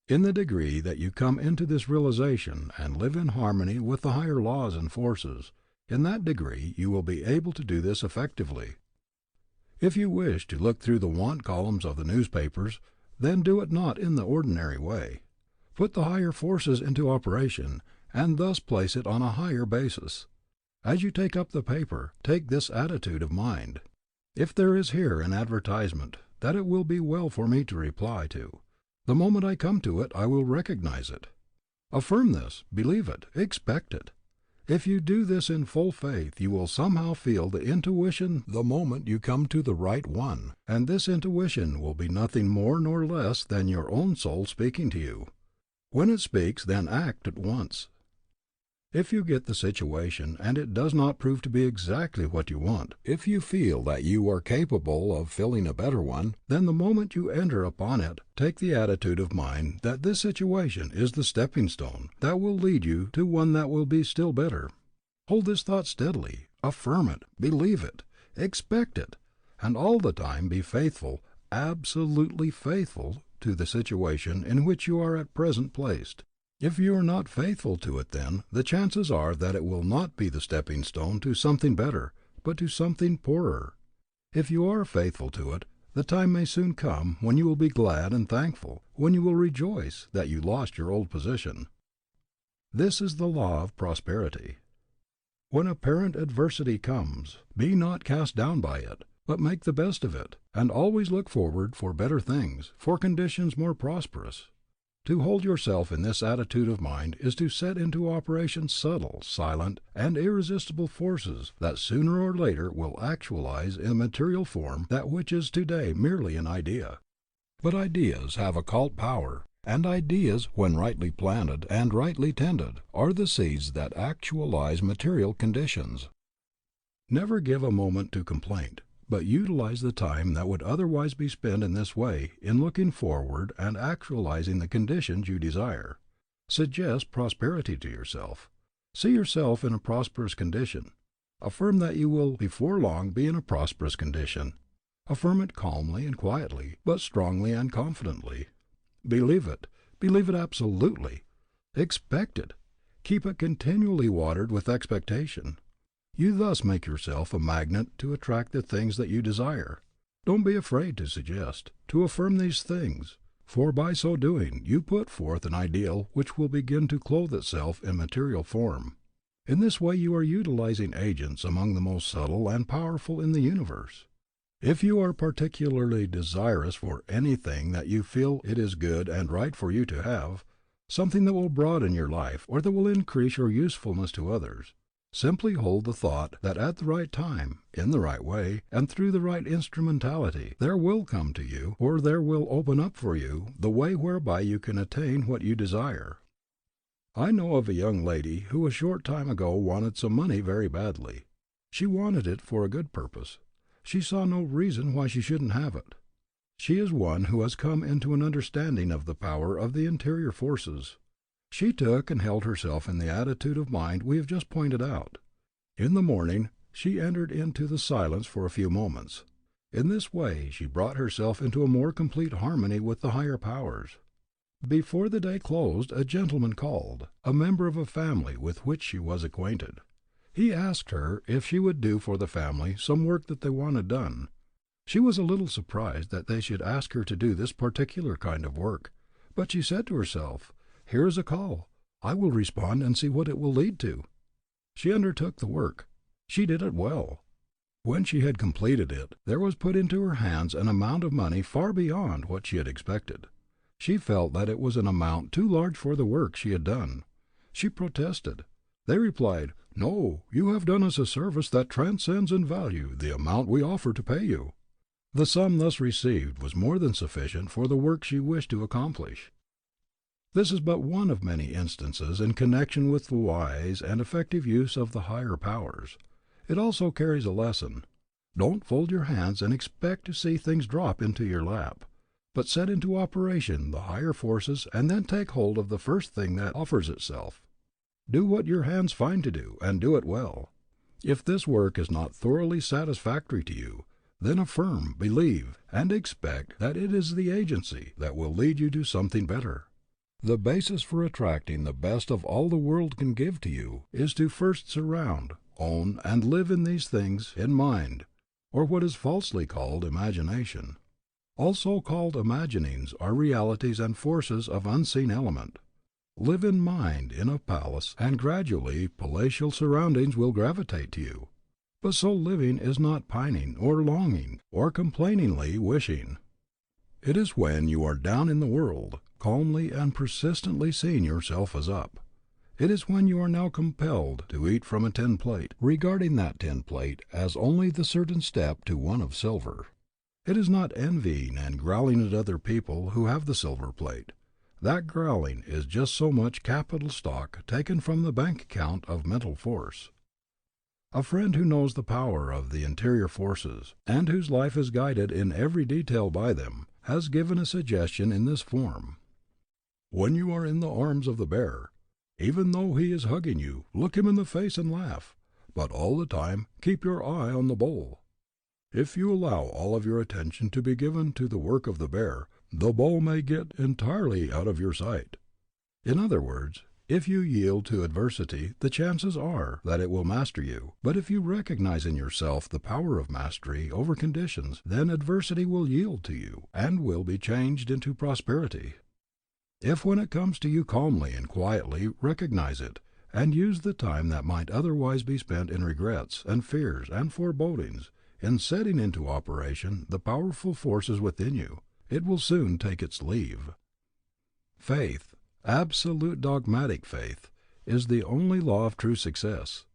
In the degree that you come into this realization and live in harmony with the higher laws and forces, in that degree you will be able to do this effectively. If you wish to look through the want columns of the newspapers, then do it not in the ordinary way. Put the higher forces into operation, and thus place it on a higher basis. As you take up the paper, take this attitude of mind: if there is here an advertisement that it will be well for me to reply to, the moment I come to it I will recognize it. Affirm this, believe it, expect it. If you do this in full faith, you will somehow feel the intuition the moment you come to the right one, and this intuition will be nothing more nor less than your own soul speaking to you. When it speaks, then act at once. If you get the situation and it does not prove to be exactly what you want, if you feel that you are capable of filling a better one, then the moment you enter upon it, take the attitude of mind that this situation is the stepping stone that will lead you to one that will be still better. Hold this thought steadily, affirm it, believe it, expect it, and all the time be faithful, absolutely faithful to the situation in which you are at present placed. If you are not faithful to it, then the chances are that it will not be the stepping stone to something better, but to something poorer. If you are faithful to it, the time may soon come when you will be glad and thankful, when you will rejoice that you lost your old position. This is the law of prosperity. When apparent adversity comes, be not cast down by it, but make the best of it, and always look forward for better things, for conditions more prosperous. To hold yourself in this attitude of mind is to set into operation subtle, silent, and irresistible forces that sooner or later will actualize in material form that which is today merely an idea. But ideas have occult power, and ideas, when rightly planted and rightly tended, are the seeds that actualize material conditions. Never give a moment to complaint, but utilize the time that would otherwise be spent in this way in looking forward and actualizing the conditions you desire. Suggest prosperity to yourself. See yourself in a prosperous condition. Affirm that you will before long be in a prosperous condition. Affirm it calmly and quietly, but strongly and confidently. Believe it absolutely. Expect it. Keep it continually watered with expectation. You thus make yourself a magnet to attract the things that you desire. Don't be afraid to suggest, to affirm these things, for by so doing you put forth an ideal which will begin to clothe itself in material form. In this way you are utilizing agents among the most subtle and powerful in the universe. If you are particularly desirous for anything that you feel it is good and right for you to have, something that will broaden your life or that will increase your usefulness to others, simply hold the thought that at the right time, in the right way, and through the right instrumentality, there will come to you, or there will open up for you, the way whereby you can attain what you desire. I know of a young lady who a short time ago wanted some money very badly. She wanted it for a good purpose. She saw no reason why she shouldn't have it. She is one who has come into an understanding of the power of the interior forces. She took and held herself in the attitude of mind we have just pointed out. In the morning, she entered into the silence for a few moments. In this way, she brought herself into a more complete harmony with the higher powers. Before the day closed, a gentleman called, a member of a family with which she was acquainted. He asked her if she would do for the family some work that they wanted done. She was a little surprised that they should ask her to do this particular kind of work, but she said to herself, "Here is a call. I will respond and see what it will lead to." She undertook the work. She did it well. When she had completed it, there was put into her hands an amount of money far beyond what she had expected. She felt that it was an amount too large for the work she had done. She protested. They replied, "No, you have done us a service that transcends in value the amount we offer to pay you." The sum thus received was more than sufficient for the work she wished to accomplish. This is but one of many instances in connection with the wise and effective use of the higher powers. It also carries a lesson. Don't fold your hands and expect to see things drop into your lap, but set into operation the higher forces and then take hold of the first thing that offers itself. Do what your hands find to do, and do it well. If this work is not thoroughly satisfactory to you, then affirm, believe, and expect that it is the agency that will lead you to something better. The basis for attracting the best of all the world can give to you is to first surround, own, and live in these things in mind, or what is falsely called imagination. All so-called imaginings are realities and forces of unseen element. Live in mind in a palace, and gradually palatial surroundings will gravitate to you. But so living is not pining, or longing, or complainingly wishing. It is when you are down in the world, calmly and persistently seeing yourself as up. It is when you are now compelled to eat from a tin plate, regarding that tin plate as only the certain step to one of silver. It is not envying and growling at other people who have the silver plate. That growling is just so much capital stock taken from the bank account of mental force. A friend who knows the power of the interior forces, and whose life is guided in every detail by them, has given a suggestion in this form. When you are in the arms of the bear, even though he is hugging you, look him in the face and laugh, but all the time keep your eye on the bull. If you allow all of your attention to be given to the work of the bull may get entirely out of your sight. In other words, if you yield to adversity, the chances are that it will master you. But if you recognize in yourself the power of mastery over conditions, then adversity will yield to you, and will be changed into prosperity. If when it comes to you calmly and quietly recognize it, and use the time that might otherwise be spent in regrets and fears and forebodings, in setting into operation the powerful forces within you, it will soon take its leave. Faith, absolute dogmatic faith, is the only law of true success.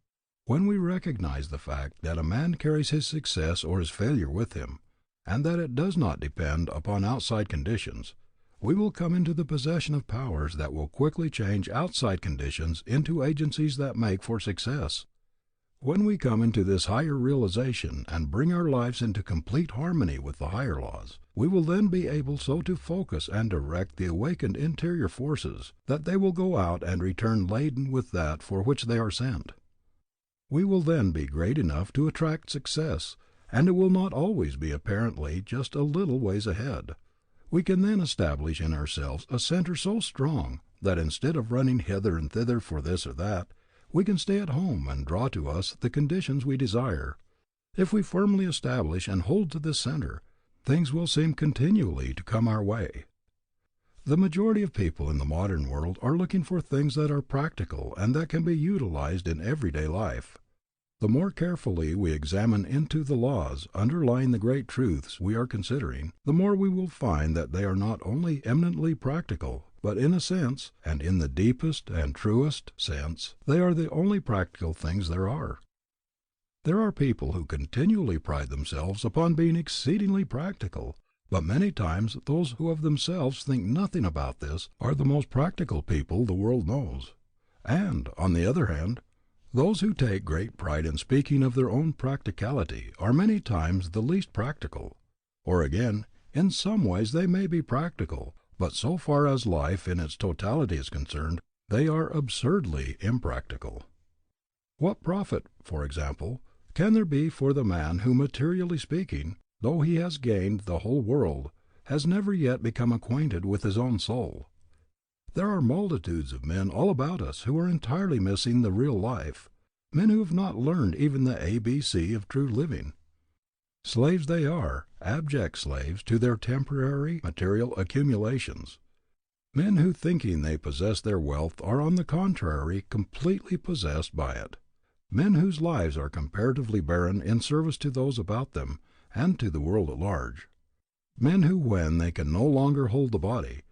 When we recognize the fact that a man carries his success or his failure with him, and that it does not depend upon outside conditions, we will come into the possession of powers that will quickly change outside conditions into agencies that make for success. When we come into this higher realization and bring our lives into complete harmony with the higher laws, we will then be able so to focus and direct the awakened interior forces that they will go out and return laden with that for which they are sent. We will then be great enough to attract success, and it will not always be apparently just a little ways ahead. We can then establish in ourselves a center so strong that instead of running hither and thither for this or that, we can stay at home and draw to us the conditions we desire. If we firmly establish and hold to this center, things will seem continually to come our way. The majority of people in the modern world are looking for things that are practical and that can be utilized in everyday life. The more carefully we examine into the laws underlying the great truths we are considering, the more we will find that they are not only eminently practical, but in a sense, and in the deepest and truest sense, they are the only practical things there are. There are people who continually pride themselves upon being exceedingly practical, but many times those who of themselves think nothing about this are the most practical people the world knows. And, on the other hand, those who take great pride in speaking of their own practicality are many times the least practical. Or again, in some ways they may be practical, but so far as life in its totality is concerned, they are absurdly impractical. What profit, for example, can there be for the man who, materially speaking, though he has gained the whole world, has never yet become acquainted with his own soul? There are multitudes of men all about us who are entirely missing the real life, men who have not learned even the ABC of true living. Slaves they are, abject slaves to their temporary material accumulations. Men who, thinking they possess their wealth, are on the contrary completely possessed by it. Men whose lives are comparatively barren in service to those about them and to the world at large. Men who, when they can no longer hold the body,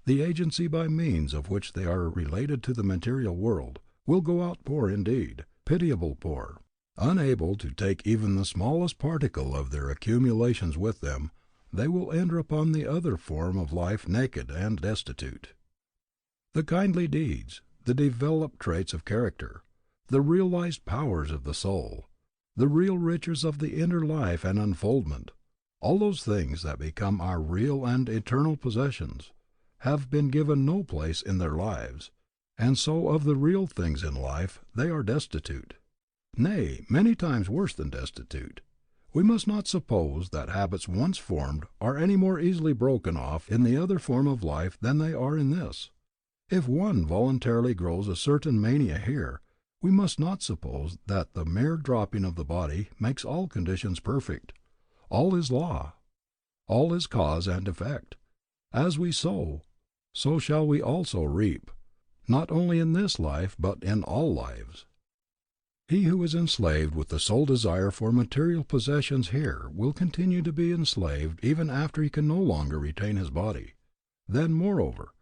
the agency by means of which they are related to the material world, will go out poor indeed, pitiable poor, unable to take even the smallest particle of their accumulations with them. They will enter upon the other form of life naked and destitute. The kindly deeds, the developed traits of character, the realized powers of the soul, the real riches of the inner life and unfoldment, all those things that become our real and eternal possessions, have been given no place in their lives, and so of the real things in life they are destitute. Nay, many times worse than destitute. We must not suppose that habits once formed are any more easily broken off in the other form of life than they are in this. If one voluntarily grows a certain mania here, we must not suppose that the mere dropping of the body makes all conditions perfect. All is law. All is cause and effect. As we sow, so shall we also reap, not only in this life but in all lives. He who is enslaved with the sole desire for material possessions here will continue to be enslaved even after he can no longer retain his body. Then, moreover,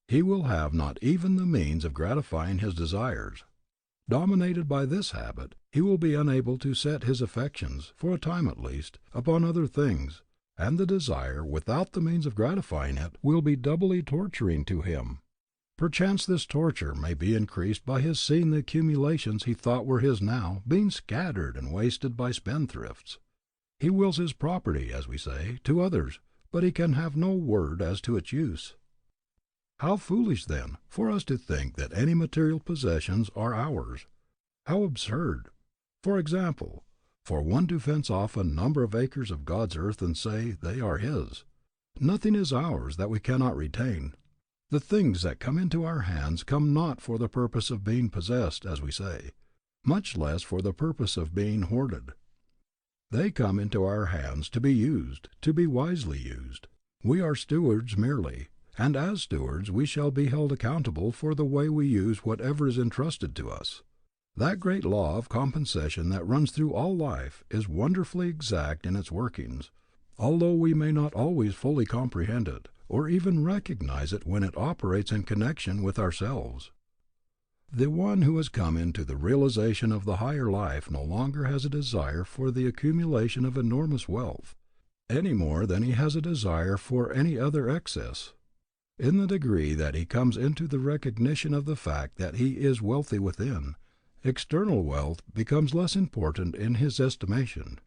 he will have not even the means of gratifying his desires. Dominated by this habit, he will be unable to set his affections, for a time at least, upon other things, and the desire, without the means of gratifying it, will be doubly torturing to him. Perchance this torture may be increased by his seeing the accumulations he thought were his now being scattered and wasted by spendthrifts. He wills his property, as we say, to others, but he can have no word as to its use. How foolish, then, for us to think that any material possessions are ours. How absurd, for example, for one to fence off a number of acres of God's earth and say they are his. Nothing is ours that we cannot retain. The things that come into our hands come not for the purpose of being possessed, as we say, much less for the purpose of being hoarded. They come into our hands to be used, to be wisely used. We are stewards merely, and as stewards we shall be held accountable for the way we use whatever is entrusted to us. That great law of compensation that runs through all life is wonderfully exact in its workings, although we may not always fully comprehend it, or even recognize it when it operates in connection with ourselves. The one who has come into the realization of the higher life no longer has a desire for the accumulation of enormous wealth, any more than he has a desire for any other excess. In the degree that he comes into the recognition of the fact that he is wealthy within, external wealth becomes less important in his estimation.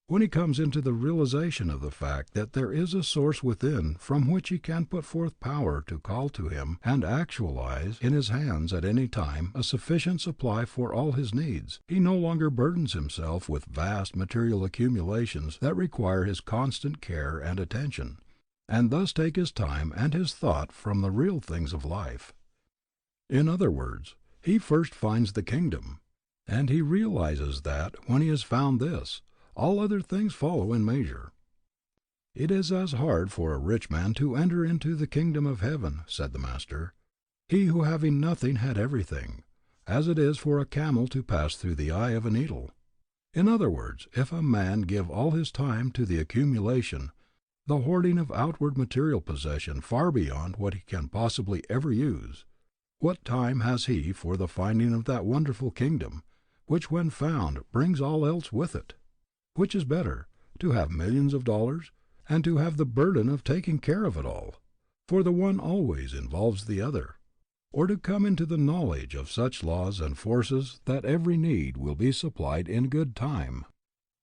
When he comes into the realization of the fact that there is a source within from which he can put forth power to call to him and actualize in his hands at any time a sufficient supply for all his needs, he no longer burdens himself with vast material accumulations that require his constant care and attention, and thus take his time and his thought from the real things of life. In other words, he first finds the kingdom, and he realizes that, when he has found this, all other things follow in measure. It is as hard for a rich man to enter into the kingdom of heaven, said the Master, he who having nothing had everything, as it is for a camel to pass through the eye of a needle. In other words, if a man give all his time to the accumulation, the hoarding of outward material possession far beyond what he can possibly ever use, what time has he for the finding of that wonderful kingdom, which when found brings all else with it? Which is better, to have millions of dollars, and to have the burden of taking care of it all, for the one always involves the other, or to come into the knowledge of such laws and forces that every need will be supplied in good time,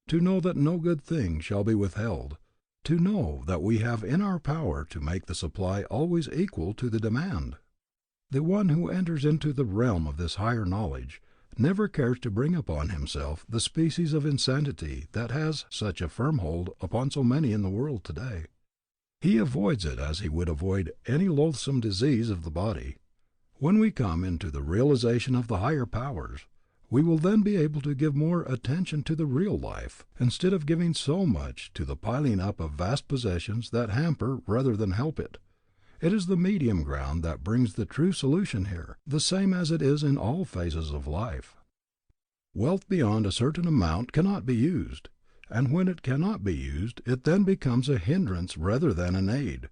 to know that no good thing shall be withheld, to know that we have in our power to make the supply always equal to the demand? The one who enters into the realm of this higher knowledge never cares to bring upon himself the species of insanity that has such a firm hold upon so many in the world today. He avoids it as he would avoid any loathsome disease of the body. When we come into the realization of the higher powers, we will then be able to give more attention to the real life, instead of giving so much to the piling up of vast possessions that hamper rather than help it. It is the medium ground that brings the true solution here, the same as it is in all phases of life. Wealth beyond a certain amount cannot be used, and when it cannot be used, it then becomes a hindrance rather than an aid,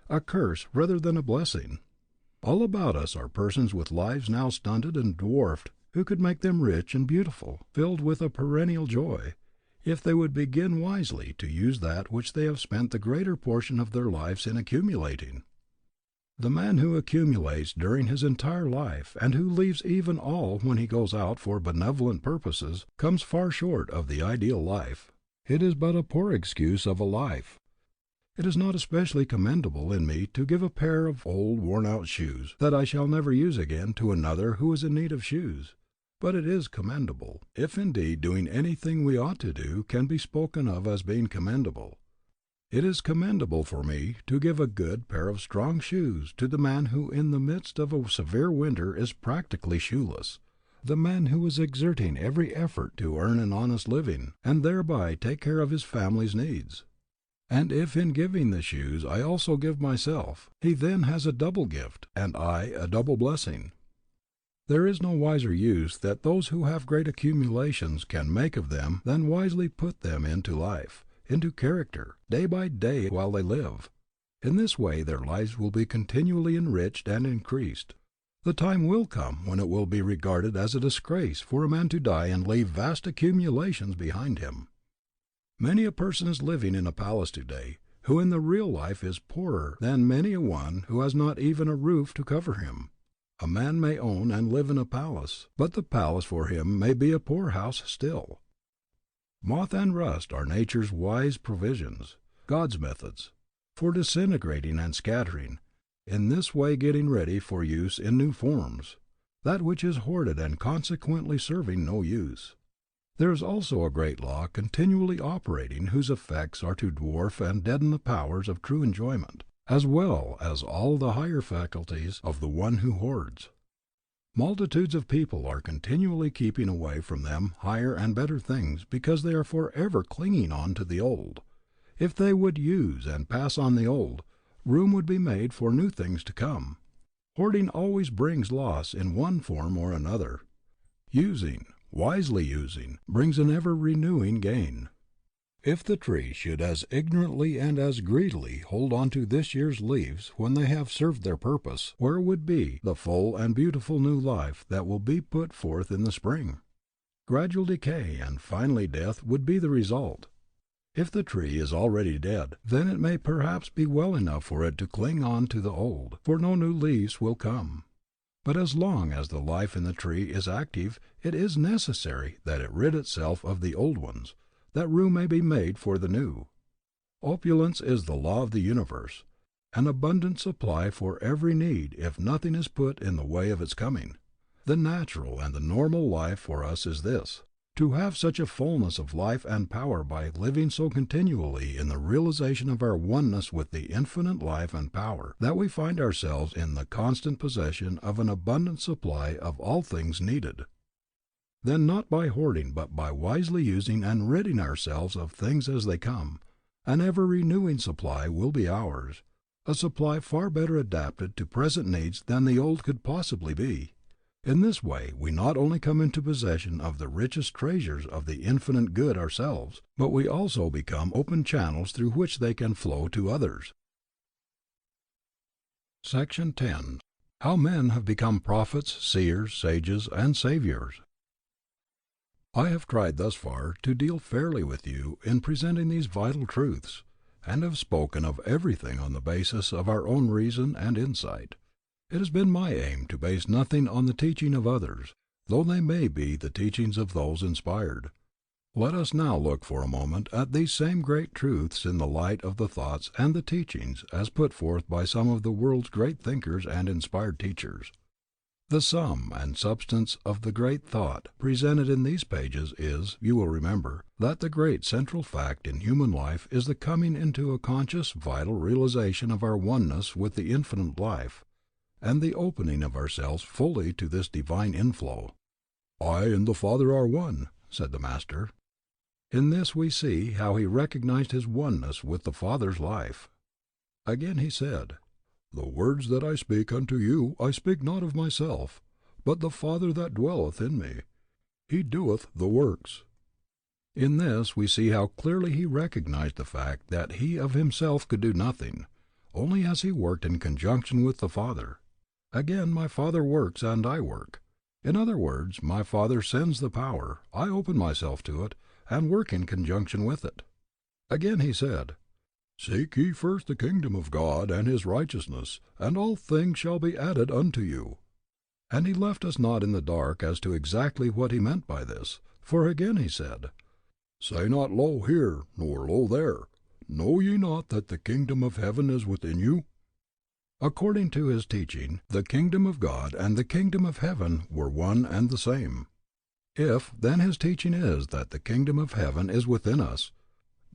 a curse rather than a blessing. All about us are persons with lives now stunted and dwarfed who could make them rich and beautiful, filled with a perennial joy, if they would begin wisely to use that which they have spent the greater portion of their lives in accumulating. The man who accumulates during his entire life, and who leaves even all when he goes out for benevolent purposes, comes far short of the ideal life. It is but a poor excuse of a life. It is not especially commendable in me to give a pair of old worn-out shoes that I shall never use again to another who is in need of shoes. But it is commendable, if indeed doing anything we ought to do can be spoken of as being commendable. It is commendable for me to give a good pair of strong shoes to the man who in the midst of a severe winter is practically shoeless, the man who is exerting every effort to earn an honest living, and thereby take care of his family's needs. And if in giving the shoes I also give myself, he then has a double gift, and I a double blessing. There is no wiser use that those who have great accumulations can make of them than wisely put them into life, into character, day by day while they live. In this way their lives will be continually enriched and increased. The time will come when it will be regarded as a disgrace for a man to die and leave vast accumulations behind him. Many a person is living in a palace today, who in the real life is poorer than many a one who has not even a roof to cover him. A man may own and live in a palace, but the palace for him may be a poorhouse still. Moth and rust are nature's wise provisions, God's methods, for disintegrating and scattering, in this way getting ready for use in new forms, that which is hoarded and consequently serving no use. There is also a great law continually operating whose effects are to dwarf and deaden the powers of true enjoyment, as well as all the higher faculties of the one who hoards. Multitudes of people are continually keeping away from them higher and better things because they are forever clinging on to the old. If they would use and pass on the old, room would be made for new things to come. Hoarding always brings loss in one form or another. Wisely using, brings an ever-renewing gain. If the tree should as ignorantly and as greedily hold on to this year's leaves when they have served their purpose, where would be the full and beautiful new life that will be put forth in the spring? Gradual decay and finally death would be the result. If the tree is already dead, then it may perhaps be well enough for it to cling on to the old, for no new leaves will come. But as long as the life in the tree is active, it is necessary that it rid itself of the old ones, that room may be made for the new. Opulence is the law of the universe, an abundant supply for every need if nothing is put in the way of its coming. The natural and the normal life for us is this: to have such a fullness of life and power by living so continually in the realization of our oneness with the infinite life and power that we find ourselves in the constant possession of an abundant supply of all things needed. Then not by hoarding but by wisely using and ridding ourselves of things as they come, an ever-renewing supply will be ours, a supply far better adapted to present needs than the old could possibly be. In this way we not only come into possession of the richest treasures of the infinite good ourselves, but we also become open channels through which they can flow to others. Section 10. How men have become prophets, seers, sages, and saviors. I have tried thus far to deal fairly with you in presenting these vital truths, and have spoken of everything on the basis of our own reason and insight. It has been my aim to base nothing on the teaching of others, though they may be the teachings of those inspired. Let us now look for a moment at these same great truths in the light of the thoughts and the teachings as put forth by some of the world's great thinkers and inspired teachers. The sum and substance of the great thought presented in these pages is, you will remember, that the great central fact in human life is the coming into a conscious, vital realization of our oneness with the infinite life, and the opening of ourselves fully to this divine inflow. "I and the Father are one," said the Master. In this we see how he recognized his oneness with the Father's life. Again he said, "The words that I speak unto you I speak not of myself, but the Father that dwelleth in me. He doeth the works." In this we see how clearly he recognized the fact that he of himself could do nothing, only as he worked in conjunction with the Father. Again, my Father works and I work. In other words, my Father sends the power, I open myself to it, and work in conjunction with it. Again he said, "Seek ye first the kingdom of God and his righteousness, and all things shall be added unto you." And he left us not in the dark as to exactly what he meant by this, for again he said, "Say not lo here, nor lo there. Know ye not that the kingdom of heaven is within you? According to his teaching, the kingdom of God and the kingdom of heaven were one and the same. If, then, his teaching is that the kingdom of heaven is within us,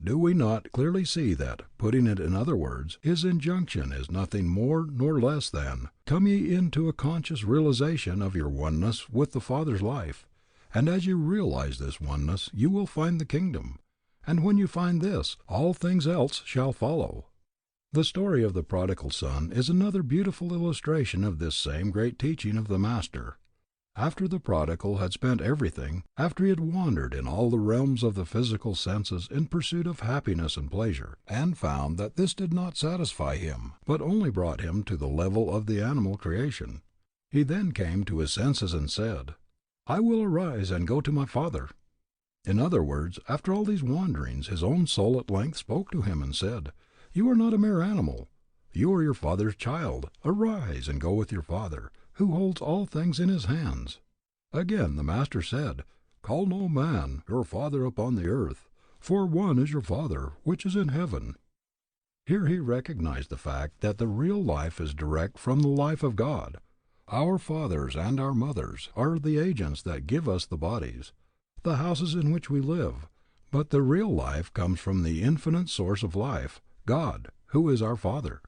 do we not clearly see that, putting it in other words, his injunction is nothing more nor less than, come ye into a conscious realization of your oneness with the Father's life, and as you realize this oneness you will find the kingdom, and when you find this, all things else shall follow. The story of the prodigal son is another beautiful illustration of this same great teaching of the Master. After the prodigal had spent everything, after he had wandered in all the realms of the physical senses in pursuit of happiness and pleasure, and found that this did not satisfy him, but only brought him to the level of the animal creation, he then came to his senses and said, I will arise and go to my father. In other words, after all these wanderings, his own soul at length spoke to him and said, You are not a mere animal. You are your father's child. Arise and go with your father, who holds all things in his hands. Again the Master said, Call no man your father upon the earth, for one is your Father, which is in heaven. Here he recognized the fact that the real life is direct from the life of God. Our fathers and our mothers are the agents that give us the bodies, the houses in which we live, but the real life comes from the infinite source of life, God, who is our Father.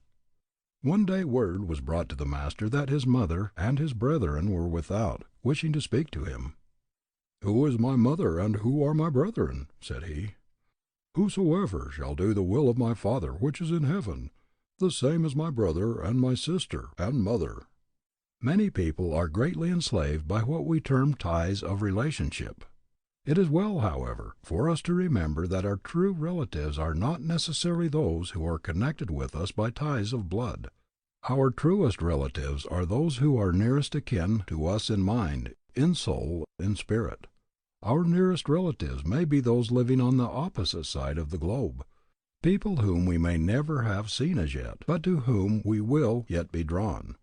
One day word was brought to the Master that his mother and his brethren were without, wishing to speak to him. Who is my mother and who are my brethren? Said he. Whosoever shall do the will of my Father which is in heaven, the same is my brother and my sister and mother. Many people are greatly enslaved by what we term ties of relationship. It is well, however, for us to remember that our true relatives are not necessarily those who are connected with us by ties of blood. Our truest relatives are those who are nearest akin to us in mind, in soul, in spirit. Our nearest relatives may be those living on the opposite side of the globe, people whom we may never have seen as yet, but to whom we will yet be drawn,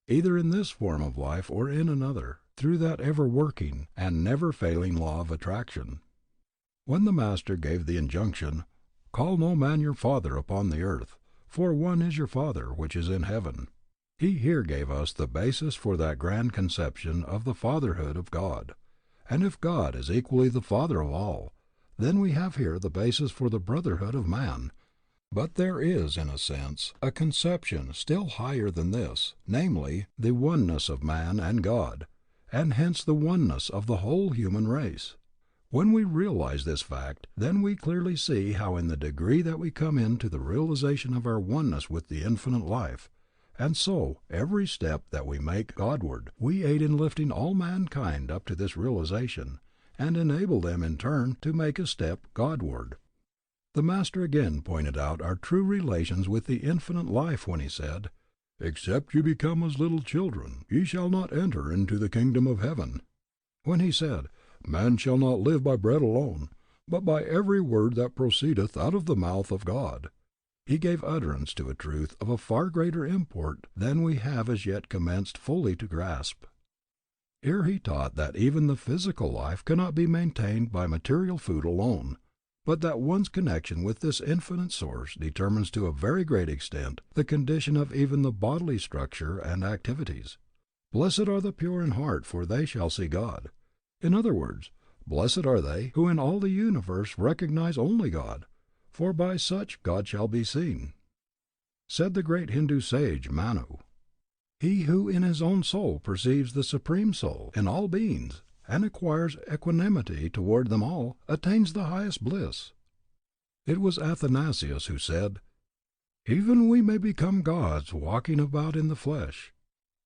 either in this form of life or in another, through that ever-working and never-failing law of attraction. When the Master gave the injunction, Call no man your father upon the earth, for one is your Father which is in heaven, he here gave us the basis for that grand conception of the fatherhood of God. And if God is equally the Father of all, then we have here the basis for the brotherhood of man. But there is, in a sense, a conception still higher than this, namely, the oneness of man and God, and hence the oneness of the whole human race. When we realize this fact, then we clearly see how in the degree that we come into the realization of our oneness with the infinite life, and so every step that we make Godward, we aid in lifting all mankind up to this realization, and enable them in turn to make a step Godward. The Master again pointed out our true relations with the infinite life when he said, Except you become as little children, ye shall not enter into the kingdom of heaven. When he said, Man shall not live by bread alone, but by every word that proceedeth out of the mouth of God, he gave utterance to a truth of a far greater import than we have as yet commenced fully to grasp. Here he taught that even the physical life cannot be maintained by material food alone, but that one's connection with this infinite source determines to a very great extent the condition of even the bodily structure and activities. Blessed are the pure in heart, for they shall see God. In other words, blessed are they who in all the universe recognize only God, for by such God shall be seen. Said the great Hindu sage Manu, He who in his own soul perceives the Supreme Soul in all beings, and acquires equanimity toward them all, attains the highest bliss. It was Athanasius who said, Even we may become gods walking about in the flesh.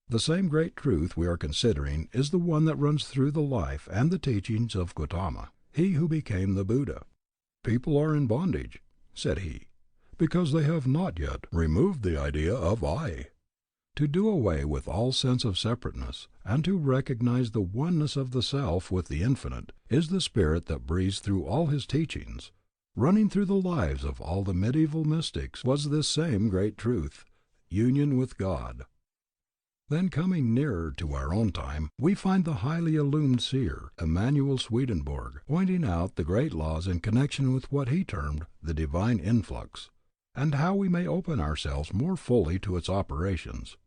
The same great truth we are considering is the one that runs through the life and the teachings of Gautama, he who became the Buddha. People are in bondage, said he, because they have not yet removed the idea of I. To do away with all sense of separateness, and to recognize the oneness of the Self with the Infinite, is the spirit that breathes through all his teachings. Running through the lives of all the medieval mystics was this same great truth, union with God. Then coming nearer to our own time, we find the highly illumined seer, Emanuel Swedenborg, pointing out the great laws in connection with what he termed the divine influx, and how we may open ourselves more fully to its operations.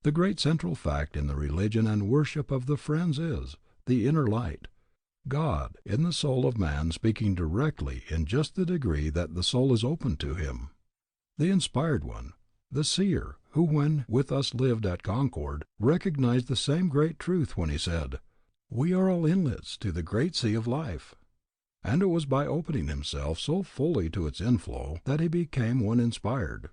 The great central fact in the religion and worship of the Friends is the inner light, God in the soul of man speaking directly in just the degree that the soul is open to him. The inspired one, the seer, who when with us lived at Concord, recognized the same great truth when he said, "We are all inlets to the great sea of life." And it was by opening himself so fully to its inflow that he became one inspired.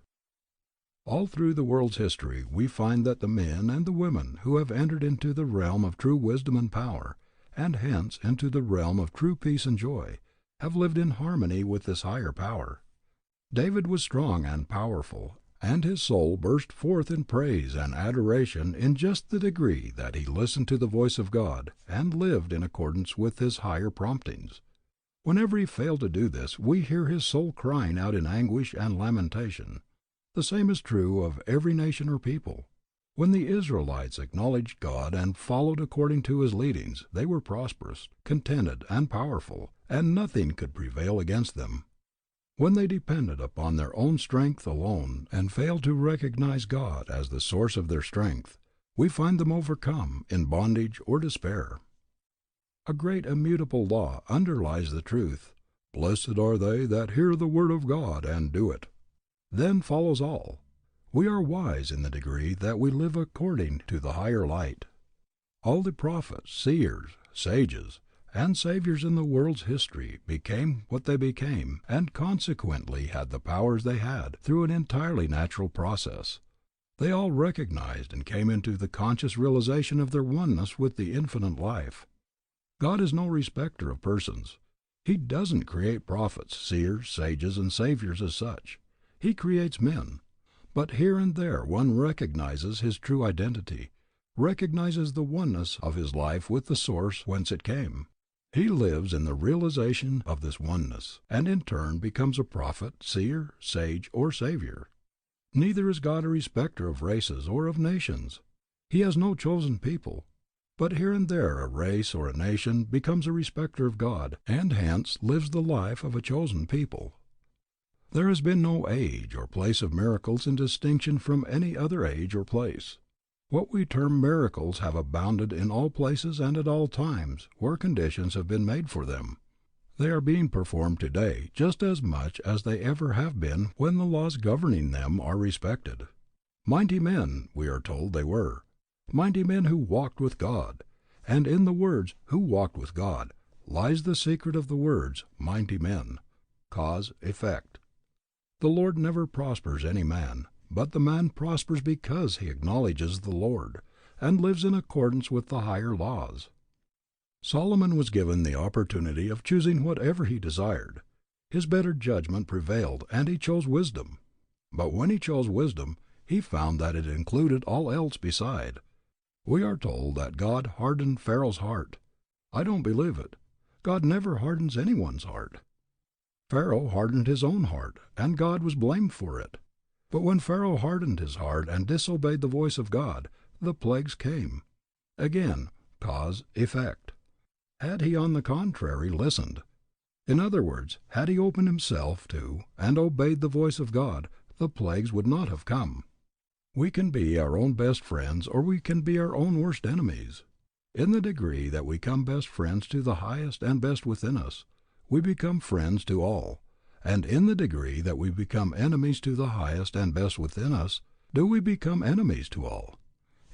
All through the world's history we find that the men and the women who have entered into the realm of true wisdom and power, and hence into the realm of true peace and joy, have lived in harmony with this higher power. David was strong and powerful, and his soul burst forth in praise and adoration in just the degree that he listened to the voice of God and lived in accordance with his higher promptings. Whenever he failed to do this, we hear his soul crying out in anguish and lamentation. The same is true of every nation or people. When the Israelites acknowledged God and followed according to his leadings, they were prosperous, contented, and powerful, and nothing could prevail against them. When they depended upon their own strength alone and failed to recognize God as the source of their strength, we find them overcome, in bondage or despair. A great immutable law underlies the truth, "Blessed are they that hear the word of God and do it." Then follows all. We are wise in the degree that we live according to the higher light. All the prophets, seers, sages, and saviors in the world's history became what they became, and consequently had the powers they had, through an entirely natural process. They all recognized and came into the conscious realization of their oneness with the infinite life. God is no respecter of persons. He doesn't create prophets, seers, sages, and saviors as such. He creates men. But here and there one recognizes his true identity, recognizes the oneness of his life with the source whence it came. He lives in the realization of this oneness, and in turn becomes a prophet, seer, sage, or savior. Neither is God a respecter of races or of nations. He has no chosen people. But here and there a race or a nation becomes a respecter of God, and hence lives the life of a chosen people. There has been no age or place of miracles in distinction from any other age or place. What we term miracles have abounded in all places and at all times where conditions have been made for them. They are being performed today just as much as they ever have been when the laws governing them are respected. Mighty men, we are told they were. Mighty men who walked with God. And in the words, "who walked with God," lies the secret of the words, mighty men. Cause, effect. The Lord never prospers any man, but the man prospers because he acknowledges the Lord, and lives in accordance with the higher laws. Solomon was given the opportunity of choosing whatever he desired. His better judgment prevailed, and he chose wisdom. But when he chose wisdom, he found that it included all else beside. We are told that God hardened Pharaoh's heart. I don't believe it. God never hardens anyone's heart. Pharaoh hardened his own heart, and God was blamed for it. But when Pharaoh hardened his heart and disobeyed the voice of God, the plagues came. Again, cause, effect. Had he, on the contrary, listened, in other words, had he opened himself to and obeyed the voice of God, the plagues would not have come. We can be our own best friends or we can be our own worst enemies. In the degree that we become best friends to the highest and best within us, we become friends to all, and in the degree that we become enemies to the highest and best within us, do we become enemies to all.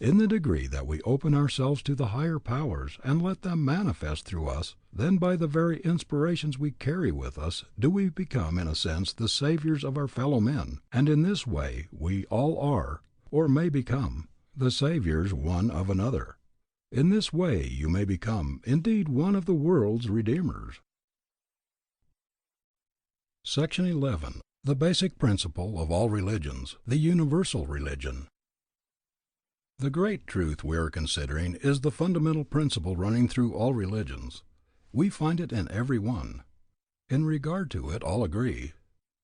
In the degree that we open ourselves to the higher powers and let them manifest through us, then by the very inspirations we carry with us do we become in a sense the saviors of our fellow men, and in this way we all are, or may become, the saviors one of another. In this way you may become, indeed, one of the world's redeemers. Section 11. The basic principle of all religions, the universal religion. The great truth we are considering is the fundamental principle running through all religions. We find it in every one. In regard to it all agree.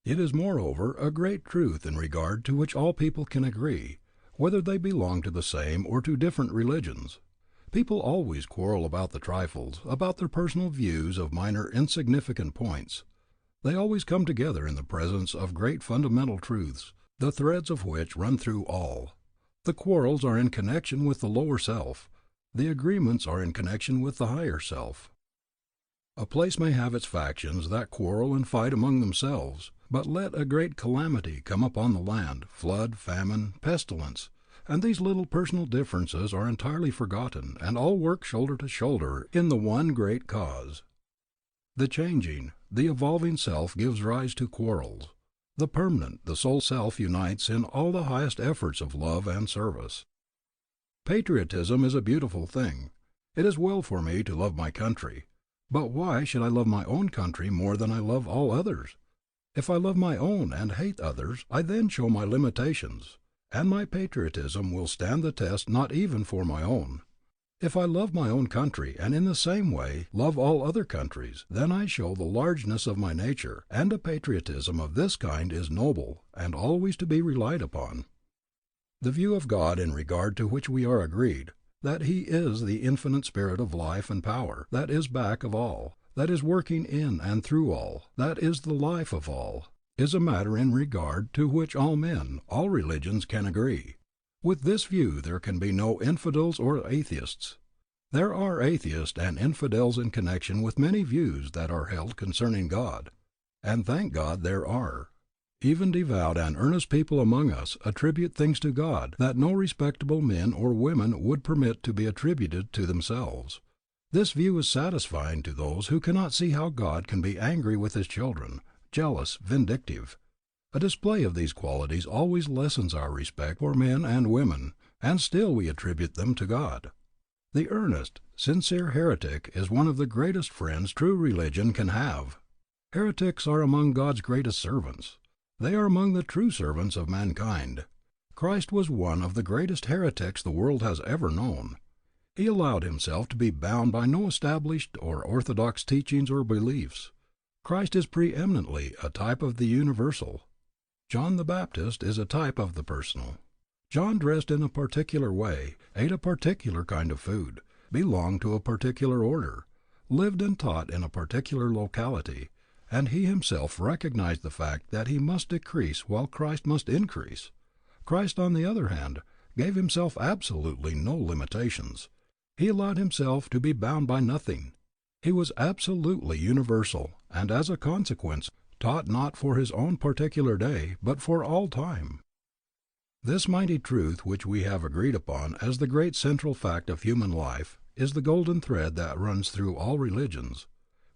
It is moreover a great truth in regard to which all people can agree, whether they belong to the same or to different religions. People always quarrel about the trifles, about their personal views of minor insignificant points. They always come together in the presence of great fundamental truths, the threads of which run through all. The quarrels are in connection with the lower self. The agreements are in connection with the higher self. A place may have its factions that quarrel and fight among themselves, but let a great calamity come upon the land, flood, famine, pestilence, and these little personal differences are entirely forgotten, and all work shoulder to shoulder in the one great cause. The changing, the evolving self gives rise to quarrels. The permanent, the soul self unites in all the highest efforts of love and service. Patriotism is a beautiful thing. It is well for me to love my country. But why should I love my own country more than I love all others? If I love my own and hate others, I then show my limitations, and my patriotism will stand the test not even for my own. If I love my own country and in the same way love all other countries, then I show the largeness of my nature, and a patriotism of this kind is noble and always to be relied upon. The view of God in regard to which we are agreed, that He is the infinite spirit of life and power, that is back of all, that is working in and through all, that is the life of all, is a matter in regard to which all men, all religions can agree. With this view there can be no infidels or atheists. There are atheists and infidels in connection with many views that are held concerning God, and thank God there are. Even devout and earnest people among us attribute things to God that no respectable men or women would permit to be attributed to themselves. This view is satisfying to those who cannot see how God can be angry with His children, jealous, vindictive. A display of these qualities always lessens our respect for men and women, and still we attribute them to God. The earnest, sincere heretic is one of the greatest friends true religion can have. Heretics are among God's greatest servants. They are among the true servants of mankind. Christ was one of the greatest heretics the world has ever known. He allowed Himself to be bound by no established or orthodox teachings or beliefs. Christ is preeminently a type of the universal. John the Baptist is a type of the personal. John dressed in a particular way, ate a particular kind of food, belonged to a particular order, lived and taught in a particular locality, and he himself recognized the fact that he must decrease while Christ must increase. Christ, on the other hand, gave Himself absolutely no limitations. He allowed Himself to be bound by nothing. He was absolutely universal, and as a consequence, taught not for His own particular day, but for all time. This mighty truth which we have agreed upon as the great central fact of human life is the golden thread that runs through all religions.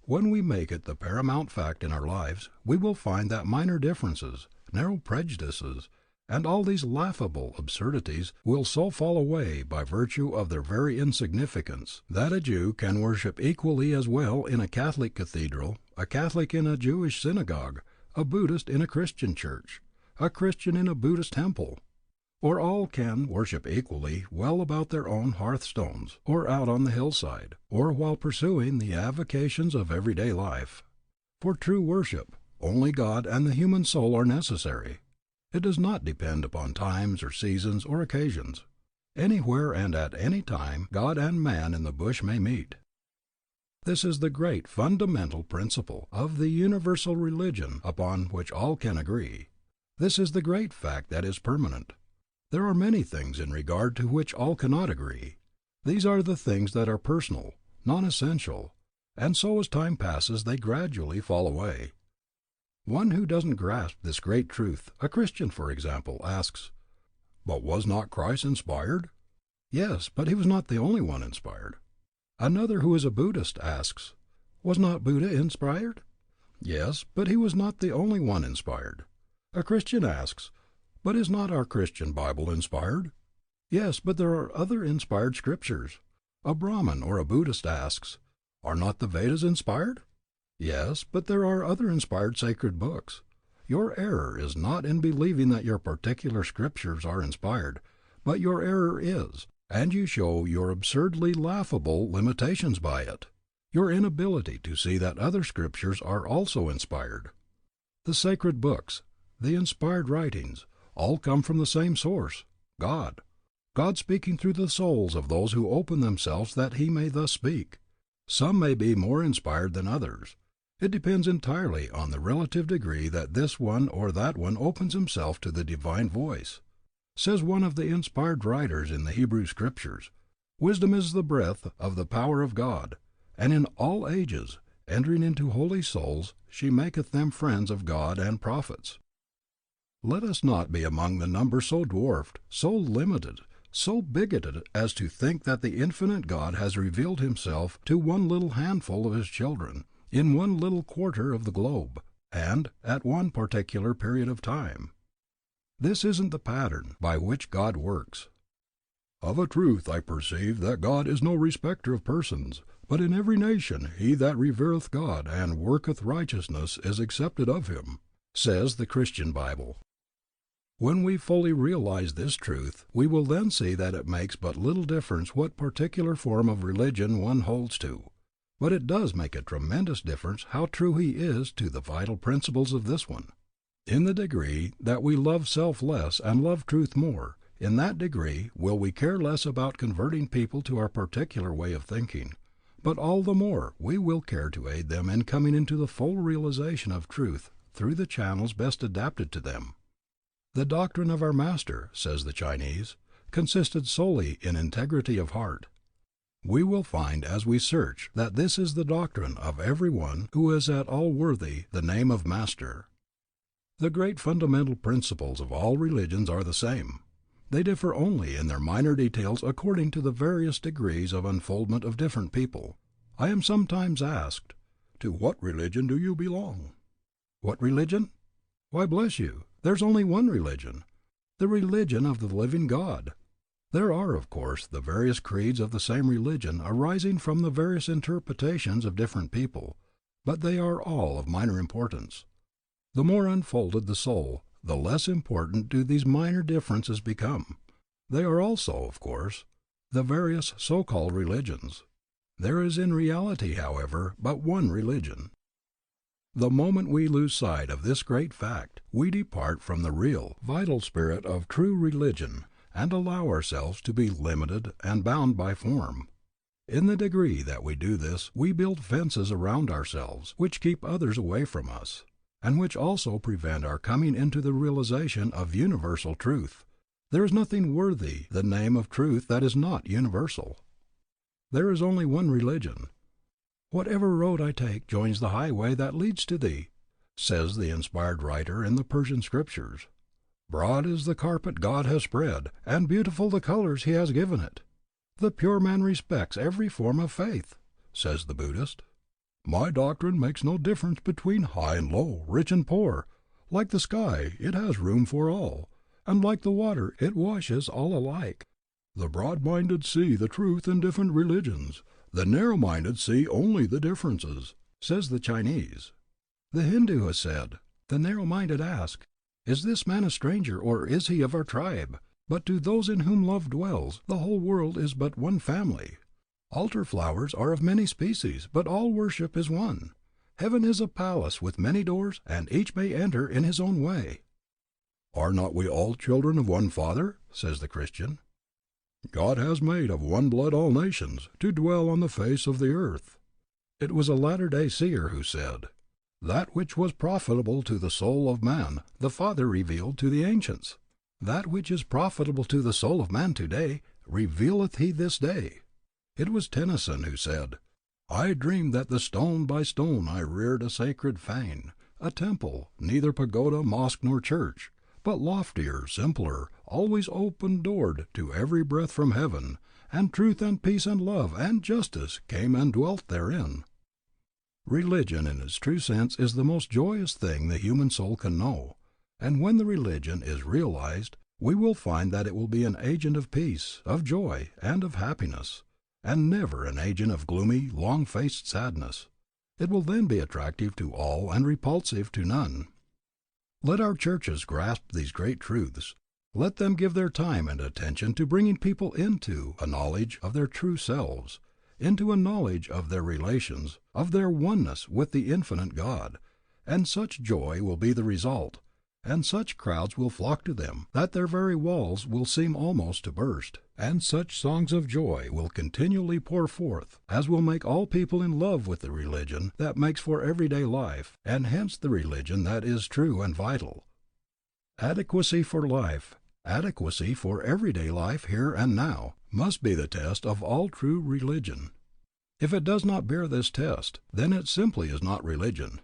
When we make it the paramount fact in our lives, we will find that minor differences, narrow prejudices, and all these laughable absurdities will so fall away by virtue of their very insignificance, that a Jew can worship equally as well in a Catholic cathedral, a Catholic in a Jewish synagogue, a Buddhist in a Christian church, a Christian in a Buddhist temple. Or all can worship equally well about their own hearthstones, or out on the hillside, or while pursuing the avocations of everyday life. For true worship, only God and the human soul are necessary. It does not depend upon times or seasons or occasions. Anywhere and at any time God and man in the bush may meet. This is the great fundamental principle of the universal religion upon which all can agree. This is the great fact that is permanent. There are many things in regard to which all cannot agree. These are the things that are personal, non-essential, and so as time passes they gradually fall away. One who doesn't grasp this great truth, a Christian for example, asks, "But was not Christ inspired?" Yes, but he was not the only one inspired. Another who is a Buddhist asks, "Was not Buddha inspired?" Yes, but he was not the only one inspired. A Christian asks, "But is not our Christian Bible inspired?" Yes, but there are other inspired scriptures. A Brahmin or a Buddhist asks, "Are not the Vedas inspired?" Yes, but there are other inspired sacred books. Your error is not in believing that your particular scriptures are inspired, but your error is, and you show your absurdly laughable limitations by it, your inability to see that other scriptures are also inspired. The sacred books, the inspired writings, all come from the same source, God. God speaking through the souls of those who open themselves that He may thus speak. Some may be more inspired than others. It depends entirely on the relative degree that this one or that one opens himself to the divine voice. Says one of the inspired writers in the Hebrew Scriptures, "Wisdom is the breath of the power of God, and in all ages, entering into holy souls, she maketh them friends of God and prophets." Let us not be among the number so dwarfed, so limited, so bigoted as to think that the infinite God has revealed Himself to one little handful of His children, in one little quarter of the globe, and at one particular period of time. This isn't the pattern by which God works. "Of a truth I perceive that God is no respecter of persons, but in every nation he that revereth God and worketh righteousness is accepted of Him," says the Christian Bible. When we fully realize this truth, we will then see that it makes but little difference what particular form of religion one holds to. But it does make a tremendous difference how true he is to the vital principles of this one. In the degree that we love self less and love truth more, in that degree will we care less about converting people to our particular way of thinking, but all the more we will care to aid them in coming into the full realization of truth through the channels best adapted to them. The doctrine of our Master, says the Chinese, consisted solely in integrity of heart. We will find as we search that this is the doctrine of every one who is at all worthy the name of Master. The great fundamental principles of all religions are the same. They differ only in their minor details according to the various degrees of unfoldment of different people. I am sometimes asked, "To what religion do you belong?" What religion? Why, bless you, there's only one religion, the religion of the living God. There are, of course, the various creeds of the same religion arising from the various interpretations of different people, but they are all of minor importance. The more unfolded the soul, the less important do these minor differences become. They are also, of course, the various so-called religions. There is in reality, however, but one religion. The moment we lose sight of this great fact, we depart from the real, vital spirit of true religion, and allow ourselves to be limited and bound by form. In the degree that we do this, we build fences around ourselves, which keep others away from us, and which also prevent our coming into the realization of universal truth. There is nothing worthy the name of truth that is not universal. There is only one religion. "Whatever road I take joins the highway that leads to thee," says the inspired writer in the Persian Scriptures. "Broad is the carpet God has spread, and beautiful the colors He has given it. The pure man respects every form of faith," says the Buddhist. "My doctrine makes no difference between high and low, rich and poor. Like the sky, it has room for all, and like the water, it washes all alike. The broad-minded see the truth in different religions. The narrow-minded see only the differences," says the Chinese. The Hindu has said, "The narrow-minded ask, is this man a stranger, or is he of our tribe? But to those in whom love dwells, the whole world is but one family. Altar flowers are of many species, but all worship is one. Heaven is a palace with many doors, and each may enter in his own way." "Are not we all children of one Father?" says the Christian. "God has made of one blood all nations, to dwell on the face of the earth." It was a latter-day seer who said, "That which was profitable to the soul of man, the Father revealed to the ancients. That which is profitable to the soul of man today, revealeth He this day." It was Tennyson who said, "I dreamed that stone by stone I reared a sacred fane, a temple, neither pagoda, mosque, nor church, but loftier, simpler, always open-doored to every breath from heaven, and truth and peace and love and justice came and dwelt therein." Religion in its true sense is the most joyous thing the human soul can know, and when the religion is realized, we will find that it will be an agent of peace, of joy, and of happiness, and never an agent of gloomy, long-faced sadness. It will then be attractive to all and repulsive to none. Let our churches grasp these great truths. Let them give their time and attention to bringing people into a knowledge of their true selves, into a knowledge of their relations, of their oneness with the infinite God, and such joy will be the result, and such crowds will flock to them that their very walls will seem almost to burst, and such songs of joy will continually pour forth as will make all people in love with the religion that makes for everyday life, and hence the religion that is true and vital. Adequacy for life, adequacy for everyday life here and now, must be the test of all true religion. If it does not bear this test, then it simply is not religion.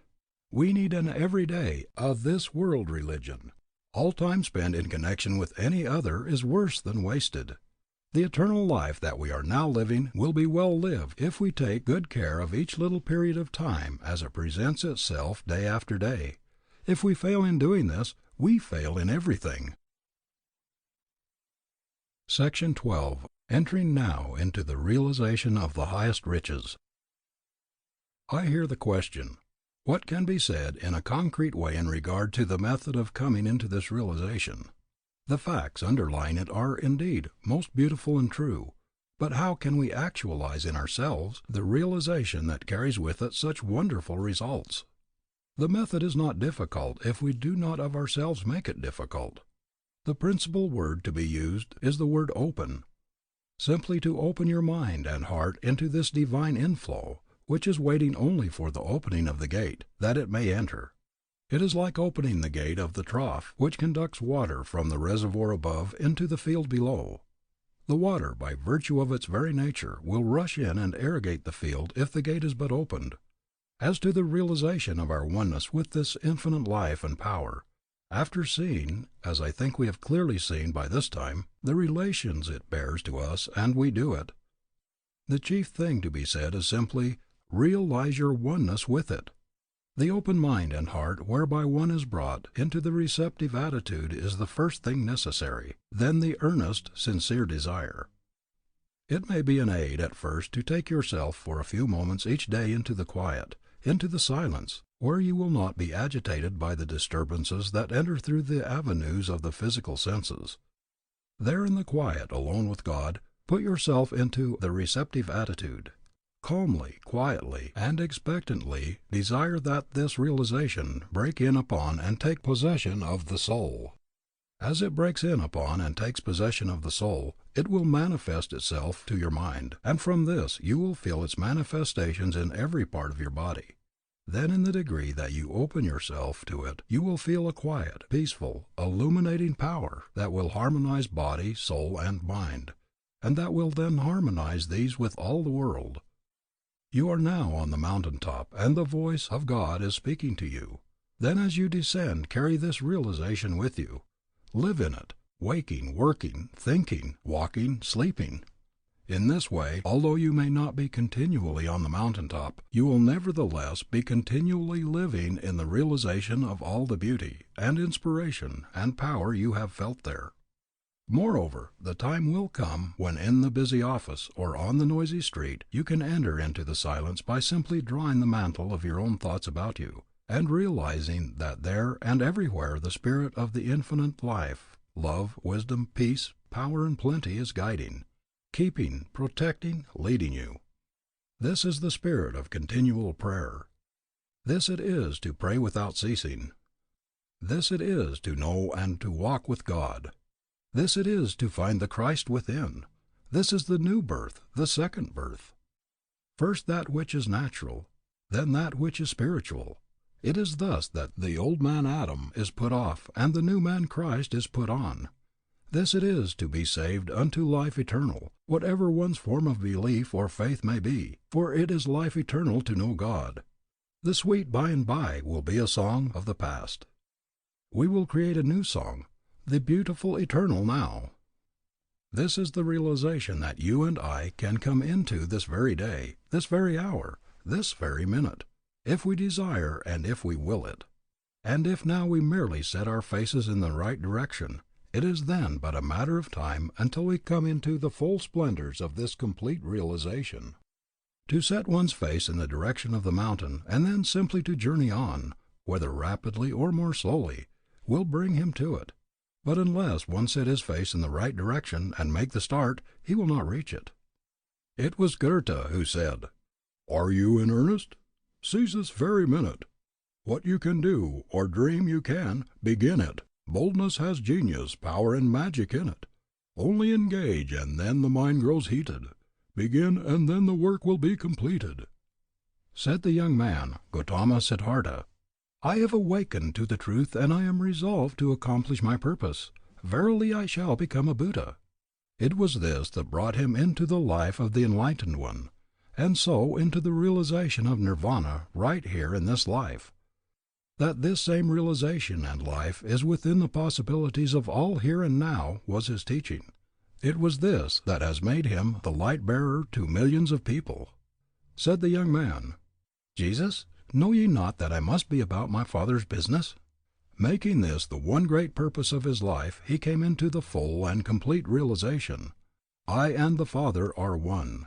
We need an everyday, a this world religion. All time spent in connection with any other is worse than wasted. The eternal life that we are now living will be well lived if we take good care of each little period of time as it presents itself day after day. If we fail in doing this, we fail in everything. Section 12. Entering now into the realization of the highest riches. I hear the question, what can be said in a concrete way in regard to the method of coming into this realization? The facts underlying it are, indeed, most beautiful and true, but how can we actualize in ourselves the realization that carries with it such wonderful results? The method is not difficult if we do not of ourselves make it difficult. The principal word to be used is the word open. Simply to open your mind and heart into this divine inflow, which is waiting only for the opening of the gate, that it may enter. It is like opening the gate of the trough, which conducts water from the reservoir above into the field below. The water, by virtue of its very nature, will rush in and irrigate the field if the gate is but opened. As to the realization of our oneness with this infinite life and power, after seeing, as I think we have clearly seen by this time, the relations it bears to us and we do it, the chief thing to be said is simply, realize your oneness with it. The open mind and heart whereby one is brought into the receptive attitude is the first thing necessary, then the earnest, sincere desire. It may be an aid at first to take yourself for a few moments each day into the quiet, into the silence, where you will not be agitated by the disturbances that enter through the avenues of the physical senses. There in the quiet, alone with God, put yourself into the receptive attitude. Calmly, quietly, and expectantly desire that this realization break in upon and take possession of the soul. As it breaks in upon and takes possession of the soul, it will manifest itself to your mind, and from this you will feel its manifestations in every part of your body. Then in the degree that you open yourself to it, you will feel a quiet, peaceful, illuminating power that will harmonize body, soul, and mind, and that will then harmonize these with all the world. You are now on the mountain top, and the voice of God is speaking to you. Then as you descend, carry this realization with you. Live in it, waking, working, thinking, walking, sleeping. In this way, although you may not be continually on the mountain top, you will nevertheless be continually living in the realization of all the beauty, and inspiration, and power you have felt there. Moreover, the time will come when in the busy office or on the noisy street you can enter into the silence by simply drawing the mantle of your own thoughts about you, and realizing that there and everywhere the spirit of the infinite life, love, wisdom, peace, power, and plenty is guiding, keeping, protecting, leading you. This is the spirit of continual prayer. This it is to pray without ceasing. This it is to know and to walk with God. This it is to find the Christ within. This is the new birth, the second birth. First that which is natural, then that which is spiritual. It is thus that the old man Adam is put off and the new man Christ is put on. This it is to be saved unto life eternal, whatever one's form of belief or faith may be, for it is life eternal to know God. The sweet by and by will be a song of the past. We will create a new song, the beautiful eternal now. This is the realization that you and I can come into this very day, this very hour, this very minute, if we desire and if we will it. And if now we merely set our faces in the right direction, it is then but a matter of time until we come into the full splendors of this complete realization. To set one's face in the direction of the mountain and then simply to journey on, whether rapidly or more slowly, will bring him to it. But unless one set his face in the right direction and make the start, he will not reach it. It was Goethe who said, "Are you in earnest? Seize this very minute. What you can do, or dream you can, begin it. Boldness has genius, power, and magic in it. Only engage, and then the mind grows heated. Begin, and then the work will be completed. Said the young man, Gautama Siddhartha, I have awakened to the truth, and I am resolved to accomplish my purpose. Verily I shall become a Buddha. It was this that brought him into the life of the enlightened one, and so into the realization of nirvana right here in this life. That this same realization and life is within the possibilities of all here and now was his teaching. It was this that has made him the light bearer to millions of people. Said the young man, Jesus, know ye not that I must be about my Father's business? Making this the one great purpose of his life, he came into the full and complete realization, I and the Father are one.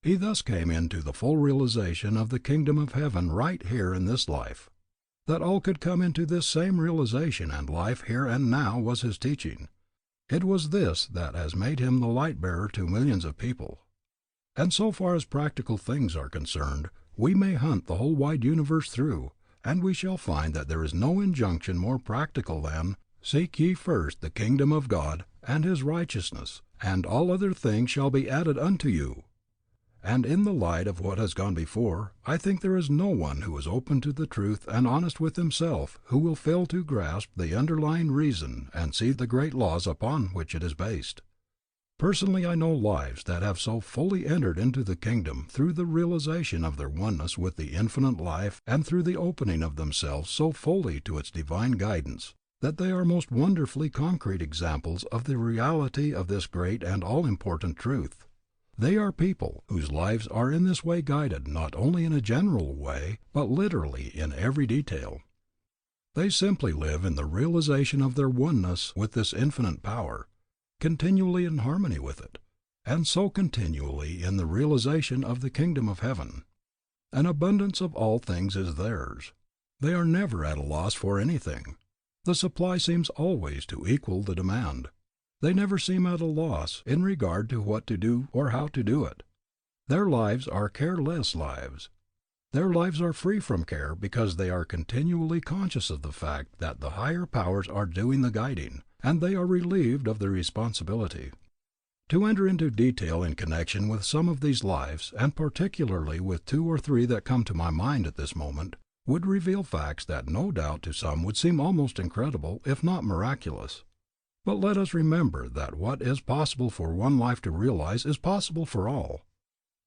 He thus came into the full realization of the kingdom of heaven right here in this life. That all could come into this same realization and life here and now was his teaching. It was this that has made him the light bearer to millions of people. And so far as practical things are concerned, we may hunt the whole wide universe through, and we shall find that there is no injunction more practical than, Seek ye first the kingdom of God and his righteousness, and all other things shall be added unto you. And in the light of what has gone before, I think there is no one who is open to the truth and honest with himself who will fail to grasp the underlying reason and see the great laws upon which it is based. Personally, I know lives that have so fully entered into the kingdom through the realization of their oneness with the infinite life and through the opening of themselves so fully to its divine guidance, that they are most wonderfully concrete examples of the reality of this great and all-important truth. They are people whose lives are in this way guided not only in a general way, but literally in every detail. They simply live in the realization of their oneness with this infinite power, continually in harmony with it, and so continually in the realization of the kingdom of heaven. An abundance of all things is theirs. They are never at a loss for anything. The supply seems always to equal the demand. They never seem at a loss in regard to what to do or how to do it. Their lives are careless lives. Their lives are free from care because they are continually conscious of the fact that the higher powers are doing the guiding, and they are relieved of their responsibility. To enter into detail in connection with some of these lives, and particularly with two or three that come to my mind at this moment, would reveal facts that no doubt to some would seem almost incredible, if not miraculous. But let us remember that what is possible for one life to realize is possible for all.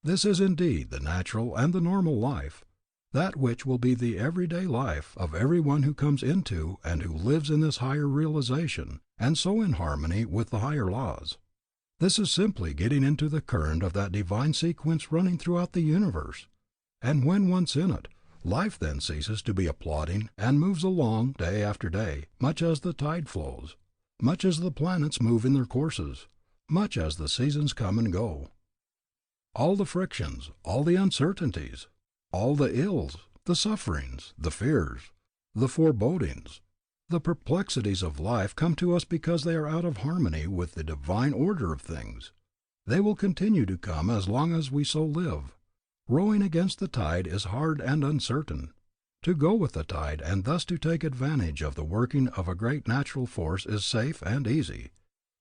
This is indeed the natural and the normal life, that which will be the everyday life of every one who comes into and who lives in this higher realization, and so in harmony with the higher laws. This is simply getting into the current of that divine sequence running throughout the universe. And when once in it, life then ceases to be a plodding and moves along day after day, much as the tide flows, much as the planets move in their courses, much as the seasons come and go. All the frictions, all the uncertainties, all the ills, the sufferings, the fears, the forebodings, the perplexities of life come to us because they are out of harmony with the divine order of things. They will continue to come as long as we so live. Rowing against the tide is hard and uncertain. To go with the tide and thus to take advantage of the working of a great natural force is safe and easy.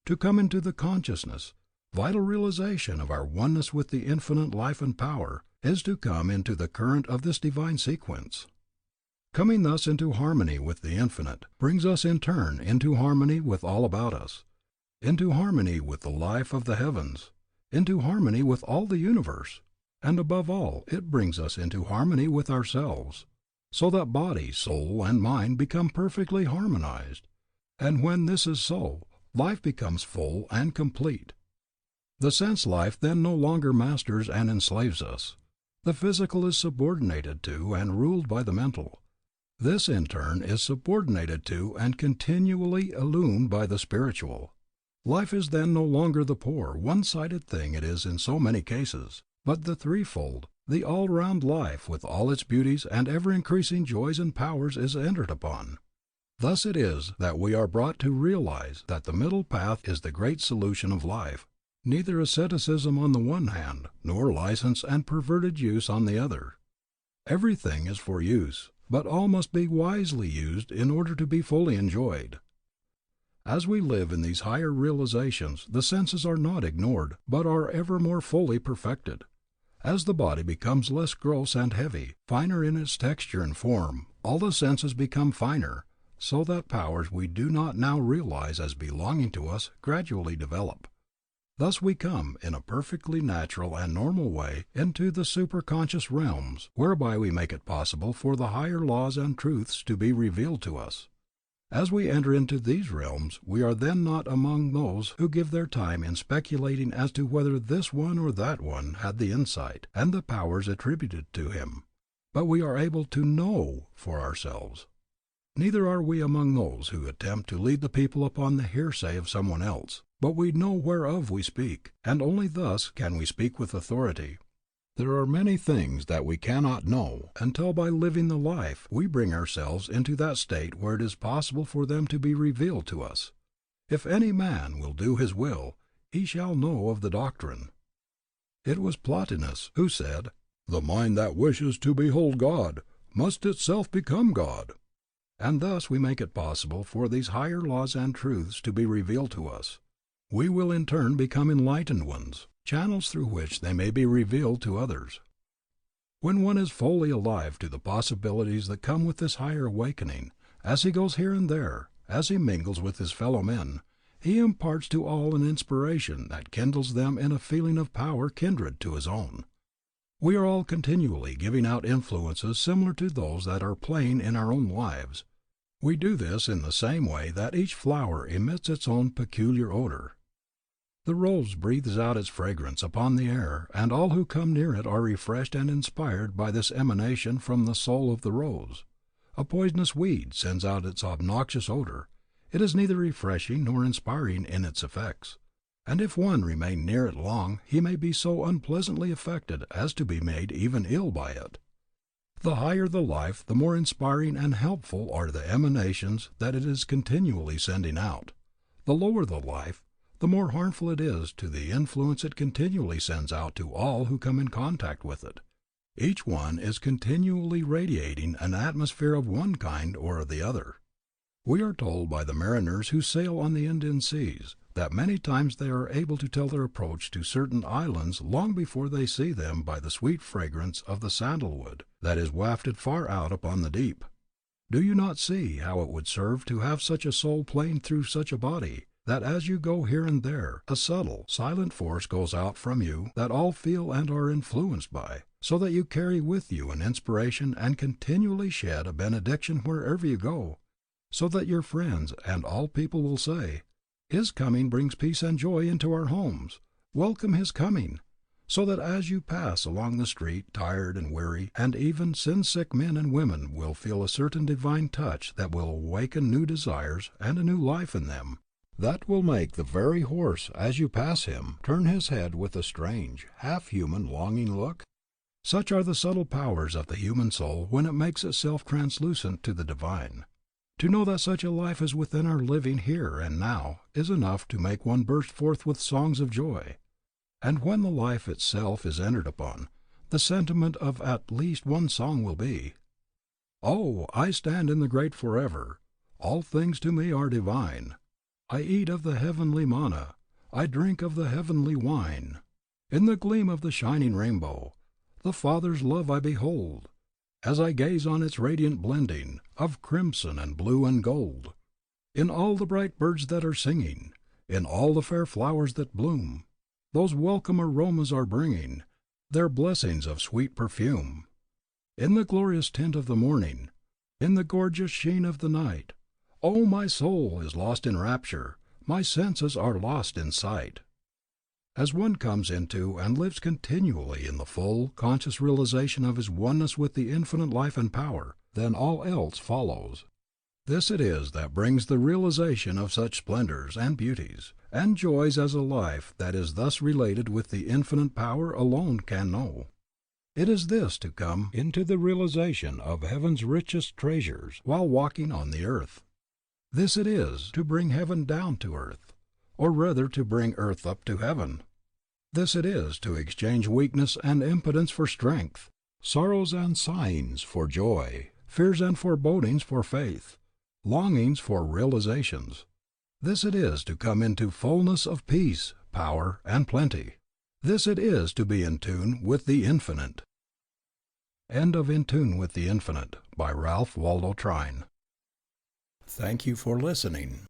To come into the consciousness, vital realization of our oneness with the infinite life and power is to come into the current of this divine sequence. Coming thus into harmony with the infinite brings us in turn into harmony with all about us, into harmony with the life of the heavens, into harmony with all the universe, and above all it brings us into harmony with ourselves, so that body, soul, and mind become perfectly harmonized. And when this is so, life becomes full and complete. The sense life then no longer masters and enslaves us. The physical is subordinated to and ruled by the mental. This in turn is subordinated to and continually illumined by the spiritual. Life is then no longer the poor, one-sided thing it is in so many cases, but the threefold, the all-round life with all its beauties and ever-increasing joys and powers is entered upon. Thus it is that we are brought to realize that the middle path is the great solution of life, neither asceticism on the one hand, nor license and perverted use on the other. Everything is for use, but all must be wisely used in order to be fully enjoyed. As we live in these higher realizations, the senses are not ignored, but are ever more fully perfected. As the body becomes less gross and heavy, finer in its texture and form, all the senses become finer, so that powers we do not now realize as belonging to us gradually develop. Thus we come, in a perfectly natural and normal way, into the superconscious realms, whereby we make it possible for the higher laws and truths to be revealed to us. As we enter into these realms, we are then not among those who give their time in speculating as to whether this one or that one had the insight and the powers attributed to him, but we are able to know for ourselves. Neither are we among those who attempt to lead the people upon the hearsay of someone else, but we know whereof we speak, and only thus can we speak with authority. There are many things that we cannot know until by living the life we bring ourselves into that state where it is possible for them to be revealed to us. If any man will do his will, he shall know of the doctrine. It was Plotinus who said, "The mind that wishes to behold God must itself become God." And thus we make it possible for these higher laws and truths to be revealed to us. We will in turn become enlightened ones, channels through which they may be revealed to others. When one is fully alive to the possibilities that come with this higher awakening, as he goes here and there, as he mingles with his fellow men, he imparts to all an inspiration that kindles them in a feeling of power kindred to his own. We are all continually giving out influences similar to those that are playing in our own lives. We do this in the same way that each flower emits its own peculiar odor. The rose breathes out its fragrance upon the air, and all who come near it are refreshed and inspired by this emanation from the soul of the rose. A poisonous weed sends out its obnoxious odor. It is neither refreshing nor inspiring in its effects. And if one remain near it long, he may be so unpleasantly affected as to be made even ill by it. The higher the life, the more inspiring and helpful are the emanations that it is continually sending out. The lower the life, the more harmful it is to the influence it continually sends out to all who come in contact with it. Each one is continually radiating an atmosphere of one kind or the other. We are told by the mariners who sail on the Indian seas that many times they are able to tell their approach to certain islands long before they see them by the sweet fragrance of the sandalwood that is wafted far out upon the deep. Do you not see how it would serve to have such a soul playing through such a body, that as you go here and there, a subtle, silent force goes out from you that all feel and are influenced by, so that you carry with you an inspiration and continually shed a benediction wherever you go, so that your friends and all people will say, "His coming brings peace and joy into our homes. Welcome his coming," so that as you pass along the street tired and weary, and even sin-sick men and women will feel a certain divine touch that will awaken new desires and a new life in them, that will make the very horse, as you pass him, turn his head with a strange, half-human, longing look? Such are the subtle powers of the human soul when it makes itself translucent to the divine. To know that such a life is within our living here and now is enough to make one burst forth with songs of joy. And when the life itself is entered upon, the sentiment of at least one song will be, "Oh, I stand in the great forever. All things to me are divine. I eat of the heavenly manna. I drink of the heavenly wine. In the gleam of the shining rainbow, the Father's love I behold, as I gaze on its radiant blending of crimson and blue and gold. In all the bright birds that are singing, in all the fair flowers that bloom, those welcome aromas are bringing their blessings of sweet perfume. In the glorious tint of the morning, in the gorgeous sheen of the night, oh, my soul is lost in rapture, my senses are lost in sight." As one comes into and lives continually in the full, conscious realization of his oneness with the infinite life and power, then all else follows. This it is that brings the realization of such splendors and beauties and joys as a life that is thus related with the infinite power alone can know. It is this to come into the realization of heaven's richest treasures while walking on the earth. This it is to bring heaven down to earth, or rather to bring earth up to heaven. This it is to exchange weakness and impotence for strength, sorrows and sighings for joy, fears and forebodings for faith, longings for realizations. This it is to come into fullness of peace, power, and plenty. This it is to be in tune with the Infinite. End of In Tune with the Infinite by Ralph Waldo Trine. Thank you for listening.